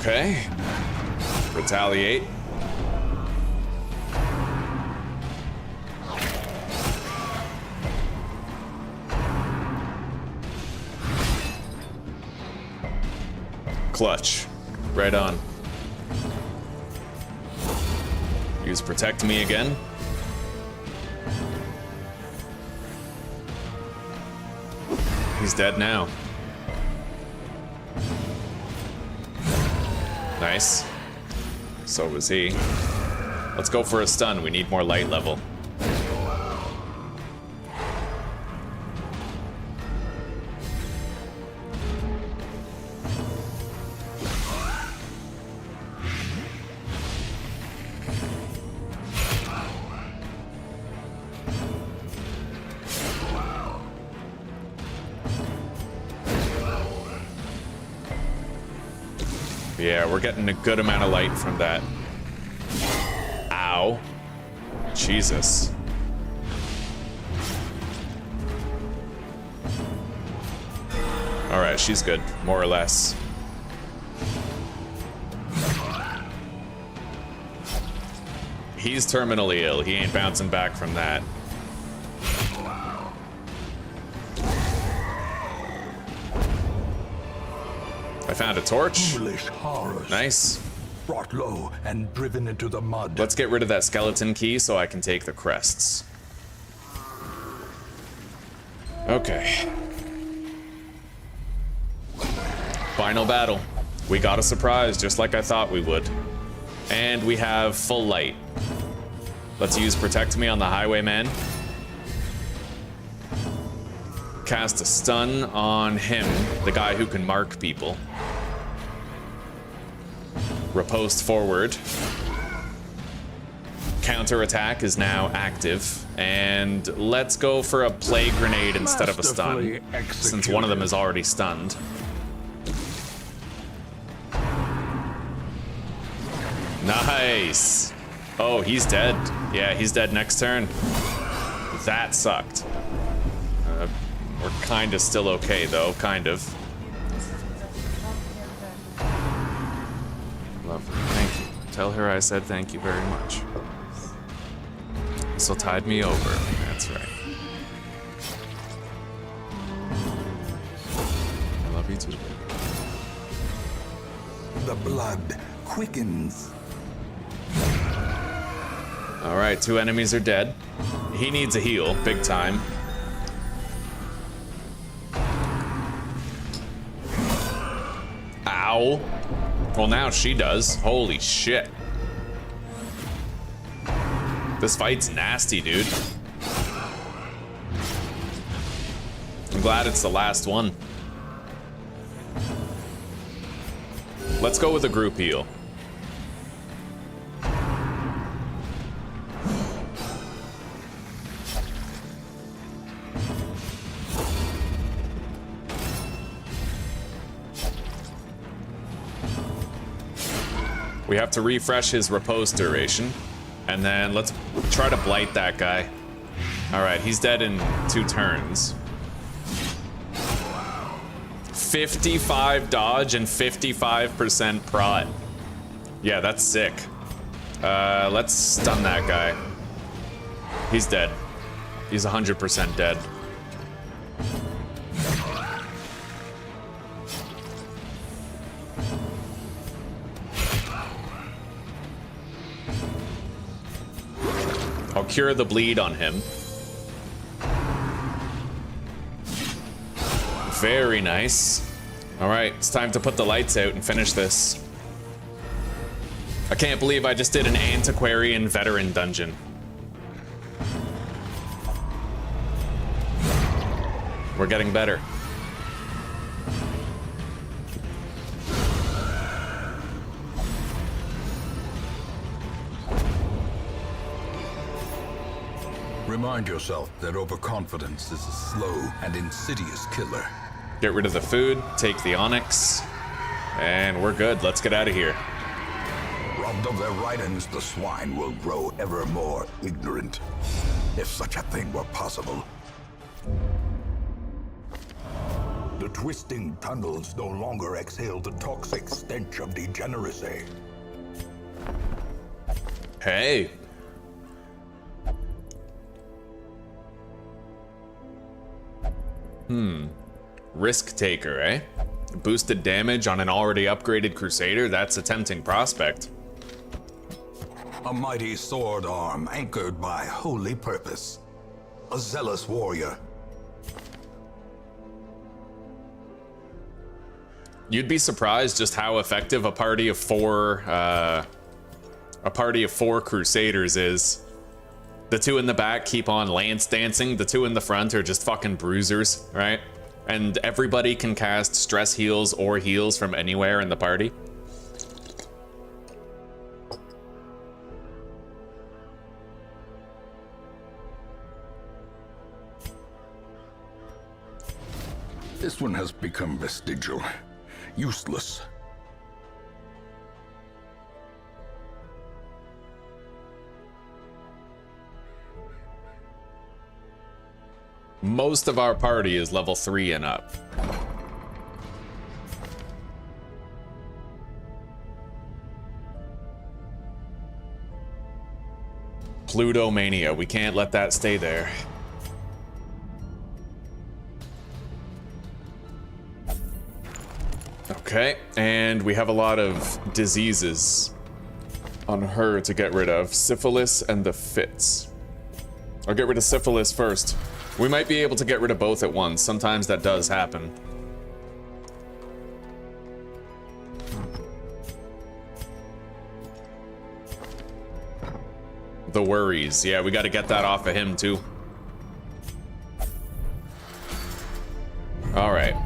Okay. Retaliate. Clutch. Right on. Use protect me again. he's dead now. Nice. So was he. Let's go for a stun. We need more light level. Yeah, we're getting a good amount of light from that. Ow. Jesus. Alright, she's good, more or less. He's terminally ill. He ain't bouncing back from that. I found a torch. Foolish horrors. Nice. Brought low and driven into the mud. Let's get rid of that skeleton key so I can take the crests. Okay. Final battle. We got a surprise just like I thought we would. And we have full light. Let's use Protect Me on the Highwayman. Cast a stun on him, the guy who can mark people. Riposte forward. Counter-attack is now active. And let's go for a plague grenade instead of a stun, since one of them is already stunned. Nice. Oh, he's dead. Yeah, he's dead next turn. That sucked. We're kind of still okay, though. Kind of. Lovely. Thank you. Tell her I said thank you very much. This'll tide me over. That's right. I love you too. The blood quickens. Alright, 2 enemies are dead. He needs a heal, big time. Ow. Well, now she does. Holy shit. This fight's nasty, dude. I'm glad it's the last one. Let's go with a group heal. We have to refresh his repose duration. And then let's try to blight that guy. Alright, he's dead in 2 turns. 55 dodge and 55% prot. Yeah, that's sick. Let's stun that guy. He's dead. He's 100% dead. I'll cure the bleed on him. Very nice. All right, it's time to put the lights out and finish this. I can't believe I just did an antiquarian veteran dungeon. We're getting better. Remind yourself that overconfidence is a slow and insidious killer. Get rid of the food, take the onyx, and we're good. Let's get out of here. Robbed of their ridings, the swine will grow ever more ignorant, if such a thing were possible. The twisting tunnels no longer exhale the toxic stench of degeneracy. Hey. Risk taker, eh? Boosted damage on an already upgraded crusader? That's a tempting prospect. A mighty sword arm anchored by holy purpose. A zealous warrior. You'd be surprised just how effective a party of four crusaders is. The two in the back keep on lance dancing. The two in the front are just fucking bruisers, right? And everybody can cast stress heals or heals from anywhere in the party. This one has become vestigial, useless. Most of our party is level 3 and up. Plutomania, we can't let that stay there. Okay, and we have a lot of diseases on her to get rid of. Syphilis and the fits. I'll get rid of syphilis first. We might be able to get rid of both at once. Sometimes that does happen. The worries. Yeah, we got to get that off of him too. All right.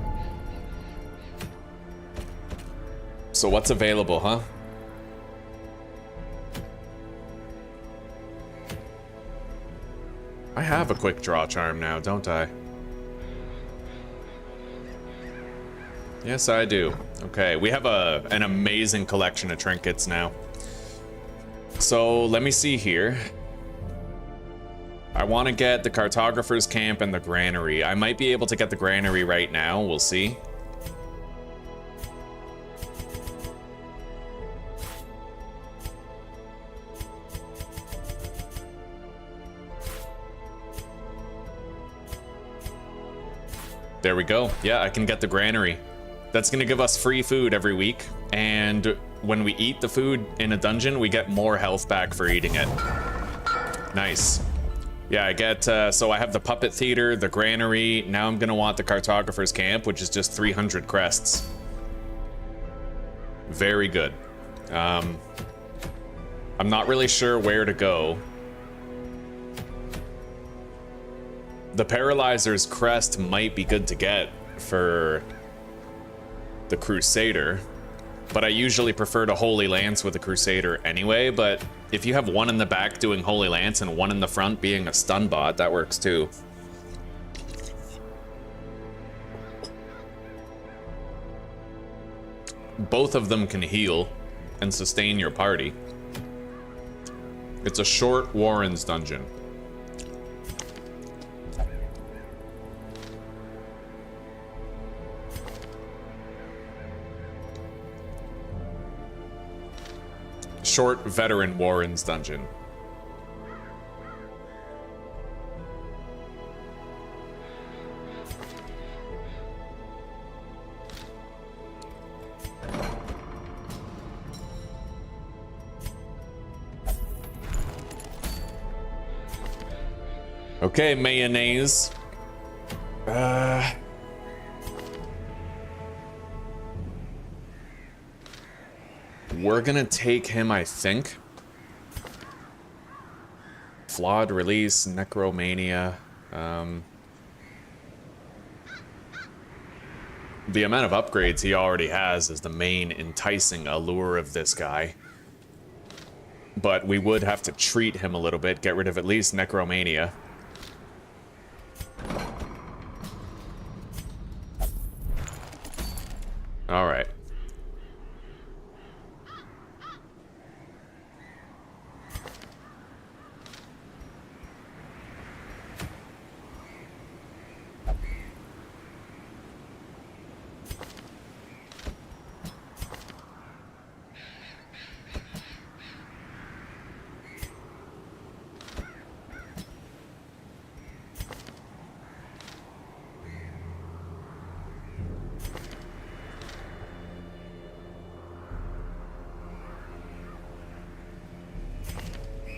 So what's available, huh? I have a quick draw charm now, don't I? Yes, I do. Okay, we have an amazing collection of trinkets now. So let me see here. I want to get the cartographer's camp and the granary. I might be able to get the granary right now. We'll see. There we go. Yeah, I can get the granary. That's gonna give us free food every week, and when we eat the food in a dungeon, we get more health back for eating it. Nice. Yeah, I get, so I have the puppet theater, the granary, now I'm gonna want the cartographer's camp, which is just 300 crests. Very good. I'm not really sure where to go. The Paralyzer's crest might be good to get for the Crusader, but I usually prefer to Holy Lance with a Crusader anyway, but if you have one in the back doing Holy Lance and one in the front being a stun bot, that works too. Both of them can heal and sustain your party. It's a short Warren's dungeon. Short veteran Warren's dungeon. Okay, mayonnaise. We're gonna take him, I think. Flawed release, necromania. The amount of upgrades he already has is the main enticing allure of this guy. But we would have to treat him a little bit, get rid of at least necromania. All right.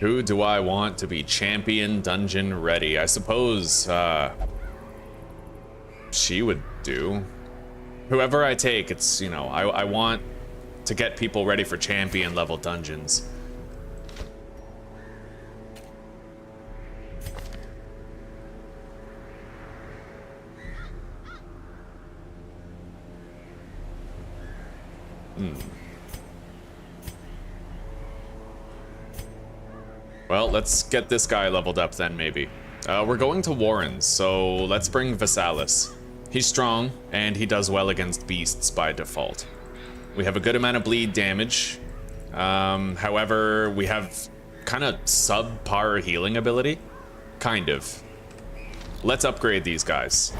Who do I want to be champion dungeon ready? I suppose, she would do. Whoever I take, it's, you know, I want to get people ready for champion level dungeons. Well, let's get this guy leveled up then, maybe. We're going to Warrens, so let's bring Vasalis. He's strong, and he does well against beasts by default. We have a good amount of bleed damage. However, we have kind of subpar healing ability. Kind of. Let's upgrade these guys.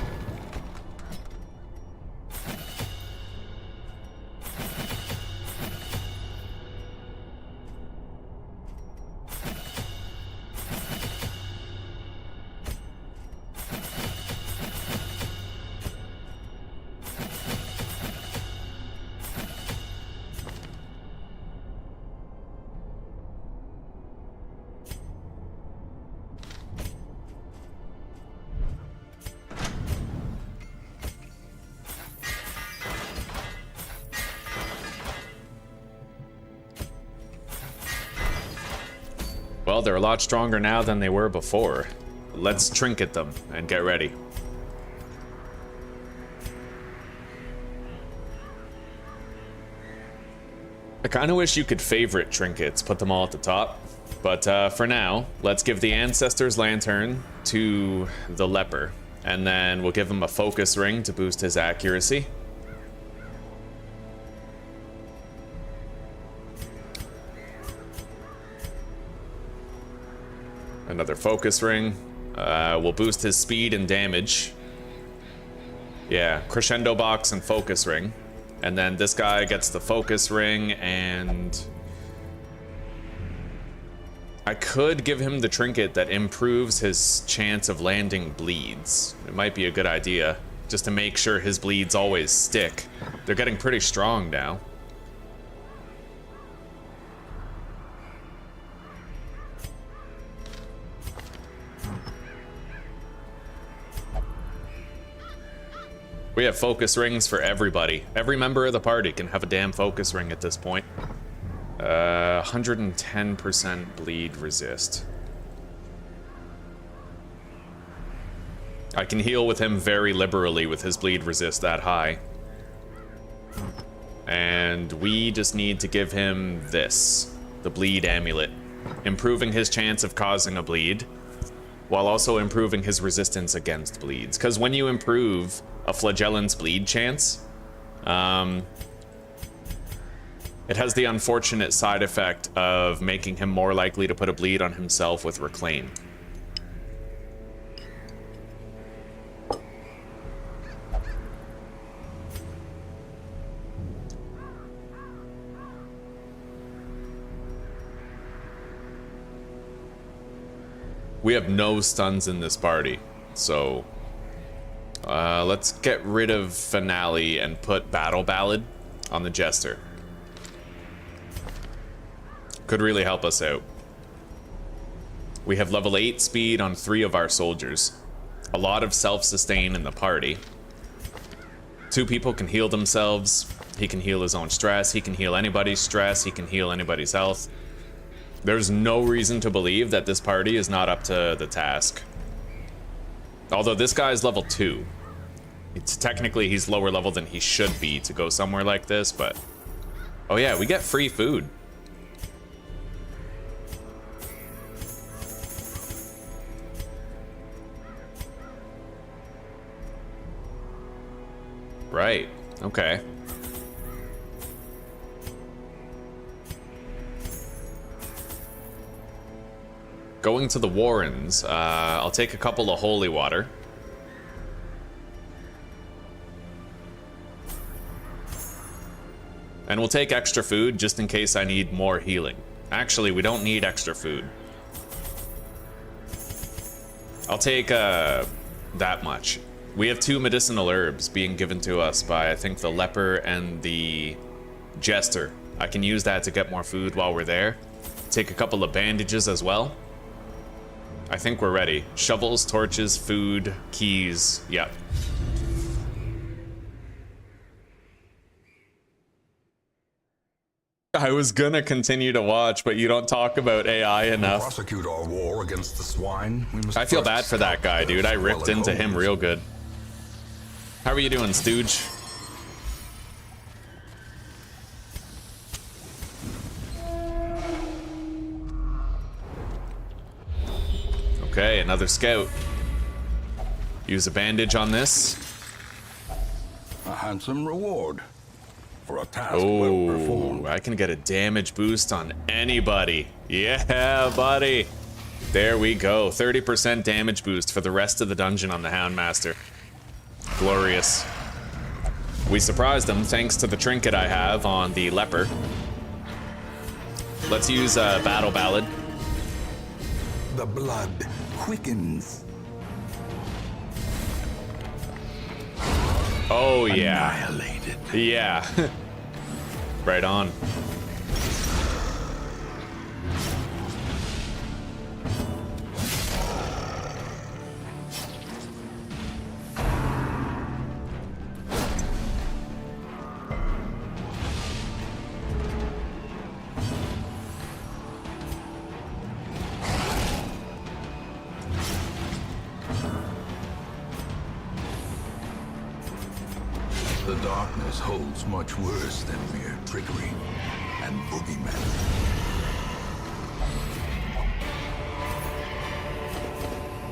Well, they're a lot stronger now than they were before. Let's trinket them and get ready. I kind of wish you could favorite trinkets, put them all at the top. But for now, let's give the ancestor's lantern to the leper. And then we'll give him a focus ring to boost his accuracy. Another focus ring. Will boost his speed and damage. Yeah, crescendo box and focus ring. And then this guy gets the focus ring, and I could give him the trinket that improves his chance of landing bleeds. It might be a good idea, just to make sure his bleeds always stick. They're getting pretty strong now. We have focus rings for everybody. Every member of the party can have a damn focus ring at this point. 110% bleed resist. I can heal with him very liberally with his bleed resist that high. And we just need to give him this, the bleed amulet, improving his chance of causing a bleed, while also improving his resistance against bleeds. Because when you improve a flagellant's bleed chance, it has the unfortunate side effect of making him more likely to put a bleed on himself with Reclaim. We have no stuns in this party, so let's get rid of Finale and put Battle Ballad on the Jester. Could really help us out. We have level 8 speed on 3 of our soldiers. A lot of self-sustain in the party. 2 people can heal themselves. He can heal his own stress. He can heal anybody's stress. He can heal anybody's health. There's no reason to believe that this party is not up to the task. Although this guy is level 2. Technically, he's lower level than he should be to go somewhere like this, but... Oh yeah, we get free food. Right, okay. Going to the Warrens, I'll take a couple of holy water. And we'll take extra food just in case I need more healing. Actually, we don't need extra food. I'll take that much. We have 2 medicinal herbs being given to us by, I think, the leper and the jester. I can use that to get more food while we're there. Take a couple of bandages as well. I think we're ready. Shovels, torches, food, keys. Yep. I was gonna continue to watch, but you don't talk about AI To enough. prosecute our war against the swine, we must I feel first bad for that stop guy, their dude. I ripped squalid into him homes. real good. How are you doing, Stooge? Okay, another scout. Use a bandage on this. A handsome reward for a task well performed. Oh, I can get a damage boost on anybody. Yeah, buddy. There we go. 30% damage boost for the rest of the dungeon on the Houndmaster. Glorious. We surprised him thanks to the trinket I have on the leper. Let's use a battle ballad. The blood quickens. Oh, yeah. Annihilated. Yeah. Right on. The darkness holds much worse than mere trickery and boogeymen.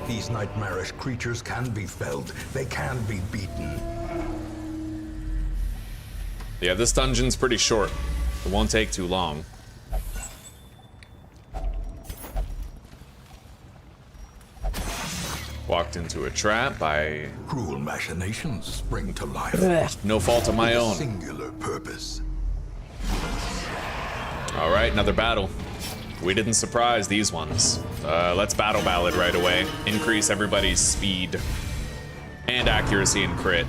These nightmarish creatures can be felled. They can be beaten. Yeah, this dungeon's pretty short. It won't take too long. Walked into a trap by Cruel machinations spring to life. no fault of my with a own. singular purpose. All right, another battle. We didn't surprise these ones. Let's battle ballad right away. Increase everybody's speed and accuracy and crit.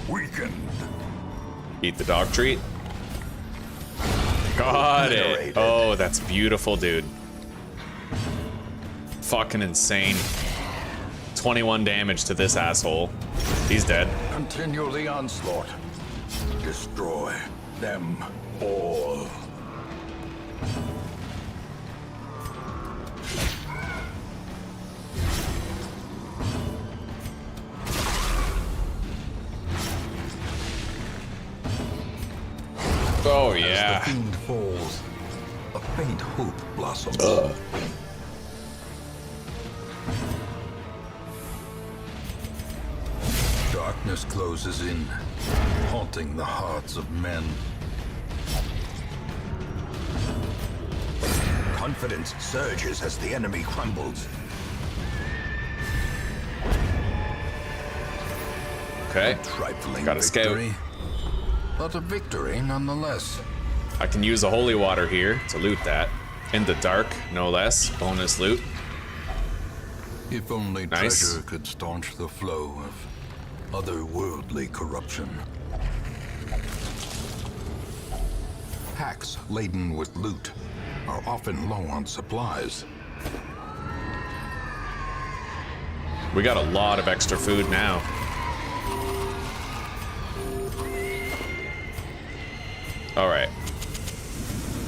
Weakened. Eat the dog treat. Got it. Liberated. Oh, that's beautiful, dude. Fucking insane. 21 damage to this asshole. He's dead. Continue the onslaught. Destroy them all. Oh, As the yeah. fiend falls, a faint hope blossoms. Darkness closes in, haunting the hearts of men. Confidence surges as the enemy crumbles. Okay. Trifling Got a scout. victory, but a victory nonetheless. I can use a holy water here to loot that. In the dark, no less. Bonus loot. If only Nice. treasure could staunch the flow of otherworldly corruption. Packs laden with loot are often low on supplies. We got a lot of extra food now. All right.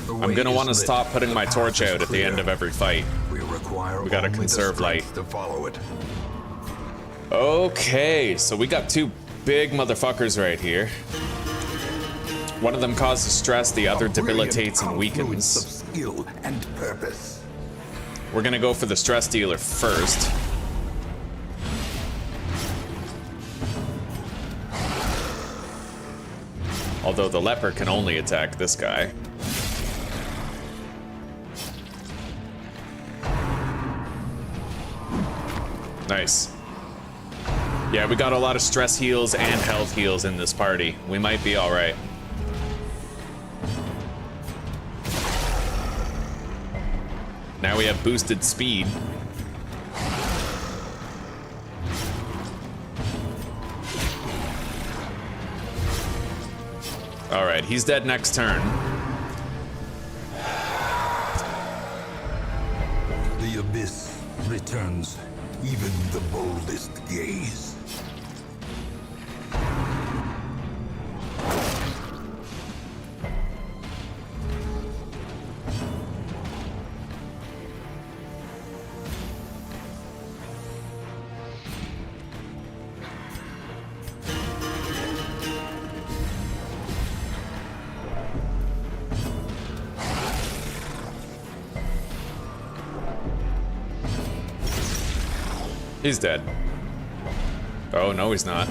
The I'm way gonna is want to lit, stop putting the my path torch is out at the end clear. of every fight. We require We gotta only the conserve strength light. to follow it. Okay, so we got two big motherfuckers right here. One of them causes stress, the other A brilliant debilitates and confluence of weakens. skill and purpose. We're gonna go for the stress dealer first. Although the leper can only attack this guy. Nice. Yeah, we got a lot of stress heals and health heals in this party. We might be all right. Now we have boosted speed. All right, he's dead next turn. The abyss returns even the boldest gaze. He's dead. Oh, no, he's not.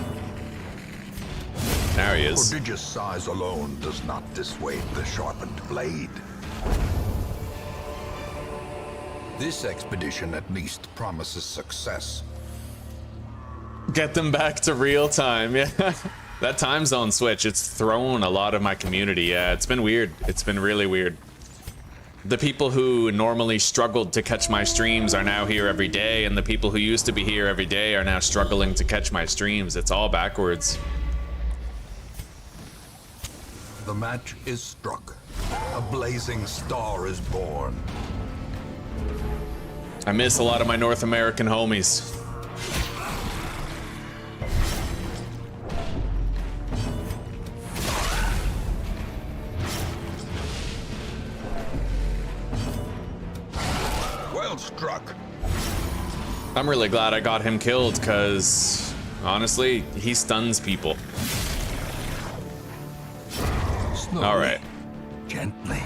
Now he is. Prodigious size alone does not dissuade the sharpened blade. This expedition at least promises success. Get them back to real time, yeah. That time zone switch, it's thrown a lot of my community, yeah. It's been weird. It's been really weird. The people who normally struggled to catch my streams are now here every day, and the people who used to be here every day are now struggling to catch my streams. It's all backwards. The match is struck. A blazing star is born. I miss a lot of my North American homies. Well struck. I'm really glad I got him killed, because honestly, he stuns people. Slowly, All right. gently.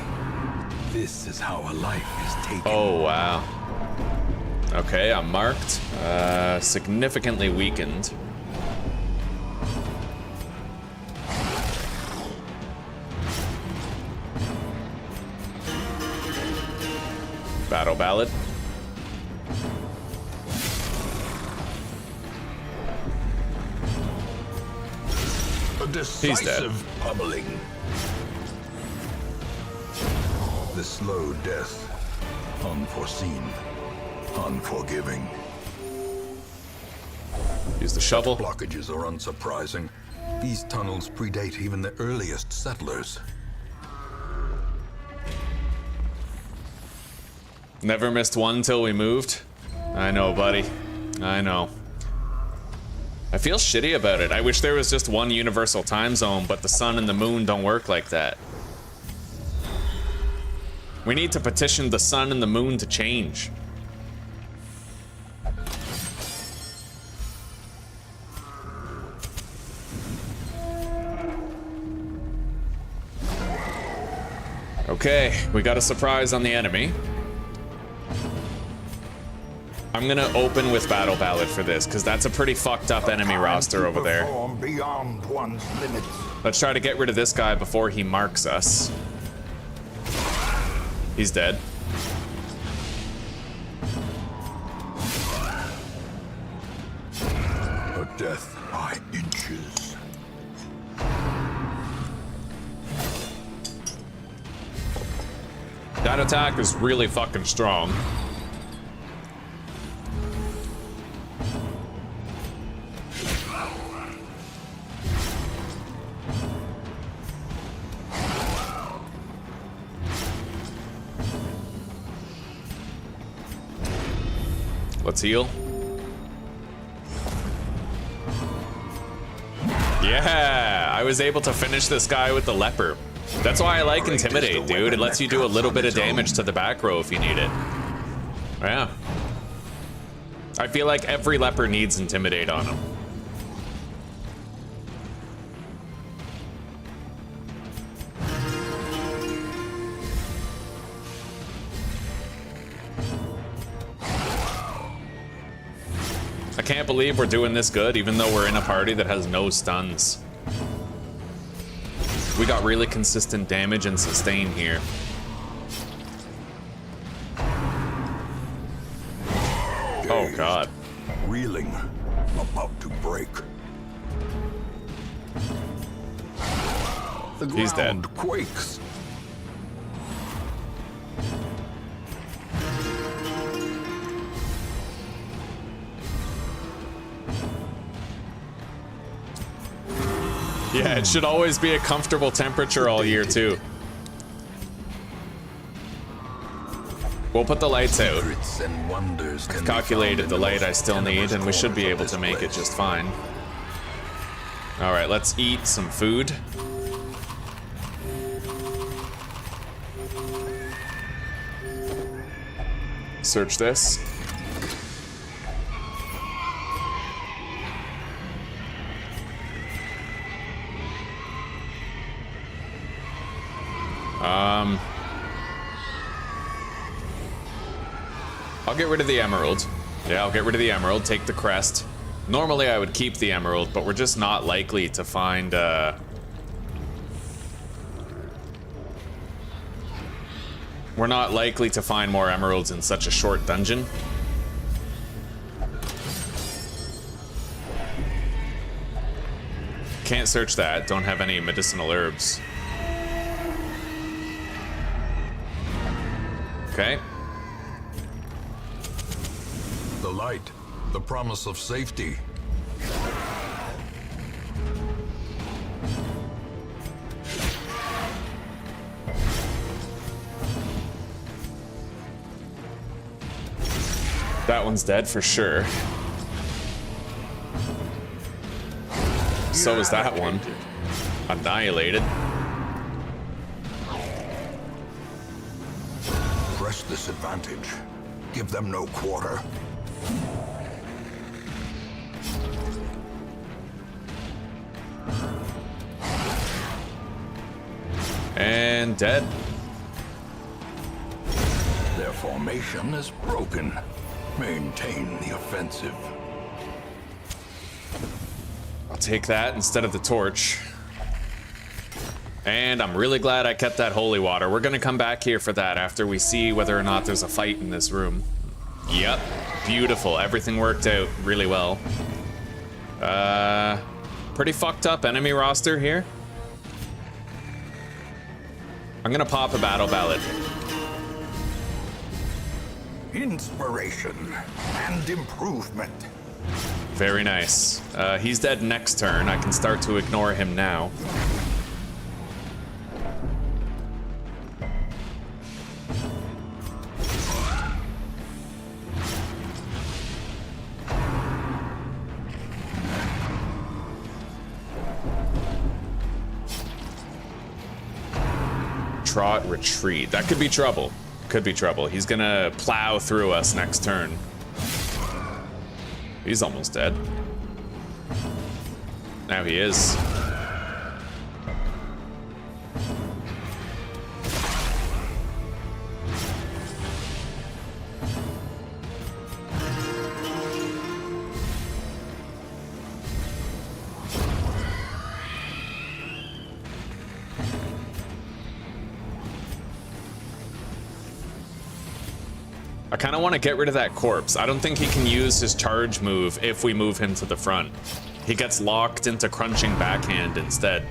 This is how a life is taken. Oh, wow. Okay, I'm marked. Significantly weakened. Battle ballad. A decisive pummeling. The slow death. Unforeseen. Unforgiving. Use the shovel. Blockages are unsurprising. These tunnels predate even the earliest settlers. Never missed one till we moved. I know, buddy. I know. I feel shitty about it. I wish there was just one universal time zone, but the sun and the moon don't work like that. We need to petition the sun and the moon to change. Okay, we got a surprise on the enemy. I'm gonna open with Battle Ballad for this, because that's a pretty fucked up enemy roster over there. Beyond one's limits. Let's try to get rid of this guy before he marks us. He's dead. A death by inches. That attack is really fucking strong. Let's heal. Yeah, I was able to finish this guy with the leper. That's why I like Intimidate, dude. It lets you do a little bit of damage to the back row if you need it. Yeah. I feel like every leper needs Intimidate on him. I can't believe we're doing this good, even though we're in a party that has no stuns. We got really consistent damage and sustain here. Oh god. Reeling. About to break. The He's dead. ground quakes. Yeah, it should always be a comfortable temperature all year too. We'll put the lights out. Secrets and wonders can I've be found calculated in the light I most still need, tenebrous and we should be corners able of to this make it place. just fine. Alright, let's eat some food. Search this. I'll get rid of the emerald. Yeah, I'll get rid of the emerald, take the crest. Normally I would keep the emerald, but we're just not likely to find, we're not likely to find more emeralds in such a short dungeon. Can't search that, don't have any medicinal herbs. Okay. The light, the promise of safety. That one's dead for sure. So is that one. Annihilated. Press this advantage. Give them no quarter. And dead. Their formation is broken. Maintain the offensive. I'll take that instead of the torch. And I'm really glad I kept that holy water. We're gonna come back here for that after we see whether or not there's a fight in this room. Yep, beautiful. Everything worked out really well. Pretty fucked up enemy roster here. I'm gonna pop a battle ballad. Inspiration and improvement. Very nice. He's dead next turn. I can start to ignore him now. Trot, retreat. That could be trouble. Could be trouble. He's gonna plow through us next turn. He's almost dead. Now he is. I kind of want to get rid of that corpse. I don't think he can use his charge move if we move him to the front. He gets locked into crunching backhand instead.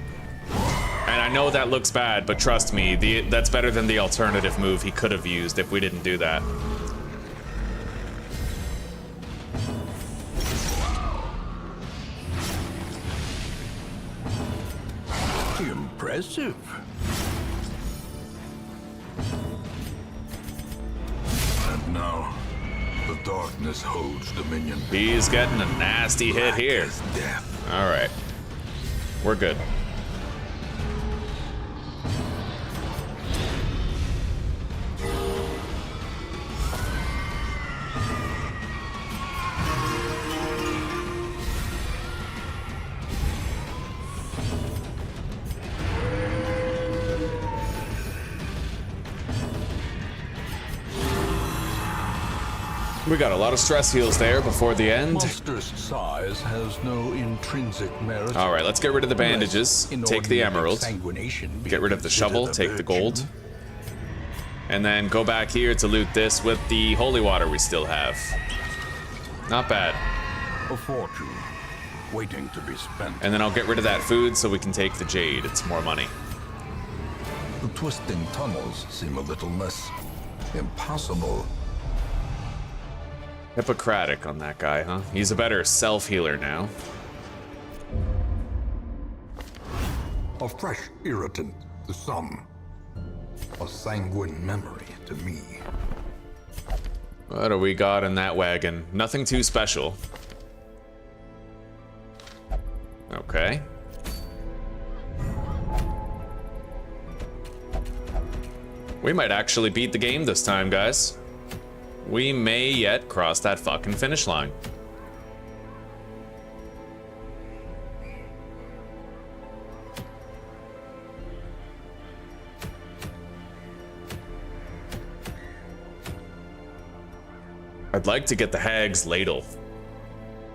And I know that looks bad, but trust me, that's better than the alternative move he could have used if we didn't do that. Impressive. And now, the darkness holds dominion. He's getting a nasty hit Black here. as death. All right. We're good. We got a lot of stress heals there before the end. Monstrous size has no intrinsic merit. All right, let's get rid of the bandages. Take the emerald. Get rid of the shovel. Take the gold. And then go back here to loot this with the holy water we still have. Not bad. A fortune waiting to be spent. And then I'll get rid of that food so we can take the jade. It's more money. The twisting tunnels seem a little less impossible. Hippocratic on that guy, huh? He's a better self-healer now. A fresh irritant to some. A sanguine memory to me. What do we got in that wagon? Nothing too special. Okay. We might actually beat the game this time, guys. We may yet cross that fucking finish line. I'd like to get the Hag's Ladle,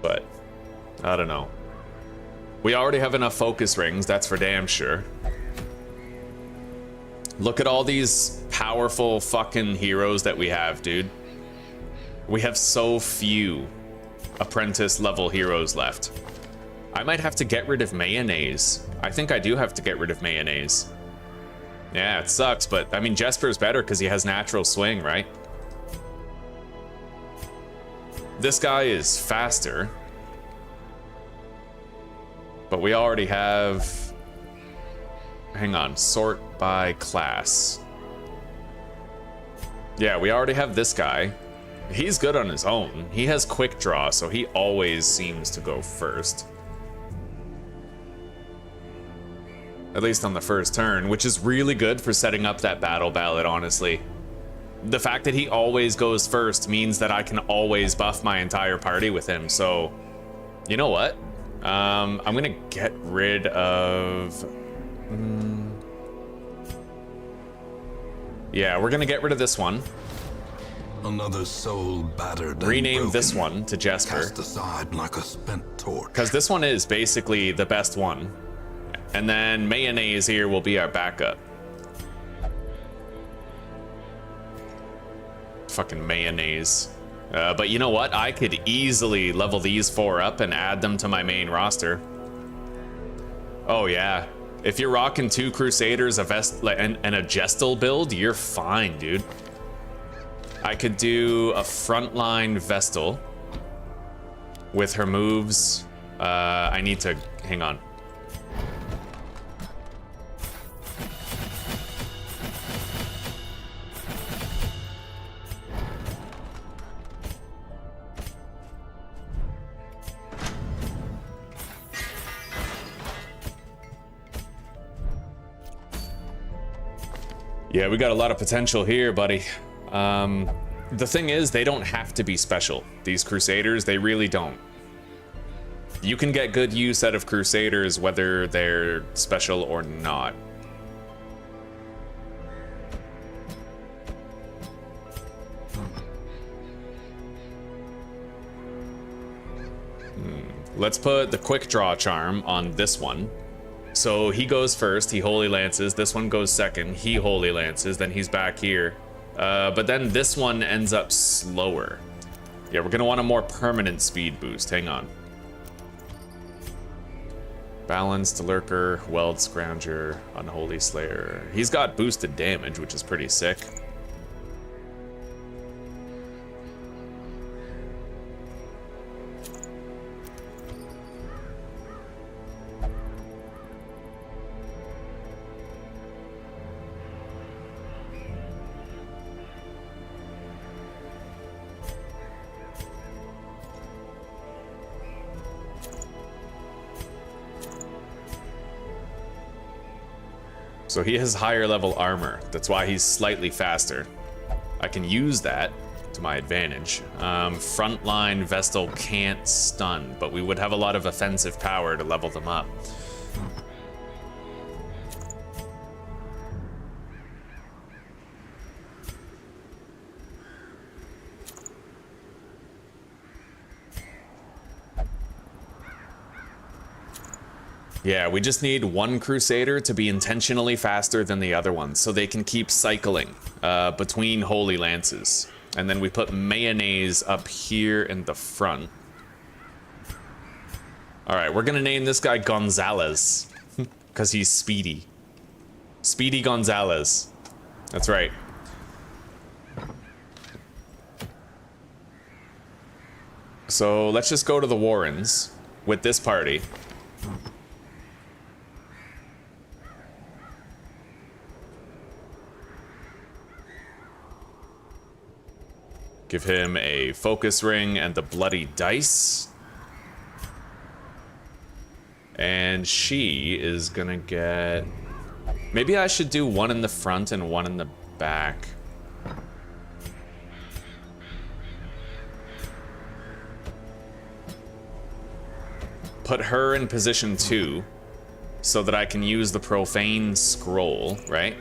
but I don't know. We already have enough focus rings, that's for damn sure. Look at all these powerful fucking heroes that we have, dude. We have so few apprentice level heroes left. I might have to get rid of mayonnaise. I think I do have to get rid of mayonnaise. Yeah, it sucks, but I mean, Jesper's better because he has natural swing, right? This guy is faster. But we already have... Hang on, sort by class. Yeah, we already have this guy. He's good on his own. He has quick draw, so he always seems to go first. At least on the first turn, which is really good for setting up that battle ballad, honestly. The fact that he always goes first means that I can always buff my entire party with him, so... You know what? I'm gonna get rid of... Yeah, we're gonna get rid of this one. Another soul battered and Rename broken, this one to Jesper. cast aside like a spent torch. Because this one is basically the best one. And then mayonnaise here will be our backup. Fucking mayonnaise. But you know what? I could easily level these 4 up and add them to my main roster. Oh yeah. If you're rocking 2 Crusaders and a Gestal build, you're fine, dude. I could do a frontline Vestal with her moves. I need to... Hang on. Yeah, we got a lot of potential here, buddy. The thing is, they don't have to be special. These Crusaders, they really don't. You can get good use out of Crusaders whether they're special or not. Let's put the quick draw charm on this one. So he goes first, he Holy Lances, this one goes second, he Holy Lances, then he's back here. But then this one ends up slower. Yeah, we're gonna want a more permanent speed boost, hang on. Balanced Lurker, Weld Scrounger, Unholy Slayer. He's got boosted damage, which is pretty sick. So he has higher level armor. That's why he's slightly faster. I can use that to my advantage. Frontline Vestal can't stun, but we would have a lot of offensive power to level them up. Yeah, we just need one Crusader to be intentionally faster than the other one, so they can keep cycling between Holy Lances. And then we put Mayonnaise up here in the front. Alright, we're gonna name this guy Gonzalez, because he's speedy. Speedy Gonzalez. That's right. So let's just go to the Warrens with this party. Give him a focus ring and the bloody dice. And she is gonna get... Maybe I should do one in the front and one in the back. Put her in position 2 so that I can use the profane scroll, right?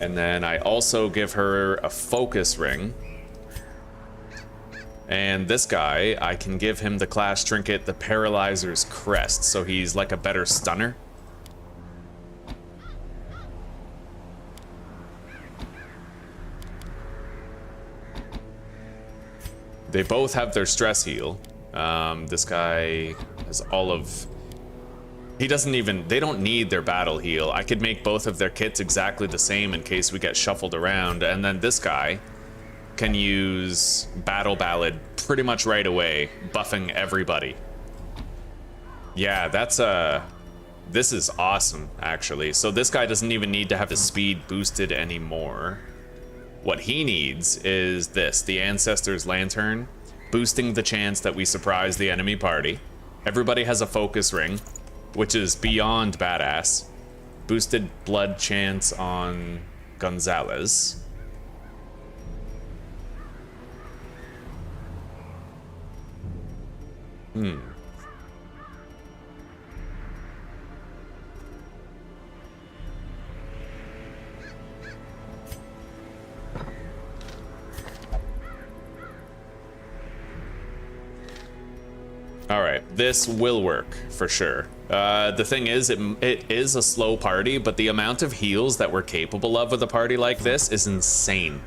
And then I also give her a focus ring. And this guy, I can give him the class trinket, the Paralyzer's Crest, so he's like a better stunner. They both have their stress heal. This guy has all of... He doesn't even... They don't need their battle heal. I could make both of their kits exactly the same in case we get shuffled around. And then this guy can use Battle Ballad pretty much right away, buffing everybody. Yeah, that's this is awesome, actually. So this guy doesn't even need to have his speed boosted anymore. What he needs is this, the Ancestor's Lantern, boosting the chance that we surprise the enemy party. Everybody has a focus ring, which is beyond badass. Boosted blood chance on Gonzalez. All right, this will work for sure. The thing is, it is a slow party, but the amount of heals that we're capable of with a party like this is insane.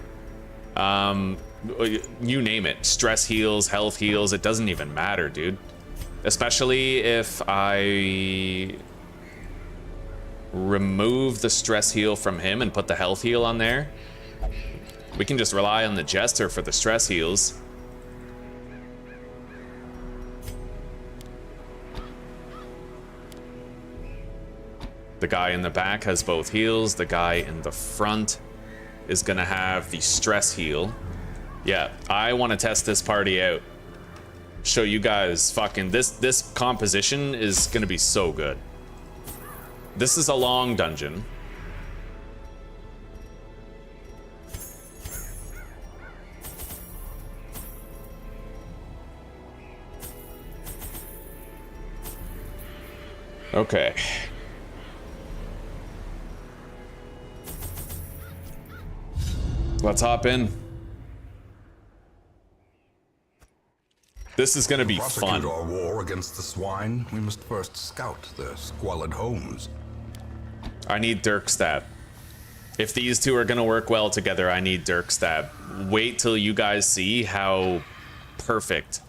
You name it, stress heals, health heals, it doesn't even matter, dude. Especially if I remove the stress heal from him and put the health heal on there. We can just rely on the Jester for the stress heals. The guy in the back has both heals. The guy in the front is gonna have the stress heal. Yeah, I want to test this party out. Show you guys fucking this composition is gonna be so good. This is a long dungeon. Okay. Let's hop in. This is gonna be fun. To prosecute our war against the swine, we must first scout their squalid homes. I need Dirk Stab. If these two are gonna work well together, I need Dirk Stab. Wait till you guys see how perfect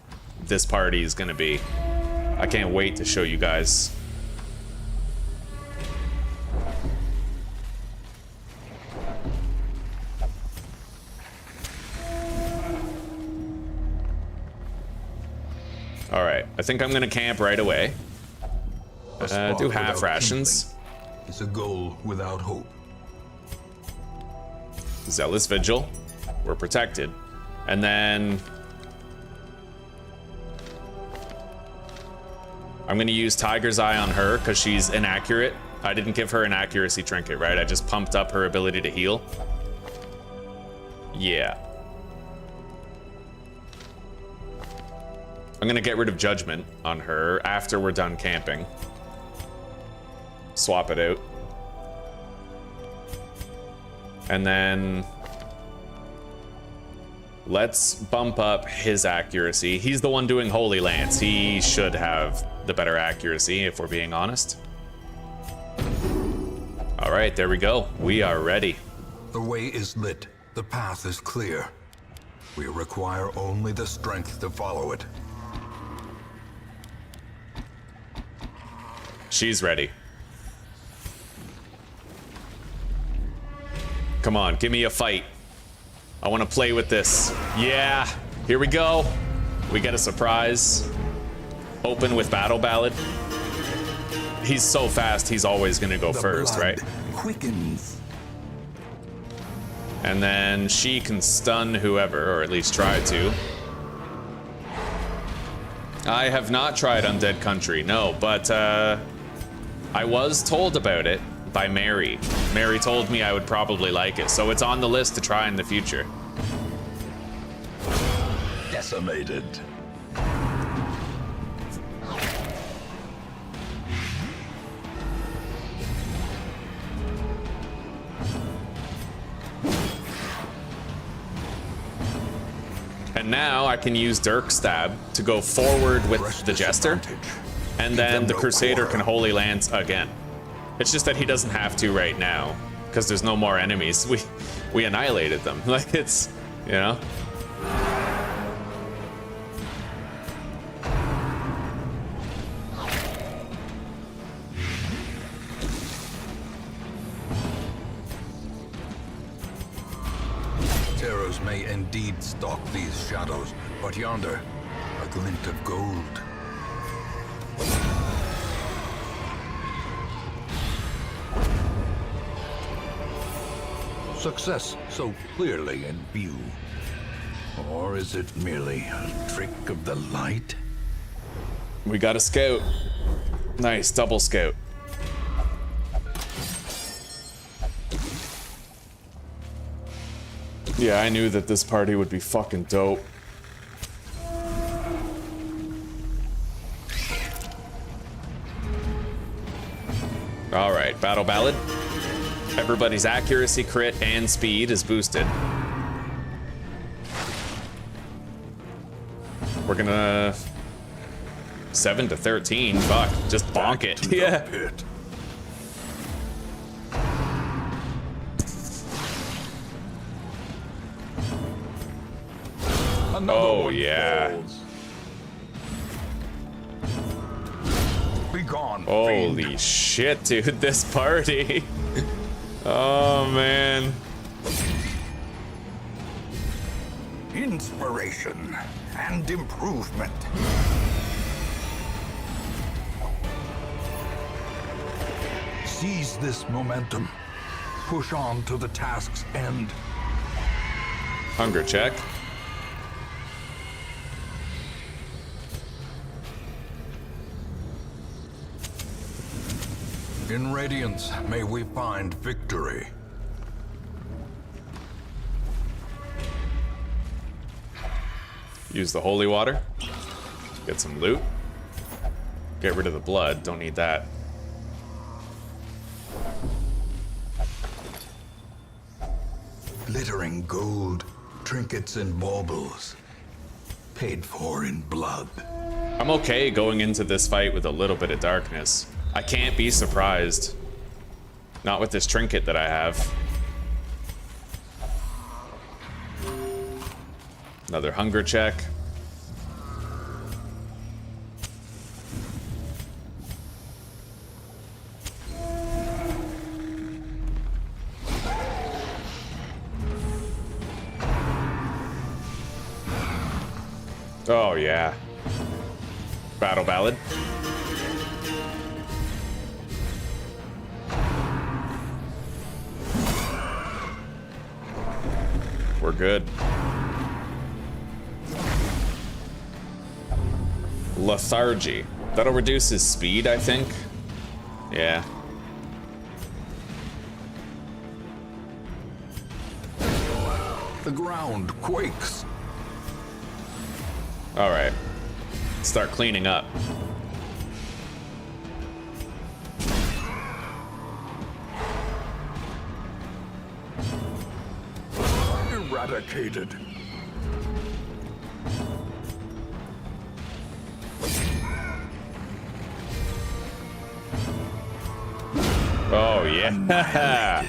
this party is gonna be. I can't wait to show you guys. All right, I think I'm gonna camp right away. Do half rations. It's a goal without hope. Zealous Vigil. We're protected. And then I'm gonna use Tiger's Eye on her because she's inaccurate. I didn't give her an accuracy trinket, right? I just pumped up her ability to heal. Yeah. I'm gonna get rid of Judgment on her after we're done camping. Swap it out. And then let's bump up his accuracy. He's the one doing Holy Lance. He should have the better accuracy, if we're being honest. All right, there we go. We are ready. The way is lit. The path is clear. We require only the strength to follow it. She's ready. Come on, give me a fight. I want to play with this. Yeah, here we go. We get a surprise. Open with Battle Ballad. He's so fast, he's always gonna go first, right? Quickens. And then she can stun whoever, or at least try to. I have not tried Undead Country, no, but I was told about it by Mary. Mary told me I would probably like it, so it's on the list to try in the future. Decimated. And now I can use Dirk Stab to go forward with the Jester, and then the Crusader can Holy Lance again. It's just that he doesn't have to right now, because there's no more enemies. We annihilated them. Like, it's, you know? Terrors may indeed stalk these shadows, but yonder, a glint of gold. Success so clearly in view. Or is it merely a trick of the light? We got a scout. Nice, double scout. Yeah, I knew that this party would be fucking dope. Alright, Battle Ballad. Everybody's accuracy, crit, and speed is boosted. We're gonna... 7 to 13, fuck, just bonk it. Yeah. Oh, yeah. Be gone. Holy shit, dude, this party. Oh, man. Inspiration and improvement. Seize this momentum. Push on to the task's end. Hunger check. In Radiance, may we find victory. Use the holy water. Get some loot. Get rid of the blood. Don't need that. Glittering gold, trinkets and baubles. Paid for in blood. I'm okay going into this fight with a little bit of darkness. I can't be surprised. Not with this trinket that I have. Another hunger check. Oh yeah. Battle Ballad. We're good. Lethargy. That'll reduce his speed, I think. Yeah. The ground quakes. All right. Start cleaning up. Eradicated. Oh, yeah.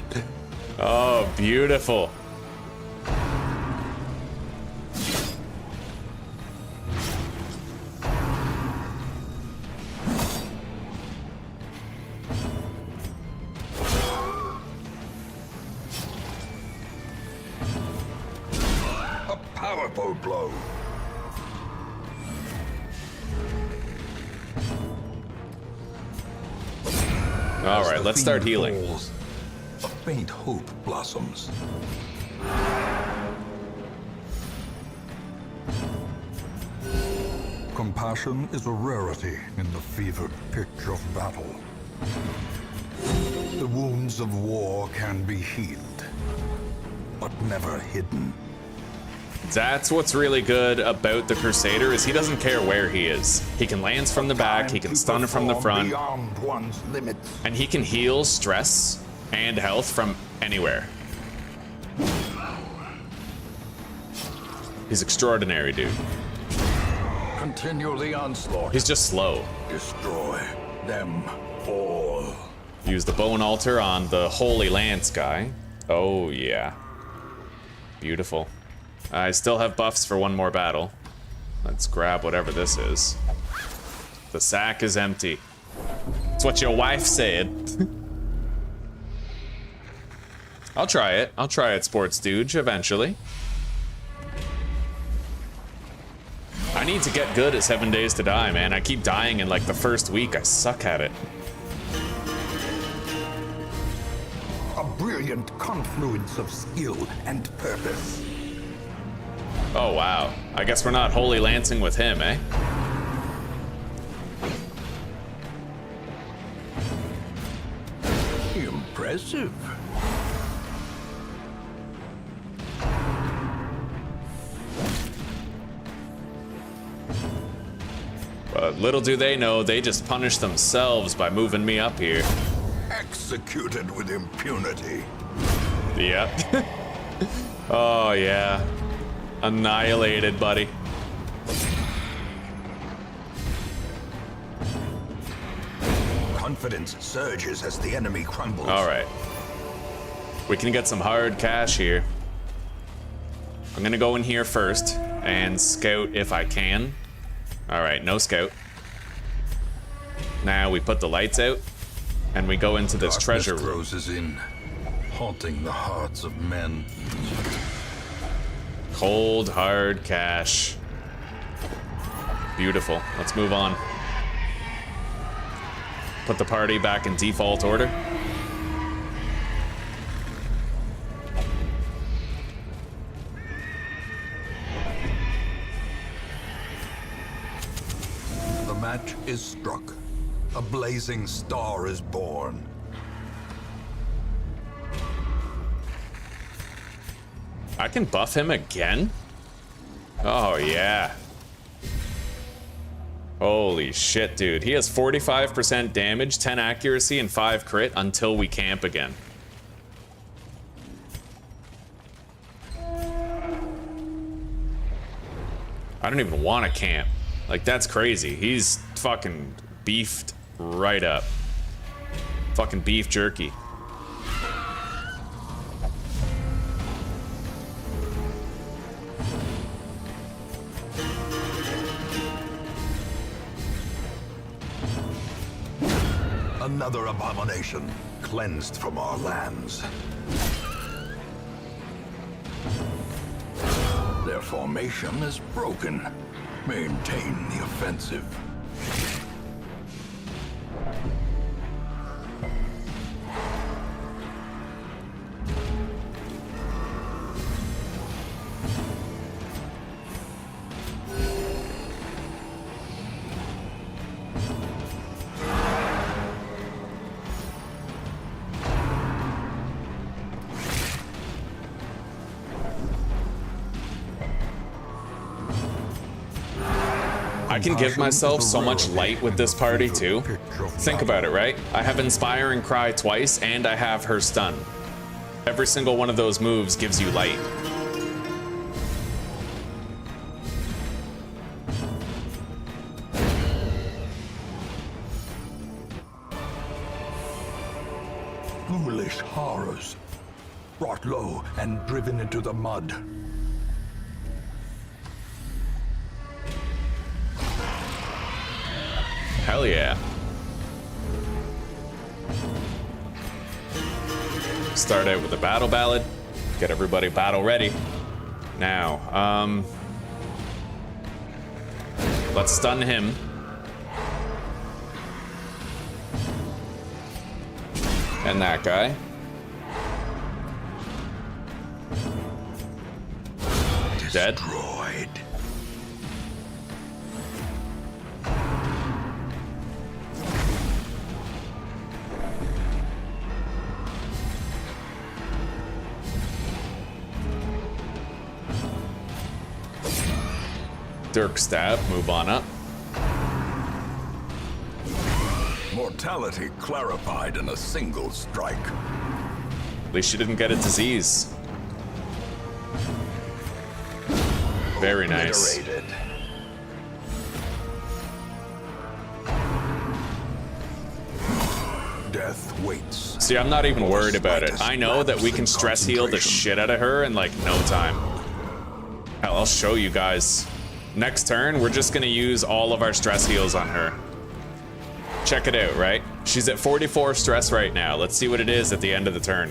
Oh, beautiful. A powerful blow. All right, let's start healing. Falls, a faint hope blossoms. Compassion is a rarity in the fevered pitch of battle. The wounds of war can be healed, but never hidden. That's what's really good about the Crusader is he doesn't care where he is. He can lance from the back, he can stun from the front, Beyond one's limits. and he can heal stress and health from anywhere. He's extraordinary, dude. Continue the onslaught. He's just slow. Destroy them all. Use the bone altar on the Holy Lance guy. Oh, yeah. Beautiful. I still have buffs for one more battle. Let's grab whatever this is. The sack is empty. It's what your wife said. I'll try it. I'll try it, Sports Stooge, eventually. I need to get good at 7 Days to Die, man. I keep dying in like the first week. I suck at it. A brilliant confluence of skill and purpose. Oh, wow. I guess we're not Holy Lancing with him, eh? Impressive. But little do they know, they just punish themselves by moving me up here. Executed with impunity. Yep. Oh, yeah. Annihilated, buddy. Confidence surges as the enemy crumbles. All right. We can get some hard cash here. I'm gonna go in here first and scout if I can. All right, no scout. Now we put the lights out and we go into this treasure room. Closes in, haunting the hearts of men. Cold, hard cash. Beautiful. Let's move on. Put the party back in default order. The match is struck. A blazing star is born. I can buff him again? Oh, yeah. Holy shit, dude. He has 45% damage, 10 accuracy, and 5 crit until we camp again. I don't even want to camp. Like, that's crazy. He's fucking beefed right up. Fucking beef jerky. Another abomination cleansed from our lands. Their formation is broken. Maintain the offensive. I can give myself so much light with this party too. Think about it, right? I have Inspire and Cry twice, and I have her stun. Every single one of those moves gives you light. Foolish horrors, brought low and driven into the mud. Hell yeah. Start out with a battle ballad. Get everybody battle ready. Now, let's stun him. And that guy. Dead. Destroyed. Dirk stab, move on up. Mortality clarified in a single strike. At least she didn't get a disease. Very nice. Liberated. Death waits. See, I'm not even worried about it. I know that we can stress heal the shit out of her in like no time. Hell, I'll show you guys. Next turn, we're just gonna use all of our stress heals on her. Check it out, right? She's at 44 stress right now. Let's see what it is at the end of the turn.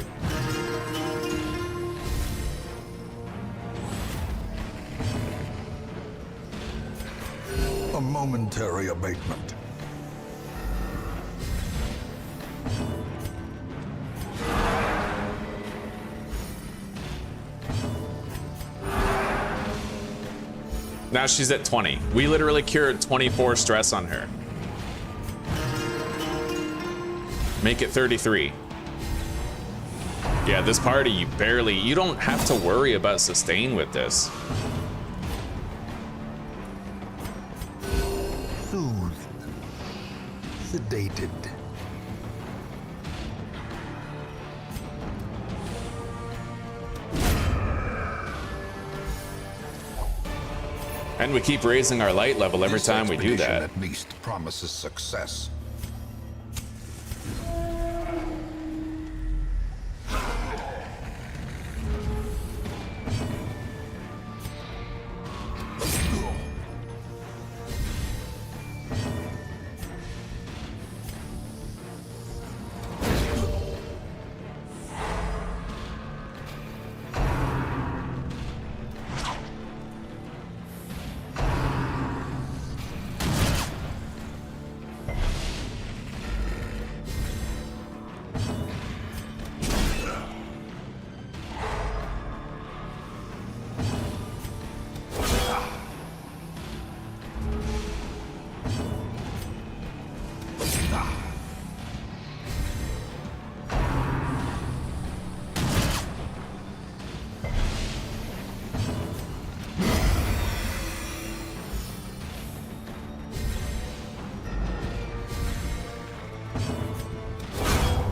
A momentary abatement. Now she's at 20. We literally cured 24 stress on her. Make it 33. Yeah, this party, you don't have to worry about sustain with this. Soothed. Sedated. And we keep raising our light level every This time we do expedition that. at least promises success.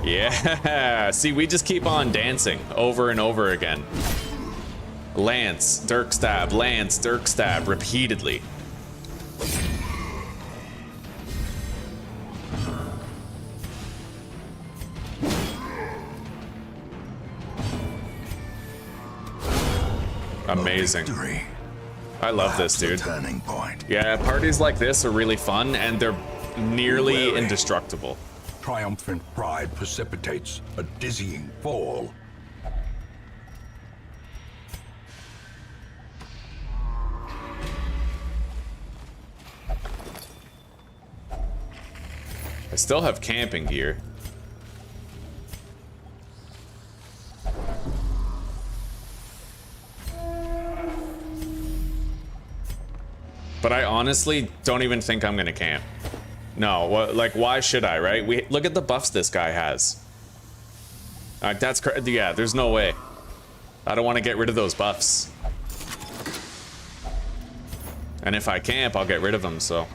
Yeah, see, we just keep on dancing over and over again. Lance, Dirk stab, Lance, Dirk stab, repeatedly. Amazing. Victory. I love this, Perhaps the dude. turning point. Yeah, parties like this are really fun, and they're nearly Wary. indestructible. Triumphant pride precipitates a dizzying fall. I still have camping gear. But I honestly don't even think I'm gonna camp. No, like, why should I, right? Look at the buffs this guy has. Yeah, there's no way. I don't want to get rid of those buffs. And if I camp, I'll get rid of them, so.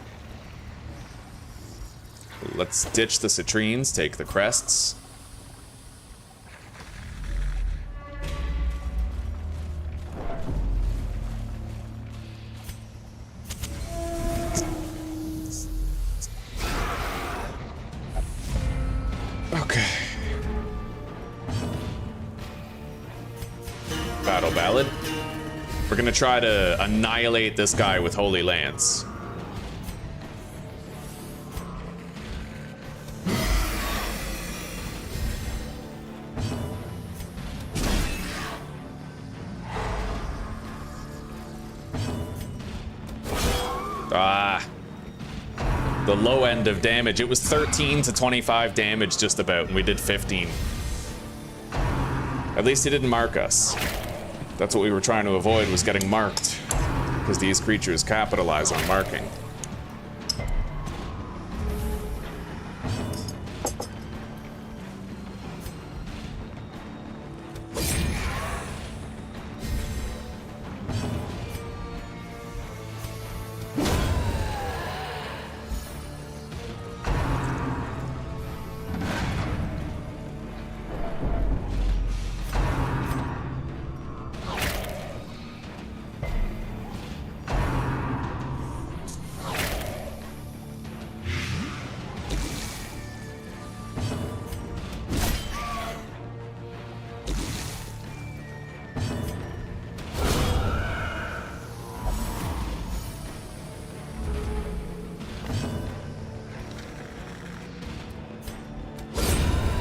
Let's ditch the citrines, take the crests. Okay. Battle Ballad. We're gonna try to annihilate this guy with Holy Lance. Ah. The low end of damage. It was 13 to 25 damage just about, and we did 15. At least he didn't mark us. That's what we were trying to avoid, was getting marked. Because these creatures capitalize on marking.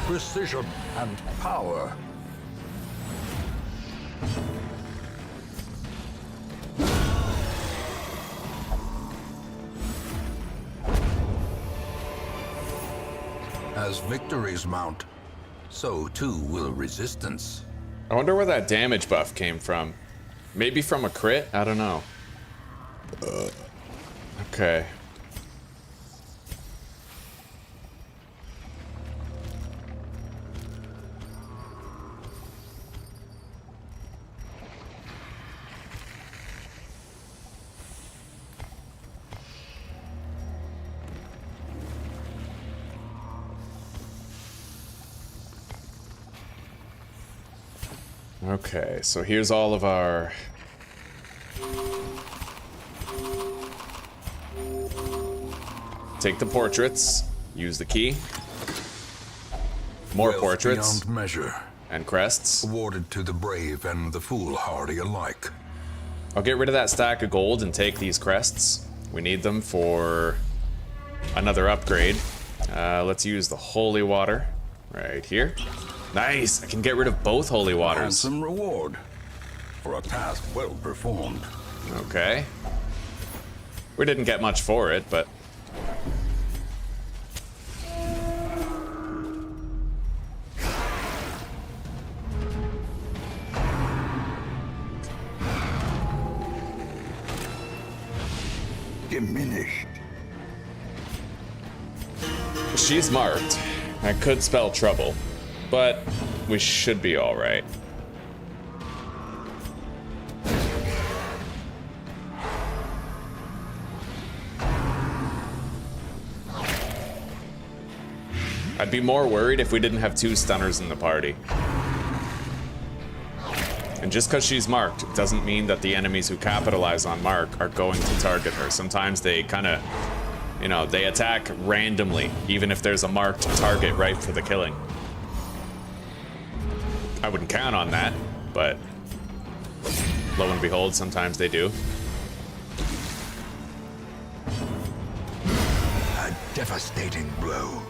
Precision and power. As victories mount, so too will resistance. I wonder where that damage buff came from. Maybe from a crit? I don't know. Okay. Okay, so here's all of our... Take the portraits, use the key. More Wealth portraits beyond measure, and crests. awarded to the brave and the foolhardy alike. I'll get rid of that stack of gold and take these crests. We need them for another upgrade. Let's use the holy water right here. Nice! I can get rid of both holy waters. Handsome reward for a task well performed. Okay. We didn't get much for it, but... Diminished. She's marked. That could spell trouble, but we should be alright. I'd be more worried if we didn't have 2 stunners in the party. And just because she's marked doesn't mean that the enemies who capitalize on mark are going to target her. Sometimes they kind of, you know, they attack randomly, even if there's a marked target right for the killing. I wouldn't count on that, but lo and behold, sometimes they do. A devastating blow.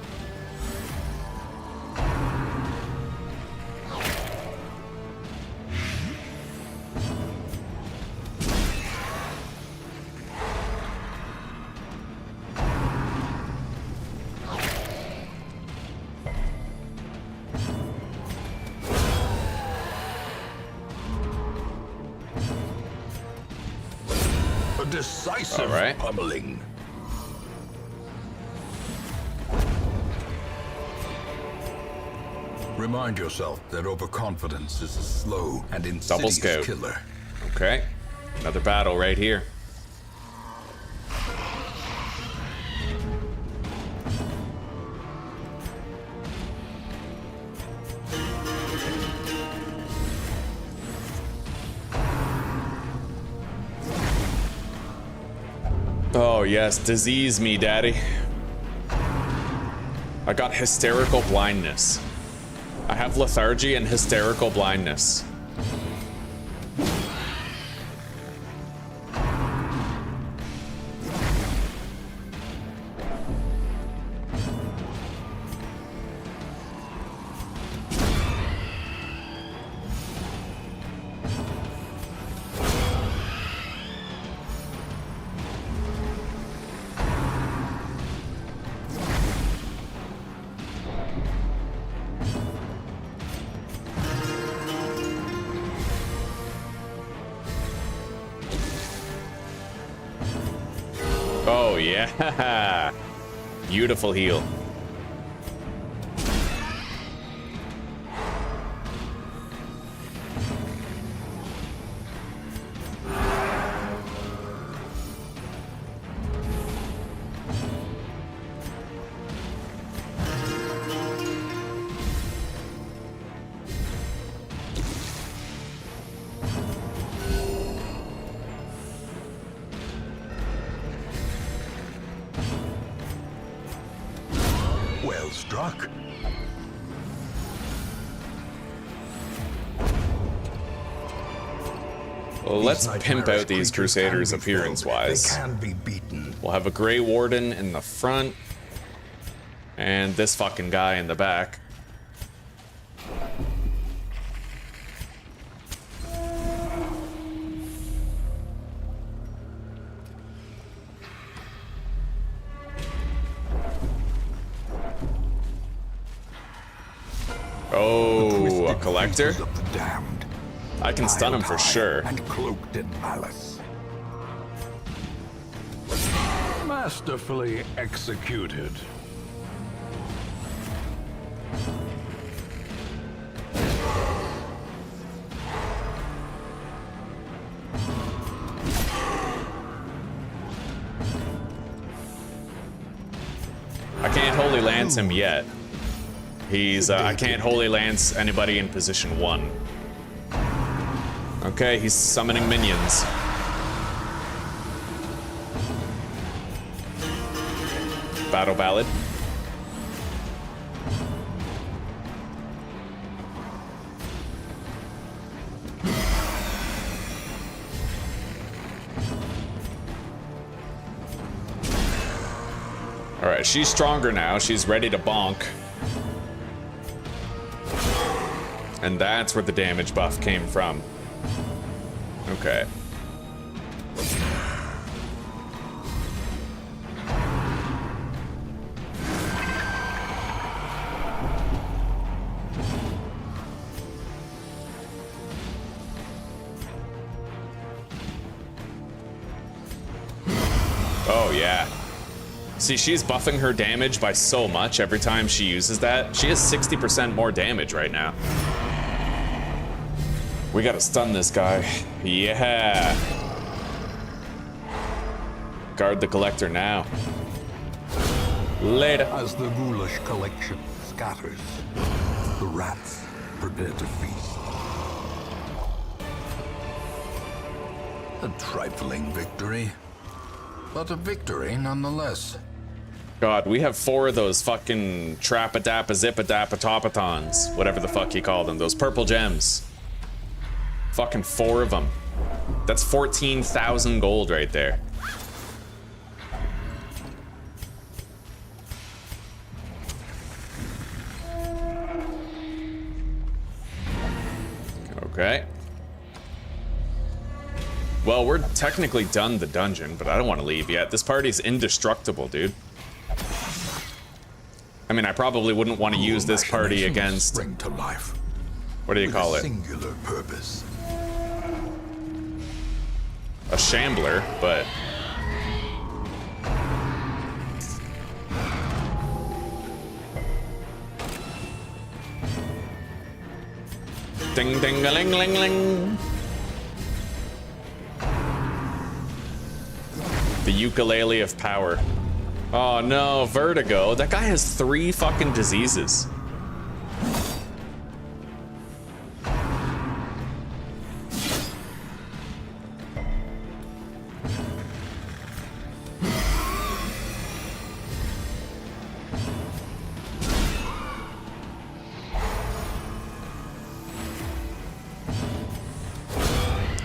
Decisive All right. pummeling. Remind yourself that overconfidence is a slow and Double insidious scope. killer. Okay, another battle right here. Oh yes, disease me, daddy. I got hysterical blindness. I have lethargy and hysterical blindness. Oh, yeah. Beautiful heal. Well struck. Well, let's These pimp nightmarish out these creatures Crusaders can be felled. appearance-wise. They can be beaten. We'll have a Grey Warden in the front. And this fucking guy in the back. Oh, a collector? Faces of the damned, I can stun him for piled high sure. And cloaked in malice. Masterfully executed. I can't Holy Lance him yet. He's, I can't Holy Lance anybody in position 1. Okay, he's summoning minions. Battle Ballad. Alright, she's stronger now. She's ready to bonk. And that's where the damage buff came from. Okay. Oh, yeah. See, she's buffing her damage by so much every time she uses that. She has 60% more damage right now. We gotta stun this guy. Yeah. Guard the collector now. Later. As the ghoulish collection scatters, the rats prepare to feast. A trifling victory, but a victory nonetheless. God, we have 4 of those fucking trap-a-dap-a-zip-a-dap-a-top-a-tons. Whatever the fuck you call them. Those purple gems. Fucking 4 of them. That's 14,000 gold right there. Okay. Well, we're technically done the dungeon, but I don't want to leave yet. This party's indestructible, dude. I mean, I probably wouldn't want to use this party against... Spring to life. What do you With call a it? singular purpose. A shambler, but... Ding ding a ling ling ling. The ukulele of power. Oh no, vertigo. That guy has 3 fucking diseases.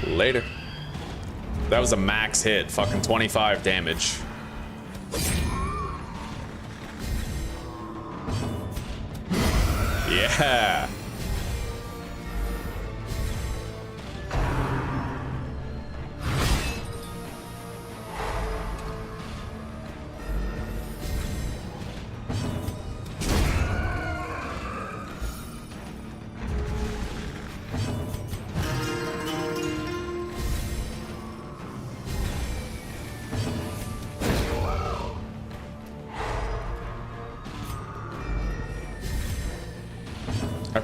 Later. That was a max hit, fucking 25 damage. Yeah.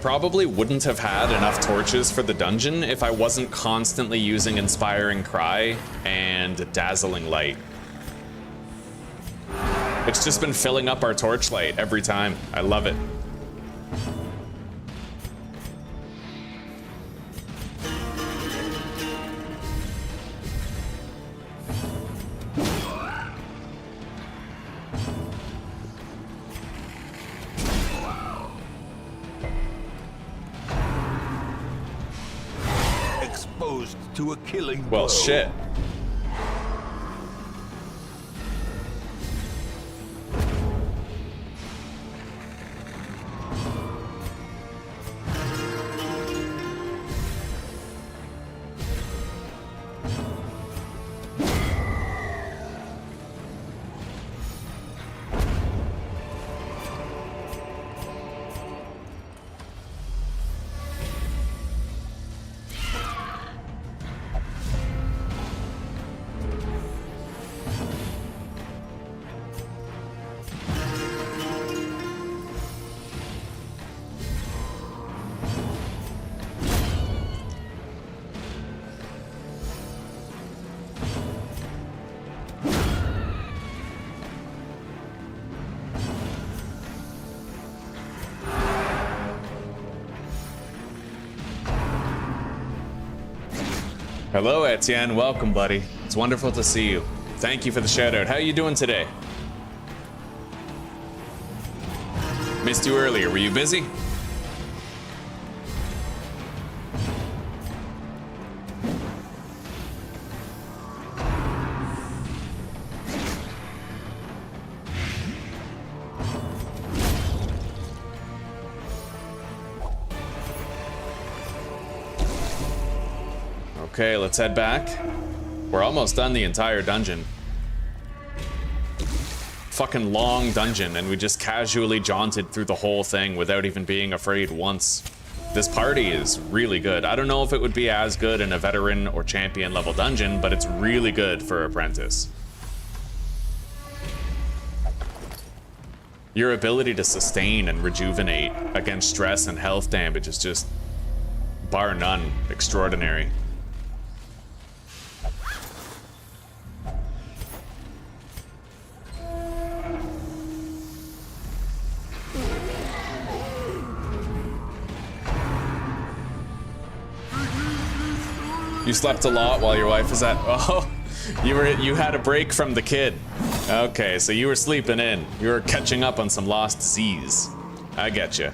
probably wouldn't have had enough torches for the dungeon if I wasn't constantly using Inspiring Cry and Dazzling Light. It's just been filling up our torchlight every time. I love it. Exposed to a killing blow. Well, shit. Hello, Etienne. Welcome, buddy. It's wonderful to see you. Thank you for the shout out. How are you doing today? Missed you earlier. Were you busy? Okay, let's head back. We're almost done the entire dungeon. Fucking long dungeon, and we just casually jaunted through the whole thing without even being afraid once. This party is really good. I don't know if it would be as good in a veteran or champion level dungeon, but it's really good for apprentice. Your ability to sustain and rejuvenate against stress and health damage is just, bar none, extraordinary. You slept a lot while your wife was at. Oh, you had a break from the kid. Okay, so you were sleeping in. You were catching up on some lost Z's. I get you.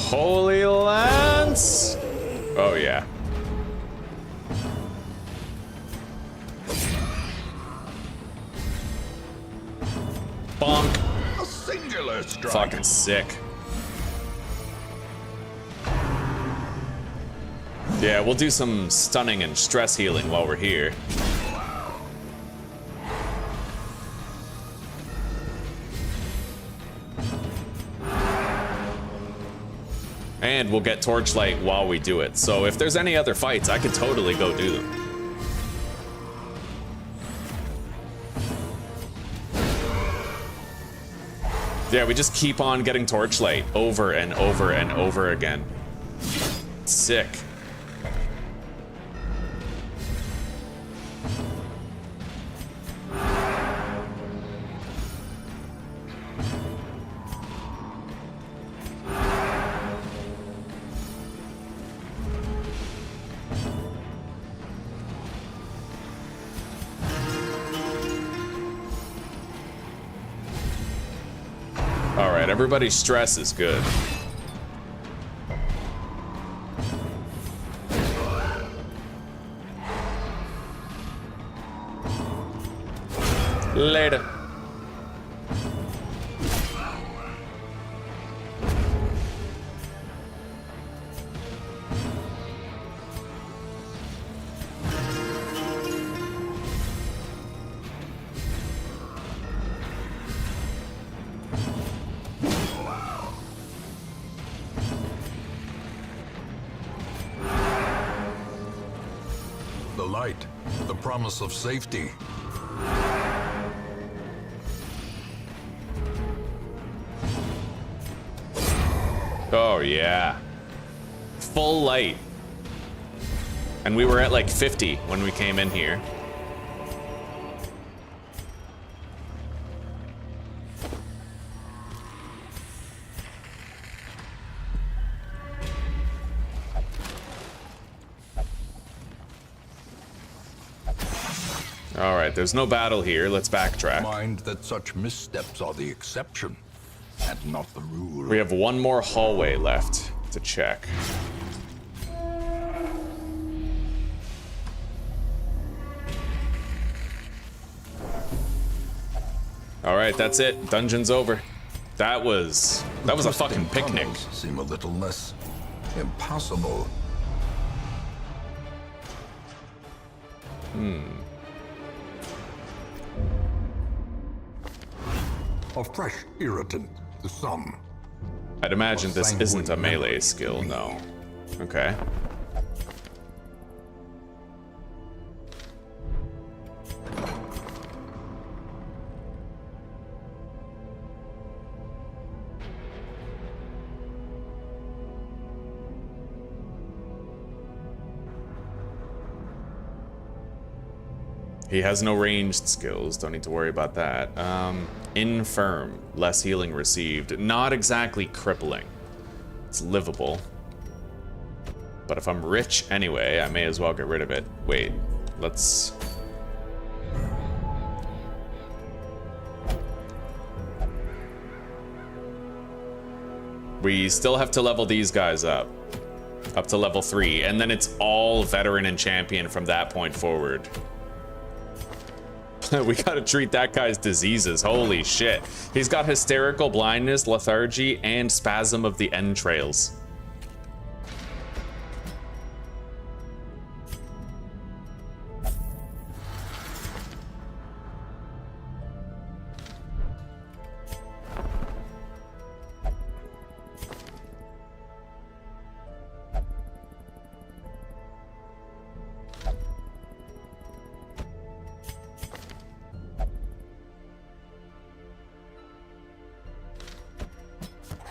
Holy Lance! Oh yeah. Bonk. A singular strike. Fucking sick. Yeah, we'll do some stunning and stress healing while we're here. And we'll get torchlight while we do it. So if there's any other fights, I could totally go do them. Yeah, we just keep on getting torchlight over and over and over again. Sick. Everybody's stress is good. Later. The light, the promise of safety. Oh, yeah. Full light. And we were at like 50 when we came in here. All right, there's no battle here. Let's backtrack. Mind that such missteps are the exception and not the rule. We have one more hallway left to check. All right, that's it. Dungeon's over. That was a fucking picnic. Tunnels seem a little less impossible. A fresh irritant to some. I'd imagine this isn't a melee skill, no. Okay. He has no ranged skills, don't need to worry about that. Infirm, less healing received. Not exactly crippling. It's livable. But if I'm rich anyway, I may as well get rid of it. Wait, let's... We still have to level these guys up to level 3, and then it's all veteran and champion from that point forward. We gotta treat that guy's diseases. Holy shit. He's got hysterical blindness, lethargy, and spasm of the entrails.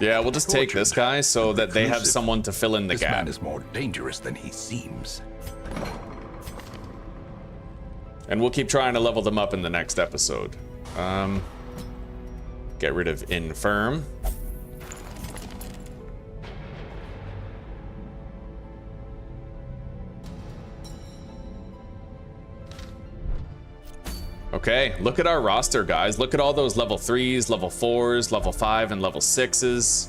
Yeah, we'll just take this guy so that they have someone to fill in the gap. This man is more dangerous than he seems. And we'll keep trying to level them up in the next episode. Get rid of infirm. Okay, look at our roster, guys. Look at all those level 3s, level 4s, level 5, and level 6s.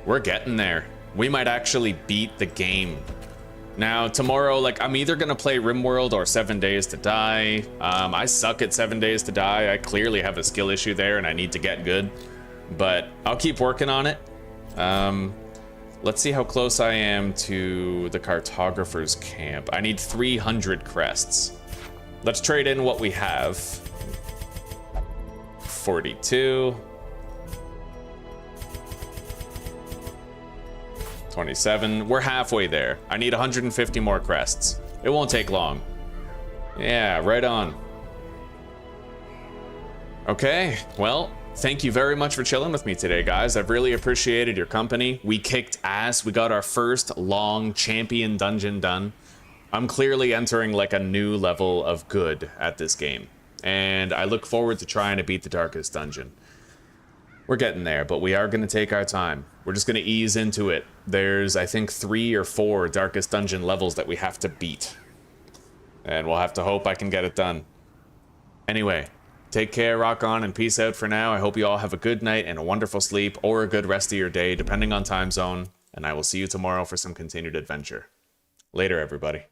We're getting there. We might actually beat the game. Now, tomorrow, like, I'm either gonna play RimWorld or 7 Days to Die. I suck at 7 Days to Die. I clearly have a skill issue there, and I need to get good. But I'll keep working on it. Let's see how close I am to the cartographer's camp. I need 300 crests. Let's trade in what we have. 42. 27. We're halfway there. I need 150 more crests. It won't take long. Yeah, right on. Okay, well, thank you very much for chilling with me today, guys. I've really appreciated your company. We kicked ass. We got our first long champion dungeon done. I'm clearly entering like a new level of good at this game, and I look forward to trying to beat the darkest dungeon. We're getting there, but we are going to take our time. We're just going to ease into it. There's, I think, 3 or 4 darkest dungeon levels that we have to beat, and we'll have to hope I can get it done. Anyway, take care, rock on, and peace out for now. I hope you all have a good night and a wonderful sleep, or a good rest of your day, depending on time zone, and I will see you tomorrow for some continued adventure. Later, everybody.